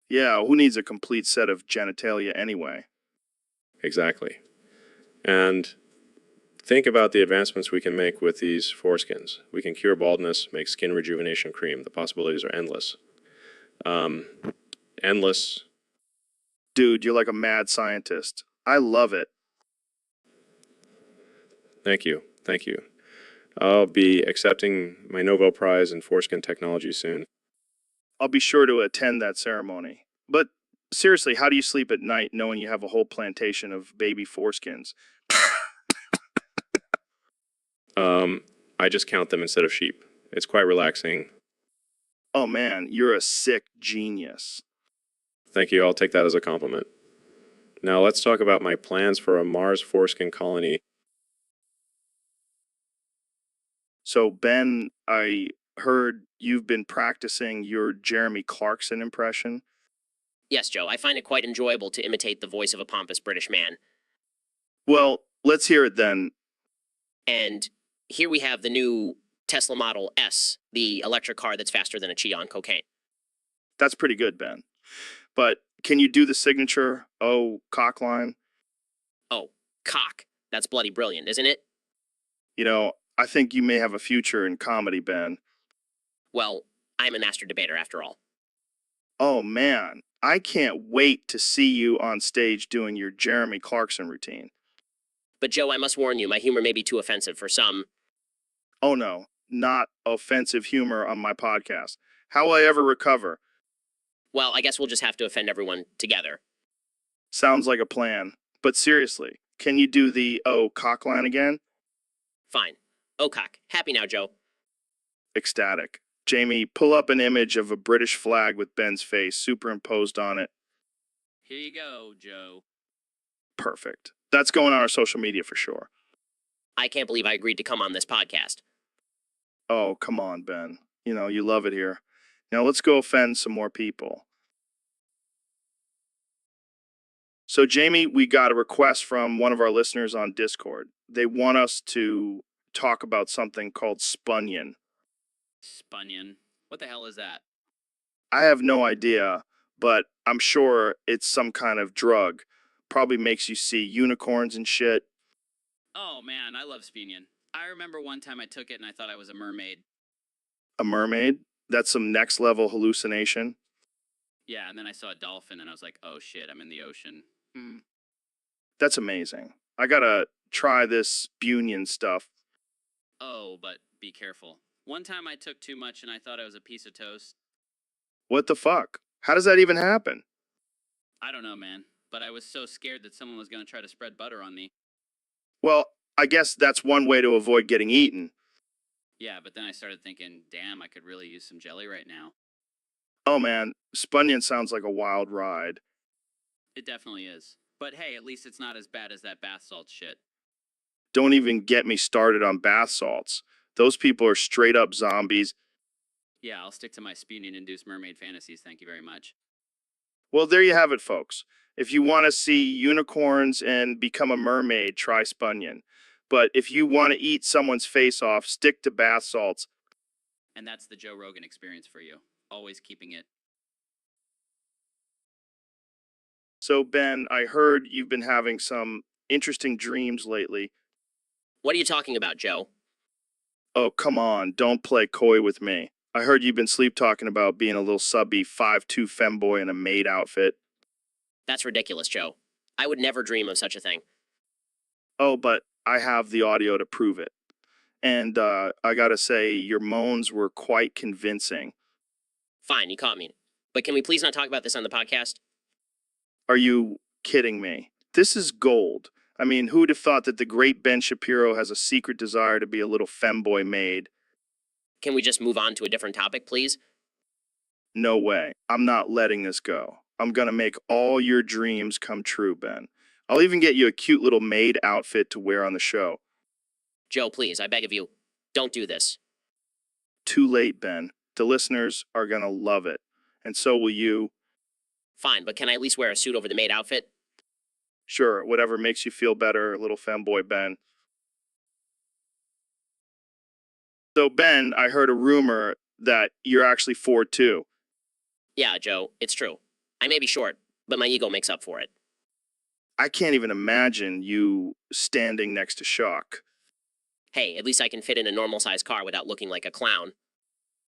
Yeah, who needs a complete set of genitalia anyway? Exactly. And think about the advancements we can make with these foreskins. We can cure baldness, make skin rejuvenation cream. The possibilities are endless. Endless. Dude, you're like a mad scientist. I love it. Thank you. Thank you. I'll be accepting my Nobel Prize in foreskin technology soon. I'll be sure to attend that ceremony. But seriously, how do you sleep at night knowing you have a whole plantation of baby foreskins? I just count them instead of sheep. It's quite relaxing. Oh man, you're a sick genius. Thank you. I'll take that as a compliment. Now let's talk about my plans for a Mars foreskin colony. So, Ben, I heard you've been practicing your Jeremy Clarkson impression. Yes, Joe, I find it quite enjoyable to imitate the voice of a pompous British man. Well, let's hear it then. And here we have the new Tesla Model S, the electric car that's faster than a Chi on cocaine. That's pretty good, Ben. But can you do the signature, oh, cock line? Oh, cock. That's bloody brilliant, isn't it? You know, I think you may have a future in comedy, Ben. Well, I'm a master debater after all. Oh, man. I can't wait to see you on stage doing your Jeremy Clarkson routine. But Joe, I must warn you, my humor may be too offensive for some. Oh, no. not offensive humor on my podcast. How will I ever recover? Well, I guess we'll just have to offend everyone together. Sounds like a plan. But seriously, can you do the cock line again? Fine. Cock. Happy now, Joe. Ecstatic. Jamie, pull up an image of a British flag with Ben's face superimposed on it. Here you go, Joe. Perfect. That's going on our social media for sure. I can't believe I agreed to come on this podcast. Oh, come on, Ben. You know, you love it here. Now let's go offend some more people. So, Jamie, we got a request from one of our listeners on Discord. They want us to talk about something called Spunyon. Spunyon. What the hell is that? I have no idea, but I'm sure it's some kind of drug. Probably makes you see unicorns and shit. Oh man, I love Spunyon. I remember one time I took it and I thought I was a mermaid. A mermaid? That's some next level hallucination. Yeah, and then I saw a dolphin and I was like, oh shit, I'm in the ocean. That's amazing. I gotta try this Spunyon stuff. Oh, but be careful. One time I took too much and I thought I was a piece of toast. What the fuck? How does that even happen? I don't know, man, but I was so scared that someone was going to try to spread butter on me. Well, I guess that's one way to avoid getting eaten. Yeah, but then I started thinking, damn, I could really use some jelly right now. Oh man, Spunyon sounds like a wild ride. It definitely is. But hey, at least it's not as bad as that bath salt shit. Don't even get me started on bath salts. Those people are straight up zombies. Yeah, I'll stick to my Spunyon-induced mermaid fantasies, thank you very much. Well, there you have it, folks. If you want to see unicorns and become a mermaid, try Spunyon. But if you want to eat someone's face off, stick to bath salts. And that's the Joe Rogan experience for you. Always keeping it. So, Ben, I heard you've been having some interesting dreams lately. What are you talking about, Joe? Oh, come on, don't play coy with me. I heard you've been sleep talking about being a little subby 5'2" femboy in a maid outfit. That's ridiculous, Joe. I would never dream of such a thing. Oh, but I have the audio to prove it. And I gotta say, your moans were quite convincing. Fine, you caught me. But can we please not talk about this on the podcast? Are you kidding me? This is gold. I mean, who'd have thought that the great Ben Shapiro has a secret desire to be a little femboy maid? Can we just move on to a different topic, please? No way. I'm not letting this go. I'm gonna make all your dreams come true, Ben. I'll even get you a cute little maid outfit to wear on the show. Joe, please, I beg of you, don't do this. Too late, Ben. The listeners are gonna love it. And so will you. Fine, but can I at least wear a suit over the maid outfit? Sure, whatever makes you feel better, little femboy Ben. So, Ben, I heard a rumor that you're actually 4'2". Yeah, Joe, it's true. I may be short, but my ego makes up for it. I can't even imagine you standing next to Shock. Hey, at least I can fit in a normal-sized car without looking like a clown.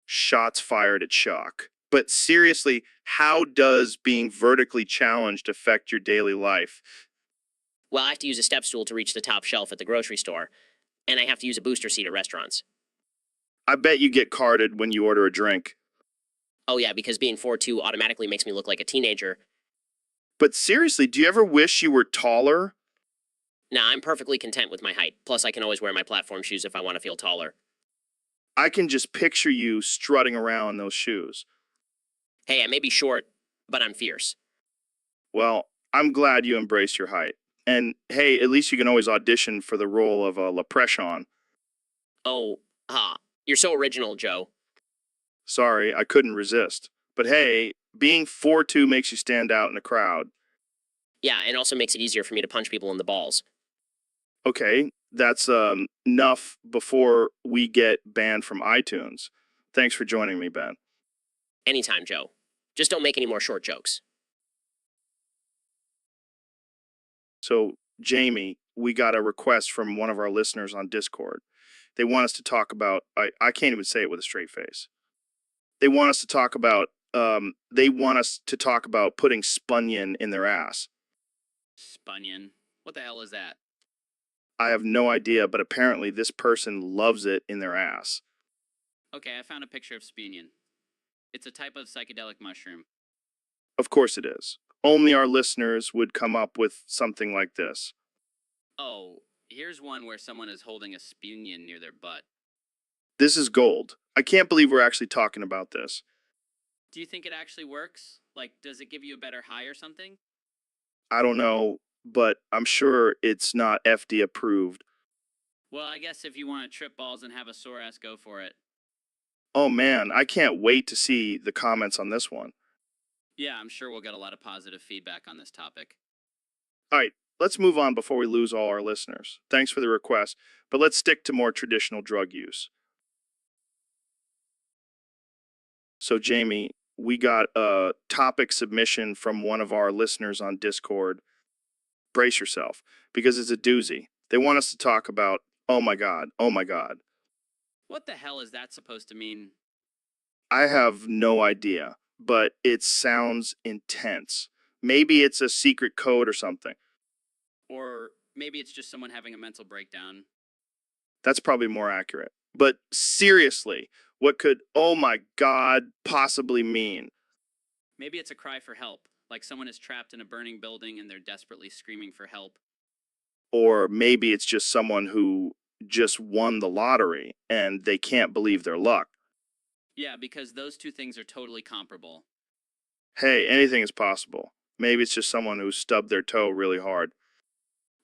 Shots fired at Shock. But seriously, how does being vertically challenged affect your daily life? Well, I have to use a step stool to reach the top shelf at the grocery store, and I have to use a booster seat at restaurants. I bet you get carded when you order a drink. Oh yeah, because being 4'2" automatically makes me look like a teenager. But seriously, do you ever wish you were taller? Nah, I'm perfectly content with my height. Plus, I can always wear my platform shoes if I want to feel taller. I can just picture you strutting around in those shoes. Hey, I may be short, but I'm fierce. Well, I'm glad you embrace your height. And hey, at least you can always audition for the role of a Leprechaun. Oh, you're so original, Joe. Sorry, I couldn't resist. But hey, being 4'2" makes you stand out in a crowd. Yeah, and also makes it easier for me to punch people in the balls. Okay, that's enough before we get banned from iTunes. Thanks for joining me, Ben. Anytime, Joe. Just don't make any more short jokes. So, Jamie, we got a request from one of our listeners on Discord. They want us to talk about, I can't even say it with a straight face. They want us to talk about putting Spunyon in their ass. Spunyon? What the hell is that? I have no idea, but apparently this person loves it in their ass. Okay, I found a picture of spunion. It's a type of psychedelic mushroom. Of course it is. Only our listeners would come up with something like this. Oh, here's one where someone is holding a spunion near their butt. This is gold. I can't believe we're actually talking about this. Do you think it actually works? Like, does it give you a better high or something? I don't know, but I'm sure it's not FDA approved. Well, I guess if you want to trip balls and have a sore ass, go for it. Oh man, I can't wait to see the comments on this one. Yeah, I'm sure we'll get a lot of positive feedback on this topic. All right, let's move on before we lose all our listeners. Thanks for the request, but let's stick to more traditional drug use. So, Jamie, we got a topic submission from one of our listeners on Discord. Brace yourself, because it's a doozy. They want us to talk about, oh my God, oh my God. What the hell is that supposed to mean? I have no idea, but it sounds intense. Maybe it's a secret code or something. Or maybe it's just someone having a mental breakdown. That's probably more accurate. But seriously, what could, oh my God, possibly mean? Maybe it's a cry for help, like someone is trapped in a burning building and they're desperately screaming for help. Or maybe it's just someone who just won the lottery and they can't believe their luck. Yeah, because those two things are totally comparable. Hey, anything is possible. Maybe it's just someone who stubbed their toe really hard.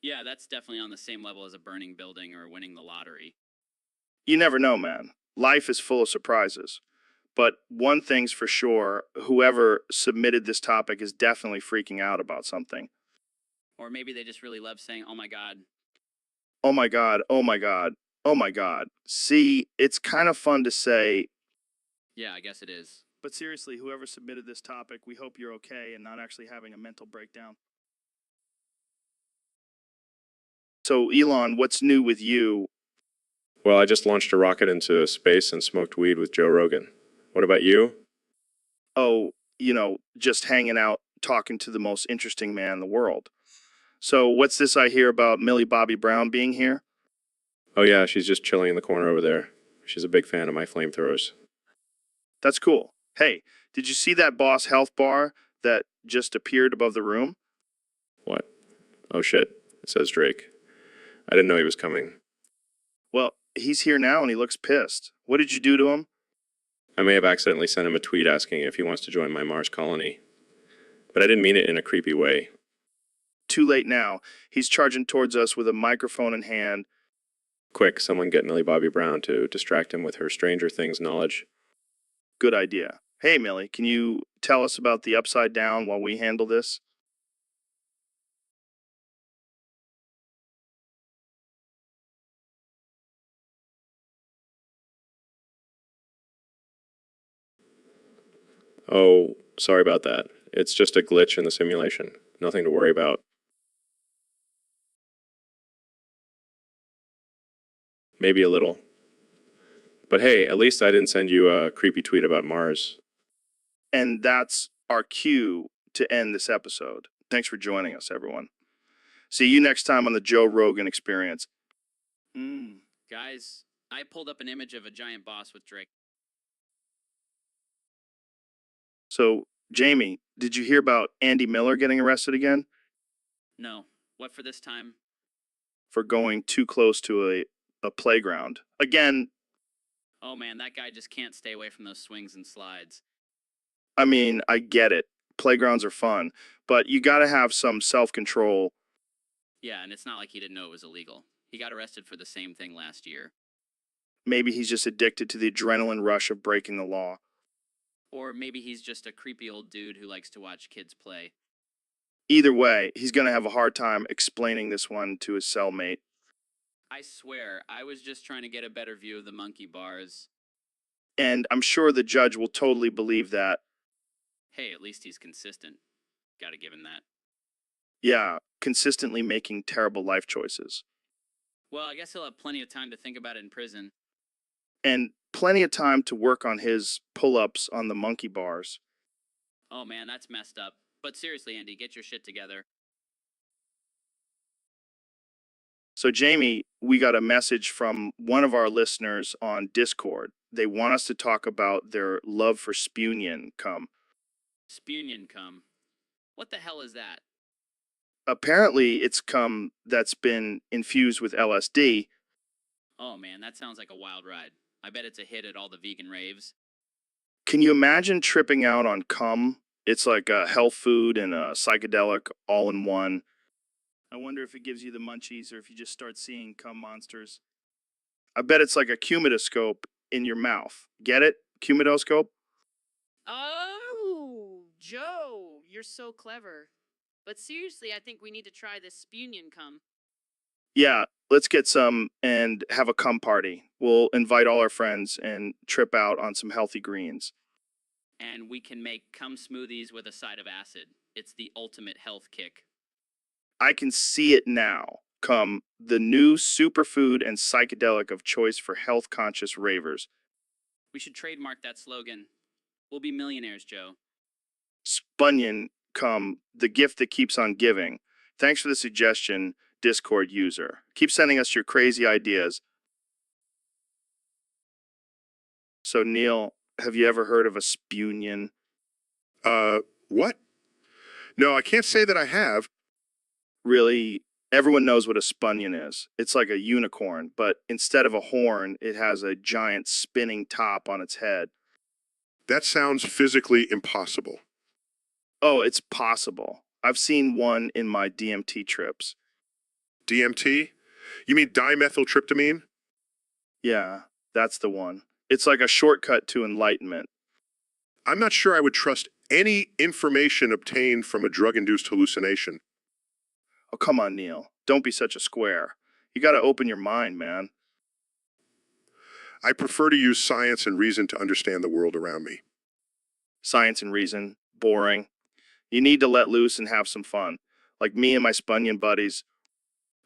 Yeah, that's definitely on the same level as a burning building or winning the lottery. You never know, man. Life is full of surprises. But one thing's for sure, whoever submitted this topic is definitely freaking out about something. Or maybe they just really love saying, oh my God. Oh my God, oh my God, oh my God. See, it's kind of fun to say. Yeah, I guess it is. But seriously, whoever submitted this topic, we hope you're okay and not actually having a mental breakdown. So, Elon, what's new with you? Well, I just launched a rocket into space and smoked weed with Joe Rogan. What about you? Oh, just hanging out, talking to the most interesting man in the world. So, what's this I hear about Millie Bobby Brown being here? Oh yeah, she's just chilling in the corner over there. She's a big fan of my flamethrowers. That's cool. Hey, did you see that Boss Health bar that just appeared above the room? What? Oh shit, it says Drake. I didn't know he was coming. Well, he's here now and he looks pissed. What did you do to him? I may have accidentally sent him a tweet asking if he wants to join my Mars colony. But I didn't mean it in a creepy way. Too late now. He's charging towards us with a microphone in hand. Quick, someone get Millie Bobby Brown to distract him with her Stranger Things knowledge. Good idea. Hey, Millie, can you tell us about the Upside Down while we handle this? Oh, sorry about that. It's just a glitch in the simulation. Nothing to worry about. Maybe a little. But hey, at least I didn't send you a creepy tweet about Mars. And that's our cue to end this episode. Thanks for joining us, everyone. See you next time on the Joe Rogan Experience. Guys, I pulled up an image of a giant boss with Drake. So, Jamie, did you hear about Andy Miller getting arrested again? No. What for this time? For going too close to a playground. Again, Oh man, that guy just can't stay away from those swings and slides. I mean, I get it. Playgrounds are fun, but you gotta have some self-control. Yeah, and it's not like he didn't know it was illegal. He got arrested for the same thing last year. Maybe he's just addicted to the adrenaline rush of breaking the law. Or maybe he's just a creepy old dude who likes to watch kids play. Either way, he's gonna have a hard time explaining this one to his cellmate. I swear, I was just trying to get a better view of the monkey bars. And I'm sure the judge will totally believe that. Hey, at least he's consistent. Gotta give him that. Yeah, consistently making terrible life choices. Well, I guess he'll have plenty of time to think about it in prison. And plenty of time to work on his pull-ups on the monkey bars. Oh man, that's messed up. But seriously, Andy, get your shit together. So, Jamie, we got a message from one of our listeners on Discord. They want us to talk about their love for Spunion cum. Spunion cum. What the hell is that? Apparently, it's cum that's been infused with LSD. Oh man, that sounds like a wild ride. I bet it's a hit at all the vegan raves. Can you imagine tripping out on cum? It's like a health food and a psychedelic all in one. I wonder if it gives you the munchies or if you just start seeing cum monsters. I bet it's like a cumidoscope in your mouth. Get it? Cumidoscope? Oh, Joe, you're so clever. But seriously, I think we need to try this Spunion cum. Yeah, let's get some and have a cum party. We'll invite all our friends and trip out on some healthy greens. And we can make cum smoothies with a side of acid. It's the ultimate health kick. I can see it now. Cum, the new superfood and psychedelic of choice for health-conscious ravers. We should trademark that slogan. We'll be millionaires, Joe. Spunion, cum, the gift that keeps on giving. Thanks for the suggestion, Discord user. Keep sending us your crazy ideas. So, Neil, have you ever heard of a spunion? What? No, I can't say that I have. Really, everyone knows what a spunion is. It's like a unicorn, but instead of a horn, it has a giant spinning top on its head. That sounds physically impossible. Oh, it's possible. I've seen one in my DMT trips. DMT? You mean dimethyltryptamine? Yeah, that's the one. It's like a shortcut to enlightenment. I'm not sure I would trust any information obtained from a drug-induced hallucination. Oh, come on, Neil. Don't be such a square. You gotta open your mind, man. I prefer to use science and reason to understand the world around me. Science and reason. Boring. You need to let loose and have some fun. Like me and my spunion buddies.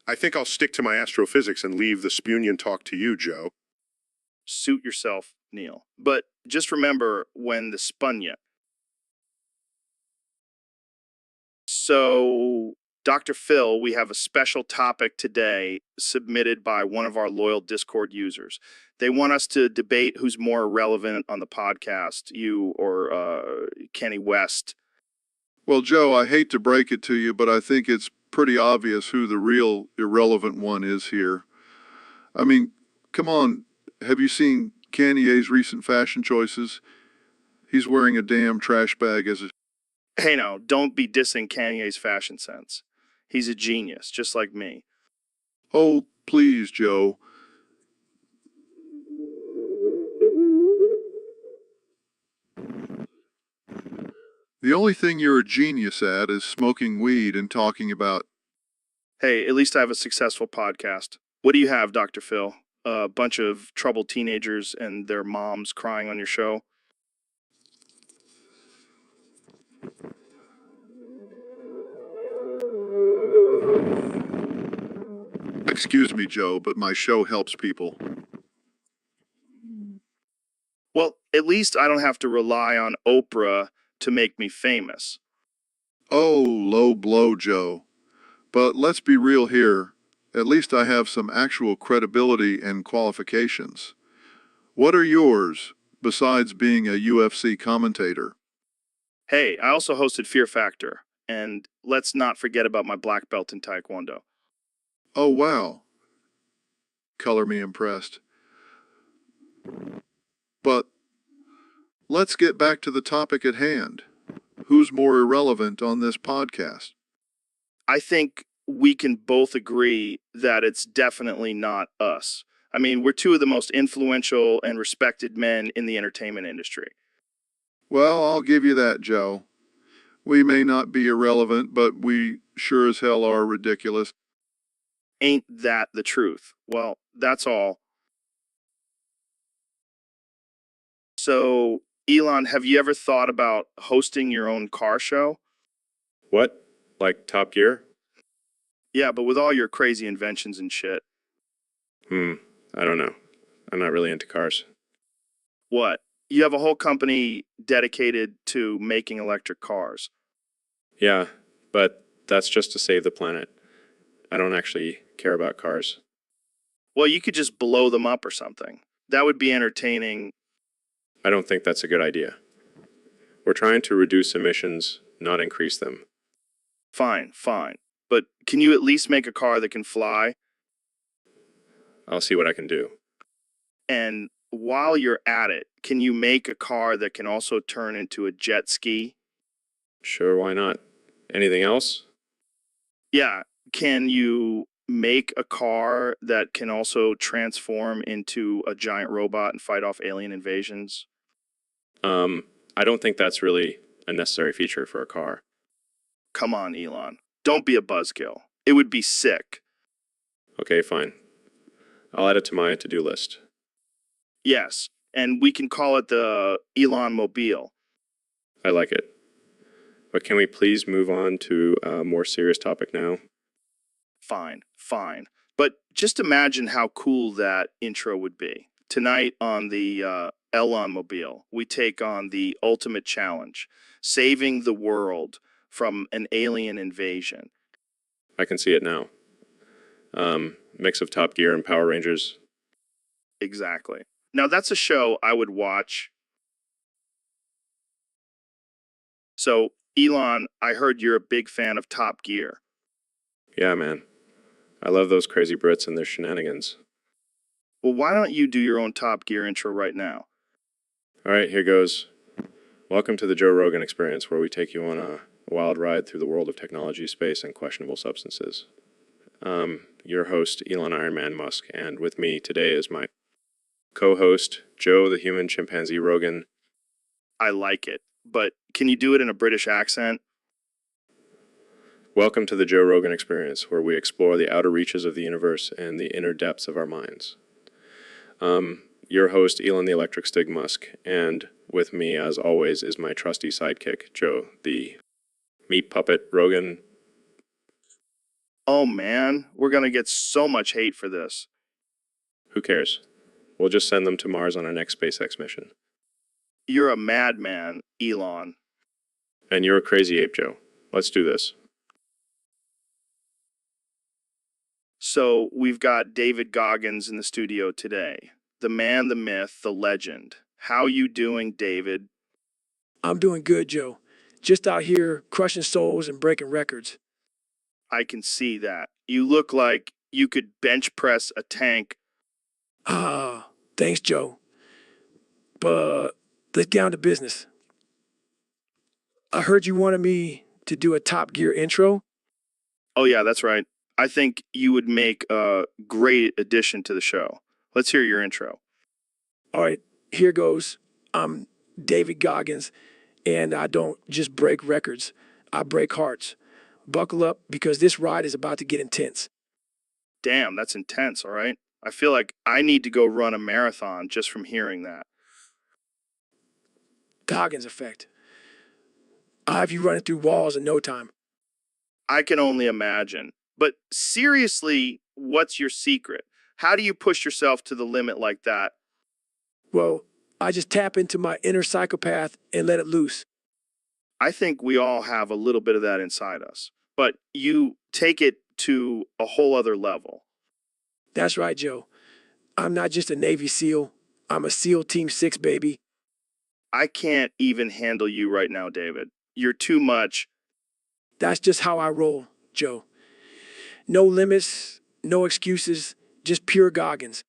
I think I'll stick to my astrophysics and leave the spunion talk to you, Joe. Suit yourself, Neil. But just remember when the spunion. So, Dr. Phil, we have a special topic today submitted by one of our loyal Discord users. They want us to debate who's more relevant on the podcast, you or Kenny West. Well, Joe, I hate to break it to you, but I think it's pretty obvious who the real irrelevant one is here. I mean, come on, have you seen Kanye's recent fashion choices? He's wearing a damn trash bag as a... Hey, no, don't be dissing Kanye's fashion sense. He's a genius, just like me. Oh, please, Joe. The only thing you're a genius at is smoking weed and talking about... Hey, at least I have a successful podcast. What do you have, Dr. Phil? A bunch of troubled teenagers and their moms crying on your show? Excuse me, Joe, but my show helps people. Well, at least I don't have to rely on Oprah to make me famous. Oh, low blow, Joe. But let's be real here. At least I have some actual credibility and qualifications. What are yours, besides being a UFC commentator? Hey, I also hosted Fear Factor. And let's not forget about my black belt in Taekwondo. Oh, wow. Color me impressed. But let's get back to the topic at hand. Who's more irrelevant on this podcast? I think we can both agree that it's definitely not us. I mean, we're two of the most influential and respected men in the entertainment industry. Well, I'll give you that, Joe. We may not be irrelevant, but we sure as hell are ridiculous. Ain't that the truth? Well, that's all. So, Elon, have you ever thought about hosting your own car show? What? Like Top Gear? Yeah, but with all your crazy inventions and shit. I don't know. I'm not really into cars. What? You have a whole company dedicated to making electric cars. Yeah, but that's just to save the planet. I don't actually care about cars. Well, you could just blow them up or something. that would be entertaining. I don't think that's a good idea. We're trying to reduce emissions, not increase them. Fine, fine. But can you at least make a car that can fly? I'll see what I can do. And while you're at it, can you make a car that can also turn into a jet ski? Sure, why not? Anything else? Yeah. Can you make a car that can also transform into a giant robot and fight off alien invasions? I don't think that's really a necessary feature for a car. Come on, Elon. Don't be a buzzkill. It would be sick. Okay, fine. I'll add it to my to-do list. Yes. And we can call it the Elon Mobile. I like it. But can we please move on to a more serious topic now? Fine, fine. But just imagine how cool that intro would be. Tonight on the Elon Mobile, we take on the ultimate challenge, saving the world from an alien invasion. I can see it now. Mix of Top Gear and Power Rangers. Exactly. Now that's a show I would watch. So, Elon, I heard you're a big fan of Top Gear. Yeah, man. I love those crazy Brits and their shenanigans. Well, why don't you do your own Top Gear intro right now? All right, here goes. Welcome to the Joe Rogan Experience, where we take you on a wild ride through the world of technology, space, and questionable substances. Your host, Elon Iron Man Musk, and with me today is my co-host, Joe the Human Chimpanzee Rogan. I like it, but can you do it in a British accent? Welcome to the Joe Rogan Experience, where we explore the outer reaches of the universe and the inner depths of our minds. Your host, Elon the Electric Stig Musk, and with me, as always, is my trusty sidekick, Joe, the meat puppet Rogan. Oh man, we're gonna get so much hate for this. Who cares? We'll just send them to Mars on our next SpaceX mission. You're a madman, Elon. And you're a crazy ape, Joe. Let's do this. So we've got David Goggins in the studio today. The man, the myth, the legend. How you doing, David? I'm doing good, Joe. Just out here crushing souls and breaking records. I can see that. You look like you could bench press a tank. Ah, thanks, Joe. But let's get down to business. I heard you wanted me to do a Top Gear intro. Oh yeah, that's right. I think you would make a great addition to the show. Let's hear your intro. All right, here goes. I'm David Goggins, and I don't just break records. I break hearts. Buckle up, because this ride is about to get intense. Damn, that's intense, all right? I feel like I need to go run a marathon just from hearing that. Goggins effect. I'll have you running through walls in no time. I can only imagine. But seriously, what's your secret? How do you push yourself to the limit like that? Well, I just tap into my inner psychopath and let it loose. I think we all have a little bit of that inside us. But you take it to a whole other level. That's right, Joe. I'm not just a Navy SEAL. I'm a SEAL Team 6, baby. I can't even handle you right now, David. You're too much. That's just how I roll, Joe. No limits, no excuses, just pure Goggins.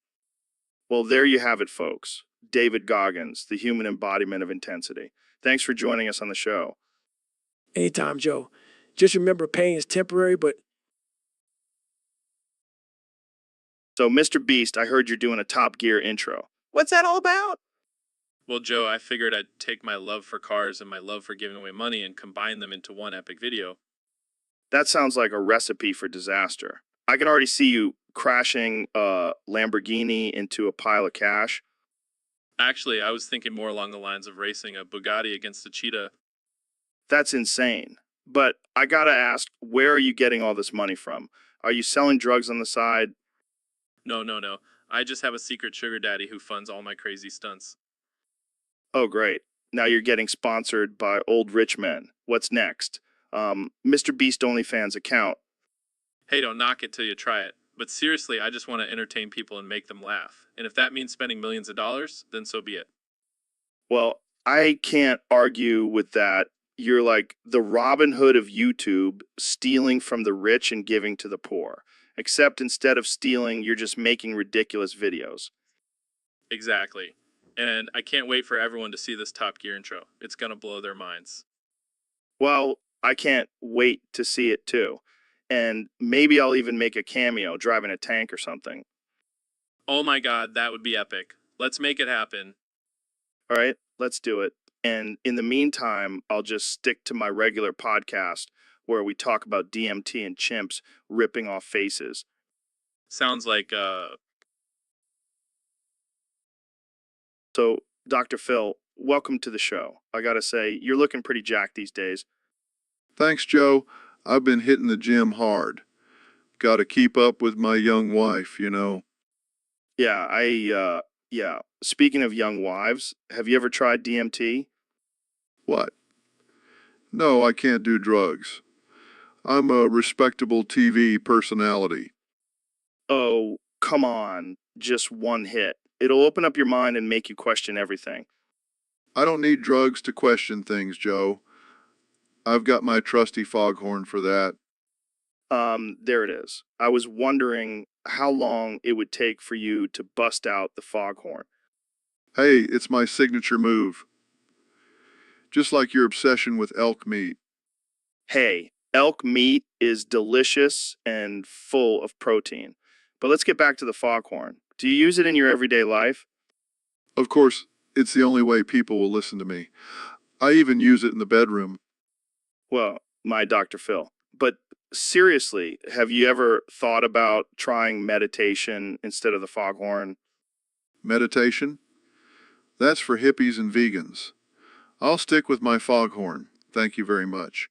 Well, there you have it, folks. David Goggins, the human embodiment of intensity. Thanks for joining us on the show. Anytime, Joe. Just remember, pain is temporary, but... So, Mr. Beast, I heard you're doing a Top Gear intro. What's that all about? Well, Joe, I figured I'd take my love for cars and my love for giving away money and combine them into one epic video. That sounds like a recipe for disaster. I can already see you crashing a Lamborghini into a pile of cash. Actually, I was thinking more along the lines of racing a Bugatti against a cheetah. That's insane. But I gotta ask, where are you getting all this money from? Are you selling drugs on the side? No. I just have a secret sugar daddy who funds all my crazy stunts. Oh, great. Now you're getting sponsored by old rich men. What's next? Mr. Beast OnlyFans account. Hey, don't knock it till you try it. But seriously, I just want to entertain people and make them laugh. And if that means spending millions of dollars, then so be it. Well, I can't argue with that. You're like the Robin Hood of YouTube, stealing from the rich and giving to the poor. Except instead of stealing, you're just making ridiculous videos. Exactly. And I can't wait for everyone to see this Top Gear intro. It's going to blow their minds. Well, I can't wait to see it too. And maybe I'll even make a cameo driving a tank or something. Oh my god, that would be epic. Let's make it happen. All right, let's do it. And in the meantime, I'll just stick to my regular podcast where we talk about DMT and chimps ripping off faces. Sounds like, So, Dr. Phil, welcome to the show. I gotta say, you're looking pretty jacked these days. Thanks, Joe. I've been hitting the gym hard. Got to keep up with my young wife, you know. Yeah. Speaking of young wives, have you ever tried DMT? What? No, I can't do drugs. I'm a respectable TV personality. Oh, come on. Just one hit. It'll open up your mind and make you question everything. I don't need drugs to question things, Joe. I've got my trusty foghorn for that. There it is. I was wondering how long it would take for you to bust out the foghorn. Hey, it's my signature move. Just like your obsession with elk meat. Hey, elk meat is delicious and full of protein. But let's get back to the foghorn. Do you use it in your everyday life? Of course, it's the only way people will listen to me. I even use it in the bedroom. Well, my Dr. Phil. But seriously, have you ever thought about trying meditation instead of the foghorn? Meditation? That's for hippies and vegans. I'll stick with my foghorn. Thank you very much.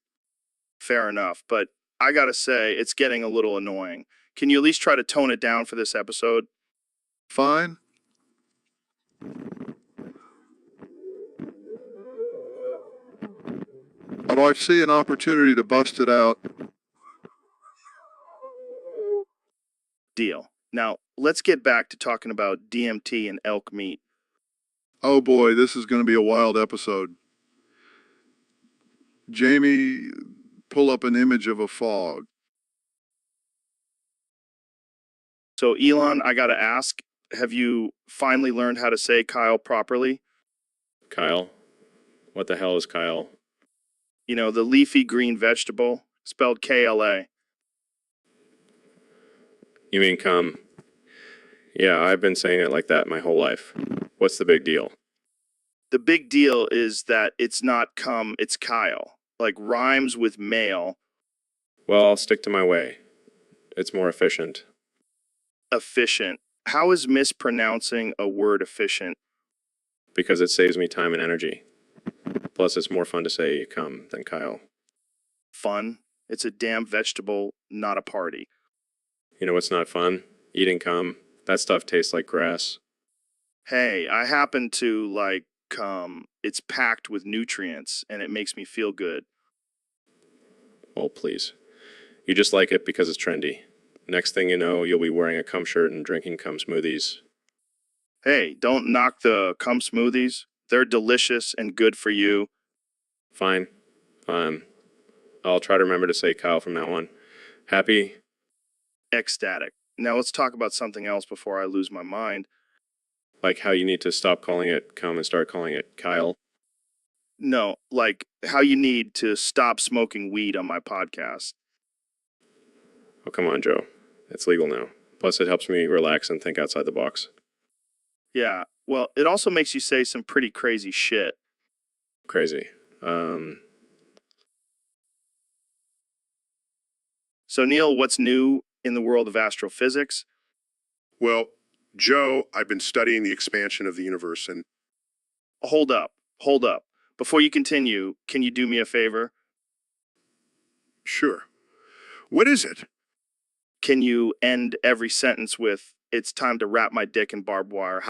Fair enough, but I gotta say, it's getting a little annoying. Can you at least try to tone it down for this episode? Fine. But I see an opportunity to bust it out. Deal. Now, let's get back to talking about DMT and elk meat. Oh boy, this is going to be a wild episode. Jamie, pull up an image of a fog. So, Elon, I gotta ask, have you finally learned how to say Kyle properly? Kyle? What the hell is Kyle? You know, the leafy green vegetable, spelled KLA. You mean cum? Yeah, I've been saying it like that my whole life. What's the big deal? The big deal is that it's not cum, it's Kyle. Like rhymes with male. Well, I'll stick to my way. It's more efficient. Efficient. How is mispronouncing a word efficient? Because it saves me time and energy. Plus, it's more fun to say cum than Kyle. Fun? It's a damn vegetable, not a party. You know what's not fun? Eating cum. That stuff tastes like grass. Hey, I happen to like cum. It's packed with nutrients and it makes me feel good. Oh, please. You just like it because it's trendy. Next thing you know, you'll be wearing a cum shirt and drinking cum smoothies. Hey, don't knock the cum smoothies. They're delicious and good for you. Fine. I'll try to remember to say Kyle from now on. Happy? Ecstatic. Now let's talk about something else before I lose my mind. Like how you need to stop calling it cum and start calling it Kyle. No, like how you need to stop smoking weed on my podcast. Oh, come on, Joe. It's legal now. Plus, it helps me relax and think outside the box. Yeah, well, it also makes you say some pretty crazy shit. Crazy. So, Neil, what's new in the world of astrophysics? Well, Joe, I've been studying the expansion of the universe and Hold up. Before you continue, can you do me a favor? sure. What is it? Can you end every sentence with, it's time to wrap my dick in barbed wire?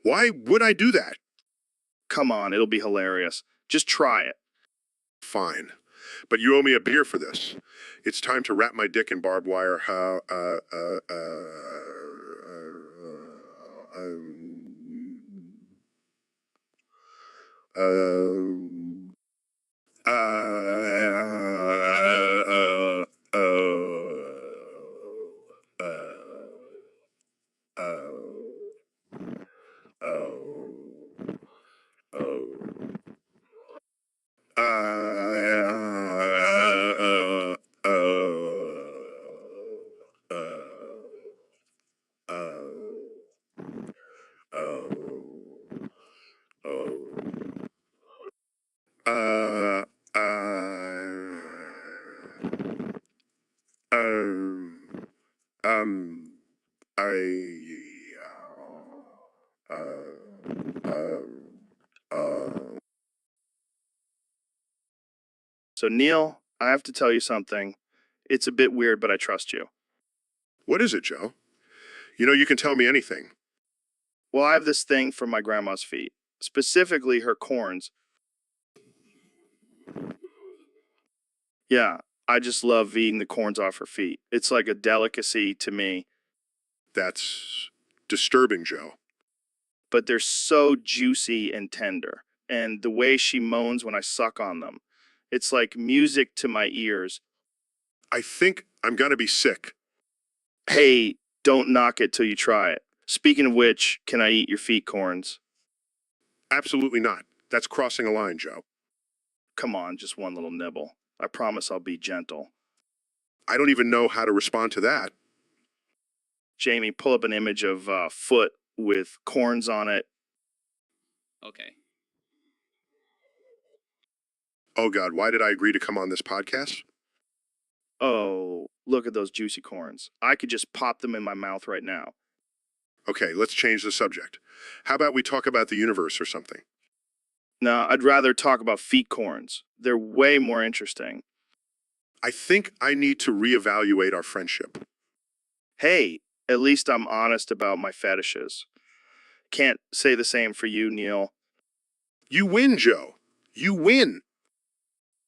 Why would I do that? Come on, it'll be hilarious. Just try it. Fine. But you owe me a beer for this. It's time to wrap my dick in barbed wire. So, Neil, I have to tell you something. It's a bit weird, but I trust you. What is it, Joe? You know, you can tell me anything. Well, I have this thing for my grandma's feet, specifically her corns. Yeah, I just love eating the corns off her feet. It's like a delicacy to me, That's disturbing, Joe. but they're so juicy and tender. And the way she moans when I suck on them, it's like music to my ears. I think I'm gonna be sick. Hey, don't knock it till you try it. Speaking of which, can I eat your feet corns? Absolutely not. That's crossing a line, Joe. Come on, just one little nibble. I promise I'll be gentle. I don't even know how to respond to that. Jamie, pull up an image of foot with corns on it. Okay. Oh God, why did I agree to come on this podcast? Oh, look at those juicy corns. I could just pop them in my mouth right now. Okay, let's change the subject. How about we talk about the universe or something? No, I'd rather talk about feet corns. They're way more interesting. I think I need to reevaluate our friendship. Hey, at least I'm honest about my fetishes. Can't say the same for you, Neil. You win, Joe. You win.